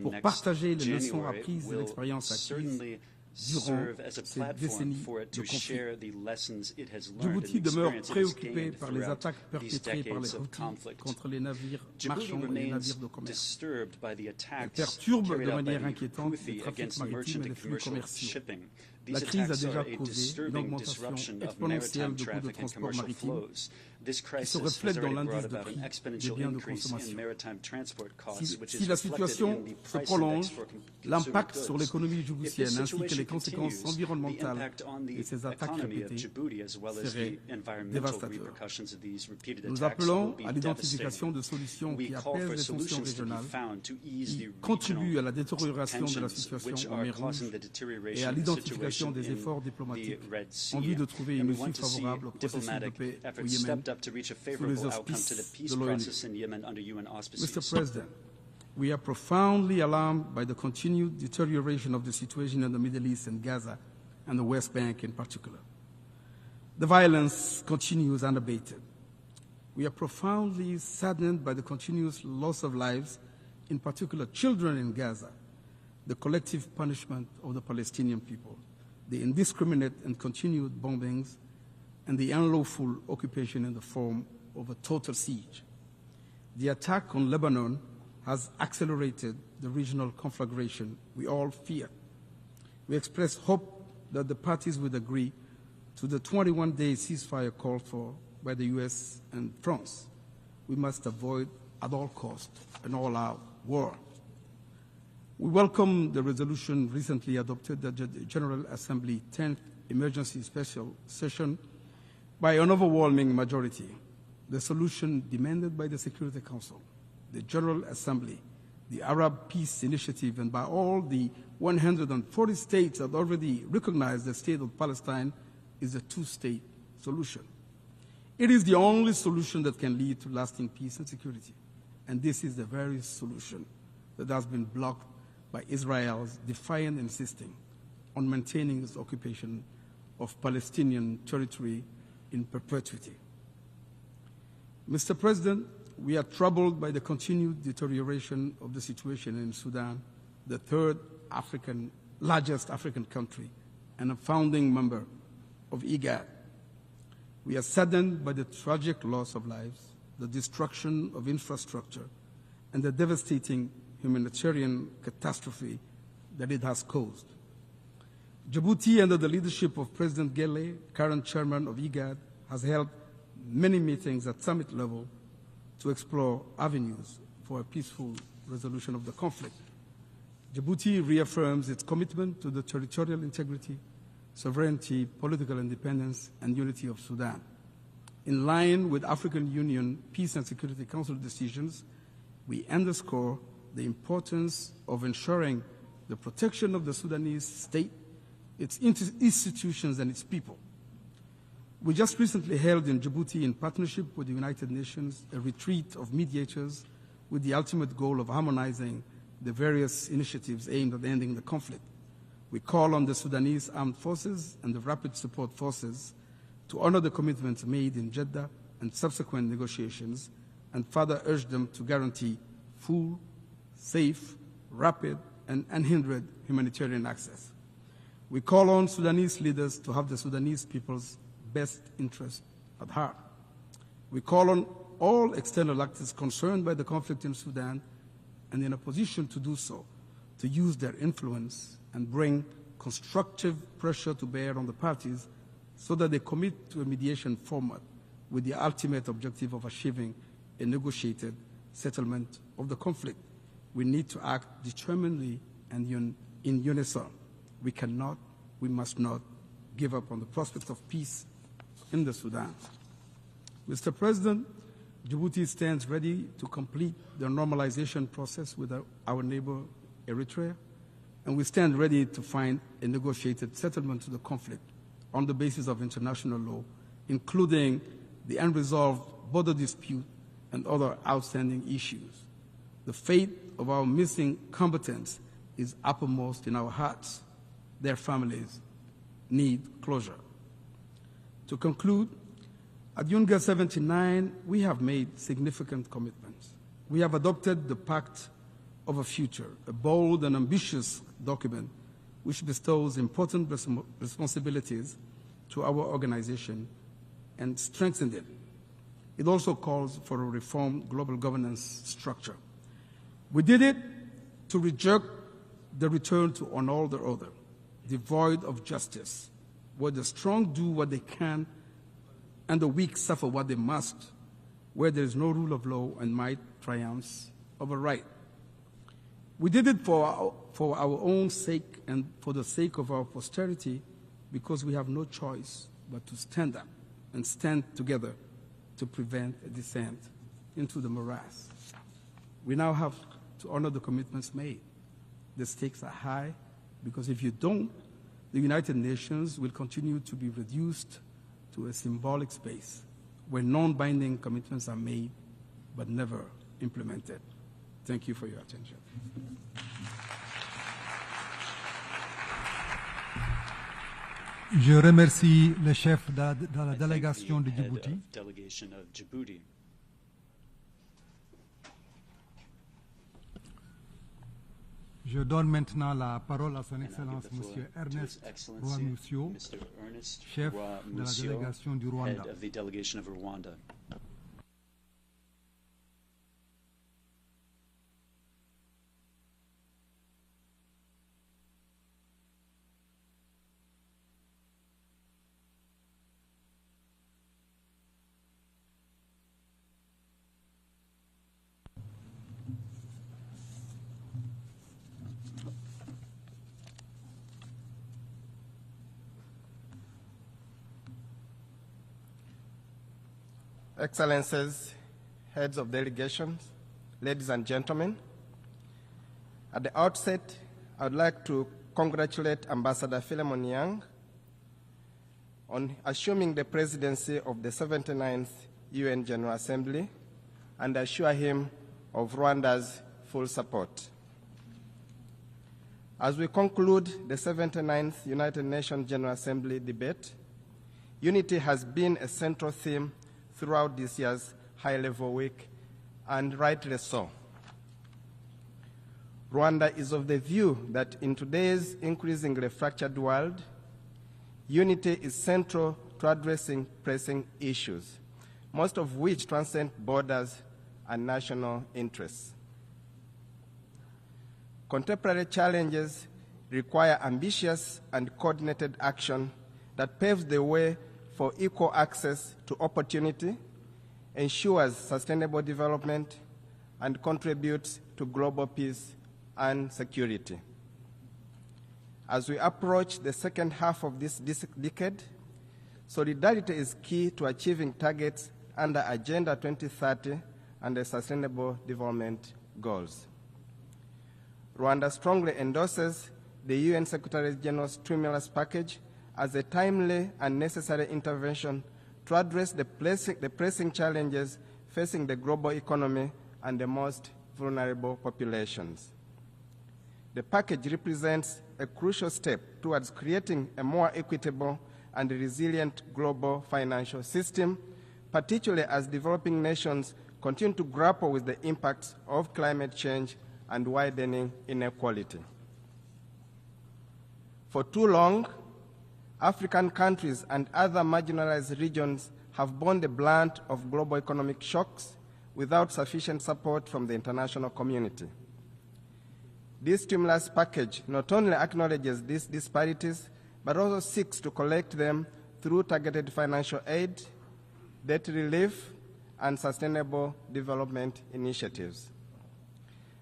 pour partager les leçons apprises et l'expérience acquise durant cette décennie de conflit. Djibouti demeure préoccupé par les attaques perpétrées par les Houthis contre les navires marchands et les navires de commerce. Elles perturbent de manière inquiétante les trafics maritimes et les flux commerciaux. La crise a déjà causé une augmentation exponentielle du coût de transport maritime qui se reflète dans l'indice de prix des biens de consommation. Si la situation se prolonge, l'impact sur l'économie djiboutienne ainsi que les conséquences environnementales de ces attaques répétées seraient dévastateurs. Nous appelons à l'identification de solutions qui apaisent les tensions régionales, qui contribuent à la détérioration de la situation en mer Rouge et à l'identification des efforts diplomatiques en vue de trouver une issue favorable au processus de paix au Yémen sous les auspices de l'ONU. Mr. President, we are profoundly alarmed by the continued deterioration of the situation in the Middle East and Gaza and the West Bank in particular. The violence continues unabated. We are profoundly saddened by the continuous loss of lives, in particular children in Gaza, the collective punishment of the Palestinian people, the indiscriminate and continued bombings, and the unlawful occupation in the form of a total siege. The attack on Lebanon has accelerated the regional conflagration we all fear. We express hope that the parties would agree to the 21-day ceasefire called for by the U.S. and France. We must avoid at all costs an all-out war. We welcome the resolution recently adopted at the General Assembly 10th Emergency Special Session by an overwhelming majority. The solution demanded by the Security Council, the General Assembly, the Arab Peace Initiative, and by all the 140 states that already recognize the state of Palestine is a two-state solution. It is the only solution that can lead to lasting peace and security. And this is the very solution that has been blocked by Israel's defiant insisting on maintaining its occupation of Palestinian territory in perpetuity. Mr. President, we are troubled by the continued deterioration of the situation in Sudan, the third largest African country and a founding member of IGAD. We are saddened by the tragic loss of lives, the destruction of infrastructure, and the devastating humanitarian catastrophe that it has caused. Djibouti, under the leadership of President Gele, current chairman of IGAD, has held many meetings at summit level to explore avenues for a peaceful resolution of the conflict. Djibouti reaffirms its commitment to the territorial integrity, sovereignty, political independence, and unity of Sudan. In line with African Union Peace and Security Council decisions, we underscore the importance of ensuring the protection of the Sudanese state, its institutions, and its people. We just recently held in Djibouti, in partnership with the United Nations, a retreat of mediators with the ultimate goal of harmonizing the various initiatives aimed at ending the conflict. We call on the Sudanese armed forces and the rapid support forces to honor the commitments made in Jeddah and subsequent negotiations, and further urge them to guarantee full, safe, rapid, and unhindered humanitarian access. We call on Sudanese leaders to have the Sudanese people's best interest at heart. We call on all external actors concerned by the conflict in Sudan and in a position to do so, to use their influence and bring constructive pressure to bear on the parties so that they commit to a mediation format with the ultimate objective of achieving a negotiated settlement of the conflict. We need to act determinedly and in unison. We cannot, we must not give up on the prospect of peace in the Sudan. Mr. President, Djibouti stands ready to complete the normalization process with our neighbor Eritrea, and we stand ready to find a negotiated settlement to the conflict on the basis of international law, including the unresolved border dispute and other outstanding issues. The fate of our missing combatants is uppermost in our hearts. their families need closure. To conclude, at UNGA 79, we have made significant commitments. We have adopted the Pact of a Future, a bold and ambitious document which bestows important responsibilities to our organization and strengthens it. It also calls for a reformed global governance structure. We did it to reject the return to an order devoid of justice, where the strong do what they can and the weak suffer what they must, where there is no rule of law and might triumphs over right. We did it for our own sake and for the sake of our posterity, because we have no choice but to stand up and stand together to prevent a descent into the morass. We now have to honor the commitments made. The stakes are high, because if you don't, the United Nations will continue to be reduced to a symbolic space where non-binding commitments are made but never implemented. Thank you for your attention. Je remercie le chef de la délégation de Djibouti. Je donne maintenant la parole à son Excellence M. Ernest Rwamusyo, chef de la délégation du Rwanda. Excellencies, heads of delegations, ladies and gentlemen, at the outset, I would like to congratulate Ambassador Philemon Yang on assuming the presidency of the 79th UN General Assembly and assure him of Rwanda's full support. As we conclude the 79th United Nations General Assembly debate, unity has been a central theme throughout this year's high-level week, and rightly so. Rwanda is of the view that in today's increasingly fractured world, unity is central to addressing pressing issues, most of which transcend borders and national interests. Contemporary challenges require ambitious and coordinated action that paves the way for equal access to opportunity, ensures sustainable development, and contributes to global peace and security. As we approach the second half of this decade, solidarity is key to achieving targets under Agenda 2030 and the Sustainable Development Goals. Rwanda strongly endorses the UN Secretary General's stimulus package as a timely and necessary intervention to address the pressing challenges facing the global economy and the most vulnerable populations. The package represents a crucial step towards creating a more equitable and resilient global financial system, particularly as developing nations continue to grapple with the impacts of climate change and widening inequality. For too long, African countries and other marginalized regions have borne the brunt of global economic shocks without sufficient support from the international community. This stimulus package not only acknowledges these disparities, but also seeks to collect them through targeted financial aid, debt relief, and sustainable development initiatives.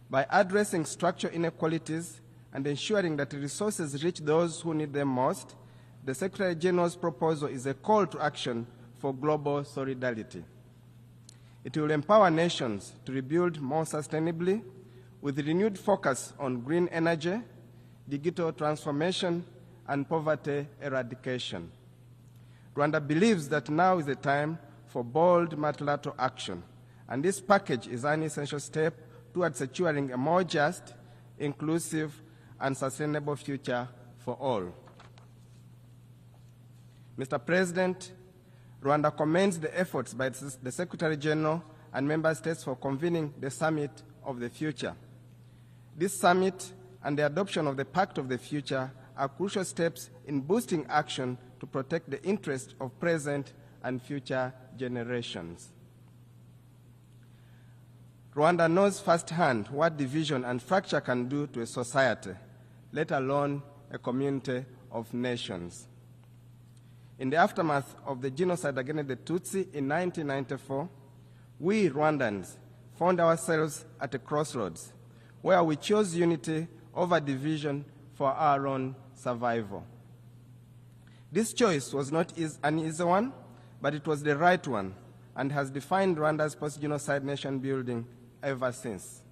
By addressing structural inequalities and ensuring that resources reach those who need them most, the Secretary General's proposal is a call to action for global solidarity. It will empower nations to rebuild more sustainably with renewed focus on green energy, digital transformation, and poverty eradication. Rwanda believes that now is the time for bold multilateral action, and this package is an essential step towards securing a more just, inclusive, and sustainable future for all. Mr. President, Rwanda commends the efforts by the Secretary General and Member States for convening the Summit of the Future. This summit and the adoption of the Pact of the Future are crucial steps in boosting action to protect the interests of present and future generations. Rwanda knows firsthand what division and fracture can do to a society, let alone a community of nations. In the aftermath of the genocide against the Tutsi in 1994, we Rwandans found ourselves at a crossroads where we chose unity over division for our own survival. This choice was not an easy one, but it was the right one and has defined Rwanda's post-genocide nation building ever since.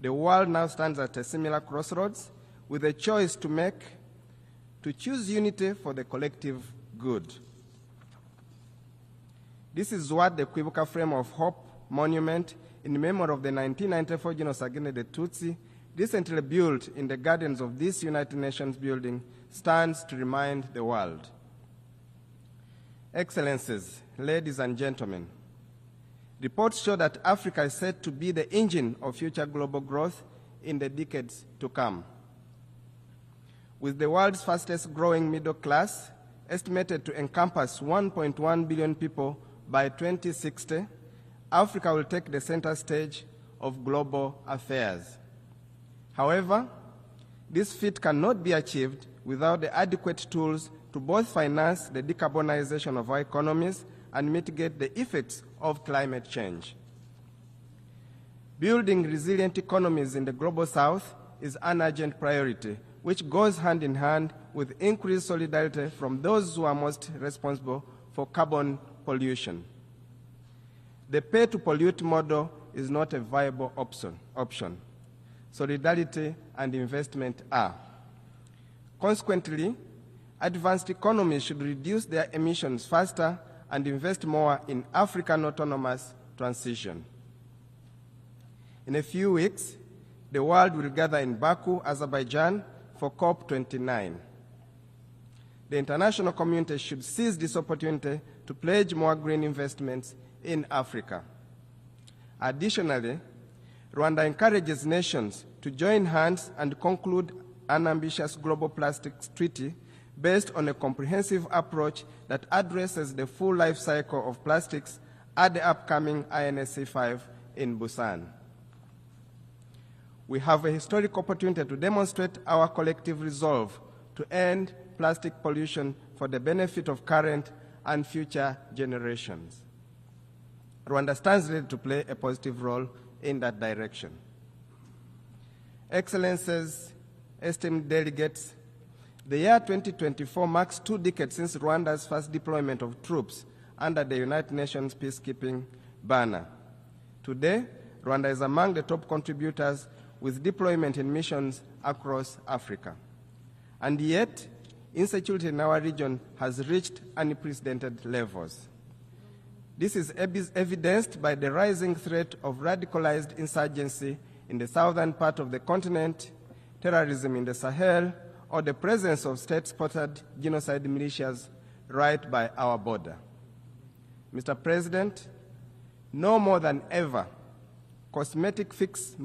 The world now stands at a similar crossroads with a choice to make, to choose unity for the collective good. This is what the Kwibuka Frame of Hope monument in memory of the 1994 genocide against the Tutsi, recently built in the gardens of this United Nations building, stands to remind the world. Excellencies, ladies and gentlemen, reports show that Africa is set to be the engine of future global growth in the decades to come. With the world's fastest growing middle class, estimated to encompass 1.1 billion people by 2060, Africa will take the center stage of global affairs. However, this feat cannot be achieved without the adequate tools to both finance the decarbonization of our economies and mitigate the effects of climate change. Building resilient economies in the global south is an urgent priority, which goes hand in hand with increased solidarity from those who are most responsible for carbon pollution. The pay-to-pollute model is not a viable option. Solidarity and investment are. Consequently, advanced economies should reduce their emissions faster and invest more in African autonomous transition. In a few weeks, the world will gather in Baku, Azerbaijan, for COP29. The international community should seize this opportunity to pledge more green investments in Africa. Additionally, Rwanda encourages nations to join hands and conclude an ambitious global plastics treaty based on a comprehensive approach that addresses the full life cycle of plastics at the upcoming INSC5 in Busan. We have a historic opportunity to demonstrate our collective resolve to end plastic pollution for the benefit of current and future generations. Rwanda stands ready to play a positive role in that direction. Excellencies, esteemed delegates, the year 2024 marks 2 decades since Rwanda's first deployment of troops under the United Nations peacekeeping banner. Today, Rwanda is among the top contributors with deployment in missions across Africa. And yet, insecurity in our region has reached unprecedented levels. This is evidenced by the rising threat of radicalized insurgency in the southern part of the continent, terrorism in the Sahel, or the presence of state-sponsored genocide militias right by our border. Mr. President, no more than ever, cosmetic fixes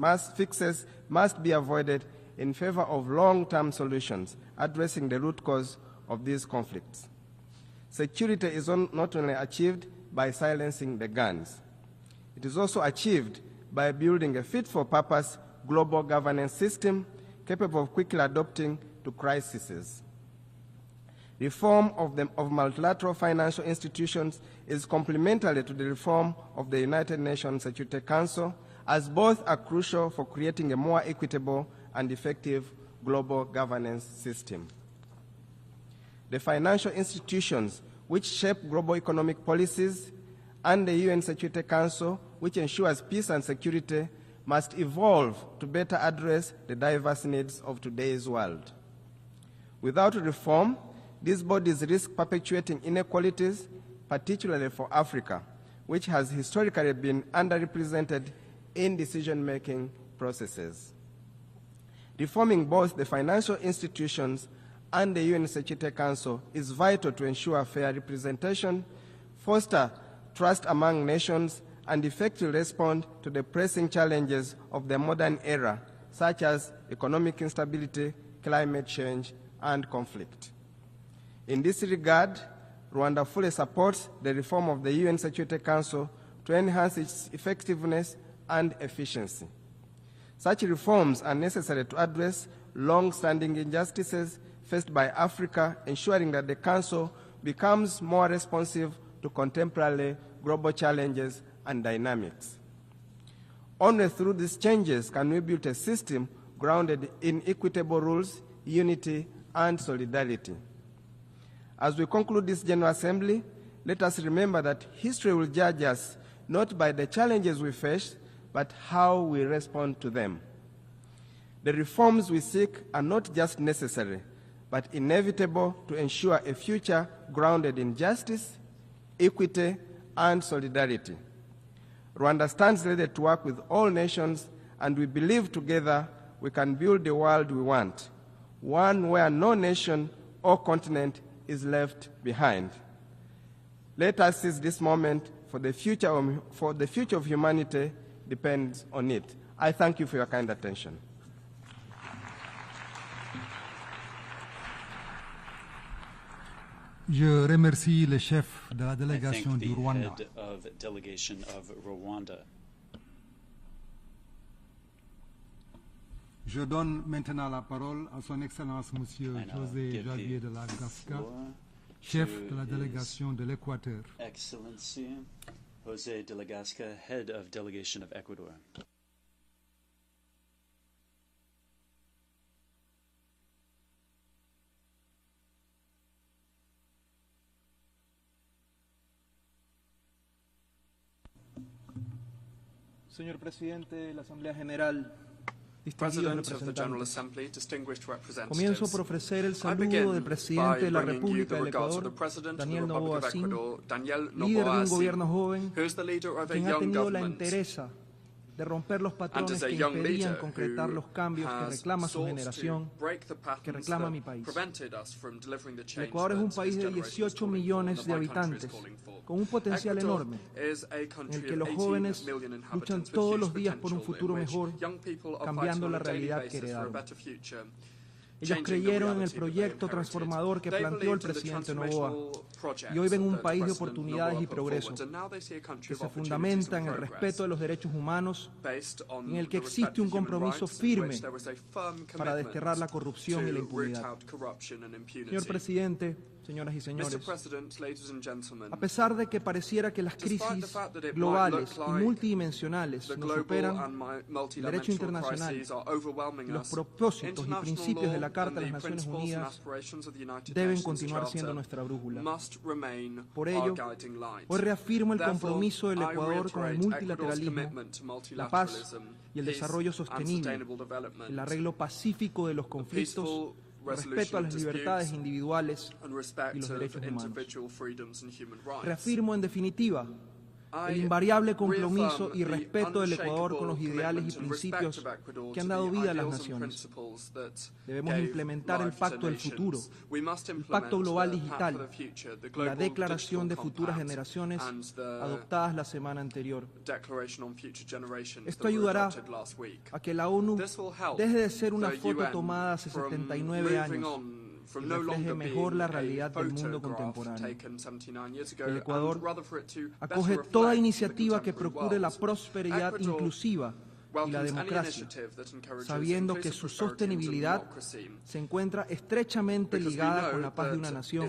must be avoided in favor of long-term solutions addressing the root cause of these conflicts. Security is not only achieved by silencing the guns. It is also achieved by building a fit-for-purpose global governance system capable of quickly adapting to crises. Reform of multilateral financial institutions is complementary to the reform of the United Nations Security Council, as both are crucial for creating a more equitable and effective global governance system. The financial institutions which shape global economic policies and the UN Security Council, which ensures peace and security, must evolve to better address the diverse needs of today's world. Without reform, these bodies risk perpetuating inequalities, particularly for Africa, which has historically been underrepresented in decision-making processes. Reforming both the financial institutions and the UN Security Council is vital to ensure fair representation, foster trust among nations, and effectively respond to the pressing challenges of the modern era, such as economic instability, climate change, and conflict. In this regard, Rwanda fully supports the reform of the UN Security Council to enhance its effectiveness and efficiency. Such reforms are necessary to address long-standing injustices faced by Africa, ensuring that the Council becomes more responsive to contemporary global challenges and dynamics. Only through these changes can we build a system grounded in equitable rules, unity, and solidarity. As we conclude this General Assembly, let us remember that history will judge us not by the challenges we face, but how we respond to them. The reforms we seek are not just necessary, but inevitable to ensure a future grounded in justice, equity, and solidarity. Rwanda stands ready to work with all nations, and we believe together we can build the world we want, one where no nation or continent is left behind. Let us seize this moment, for the future of humanity depends on it. I thank you for your kind attention. Je remercie le chef de la délégation du Rwanda. Je donne maintenant la parole à son Excellence Monsieur José Javier de la Gasca, chef de la délégation de l'Équateur. Excellency José de la Gasca, head of delegation of Ecuador. Señor presidente de la Asamblea General, President of the General Assembly, distinguished comienzo representatives, por ofrecer el I saludo begin del presidente by de la bringing you República the del regards of Ecuador, the President of the Daniel Republic Noboa of Singh, Ecuador, Daniel líder de Noboa un Singh, gobierno joven, who is the leader of a quien ha young tenido la government entereza de romper los patrones is a que young impedían leader concretar who los cambios que has reclama su sought generación, to break the que patterns reclama mi that país. prevented us from delivering the El change Ecuador es un that país this de generation is 18 calling for, millones and de that my country is habitantes, calling for. con un potencial Ecuador enorme, is a en country el que of los 18 jóvenes million luchan inhabitants with todos huge los días por un potential, futuro in which mejor, young people are cambiando fighting la on a daily realidad que basis for a heredaron. better future. Ellos creyeron en el proyecto transformador que planteó el presidente Noboa y hoy ven un país de oportunidades y progreso que se fundamenta en el respeto de los derechos humanos, en el que existe un compromiso firme para desterrar la corrupción y la impunidad. Señor presidente, señoras y señores, a pesar de que pareciera que las crisis globales y multidimensionales nos superan, el derecho internacional y los propósitos y principios de la Carta de las Naciones Unidas deben continuar siendo nuestra brújula. Por ello, hoy reafirmo el compromiso del Ecuador con el multilateralismo, la paz y el desarrollo sostenible, el arreglo pacífico de los conflictos, el respeto a las libertades individuales y los derechos humanos. Reafirmo, en definitiva, el invariable compromiso y respeto del Ecuador con los ideales y principios que han dado vida a las naciones. Debemos implementar el Pacto del Futuro, el Pacto Global Digital, la Declaración de Futuras Generaciones adoptadas la semana anterior. Esto ayudará a que la ONU deje de ser una foto tomada hace 79 años y refleje mejor la realidad del mundo contemporáneo. El Ecuador acoge toda iniciativa que procure la prosperidad inclusiva y la democracia, sabiendo que su sostenibilidad se encuentra estrechamente ligada con la paz de una nación,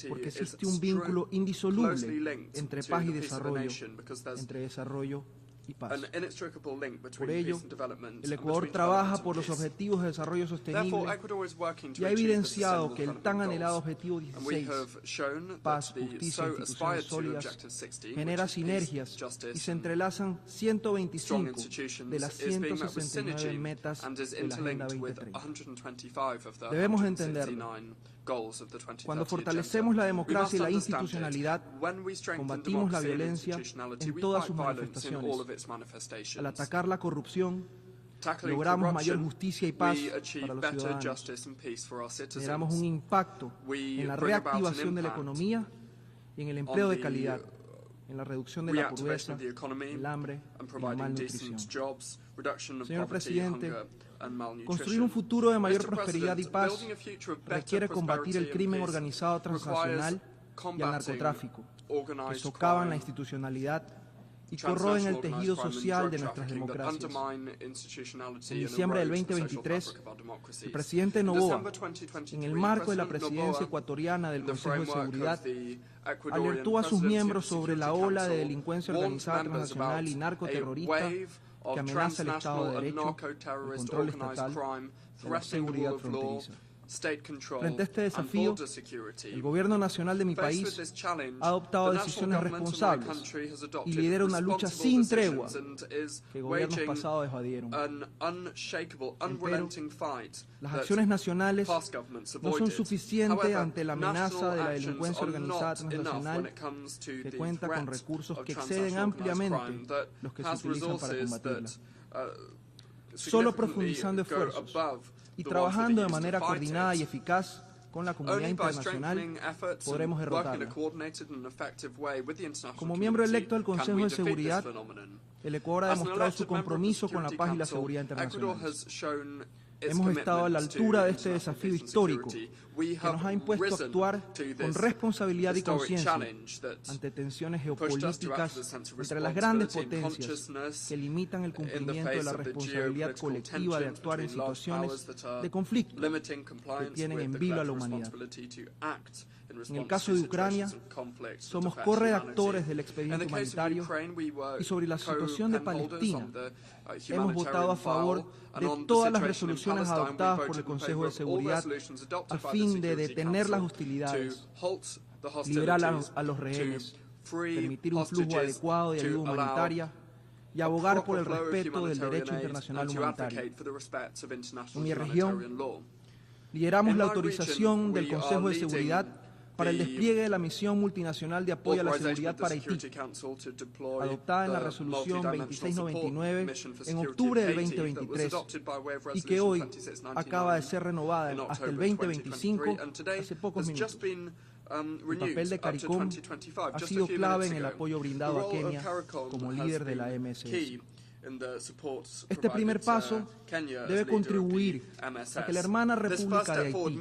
porque existe un vínculo indisoluble entre paz y desarrollo, entre desarrollo y paz. Por ello, el Ecuador trabaja por los objetivos de desarrollo sostenible y ha evidenciado que el tan anhelado objetivo 16, paz, justicia e instituciones sólidas, genera sinergias y se entrelazan 125 de las 169 metas de la Agenda 2030. Debemos entenderlo. Cuando fortalecemos la democracia y la institucionalidad, combatimos la violencia en todas sus manifestaciones. Al atacar la corrupción, logramos mayor justicia y paz para los ciudadanos. Generamos un impacto en la reactivación de la economía y en el empleo de calidad, en la reducción de la pobreza, el hambre y la malnutrición. Señor Presidente, construir un futuro de mayor prosperidad y paz requiere combatir el crimen organizado transnacional y el narcotráfico, que socavan la institucionalidad y corroen el tejido social de nuestras democracias. En diciembre del 2023, el presidente Noboa, en el marco de la presidencia ecuatoriana del Consejo de Seguridad, alertó a sus miembros sobre la ola de delincuencia organizada transnacional y narcoterrorista que amenaza el Estado de Derecho, el control estatal y la seguridad fronteriza. Frente a este desafío, el Gobierno Nacional de mi país ha adoptado decisiones responsables y lidera una lucha sin tregua que gobiernos pasados evadieron. Empero, las acciones nacionales no son suficientes ante la amenaza de la delincuencia organizada transnacional, que cuenta con recursos que exceden ampliamente los que se utilizan para combatirla. Solo profundizando esfuerzos y trabajando de manera coordinada y eficaz con la comunidad internacional, podremos derrotarla. Como miembro electo del Consejo de Seguridad, el Ecuador ha demostrado su compromiso con la paz y la seguridad internacional. Hemos estado a la altura de este desafío histórico que nos ha impuesto actuar con responsabilidad y conciencia ante tensiones geopolíticas entre las grandes potencias que limitan el cumplimiento de la responsabilidad colectiva de actuar en situaciones de conflicto que tienen en vilo a la humanidad. En el caso de Ucrania, somos corredactores del expediente humanitario y sobre la situación de Palestina hemos votado a favor de todas las resoluciones adoptadas por el Consejo de Seguridad a fin de detener las hostilidades, liberar a los rehenes, permitir un flujo adecuado de ayuda humanitaria y abogar por el respeto del derecho internacional humanitario. En mi región, lideramos la autorización del Consejo de Seguridad para el despliegue de la misión multinacional de apoyo a la seguridad para Haití, adoptada en la resolución 2699 en octubre del 2023 y que hoy acaba de ser renovada hasta el 2025 hace pocos minutos. El papel de CARICOM ha sido clave en el apoyo brindado a Kenia como líder de la MSS. Este primer paso debe contribuir a que la hermana República de Haití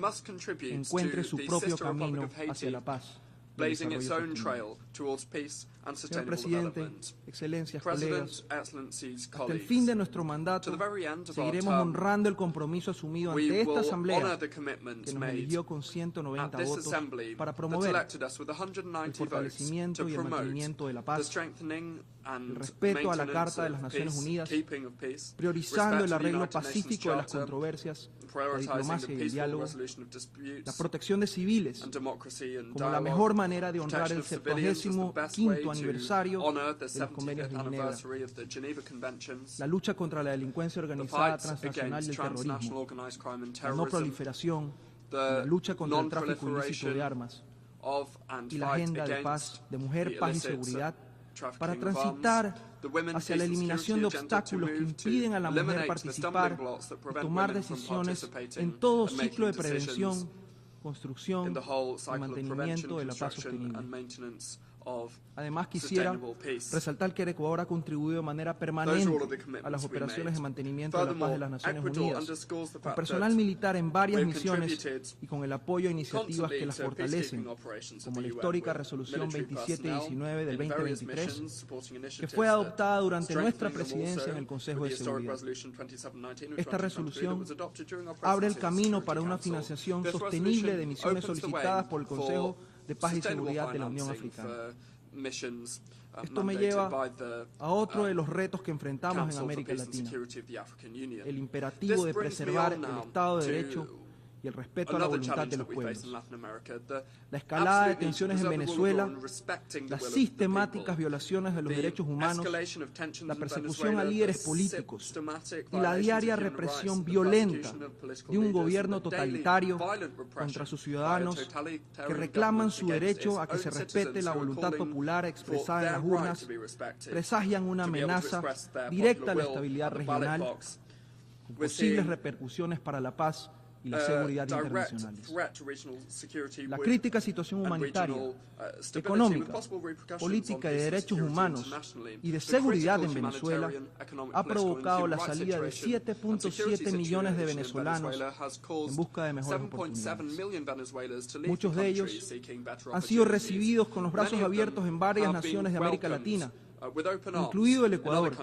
encuentre su propio camino hacia la paz y el desarrollo sostenible. Señor Presidente, Excelencias, colegas, hasta el fin de nuestro mandato seguiremos honrando el compromiso asumido ante esta Asamblea que nos eligió con 190 votos para promover el fortalecimiento y el mantenimiento de la paz, el respeto a la Carta de las Naciones Unidas, priorizando el arreglo pacífico de las controversias, la diplomacia y el diálogo, la protección de civiles, como la mejor manera de honrar el 75º aniversario de los convenios de Ginebra, la lucha contra la delincuencia organizada transnacional y el terrorismo, la no proliferación, la lucha contra el tráfico ilícito de armas y la agenda de paz, de mujer, paz y seguridad, para transitar hacia la eliminación de obstáculos que impiden a la mujer participar y tomar decisiones en todo ciclo de prevención, construcción y mantenimiento de la paz sostenible. Además, quisiera resaltar que el Ecuador ha contribuido de manera permanente a las operaciones de mantenimiento de la paz de las Naciones Unidas, con personal militar en varias misiones y con el apoyo a iniciativas que las fortalecen, como la histórica Resolución 2719 del 2023, que fue adoptada durante nuestra presidencia en el Consejo de Seguridad. Esta resolución abre el camino para una financiación sostenible de misiones solicitadas por el Consejo de Paz y Seguridad de la Unión Africana. Esto me lleva a otro de los retos que enfrentamos en América Latina, el imperativo de preservar el Estado de Derecho y el respeto a la voluntad de los pueblos. La escalada de tensiones en Venezuela, las sistemáticas violaciones de los derechos humanos, la persecución a líderes políticos y la diaria represión violenta de un gobierno totalitario contra sus ciudadanos que reclaman su derecho a que se respete la voluntad popular expresada en las urnas, presagian una amenaza directa a la estabilidad regional con posibles repercusiones para la paz y la seguridad internacionales. La crítica situación humanitaria, económica, política y de derechos humanos y de seguridad en Venezuela ha provocado la salida de 7.7 millones de venezolanos en busca de mejores oportunidades. Muchos de ellos han sido recibidos con los brazos abiertos en varias naciones de América Latina, incluido el Ecuador,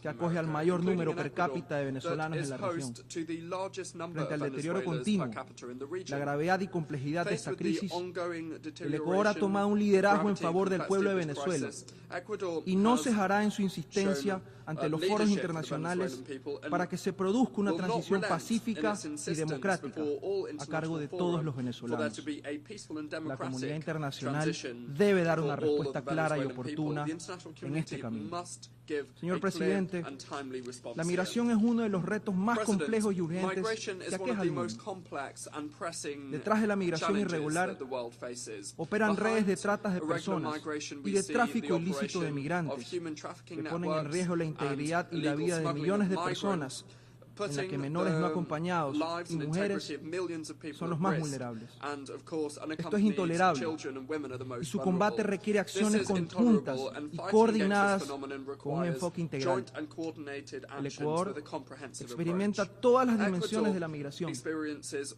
que acoge al mayor número per cápita de venezolanos en la región. Frente al deterioro continuo, la gravedad y complejidad de esta crisis, el Ecuador ha tomado un liderazgo en favor del pueblo de Venezuela y no cejará en su insistencia ante los foros internacionales para que se produzca una transición pacífica y democrática a cargo de todos los venezolanos. La comunidad internacional debe dar una respuesta clara y oportuna en este camino. Señor Presidente, la migración es uno de los retos más complejos y urgentes que aqueja al mundo. Detrás de la migración irregular operan redes de trata de personas y de tráfico ilícito de migrantes que ponen en riesgo la integridad y la vida de millones de personas, en la que menores no acompañados y mujeres son los más vulnerables. Esto es intolerable y su combate requiere acciones conjuntas y coordinadas con un enfoque integral. El Ecuador experimenta todas las dimensiones de la migración.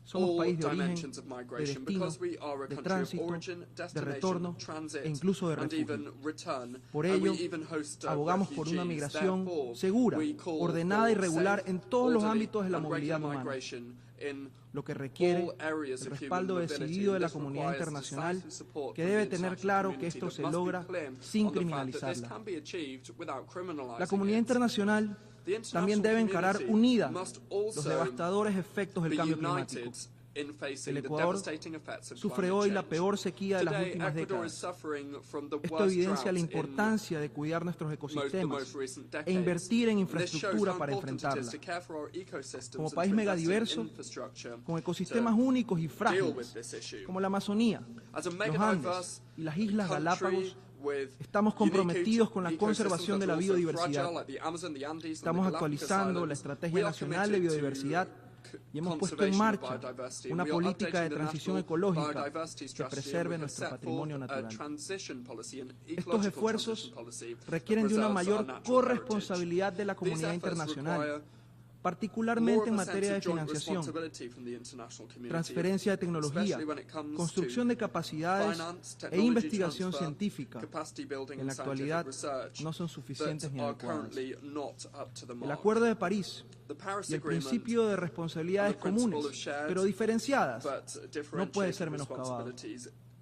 Somos país de origen, de destino, de tránsito, de retorno e incluso de refugio. Por ello, abogamos por una migración segura, ordenada y regular en todos los ámbitos de la movilidad humana, lo que requiere el respaldo decidido de la comunidad internacional, que debe tener claro que esto se logra sin criminalizarla. La comunidad internacional también debe encarar unida los devastadores efectos del cambio climático. El Ecuador sufre hoy la peor sequía de las últimas décadas. Esto evidencia la importancia de cuidar nuestros ecosistemas e invertir en infraestructura para enfrentarla. Como país megadiverso, con ecosistemas únicos y frágiles, como la Amazonía, los Andes y las Islas Galápagos, estamos comprometidos con la conservación de la biodiversidad. Estamos actualizando la Estrategia Nacional de Biodiversidad y hemos puesto en marcha una política de transición ecológica que preserve nuestro patrimonio natural. Estos esfuerzos requieren de una mayor corresponsabilidad de la comunidad internacional, particularmente en materia de financiación, transferencia de tecnología, construcción de capacidades e investigación científica, que en la actualidad no son suficientes ni adecuadas. El Acuerdo de París y el principio de responsabilidades comunes, pero diferenciadas, no puede ser menoscabado.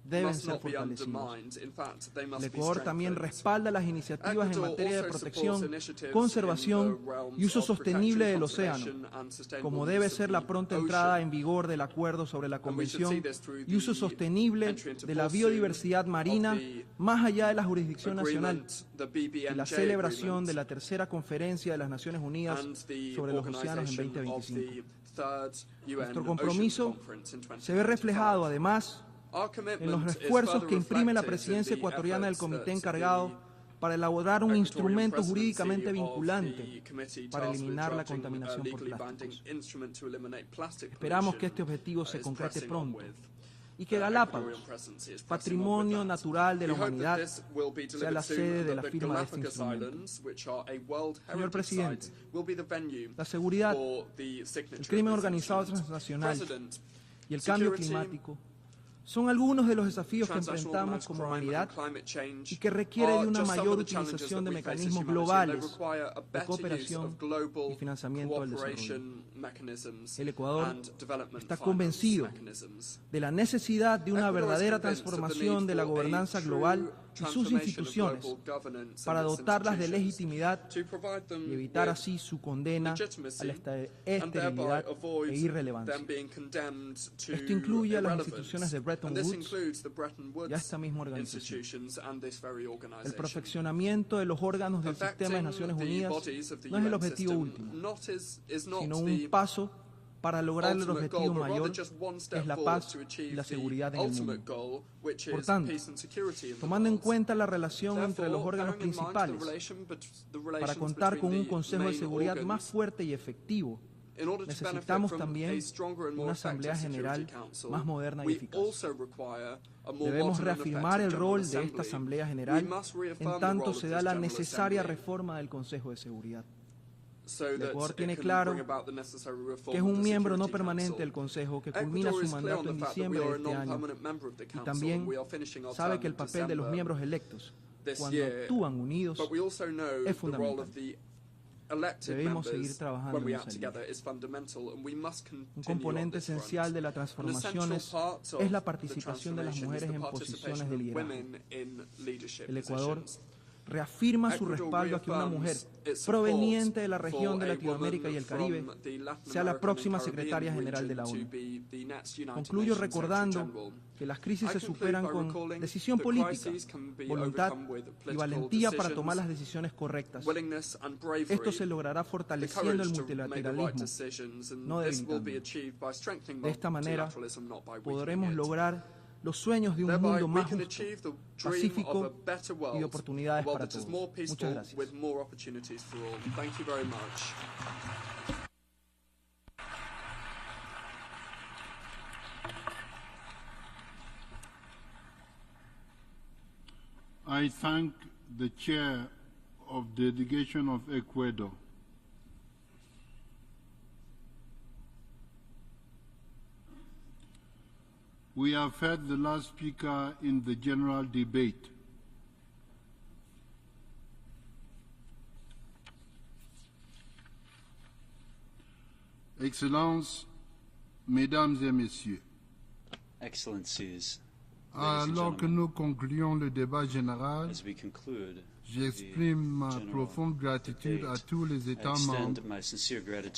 Deben ser fortalecidos. El Ecuador también respalda las iniciativas en materia de protección, conservación y uso sostenible del océano, como debe ser la pronta entrada en vigor del Acuerdo sobre la Convención y uso sostenible de la biodiversidad marina más allá de la jurisdicción nacional, y la celebración de la tercera Conferencia de las Naciones Unidas sobre los océanos en 2025. Nuestro compromiso se ve reflejado, además, en los esfuerzos que imprime la presidencia ecuatoriana del comité encargado para elaborar un instrumento jurídicamente vinculante para eliminar la contaminación por plásticos. Esperamos que este objetivo se concrete pronto y que Galápagos, patrimonio natural de la humanidad, sea la sede de la firma de este instrumento. Señor Presidente, la seguridad, el crimen organizado transnacional y el cambio climático son algunos de los desafíos que enfrentamos como humanidad y que requiere de una mayor utilización de mecanismos globales de cooperación y financiamiento del desarrollo. El Ecuador está convencido de la necesidad de una verdadera transformación de la gobernanza global y sus instituciones para dotarlas de legitimidad y evitar así su condena a la esterilidad e irrelevancia. Esto incluye a las instituciones de Bretton Woods y a esta misma organización. El perfeccionamiento de los órganos del sistema de Naciones Unidas no es el objetivo último, sino un paso para lograr el objetivo mayor, que es la paz y la seguridad en el mundo. Por tanto, tomando en cuenta la relación entre los órganos principales, para contar con un Consejo de Seguridad más fuerte y efectivo, necesitamos también una Asamblea General más moderna y eficaz. Debemos reafirmar el rol de esta Asamblea General en tanto se da la necesaria reforma del Consejo de Seguridad. El Ecuador tiene claro que es un miembro no permanente del Consejo que culmina su mandato en diciembre de este año y también sabe que el papel de los miembros electos, cuando actúan unidos, es fundamental. Debemos seguir trabajando en esa línea. Un componente esencial de la transformación es la participación de las mujeres en posiciones de liderazgo. El Ecuador reafirma su respaldo a que una mujer proveniente de la región de Latinoamérica y el Caribe sea la próxima secretaria general de la ONU. Concluyo recordando que las crisis se superan con decisión política, voluntad y valentía para tomar las decisiones correctas. Esto se logrará fortaleciendo el multilateralismo, no debilitándolo. De esta manera podremos lograr los sueños de un mundo más justo, pacífico y de oportunidades para todos. Muchas gracias. I thank the Chair of the Delegation of Ecuador. We have heard the last speaker in the general debate. Excellences, Mesdames et Messieurs, Excellencies, alors que nous concluons le débat général, j'exprime ma profonde gratitude à tous les États membres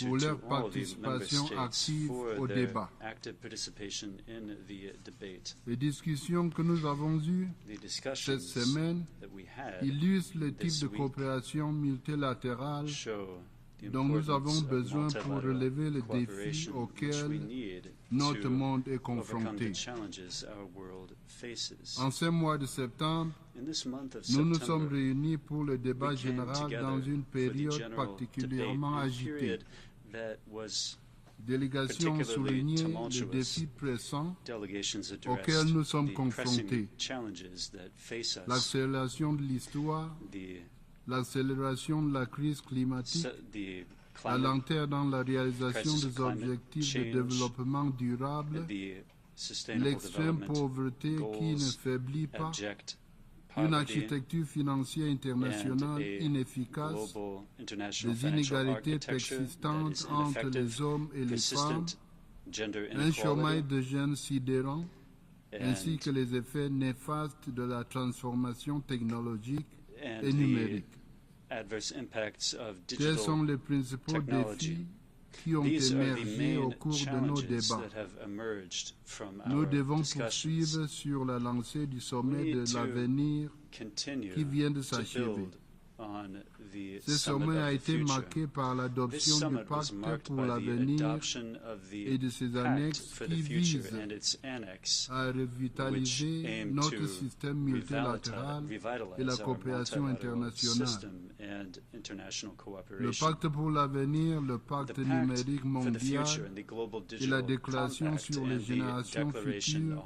pour leur participation active au débat. Les discussions que nous avons eues cette semaine illustrent le type de coopération multilatérale dont nous avons besoin pour relever les défis auxquels notre monde est confronté. En ce mois de septembre, nous nous sommes réunis pour le débat général dans une période particulièrement agitée. Délégation soulignait les défis pressants auxquels nous sommes confrontés. L'accélération de l'histoire, l'accélération de la crise climatique, la lenteur dans la réalisation des objectifs de développement durable, l'extrême pauvreté qui ne faiblit pas, une architecture financière internationale inefficace, des inégalités persistantes entre les hommes et les femmes, un chômage de jeunes sidérant, ainsi que les effets néfastes de la transformation technologique et numérique. Quels sont les principaux défis qui ont émergé au cours de nos débats? Nous devons poursuivre sur la lancée du sommet de l'avenir qui vient de s'achever. Ce sommet a été marqué par l'adoption du pacte pour l'avenir et de ses annexes qui visent à revitaliser notre système multilatéral et la coopération internationale. Le pacte pour l'avenir, le pacte numérique mondial et la déclaration sur les générations futures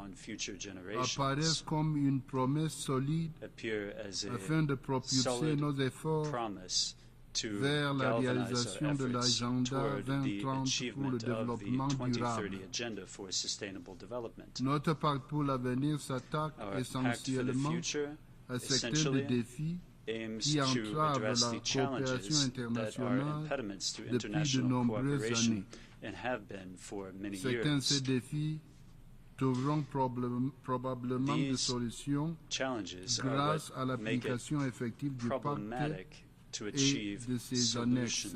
apparaissent comme une promesse solide afin de propulser nos efforts vers la réalisation de l'agenda 2030 pour le développement durable. Notre pacte pour l'avenir s'attaque essentiellement à secteur de défis qui entravent la coopération internationale depuis de nombreuses années. Certains de ces défis trouveront probablement des solutions grâce à l'application effective du pacte et de ses annexes.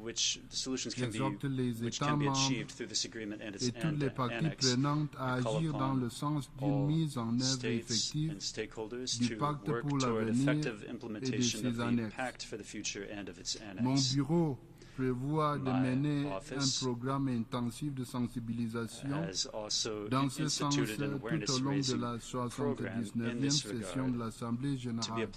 J'exhorte les États membres et toutes les parties prenantes à agir dans le sens d'une mise en œuvre effective du pacte pour l'avenir et de ses annexes. Mon bureau prévoit de mener un programme intensif de sensibilisation dans ce sens tout au long de la 79e session de l'Assemblée générale.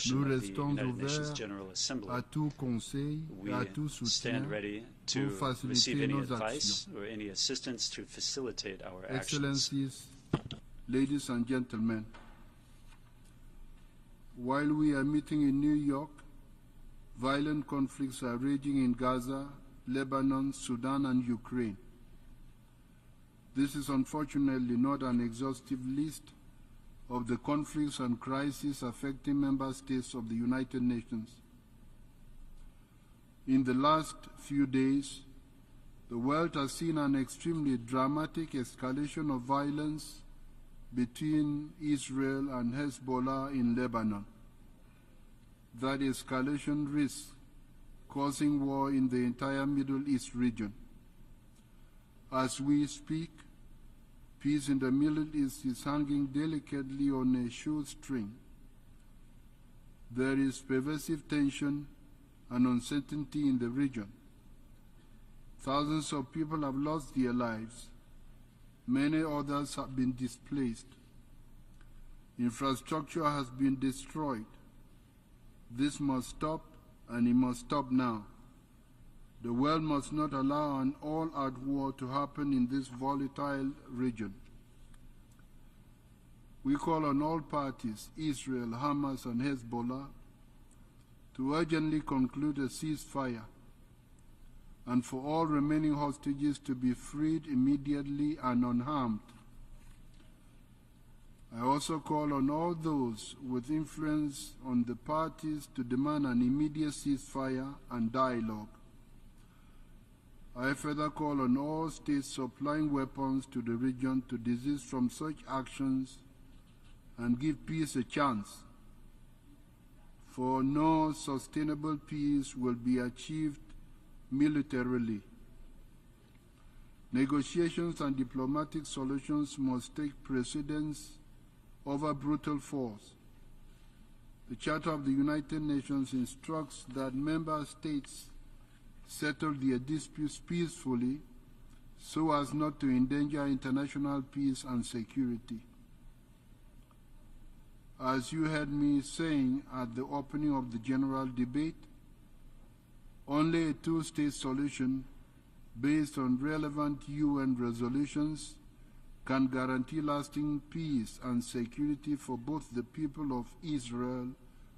Nous restons ouverts à tout conseil et à tout soutien pour faciliter nos actions. Excellencies, ladies and gentlemen, while we are meeting in New York, violent conflicts are raging in Gaza, Lebanon, Sudan, and Ukraine. This is unfortunately not an exhaustive list of the conflicts and crises affecting member states of the United Nations. In the last few days, the world has seen an extremely dramatic escalation of violence between Israel and Hezbollah in Lebanon. That escalation risks causing war in the entire Middle East region. As we speak, peace in the Middle East is hanging delicately on a shoestring. There is pervasive tension and uncertainty in the region. Thousands of people have lost their lives. Many others have been displaced. Infrastructure has been destroyed. This must stop, and it must stop now. The world must not allow an all-out war to happen in this volatile region. We call on all parties, Israel, Hamas, and Hezbollah, to urgently conclude a ceasefire and for all remaining hostages to be freed immediately and unharmed. I also call on all those with influence on the parties to demand an immediate ceasefire and dialogue. I further call on all states supplying weapons to the region to desist from such actions and give peace a chance. For no sustainable peace will be achieved militarily. Negotiations and diplomatic solutions must take precedence over brutal force. The Charter of the United Nations instructs that member states settle their disputes peacefully so as not to endanger international peace and security. As you heard me saying at the opening of the general debate, only a two-state solution based on relevant UN resolutions can guarantee lasting peace and security for both the people of Israel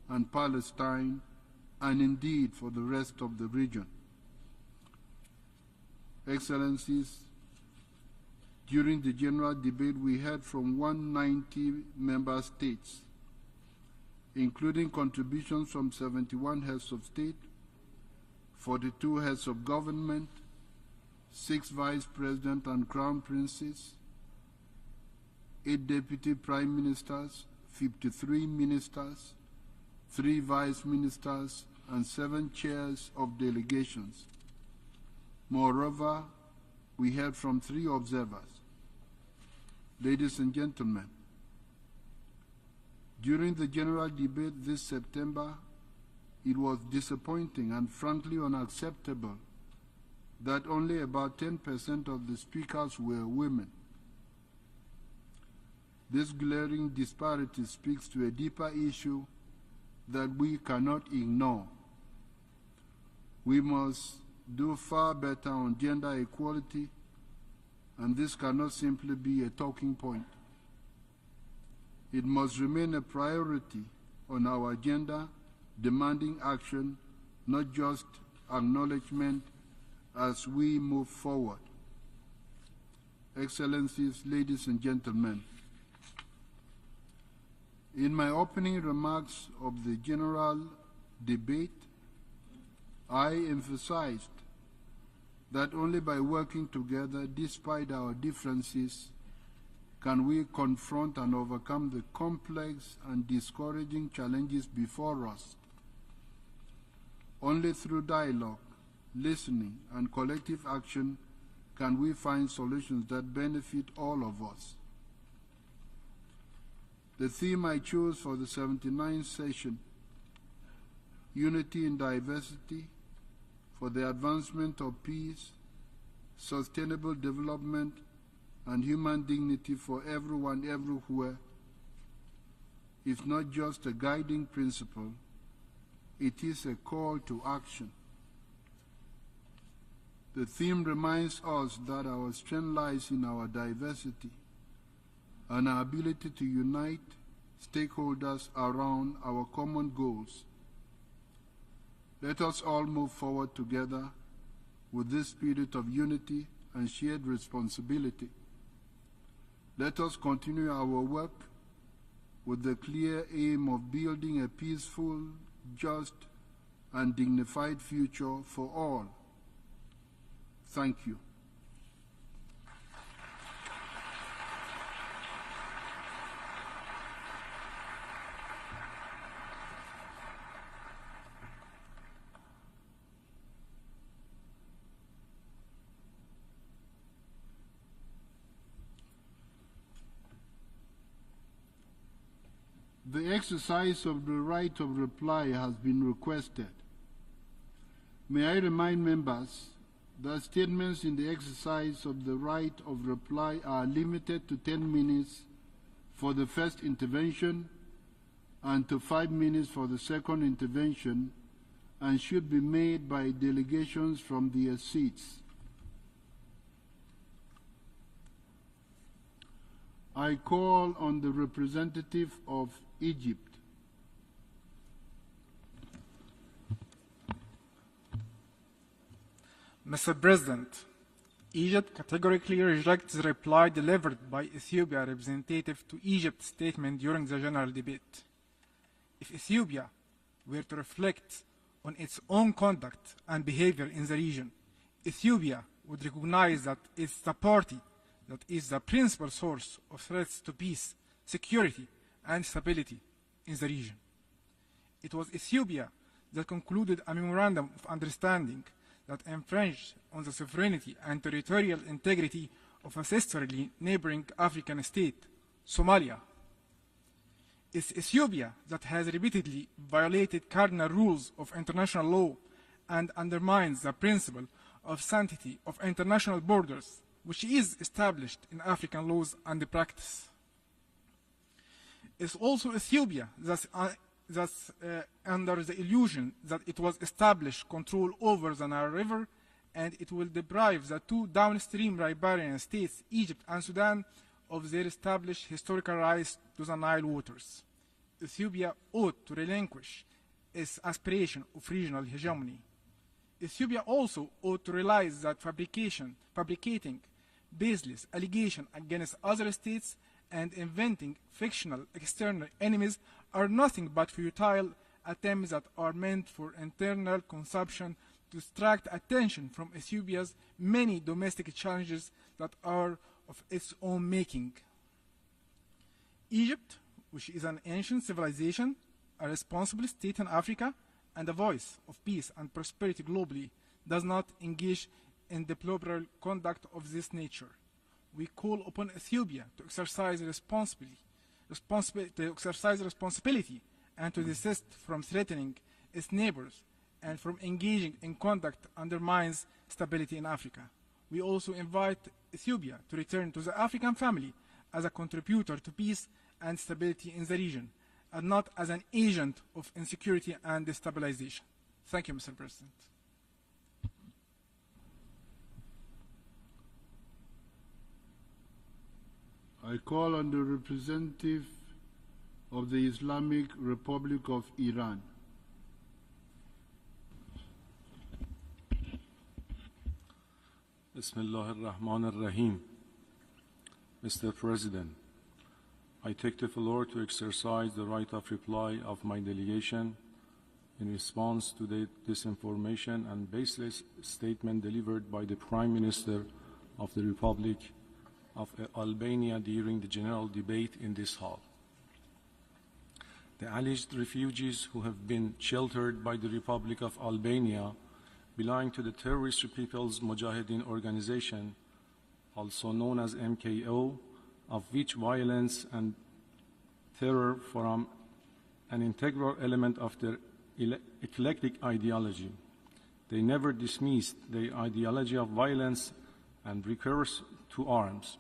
and Palestine, and indeed for the rest of the region. Excellencies, during the general debate we heard from 190 member states, including contributions from 71 heads of state, 42 heads of government, 6 vice presidents and crown princes, 8 deputy prime ministers, 53 ministers, 3 vice ministers, and 7 chairs of delegations. Moreover, we heard from 3 observers. Ladies and gentlemen, during the general debate this September, it was disappointing and frankly unacceptable that only about 10% of the speakers were women. This glaring disparity speaks to a deeper issue that we cannot ignore. We must do far better on gender equality, and this cannot simply be a talking point. It must remain a priority on our agenda, demanding action, not just acknowledgement as we move forward. Excellencies, ladies and gentlemen, in my opening remarks of the general debate, I emphasized that only by working together, despite our differences, can we confront and overcome the complex and discouraging challenges before us. Only through dialogue, listening, and collective action can we find solutions that benefit all of us. The theme I chose for the 79th session, Unity in Diversity, for the advancement of peace, sustainable development, and human dignity for everyone everywhere is not just a guiding principle, it is a call to action. The theme reminds us that our strength lies in our diversity and our ability to unite stakeholders around our common goals. Let us all move forward together with this spirit of unity and shared responsibility. Let us continue our work with the clear aim of building a peaceful, just, and dignified future for all. Thank you. The exercise of the right of reply has been requested. May I remind members that statements in the exercise of the right of reply are limited to 10 minutes for the first intervention and to 5 minutes for the second intervention, and should be made by delegations from their seats. I call on the representative of Egypt. Mr. President, Egypt categorically rejects the reply delivered by Ethiopia representative to Egypt's statement during the general debate. If Ethiopia were to reflect on its own conduct and behavior in the region, Ethiopia would recognize that it's the party that is the principal source of threats to peace, security, and stability in the region. It was Ethiopia that concluded a memorandum of understanding that infringed on the sovereignty and territorial integrity of a sisterly neighboring African state, Somalia. It's Ethiopia that has repeatedly violated cardinal rules of international law and undermines the principle of sanctity of international borders, which is established in African laws and practice. It's also Ethiopia that's under the illusion that it was established control over the Nile River, and it will deprive the two downstream riparian states, Egypt and Sudan, of their established historical rights to the Nile waters. Ethiopia ought to relinquish its aspiration of regional hegemony. Ethiopia also ought to realize that fabricating baseless allegations against other states and inventing fictional external enemies are nothing but futile attempts that are meant for internal consumption to distract attention from Ethiopia's many domestic challenges that are of its own making. Egypt, which is an ancient civilization, a responsible state in Africa, and a voice of peace and prosperity globally, does not engage in deplorable conduct of this nature. We call upon Ethiopia to exercise responsibility and to desist from threatening its neighbors and from engaging in conduct that undermines stability in Africa. We also invite Ethiopia to return to the African family as a contributor to peace and stability in the region, and not as an agent of insecurity and destabilization. Thank you, Mr. President. I call on the representative of the Islamic Republic of Iran. Bismillah ar-Rahman ar-Rahim. Mr. President, I take the floor to exercise the right of reply of my delegation in response to the disinformation and baseless statement delivered by the Prime Minister of the Republic of Albania during the general debate in this hall. The alleged refugees who have been sheltered by the Republic of Albania belong to the Terrorist People's Mujahideen Organization, also known as MKO, of which violence and terror form an integral element of their eclectic ideology. They never dismissed the ideology of violence and recourse to arms.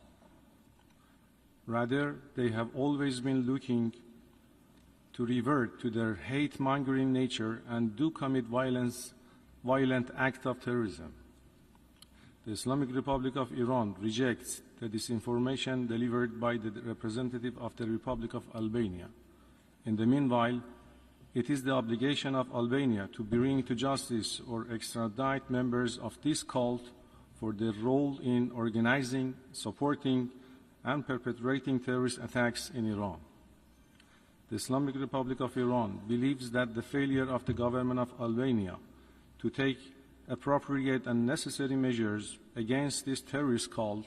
Rather, they have always been looking to revert to their hate-mongering nature and do commit violent act of terrorism. The Islamic Republic of Iran rejects the disinformation delivered by the representative of the Republic of Albania. In the meanwhile, it is the obligation of Albania to bring to justice or extradite members of this cult for their role in organizing, supporting, and perpetrating terrorist attacks in Iran. The Islamic Republic of Iran believes that the failure of the government of Albania to take appropriate and necessary measures against this terrorist cult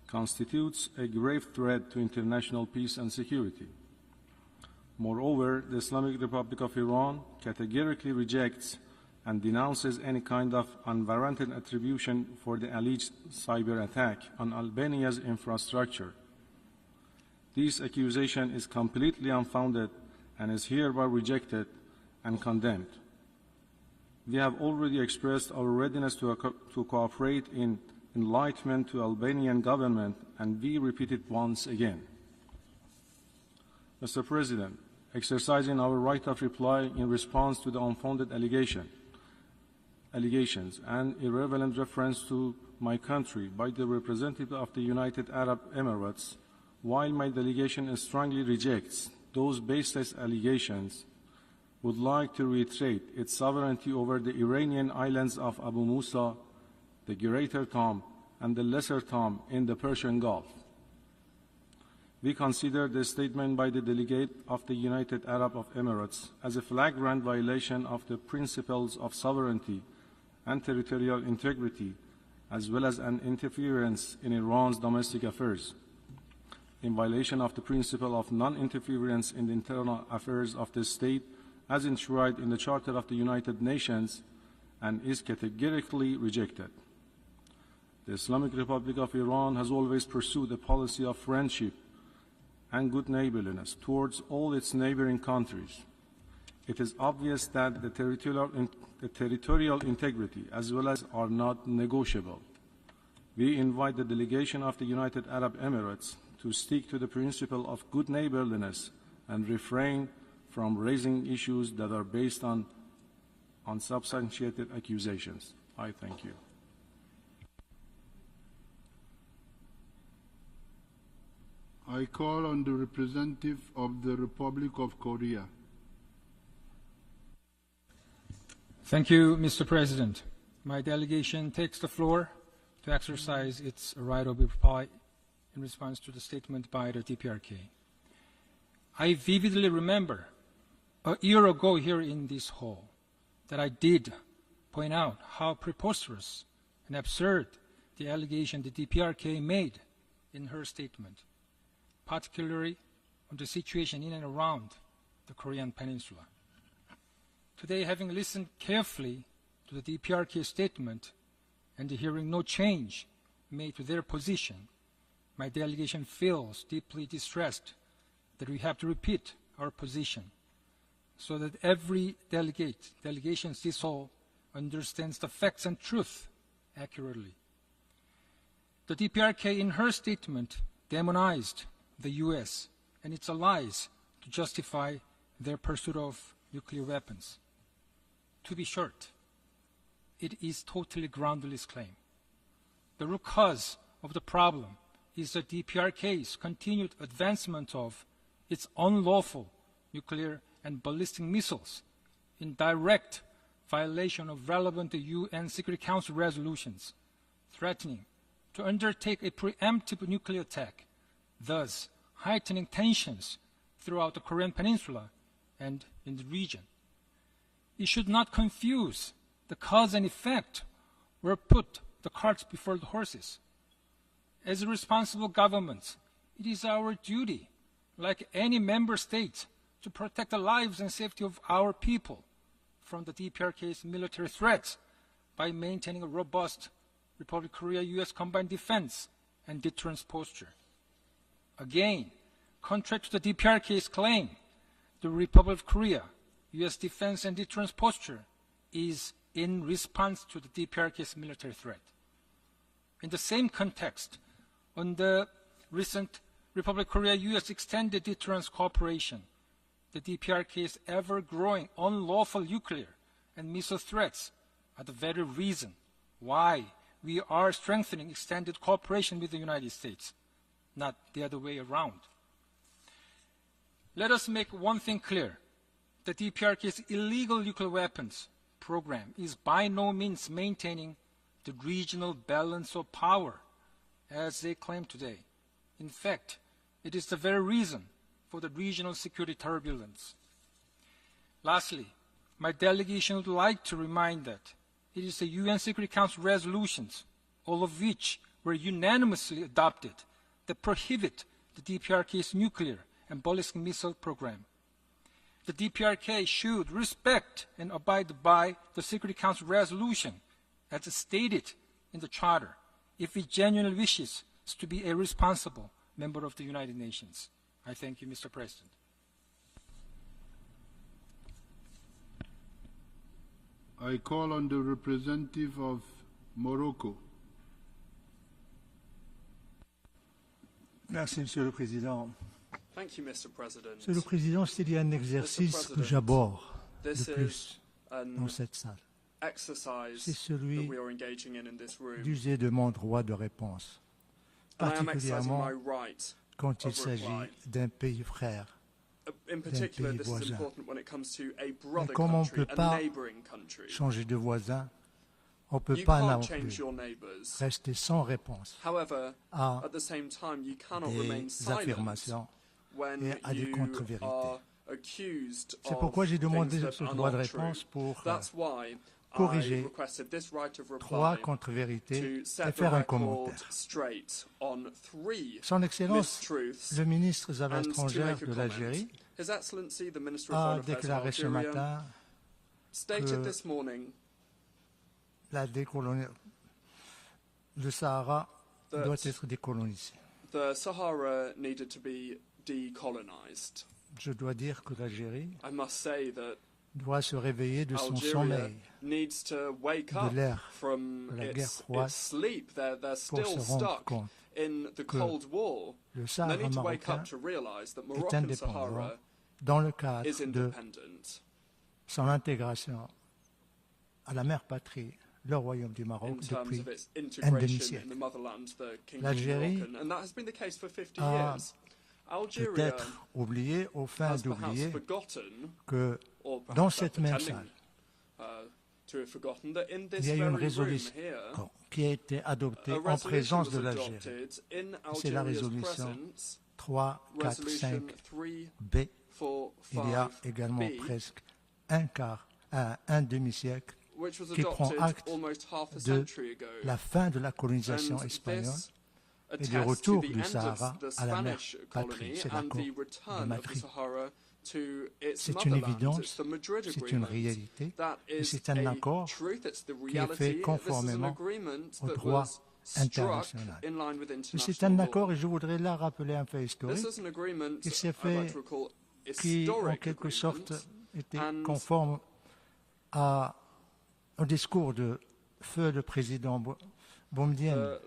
constitutes a grave threat to international peace and security. Moreover, the Islamic Republic of Iran categorically rejects and denounces any kind of unwarranted attribution for the alleged cyber attack on Albania's infrastructure. This accusation is completely unfounded and is hereby rejected and condemned. We have already expressed our readiness to cooperate in enlightenment to Albanian government, and we repeat it once again. Mr. President, exercising our right of reply in response to the unfounded allegations and irrelevant reference to my country by the representative of the United Arab Emirates, while my delegation strongly rejects those baseless allegations, would like to reiterate its sovereignty over the Iranian islands of Abu Musa, the Greater Tom, and the Lesser Tom in the Persian Gulf. We consider the statement by the delegate of the United Arab Emirates as a flagrant violation of the principles of sovereignty and territorial integrity, as well as an interference in Iran's domestic affairs, in violation of the principle of non-interference in the internal affairs of the state as enshrined in the Charter of the United Nations, and is categorically rejected. The Islamic Republic of Iran has always pursued a policy of friendship and good neighborliness towards all its neighboring countries. It is obvious that the territorial integrity as well as are not negotiable. We invite the delegation of the United Arab Emirates to stick to the principle of good neighborliness and refrain from raising issues that are based on unsubstantiated accusations. I thank you. I call on the representative of the Republic of Korea. Thank you, Mr. President. My delegation takes the floor to exercise its right of reply in response to the statement by the DPRK. I vividly remember a year ago here in this hall that I did point out how preposterous and absurd the allegation the DPRK made in her statement, particularly on the situation in and around the Korean Peninsula. Today, having listened carefully to the DPRK statement and hearing no change made to their position, my delegation feels deeply distressed that we have to repeat our position so that every delegation this hall understands the facts and truth accurately. The DPRK in her statement demonized the U.S. and its allies to justify their pursuit of nuclear weapons. To be short, it is totally groundless claim. The root cause of the problem is the DPRK's continued advancement of its unlawful nuclear and ballistic missiles in direct violation of relevant UN Security Council resolutions, threatening to undertake a preemptive nuclear attack, thus heightening tensions throughout the Korean Peninsula and in the region. It should not confuse the cause and effect or put the carts before the horses. As a responsible government, it is our duty, like any member state, to protect the lives and safety of our people from the DPRK's military threats by maintaining a robust Republic of Korea-U.S. combined defense and deterrence posture. Again, contrary to the DPRK's claim, the Republic of Korea, U.S. defense and deterrence posture is in response to the DPRK's military threat. In the same context, on the recent Republic of Korea-U.S. extended deterrence cooperation, the DPRK's ever-growing unlawful nuclear and missile threats are the very reason why we are strengthening extended cooperation with the United States, not the other way around. Let us make one thing clear. The DPRK's illegal nuclear weapons program is by no means maintaining the regional balance of power, as they claim today. In fact, it is the very reason for the regional security turbulence. Lastly, my delegation would like to remind that it is the UN Security Council resolutions, all of which were unanimously adopted, that prohibit the DPRK's nuclear and ballistic missile program. The DPRK should respect and abide by the Security Council resolution as stated in the Charter if it genuinely wishes to be a responsible member of the United Nations. I thank you, Mr. President. I call on the representative of Morocco. Merci, Monsieur le Président. Thank you, Mr. President. Monsieur le Président, s'il y a un exercice que j'aborde le plus dans cette salle, c'est celui d'user de mon droit de réponse, particulièrement quand il s'agit d'un pays frère, d'un pays voisin. Mais comme on ne peut pas changer de voisin, on ne peut pas non plus rester sans réponse à des affirmations et à des contre-vérités. C'est pourquoi j'ai demandé ce droit de réponse pour corriger 3 contre-vérités et faire un commentaire. Son Excellence, le ministre des Affaires étrangères de l'Algérie, a déclaré ce matin que le Sahara doit être décolonisé. Je dois dire que l'Algérie doit se réveiller de son sommeil, de l'ère de la guerre froide, pour se rendre compte que le Sahara marocain est indépendant dans le cadre de son intégration à la mère patrie, le Royaume du Maroc, depuis un demi-siècle. L'Algérie a peut-être oublié, au fin d'oublier, que dans cette même salle, il y a eu une résolution qui a été adoptée en présence de l'Algérie. C'est la résolution 345B. Il y a également presque un demi-siècle qui prend acte de la fin de la colonisation espagnole et du retour du Sahara à la mère patrie. C'est l'accord de Madrid. C'est une évidence, c'est une réalité, et c'est un accord qui est fait conformément au droit international. C'est un accord, et je voudrais là rappeler un fait historique, qui s'est fait, qui en quelque sorte était conforme au discours de feu le président Boumedienne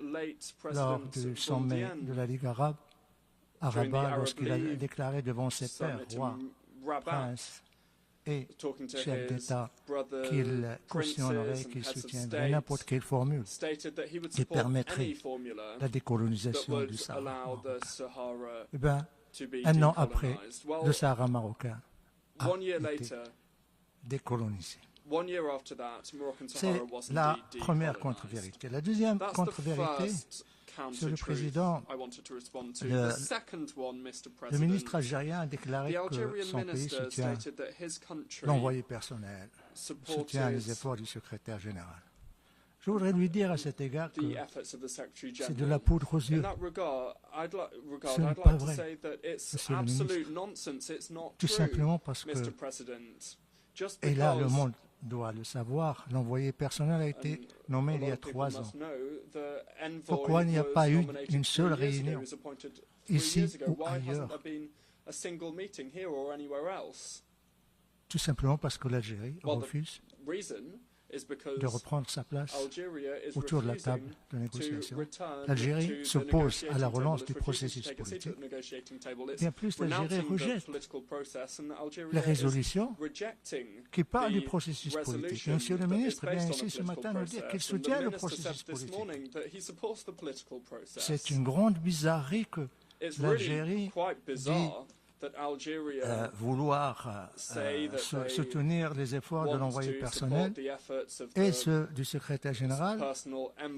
lors du sommet de la Ligue arabe à Rabat, lorsqu'il a déclaré devant ses pairs, rois, princes et chefs d'État, qu'il cautionnerait, qu'il soutiendrait n'importe quelle formule qui permettrait la décolonisation du Sahara marocain. Eh bien, un an après, le Sahara marocain a été décolonisé. C'est la première contre-vérité. La deuxième contre-vérité, Monsieur le Président, le ministre algérien a déclaré que son pays soutient l'envoyé personnel, soutient les efforts du secrétaire général. Je voudrais lui dire à cet égard que c'est de la poudre aux yeux. Ce n'est pas vrai, Monsieur le ministre. Tout simplement parce que, et là le monde doit le savoir, l'envoyé personnel a été nommé il y a 3 ans. Pourquoi il n'y a pas eu une seule réunion ici ou ailleurs? Tout simplement parce que l'Algérie refuse de reprendre sa place autour de la table de négociation. L'Algérie s'oppose à la relance du processus politique. Bien plus, l'Algérie rejette les résolutions qui parlent du processus politique. Et Monsieur le ministre vient ici ce matin nous dire qu'il soutient le processus politique. C'est une grande bizarrerie que l'Algérie dit vouloir soutenir les efforts de l'envoyé personnel et ceux du secrétaire général,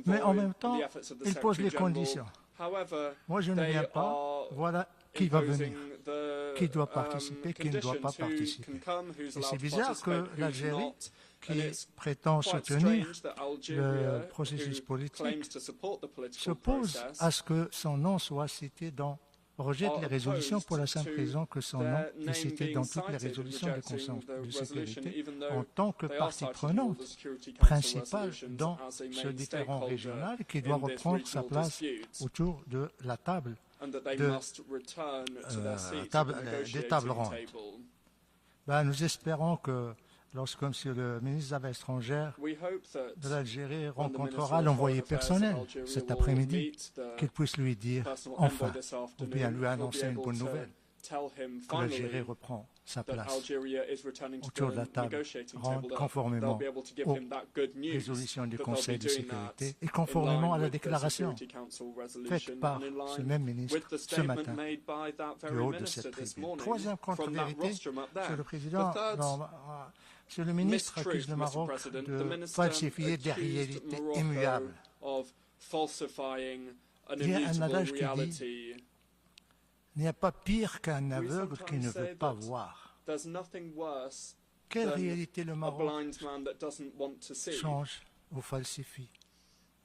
mais en même temps, il pose les conditions. Moi, je ne viens pas, voilà qui va venir, qui doit participer, qui ne doit pas participer. Et c'est bizarre que l'Algérie, qui prétend soutenir le processus politique, s'oppose à ce que son nom soit cité rejette les résolutions pour la simple raison que son nom est cité dans toutes les résolutions du Conseil de sécurité en tant que partie prenante principale dans ce différend régional qui doit reprendre sa place autour de la table des tables rondes. Nous espérons que lorsque M. le ministre des Affaires étrangères de l'Algérie rencontrera l'envoyé personnel cet après-midi, qu'il puisse lui dire enfin, ou bien lui annoncer une bonne nouvelle, que l'Algérie reprend sa place autour de la table ronde conformément aux résolutions du Conseil de sécurité et conformément à la déclaration faite par ce même ministre ce matin du haut de cette tribune. Troisième contre-vérité, Monsieur le Président, Monsieur le ministre accuse le Maroc de falsifier des réalités immuables. Il y a un adage qui dit « Il n'y a pas pire qu'un aveugle qui ne veut pas voir ». Quelle réalité le Maroc change ou falsifie?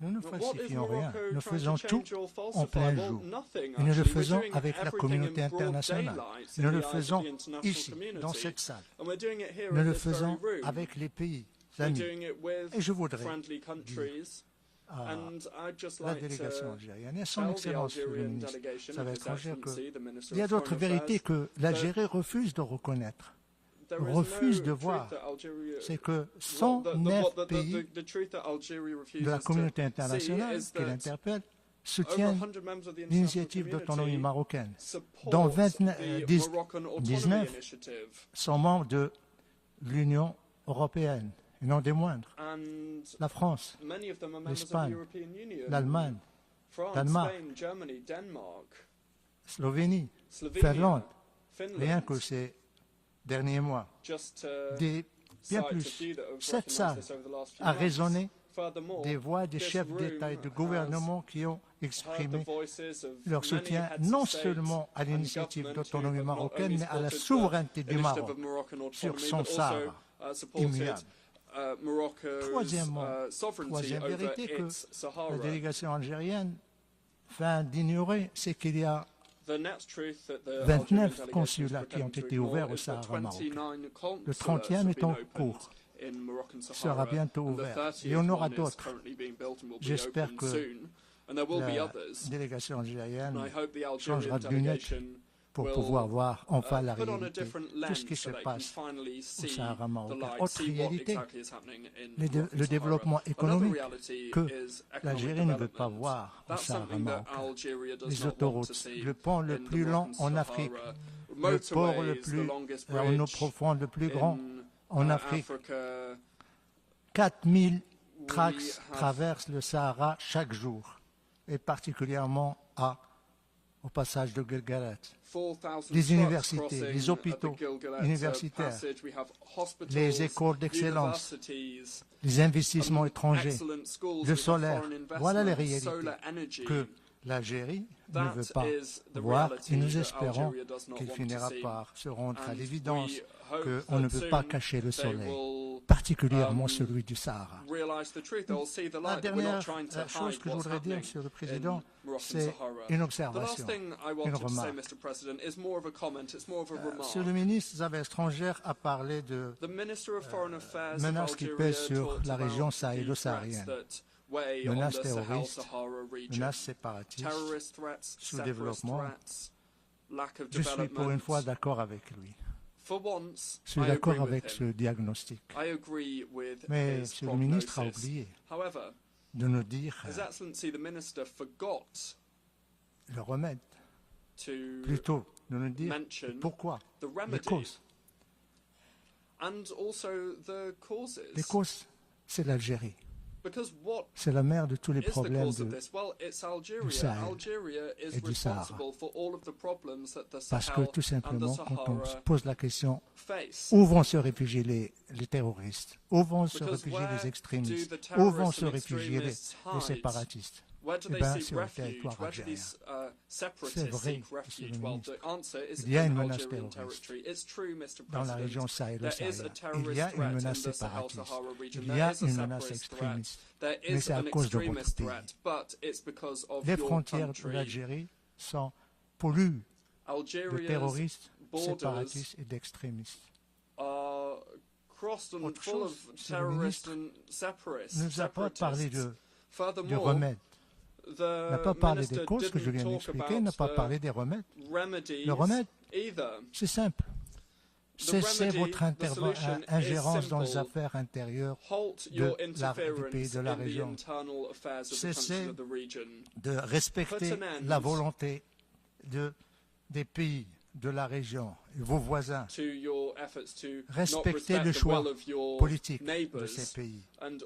Nous ne falsifions rien, nous faisons tout en plein jour. Et nous le faisons avec la communauté internationale. Nous le faisons ici, dans cette salle. Nous le faisons avec les pays amis. Et je voudrais dire à la délégation algérienne et à son Excellence le ministre des Affaires étrangères qu'il y a d'autres vérités que l'Algérie refuse de reconnaître. Refuse de voir, c'est que 109 pays de la communauté internationale qui l'interpellent soutiennent l'initiative d'autonomie marocaine, dont 19 sont membres de l'Union européenne, et non des moindres. La France, l'Espagne, l'Allemagne, Danemark, Slovénie, Finlande, rien que ces derniers mois, bien plus, cette salle a résonné des voix des chefs d'État et de gouvernement qui ont exprimé leur soutien non seulement à l'initiative d'autonomie marocaine, mais à la souveraineté du Maroc sur son Sahara immuable. Troisième vérité que la délégation algérienne vient d'ignorer, c'est qu'il y a 29 consulats qui ont été ouverts au Sahara marocain. Le 30e est en cours, sera bientôt ouvert. Et il y en aura d'autres. J'espère que la délégation algérienne changera de lunettes pour pouvoir voir enfin la réalité, tout ce qui se passe au Sahara marocain. Autre réalité, le développement économique que l'Algérie ne veut pas voir au Sahara marocain. Les autoroutes, le pont le plus long en Afrique, le port le plus en eau profonde, le plus grand en Afrique. 4000 tracts traversent le Sahara chaque jour, et particulièrement au passage de Guelgaret. Les universités, les hôpitaux universitaires, les écoles d'excellence, les investissements étrangers, le solaire. Voilà les réalités que l'Algérie ne veut pas voir et nous espérons qu'il finira par se rendre à l'évidence qu'on ne peut pas cacher le soleil, particulièrement celui du Sahara. La dernière chose que je voudrais dire, Monsieur le Président, c'est une observation, une remarque. Monsieur le ministre des Affaires étrangères a parlé de menaces qui pèsent sur la région sahélo-saharienne. Menaces terroristes, menaces séparatistes, sous-développement. Je suis pour une fois d'accord avec lui. Je suis d'accord avec ce diagnostic. Mais Monsieur le ministre a oublié de nous dire le remède. Plutôt de nous dire pourquoi, les causes. Les causes, c'est l'Algérie. C'est la mère de tous les problèmes du Sahel et du Sahara. Parce que tout simplement, quand on se pose la question, où vont se réfugier les terroristes? Où vont se réfugier les extrémistes? Où vont se réfugier les séparatistes? Eh bien, c'est le territoire algérien. C'est vrai, Monsieur le ministre. Il y a une menace terroriste dans la région sahélo-saharienne. Il y a une menace séparatiste. Il y a une menace extrémiste. Mais c'est à cause de votre pays. Les frontières de l'Algérie sont polluées de terroristes, séparatistes et d'extrémistes. Autre chose, Monsieur le ministre, ne nous a pas parlé de remèdes. N'a pas parlé des causes que je viens d'expliquer, n'a pas parlé des remèdes. Le remède, c'est simple. Cessez votre ingérence dans les affaires intérieures du pays, de la région. Cessez de respecter la volonté des pays de la région et vos voisins. Respectez le choix politique de ces pays. Et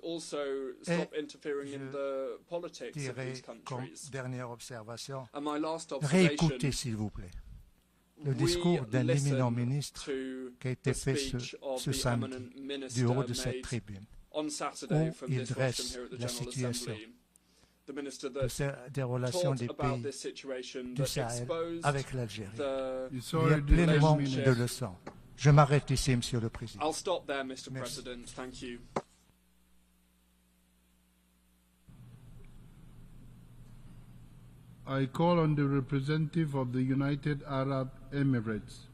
je dirais comme dernière observation, réécoutez s'il vous plaît le discours d'un éminent ministre qui a été fait ce samedi du haut de cette tribune, où il dresse la situation des relations des pays du Sahel avec l'Algérie. Il y a pleinement de leçons. Je m'arrête ici, Monsieur le Président. Merci. I call on the representative of the United Arab Emirates.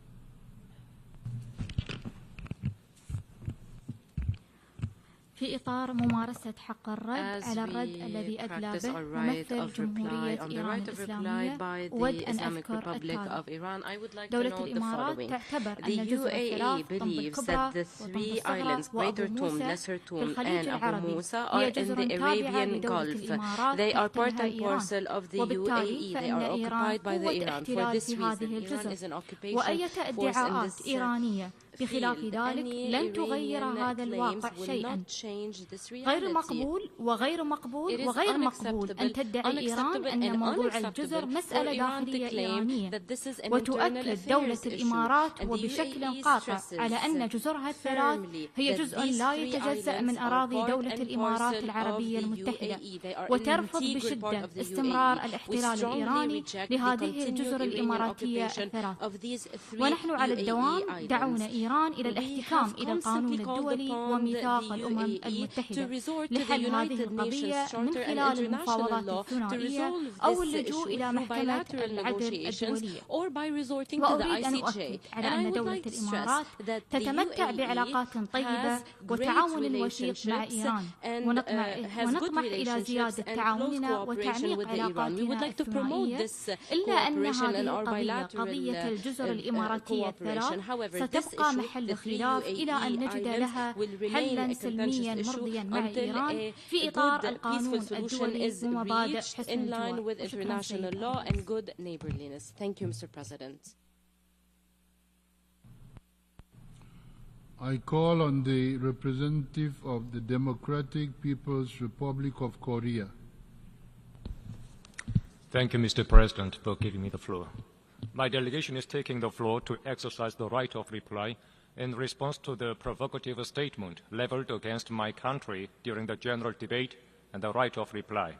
في إطار ممارسة حق الرد على الرد الذي أدلى به ممثل جمهورية إيران الإسلامية أود أن أذكر التالي. دولة الإمارات تعتبر أن جزر الثلاث طنب الكبرى وطنب الصغرى وأبو موسى في الخليج العربي هي جزر تابعة لدولة الإمارات تحتلها إيران، وبالتالي فإن إيران قوة احتلال في هذه الجزر، وأية ادعاءات إيرانية بخلاف ذلك لن تغير هذا الواقع شيئا. غير مقبول وغير مقبول وغير مقبول أن تدعي إيران أن موضوع الجزر مسألة داخلية إيرانية، وتؤكد دولة الإمارات وبشكل قاطع على أن جزرها الثلاث هي جزء لا يتجزأ من أراضي دولة الإمارات العربية المتحدة، وترفض بشدة استمرار الاحتلال الإيراني لهذه الجزر الإماراتية الثلاث. ونحن على الدوام دعونا إيران إلى الاحتكام إلى القانون الدولي وميثاق الأمم المتحدة لحل هذه القضية من خلال المفاوضات الثنائية أو اللجوء إلى محكمة العدل الدولية. وأريد أن أؤكد على أن دولة الإمارات تتمتع بعلاقات طيبة وتعاون وثيق مع إيران، ونطمح إلى زيادة تعاوننا وتعميق علاقاتنا الثنائية، إلا أن هذه القضية قضية الجزر الإماراتية الثلاث ستبقى محل خلاف إلى أن نجد لها حلا سلميا مرضيا مع إيران في إطار القانون الدولي ومبادئ حسن الجوار. I call on the representative of the Democratic People's Republic of Korea. Thank you, Mr. President, for giving me the floor. My delegation is taking the floor to exercise the right of reply in response to the provocative statement leveled against my country during the general debate and the right of reply.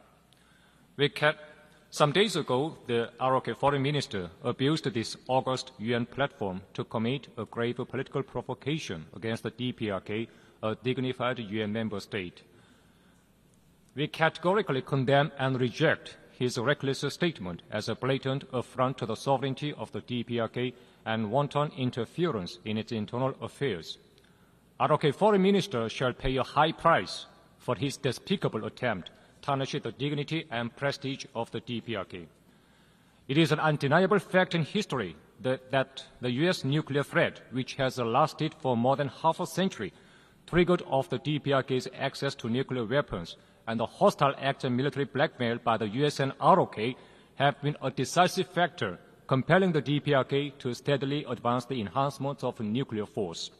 Some days ago, the ROK foreign minister abused this August UN platform to commit a grave political provocation against the DPRK, a dignified UN member state. We categorically condemn and reject his reckless statement as a blatant affront to the sovereignty of the DPRK and wanton interference in its internal affairs. ROK foreign minister shall pay a high price for his despicable attempt to tarnish the dignity and prestige of the DPRK. It is an undeniable fact in history that the U.S. nuclear threat, which has lasted for more than half a century, triggered off the DPRK's access to nuclear weapons, and the hostile acts and military blackmail by the U.S. and ROK have been a decisive factor compelling the DPRK to steadily advance the enhancement of nuclear force.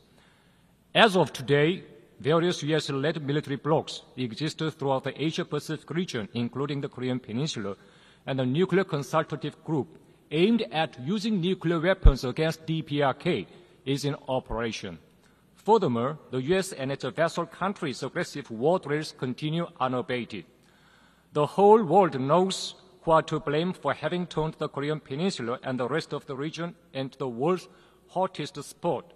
As of today, various U.S.-led military blocs exist throughout the Asia-Pacific region, including the Korean Peninsula, and a nuclear consultative group aimed at using nuclear weapons against DPRK is in operation. Furthermore, the U.S. and its vassal countries' aggressive war drills continue unabated. The whole world knows who are to blame for having turned the Korean Peninsula and the rest of the region into the world's hottest spot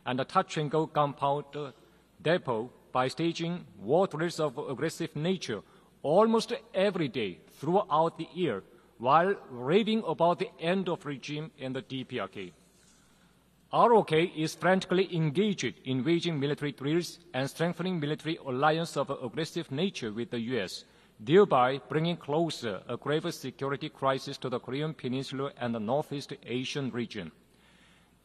and a touch-and-go gunpowder depot by staging war drills of aggressive nature almost every day throughout the year while raving about the end of regime in the DPRK. ROK is frantically engaged in waging military drills and strengthening military alliance of aggressive nature with the U.S., thereby bringing closer a grave security crisis to the Korean Peninsula and the Northeast Asian region.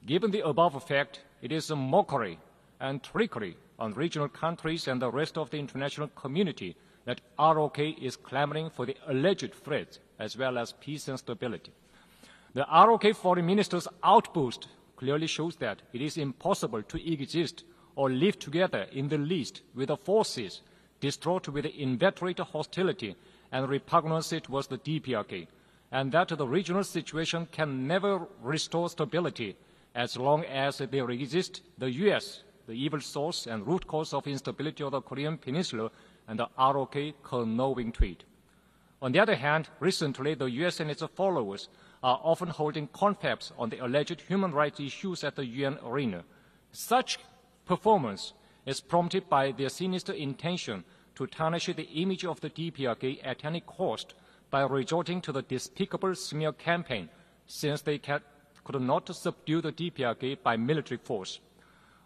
Given the above fact, it is a mockery and trickery on regional countries and the rest of the international community that ROK is clamoring for the alleged threats as well as peace and stability. The ROK foreign minister's outburst clearly shows that it is impossible to exist or live together in the least with the forces distraught with the inveterate hostility and repugnance towards the DPRK, and that the regional situation can never restore stability as long as there exists the U.S., the evil source and root cause of instability of the Korean Peninsula, and the ROK conniving to it. On the other hand, recently the U.S. and its followers are often holding confabs on the alleged human rights issues at the UN arena. Such performance is prompted by their sinister intention to tarnish the image of the DPRK at any cost by resorting to the despicable smear campaign, since they could not subdue the DPRK by military force.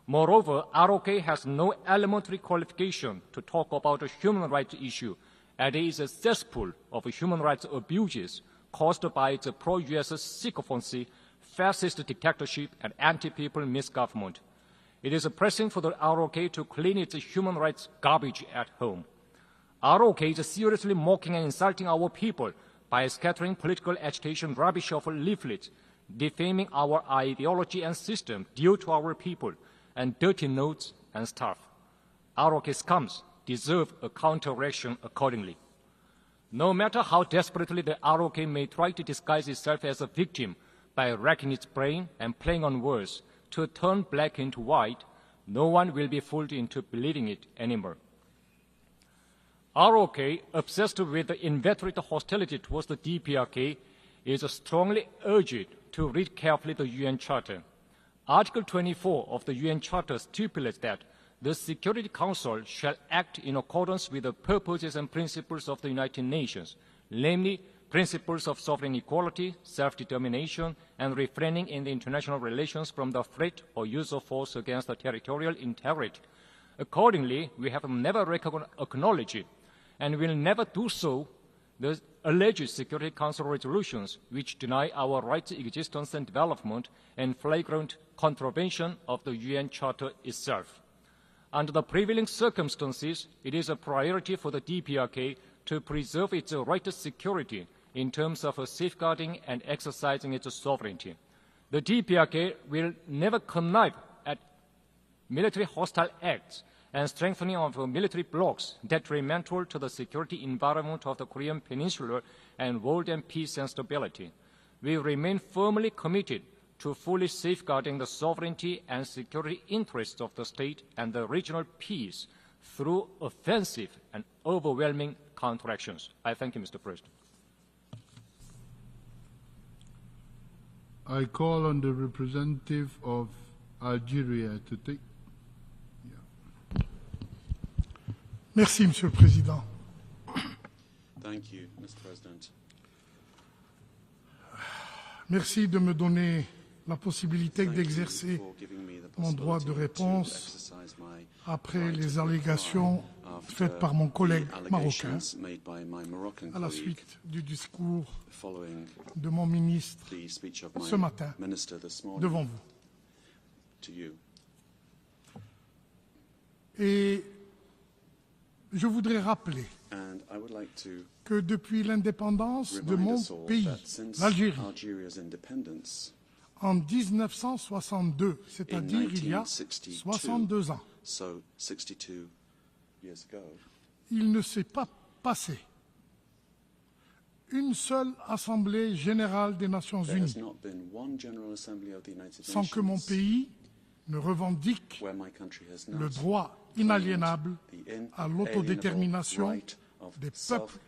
Moreover, ROK has no elementary qualification to talk about a human rights issue, and it is a cesspool of human rights abuses caused by its pro-US sycophancy, fascist dictatorship, and anti-people misgovernment. It is pressing for the ROK to clean its human rights garbage at home. ROK is seriously mocking and insulting our people by scattering political agitation rubbish of leaflets, defaming our ideology and system due to our people, and dirty notes and stuff. ROK scums deserve a counter-reaction accordingly. No matter how desperately the ROK may try to disguise itself as a victim by racking its brain and playing on words to turn black into white, no one will be fooled into believing it anymore. ROK, obsessed with the inveterate hostility towards the DPRK, is strongly urged to read carefully the UN Charter. Article 24 of the UN Charter stipulates that the Security Council shall act in accordance with the purposes and principles of the United Nations, namely principles of sovereign equality, self-determination, and refraining in the international relations from the threat or use of force against the territorial integrity. Accordingly, we have never acknowledged and will never do so the alleged Security Council resolutions which deny our rights, existence, and development in flagrant contravention of the UN Charter itself. Under the prevailing circumstances, it is a priority for the DPRK to preserve its right to security in terms of safeguarding and exercising its sovereignty. The DPRK will never connive at military hostile acts and strengthening of military blocs detrimental to the security environment of the Korean Peninsula and world and peace and stability. We remain firmly committed to fully safeguarding the sovereignty and security interests of the state and the regional peace through offensive and overwhelming counteractions. I thank you, Mr. President. I call on the representative of Algeria to take. Merci, Monsieur le Président. Thank you, Mr. President. Merci de me donner la possibilité d'exercer mon droit de réponse après les allégations faites par mon collègue marocain à la suite du discours de mon ministre ce matin devant vous. Et je voudrais rappeler que depuis l'indépendance de mon pays, l'Algérie, en 1962, c'est-à-dire il y a 62 ans, il ne s'est pas passé une seule Assemblée générale des Nations Unies sans que mon pays ne revendique le droit inaliénable à l'autodétermination des peuples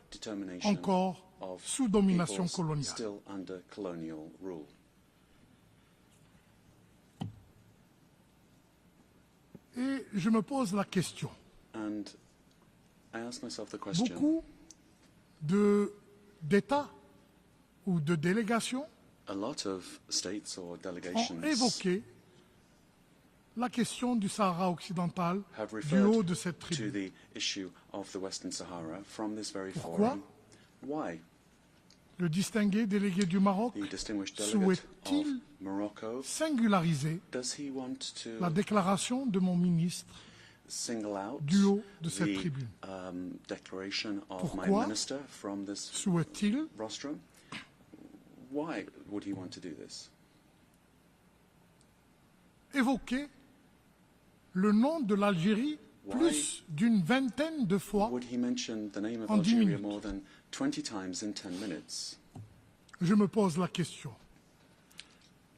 encore sous domination coloniale. Et je me pose la question. Beaucoup d'États ou de délégations ont évoqué la question du Sahara occidental du haut de cette tribune. Pourquoi le distingué délégué du Maroc souhaite-t-il singulariser la déclaration de mon ministre du haut de cette tribune? Pourquoi souhaite-t-il évoquer le nom de l'Algérie plus d'une vingtaine de fois en 10 minutes? Je me pose la question.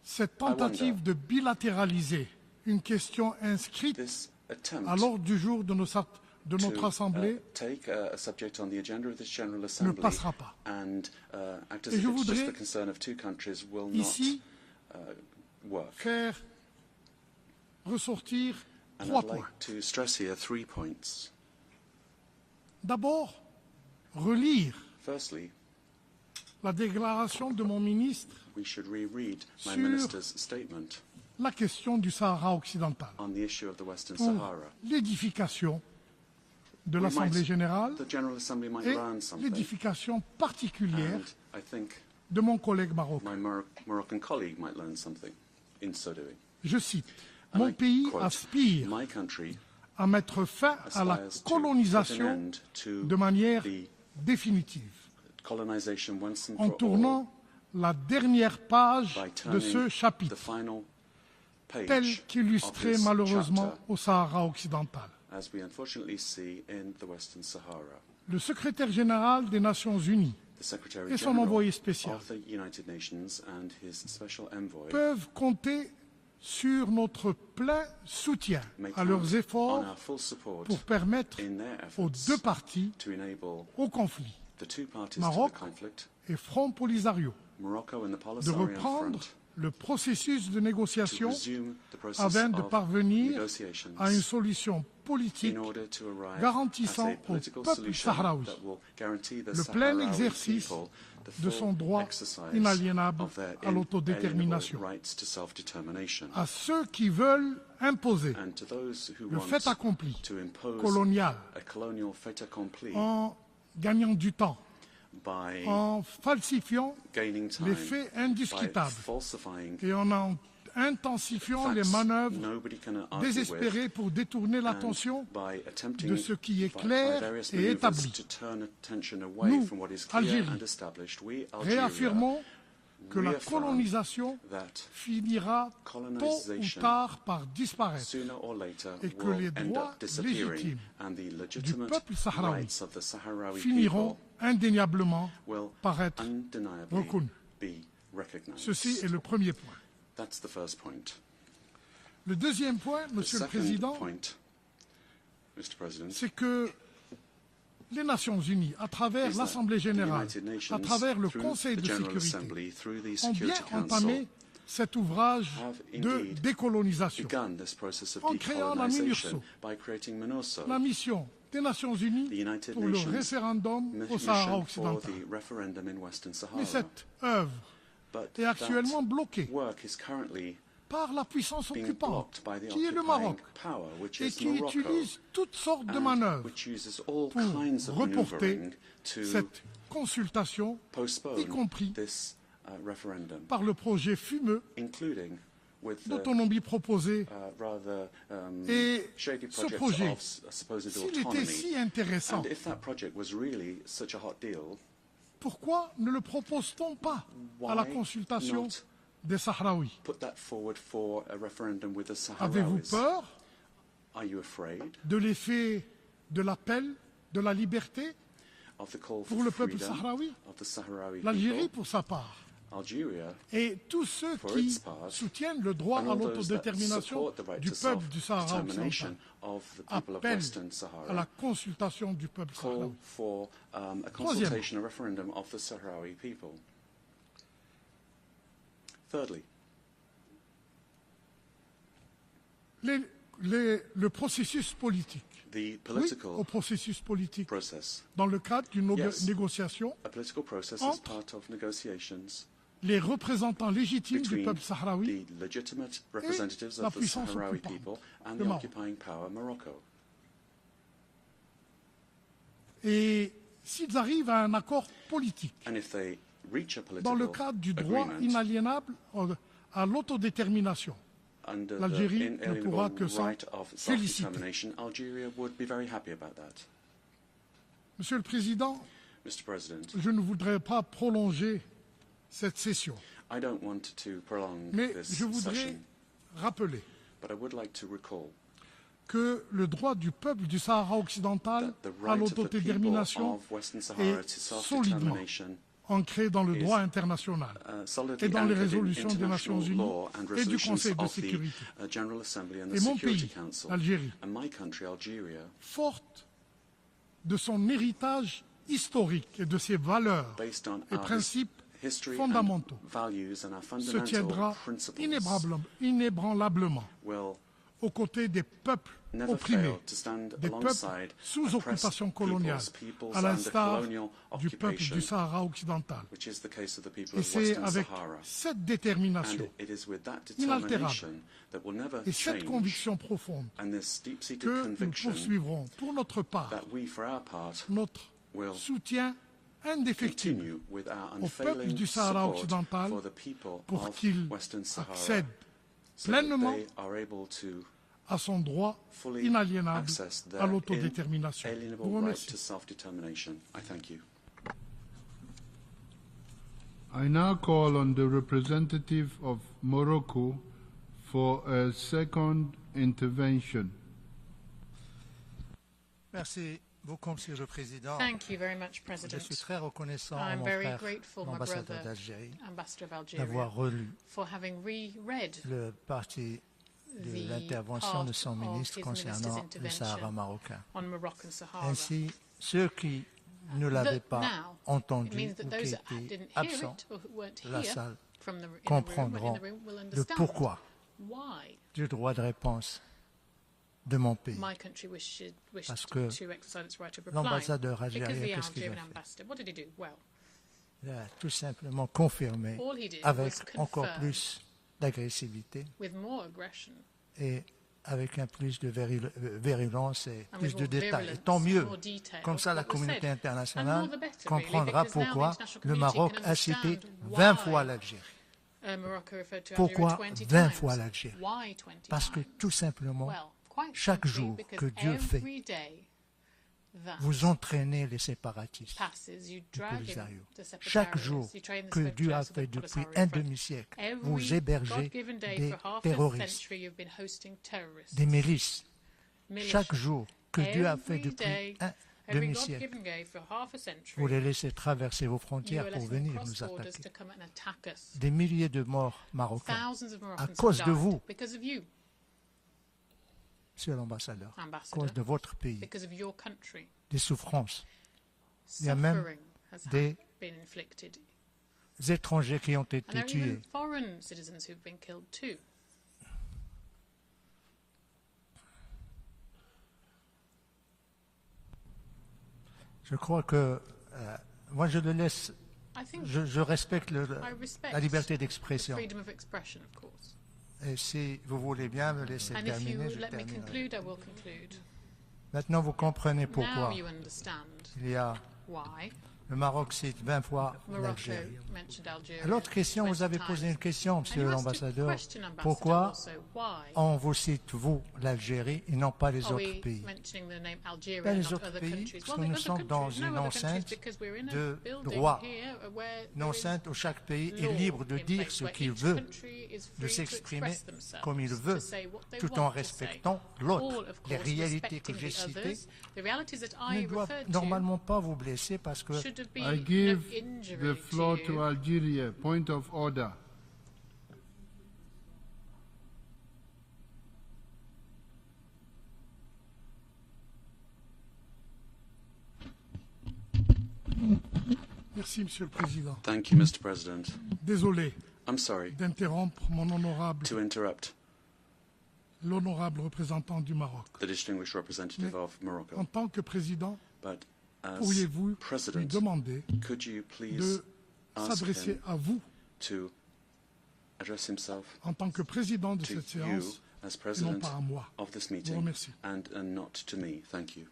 Cette tentative de bilatéraliser une question inscrite à l'ordre du jour de notre Assemblée ne passera pas. Et je voudrais ici faire ressortir 3 points. D'abord, relire la déclaration de mon ministre sur la question du Sahara occidental pour l'édification de l'Assemblée générale et l'édification particulière de mon collègue marocain. Je cite, « Mon pays aspire à mettre fin à la colonisation de manière définitive, en tournant la dernière page de ce chapitre, tel qu'illustré malheureusement au Sahara occidental. » Le secrétaire général des Nations Unies et son envoyé spécial peuvent compter sur notre plein soutien à leurs efforts pour permettre aux deux parties au conflit, Maroc et Front Polisario, de reprendre le processus de négociation afin de parvenir à une solution politique garantissant au peuple sahraoui le plein exercice de son droit inaliénable à l'autodétermination. À ceux qui veulent imposer le fait accompli colonial en gagnant du temps, en falsifiant les faits indiscutables et en intensifiant les manœuvres désespérées pour détourner l'attention de ce qui est clair et établi. Nous, Algérie, réaffirmons que la colonisation finira tôt ou tard par disparaître et que les droits légitimes du peuple sahraoui finiront indéniablement par être reconnus. Ceci est le premier point. Le deuxième point, Monsieur le Président, c'est que les Nations Unies, à travers l'Assemblée générale, à travers le Conseil de sécurité, ont bien entamé cet ouvrage de décolonisation en créant la MINURSO, la mission des Nations Unies pour le référendum au Sahara occidental. Mais cette œuvre est actuellement bloqué par la puissance occupante, qui est le Maroc, et qui utilise toutes sortes de manœuvres pour reporter cette consultation, y compris par le projet fumeux d'autonomie proposé. Et ce projet, s'il était si intéressant, pourquoi ne le propose-t-on pas à la consultation des Sahraouis? Avez-vous peur de l'effet de l'appel de la liberté pour le peuple sahraoui? L'Algérie, pour sa part, et tous ceux qui soutiennent le droit à l'autodétermination du peuple du Sahara occidental appellent à la consultation du peuple sahraoui. Troisièmement, le processus politique. Oui, au processus politique, dans le cadre d'une négociation entre les représentants légitimes du peuple sahraoui et la puissance occupante, le Maroc. Et s'ils arrivent à un accord politique, dans le cadre du droit inaliénable à l'autodétermination, l'Algérie ne pourra que s'en féliciter. Monsieur le Président, je ne voudrais pas prolonger cette session, mais je voudrais rappeler que le droit du peuple du Sahara occidental à l'autodétermination est solidement ancré dans le droit international et dans les résolutions des Nations Unies et du Conseil de sécurité. Et mon pays, l'Algérie, forte de son héritage historique et de ses valeurs et principes fondamentaux, se tiendra inébranlablement aux côtés des peuples opprimés, des peuples sous occupation coloniale, à l'instar du peuple du Sahara occidental. Et c'est avec cette détermination inaltérable et cette conviction profonde que nous poursuivrons pour notre part notre soutien indéfectible au peuple du Sahara occidental pour qu'il accède pleinement à son droit inaliénable à l'autodétermination. Je vous remercie. I now call on the representative of Morocco for a second intervention. Merci beaucoup, Monsieur le Président. Thank you very much, President. Je suis très reconnaissant à I'm mon very frère, grateful, my l'ambassadeur brother, d'Algérie, Ambassador of Algeria, d'avoir relu for having reread le parti de the l'intervention de son part of ministre his concernant minister's le Sahara intervention marocain. on Moroccan Sahara. Ainsi, ceux qui ne l'avaient That pas now, entendu it means that ou those qui that étaient didn't hear absents it or who weren't de la here salle from the, comprendront will le understand pourquoi why du droit de réponse de mon pays. my country wished Parce que to exercise its right of reply. l'ambassadeur Because the algérien, qu'est-ce qu'il a Algerian fait? ambassador, what did he do? Well, Il a tout simplement confirmé all he did avec was encore confirm plus d'agressivité with more aggression et avec un plus de virulence et and plus with de more détails. Et virulence, tant mieux, more detail comme ça la what was communauté said. And internationale more the better, comprendra really, because now the pourquoi international le community Maroc can a cité understand 20 why, fois l'Algérie. Morocco referred to Pourquoi Algeria 20 20 times. fois l'Algérie? Why 20 Parce que times? tout simplement, Well, quite chaque simply, jour because que Dieu fait, every day that vous entraînez les séparatistes passes, you du drag in Polisario. the Chaque separatarians, jour you train the que Dieu a separatarians of the fait depuis Polisario un Front. demi-siècle, Every vous hébergez God-given day des for half a terroristes, century, you've been hosting terrorists. des milices. Militia. Chaque jour que Dieu a fait Every depuis day, un every demi-siècle, God-given day for half a century, vous les laissez traverser vos you frontières are pour letting venir cross nous borders attaquer. to come and attack us. Des milliers de morts marocains Thousands of à Moroccans cause have de died vous, because of you, Monsieur l'ambassadeur, à Ambassador, cause de votre pays, because of your country. des souffrances. Il y a même Suffering has des been inflicted. étrangers qui ont And été there are tués. even foreign citizens who've been killed too. Je crois que moi je le laisse je respecte la liberté d'expression. Et si vous voulez bien me laisser terminer, je terminerai. Maintenant, vous comprenez pourquoi le Maroc cite 20 fois l'Algérie. À l'autre question, vous avez posé une question, Monsieur l'ambassadeur. Pourquoi on vous cite, vous, l'Algérie, et non pas les autres pays? Les autres pays, parce que nous sommes dans une enceinte de droit. Une enceinte où chaque pays est libre de dire ce qu'il veut, de s'exprimer comme il veut, tout en respectant l'autre. Les réalités que j'ai citées ne doivent normalement pas vous blesser parce que I give the floor to Algeria. Point of order. Merci, Monsieur le Président. Thank you, Mr. President. Désolé I'm sorry d'interrompre mon honorable, to interrupt l'honorable représentant du Maroc. the distinguished representative of Morocco. En tant que président, But as pourriez-vous lui President, demander could you please de ask s'adresser him à vous, to address himself en tant que président de to cette you séance, as et non President pas à moi? of this Je vous meeting remercie. and not to me? Thank you.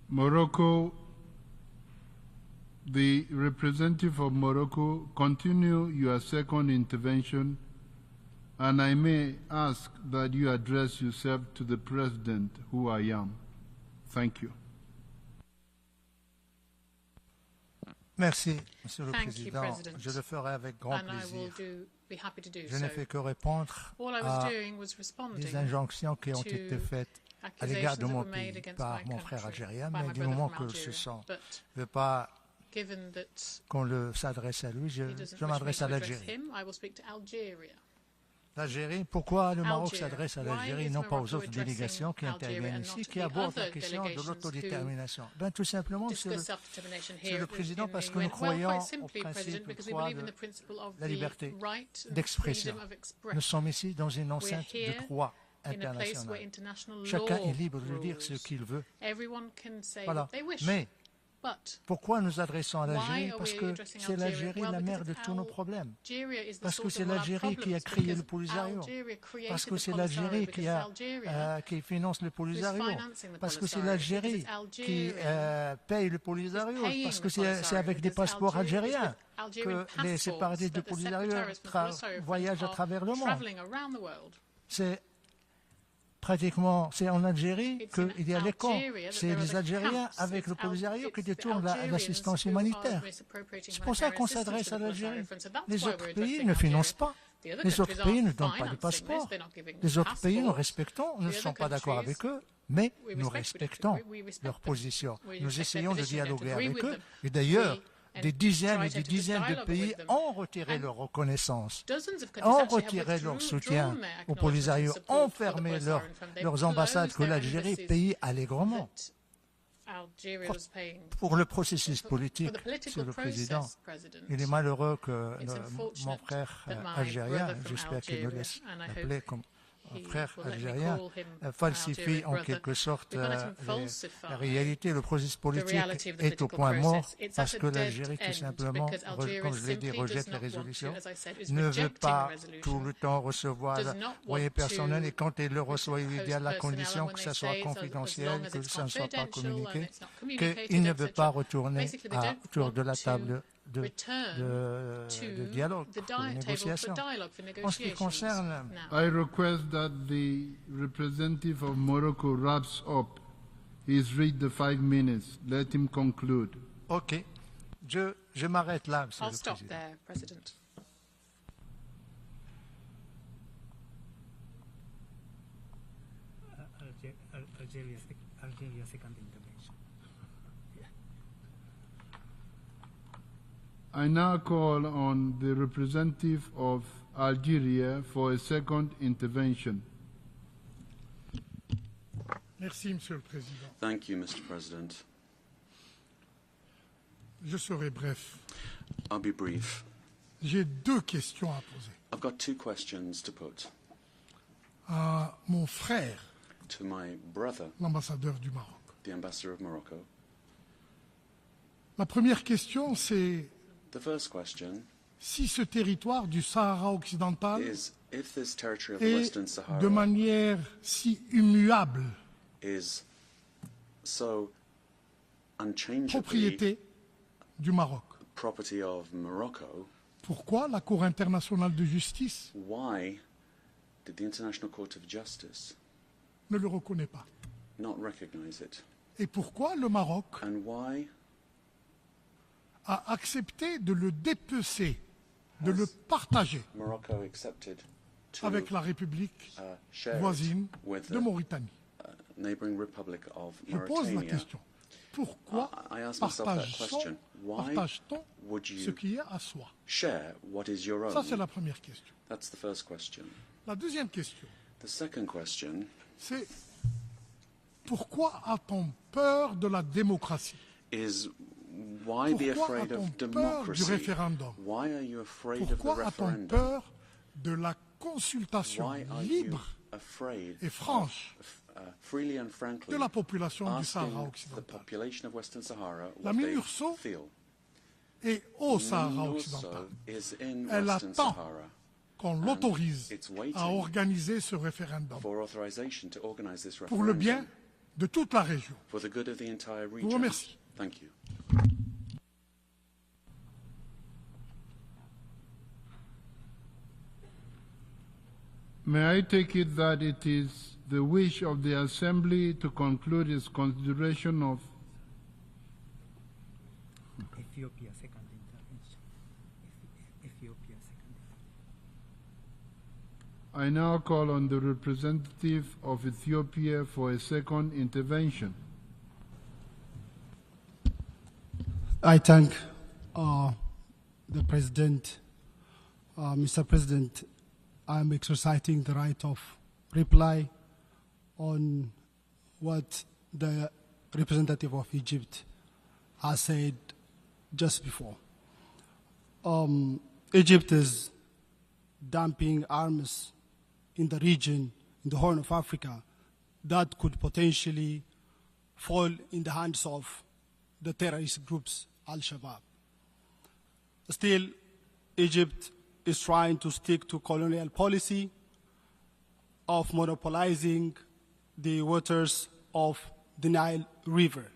Morocco, the representative of Morocco, continue your second intervention, and I may ask that you address yourself to the President, who I am. Thank you. Merci, Monsieur le Président. Je le ferai avec grand plaisir. Je n'ai fait que répondre à des injonctions qui ont été faites à l'égard de mon pays par mon frère algérien, mais du moment que ce sont, je ne veux pas qu'on s'adresse à lui, je m'adresse à l'Algérie. L'Algérie, pourquoi le Maroc s'adresse à l'Algérie, non pas aux autres délégations qui interviennent ici, qui abordent la question de l'autodétermination? Tout simplement, Monsieur le Président, parce que nous croyons au principe de la liberté d'expression. Nous sommes ici dans une enceinte de droit international. Chacun est libre de dire ce qu'il veut. Voilà. Mais pourquoi nous adressons à l'Algérie? Parce que c'est l'Algérie la mère de tous nos problèmes. Parce que c'est l'Algérie qui a créé le Polisario. Parce que c'est l'Algérie qui finance le Polisario. Parce que c'est l'Algérie qui paye le Polisario. Parce que c'est avec des passeports algériens que les séparatistes du Polisario voyagent à travers le monde. C'est pratiquement, c'est en Algérie qu'il y a les camps. C'est les Algériens avec le Polisario qui détournent l'assistance humanitaire. C'est pour ça qu'on s'adresse à l'Algérie. Les autres pays ne financent pas. Les autres pays ne donnent pas de passeport. Les autres pays, nous respectons, nous ne sommes pas d'accord avec eux, mais nous respectons leur position. Nous essayons de dialoguer avec eux. Et d'ailleurs, des dizaines et des dizaines de pays ont retiré leur reconnaissance, ont retiré leur soutien au Polisario, ont fermé leurs ambassades que l'Algérie payait allègrement. Pour le processus politique, Monsieur le Président, il est malheureux que mon frère algérien, j'espère qu'il me laisse l'appeler comme frère algérien, falsifie en quelque sorte la réalité. Le processus politique est au point mort parce que l'Algérie, tout simplement, comme je l'ai dit, rejette les résolutions, ne veut pas tout le temps recevoir le moyen personnel et quand il le reçoit, il y a la condition que ça soit confidentiel, que ça ne soit pas communiqué, qu'il ne veut pas retourner autour de la table de dialogue, de négociation. En ce qui concerne... I request that the representative of Morocco wraps up. He's read the 5 minutes. Let him conclude. OK. Je m'arrête là, Monsieur le Président. Algeria second intervention. I now call on the representative of Algeria for a second intervention. Merci, Monsieur le Président. Thank you, Mr. President. Je serai bref. I'll be brief. J'ai 2 questions à poser. I've got 2 questions to put. à mon frère, to my brother, l'ambassadeur du Maroc. the ambassador of Morocco. La première question, c'est The first question si ce territoire du Sahara occidental is if this territory of the est Western Sahara de manière si immuable is so unchangeably propriété du Maroc. property of Morocco, Pourquoi la Cour internationale de justice why did the International Court of Justice ne le reconnaît pas? not recognize it? Et pourquoi le Maroc And why a accepté de le dépecer, de le partager Morocco accepted to avec la République share voisine it with de the Mauritanie? neighboring republic of Je pose la Mauritania? question. Pourquoi I ask myself that question. Why partage-t-on would ce you qui est à soi? share what is your Ça, c'est own? la première question. That's the first question. La deuxième question, The second question c'est pourquoi a-t-on peur de la démocratie? is why be Pourquoi afraid a-t-on of peur du democracy? référendum? Why are you afraid of the Pourquoi a-t-on referendum? peur de la consultation Why are you libre afraid et franche freely and frankly de la population du asking Sahara the occidental? population of Western Sahara La what they MINURSO feel? est au Sahara MINURSO occidental. is in Elle Western attend Sahara qu'on and l'autorise it's waiting à organiser ce référendum for authorization to organize this pour le referendum bien de toute la région. for the good of the entire Je vous region. remercie. Thank you. May I take it that it is the wish of the Assembly to conclude its consideration of Ethiopia, second intervention. Ethiopia, second intervention. I now call on the representative of Ethiopia for a second intervention. I thank the President. Mr. President, I am exercising the right of reply on what the representative of Egypt has said just before. Egypt is dumping arms in the region, in the Horn of Africa, that could potentially fall in the hands of the terrorist groups, Al-Shabaab. Still, Egypt is trying to stick to colonial policy of monopolizing the waters of the Nile River.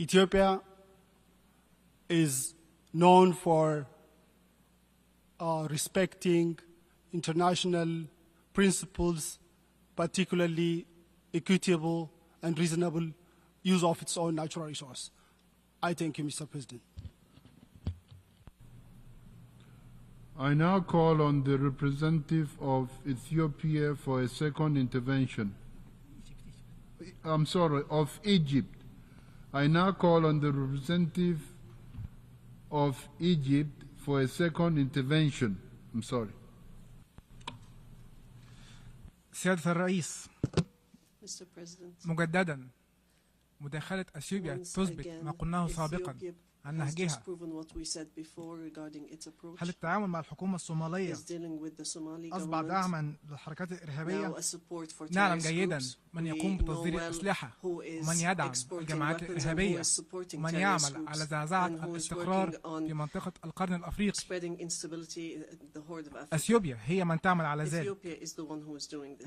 Ethiopia is known for respecting international principles, particularly equitable and reasonable use of its own natural resource. I thank you, Mr. President. I now call on the representative of Ethiopia for a second intervention. I'm sorry, of Egypt. I now call on the representative of Egypt for a second intervention. I'm sorry. سيادة الرئيس، Mr. President, مجددا مداخلة أثيوبيا تثبت ما قلناه سابقا عن نهجها. هل التعامل مع الحكومة الصومالية أصبح دعما للحركات الإرهابية؟ نعلم جيدا من يقوم بتصدير الأسلحة ومن يدعم الجماعات الإرهابية ومن يعمل على زعزعة الاستقرار في منطقة القرن الأفريقي. أثيوبيا هي من تعمل على ذلك.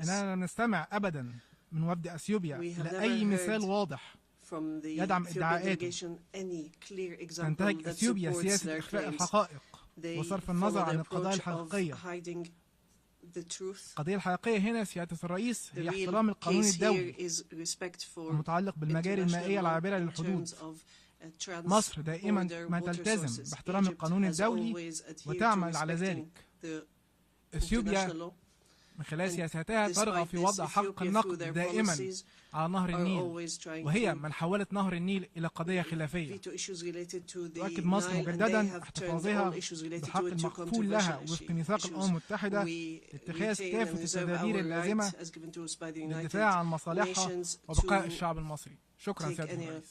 أننا لم نستمع أبدا من وفد أثيوبيا لأي مثال واضح يدعم ادعاءاته. تنتهج أثيوبيا سياسة إخفاء الحقائق وصرف النظر عن القضايا الحقيقية. القضية الحقيقية هنا سيادة الرئيس هي احترام القانون الدولي المتعلق بالمجاري المائية العابرة للحدود. مصر دائما ما تلتزم باحترام القانون الدولي وتعمل على ذلك. أثيوبيا من خلال سياساتها ترغب في وضع حق النقد دائما على نهر النيل، وهي من حولت نهر النيل إلى قضية خلافية. تؤكد مصر مجددا احتفاظها بحق المقفول لها وفق ميثاق الأمم المتحدة لاتخاذ كافة التدابير اللازمة للدفاع عن مصالحها وبقاء الشعب المصري. شكرا سيادة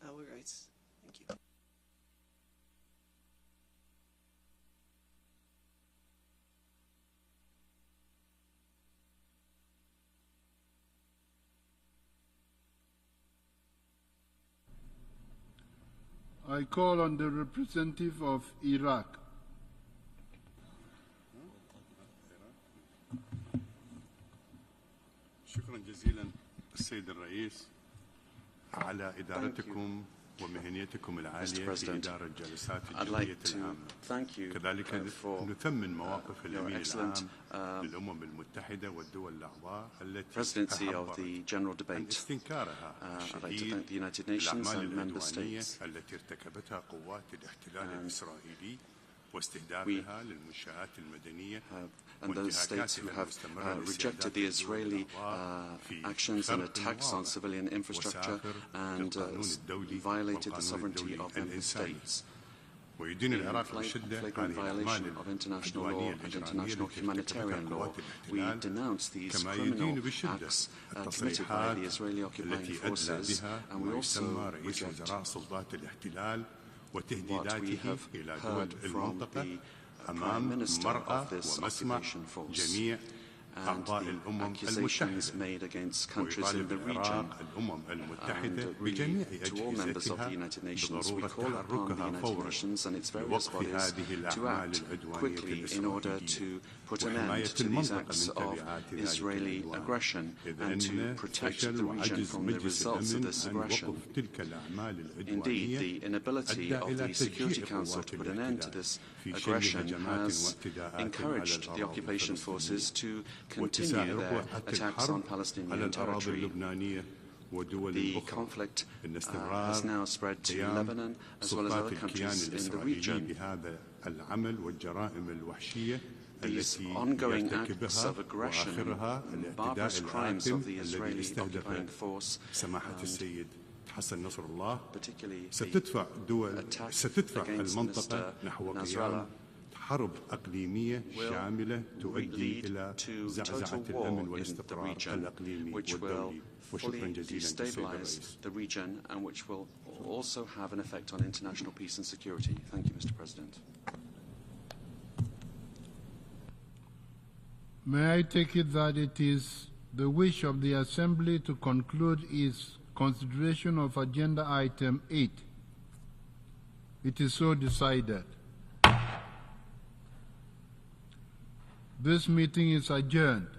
الرئيس. I call on the representative of Iraq. شكرا جزيلا السيد الرئيس على إدارتكم ومهنيتكم العالية في إدارة الجلسات الجوية العامة. كذلك نثمن مواقف الأمين العام للأمم المتحدة والدول الأعضاء التي أعبرت عن استنكارها الشديد للأعمال العدوانية التي ارتكبتها قوات الاحتلال الإسرائيلي واستهدافها للمنشآت المدنية and those states who have rejected the Israeli actions and attacks on civilian infrastructure and violated the sovereignty of member states. In flagrant violation of international law and international humanitarian law, we denounce these criminal acts committed by the Israeli occupying forces, and we also reject what we have heard from the Prime Minister of this occupation force and the accusations made against countries in the region. And to all members of the United Nations, we call upon the United Nations and its various bodies to act quickly in order to put an end to these acts of Israeli aggression and to protect the region from the results of this aggression. Indeed, the inability of the Security Council to put an end to this aggression has encouraged the occupation forces to continue their attacks on Palestinian territory. The conflict has now spread to Lebanon as well as other countries in the region. These ongoing acts of aggression and barbarous crimes of the Israeli occupying force, particularly the attack against Mr. Nasrallah, حرب إقليمية شاملة تؤدي إلى زعزعة الأمن والاستقرار الإقليمي والدولي. وشكرا جزيلا destabilize the region and which will also have an effect on international peace and security. Thank you, Mr. President. May I take it that it is the wish of the Assembly to conclude its consideration of Agenda Item 8? It is so decided. This meeting is adjourned.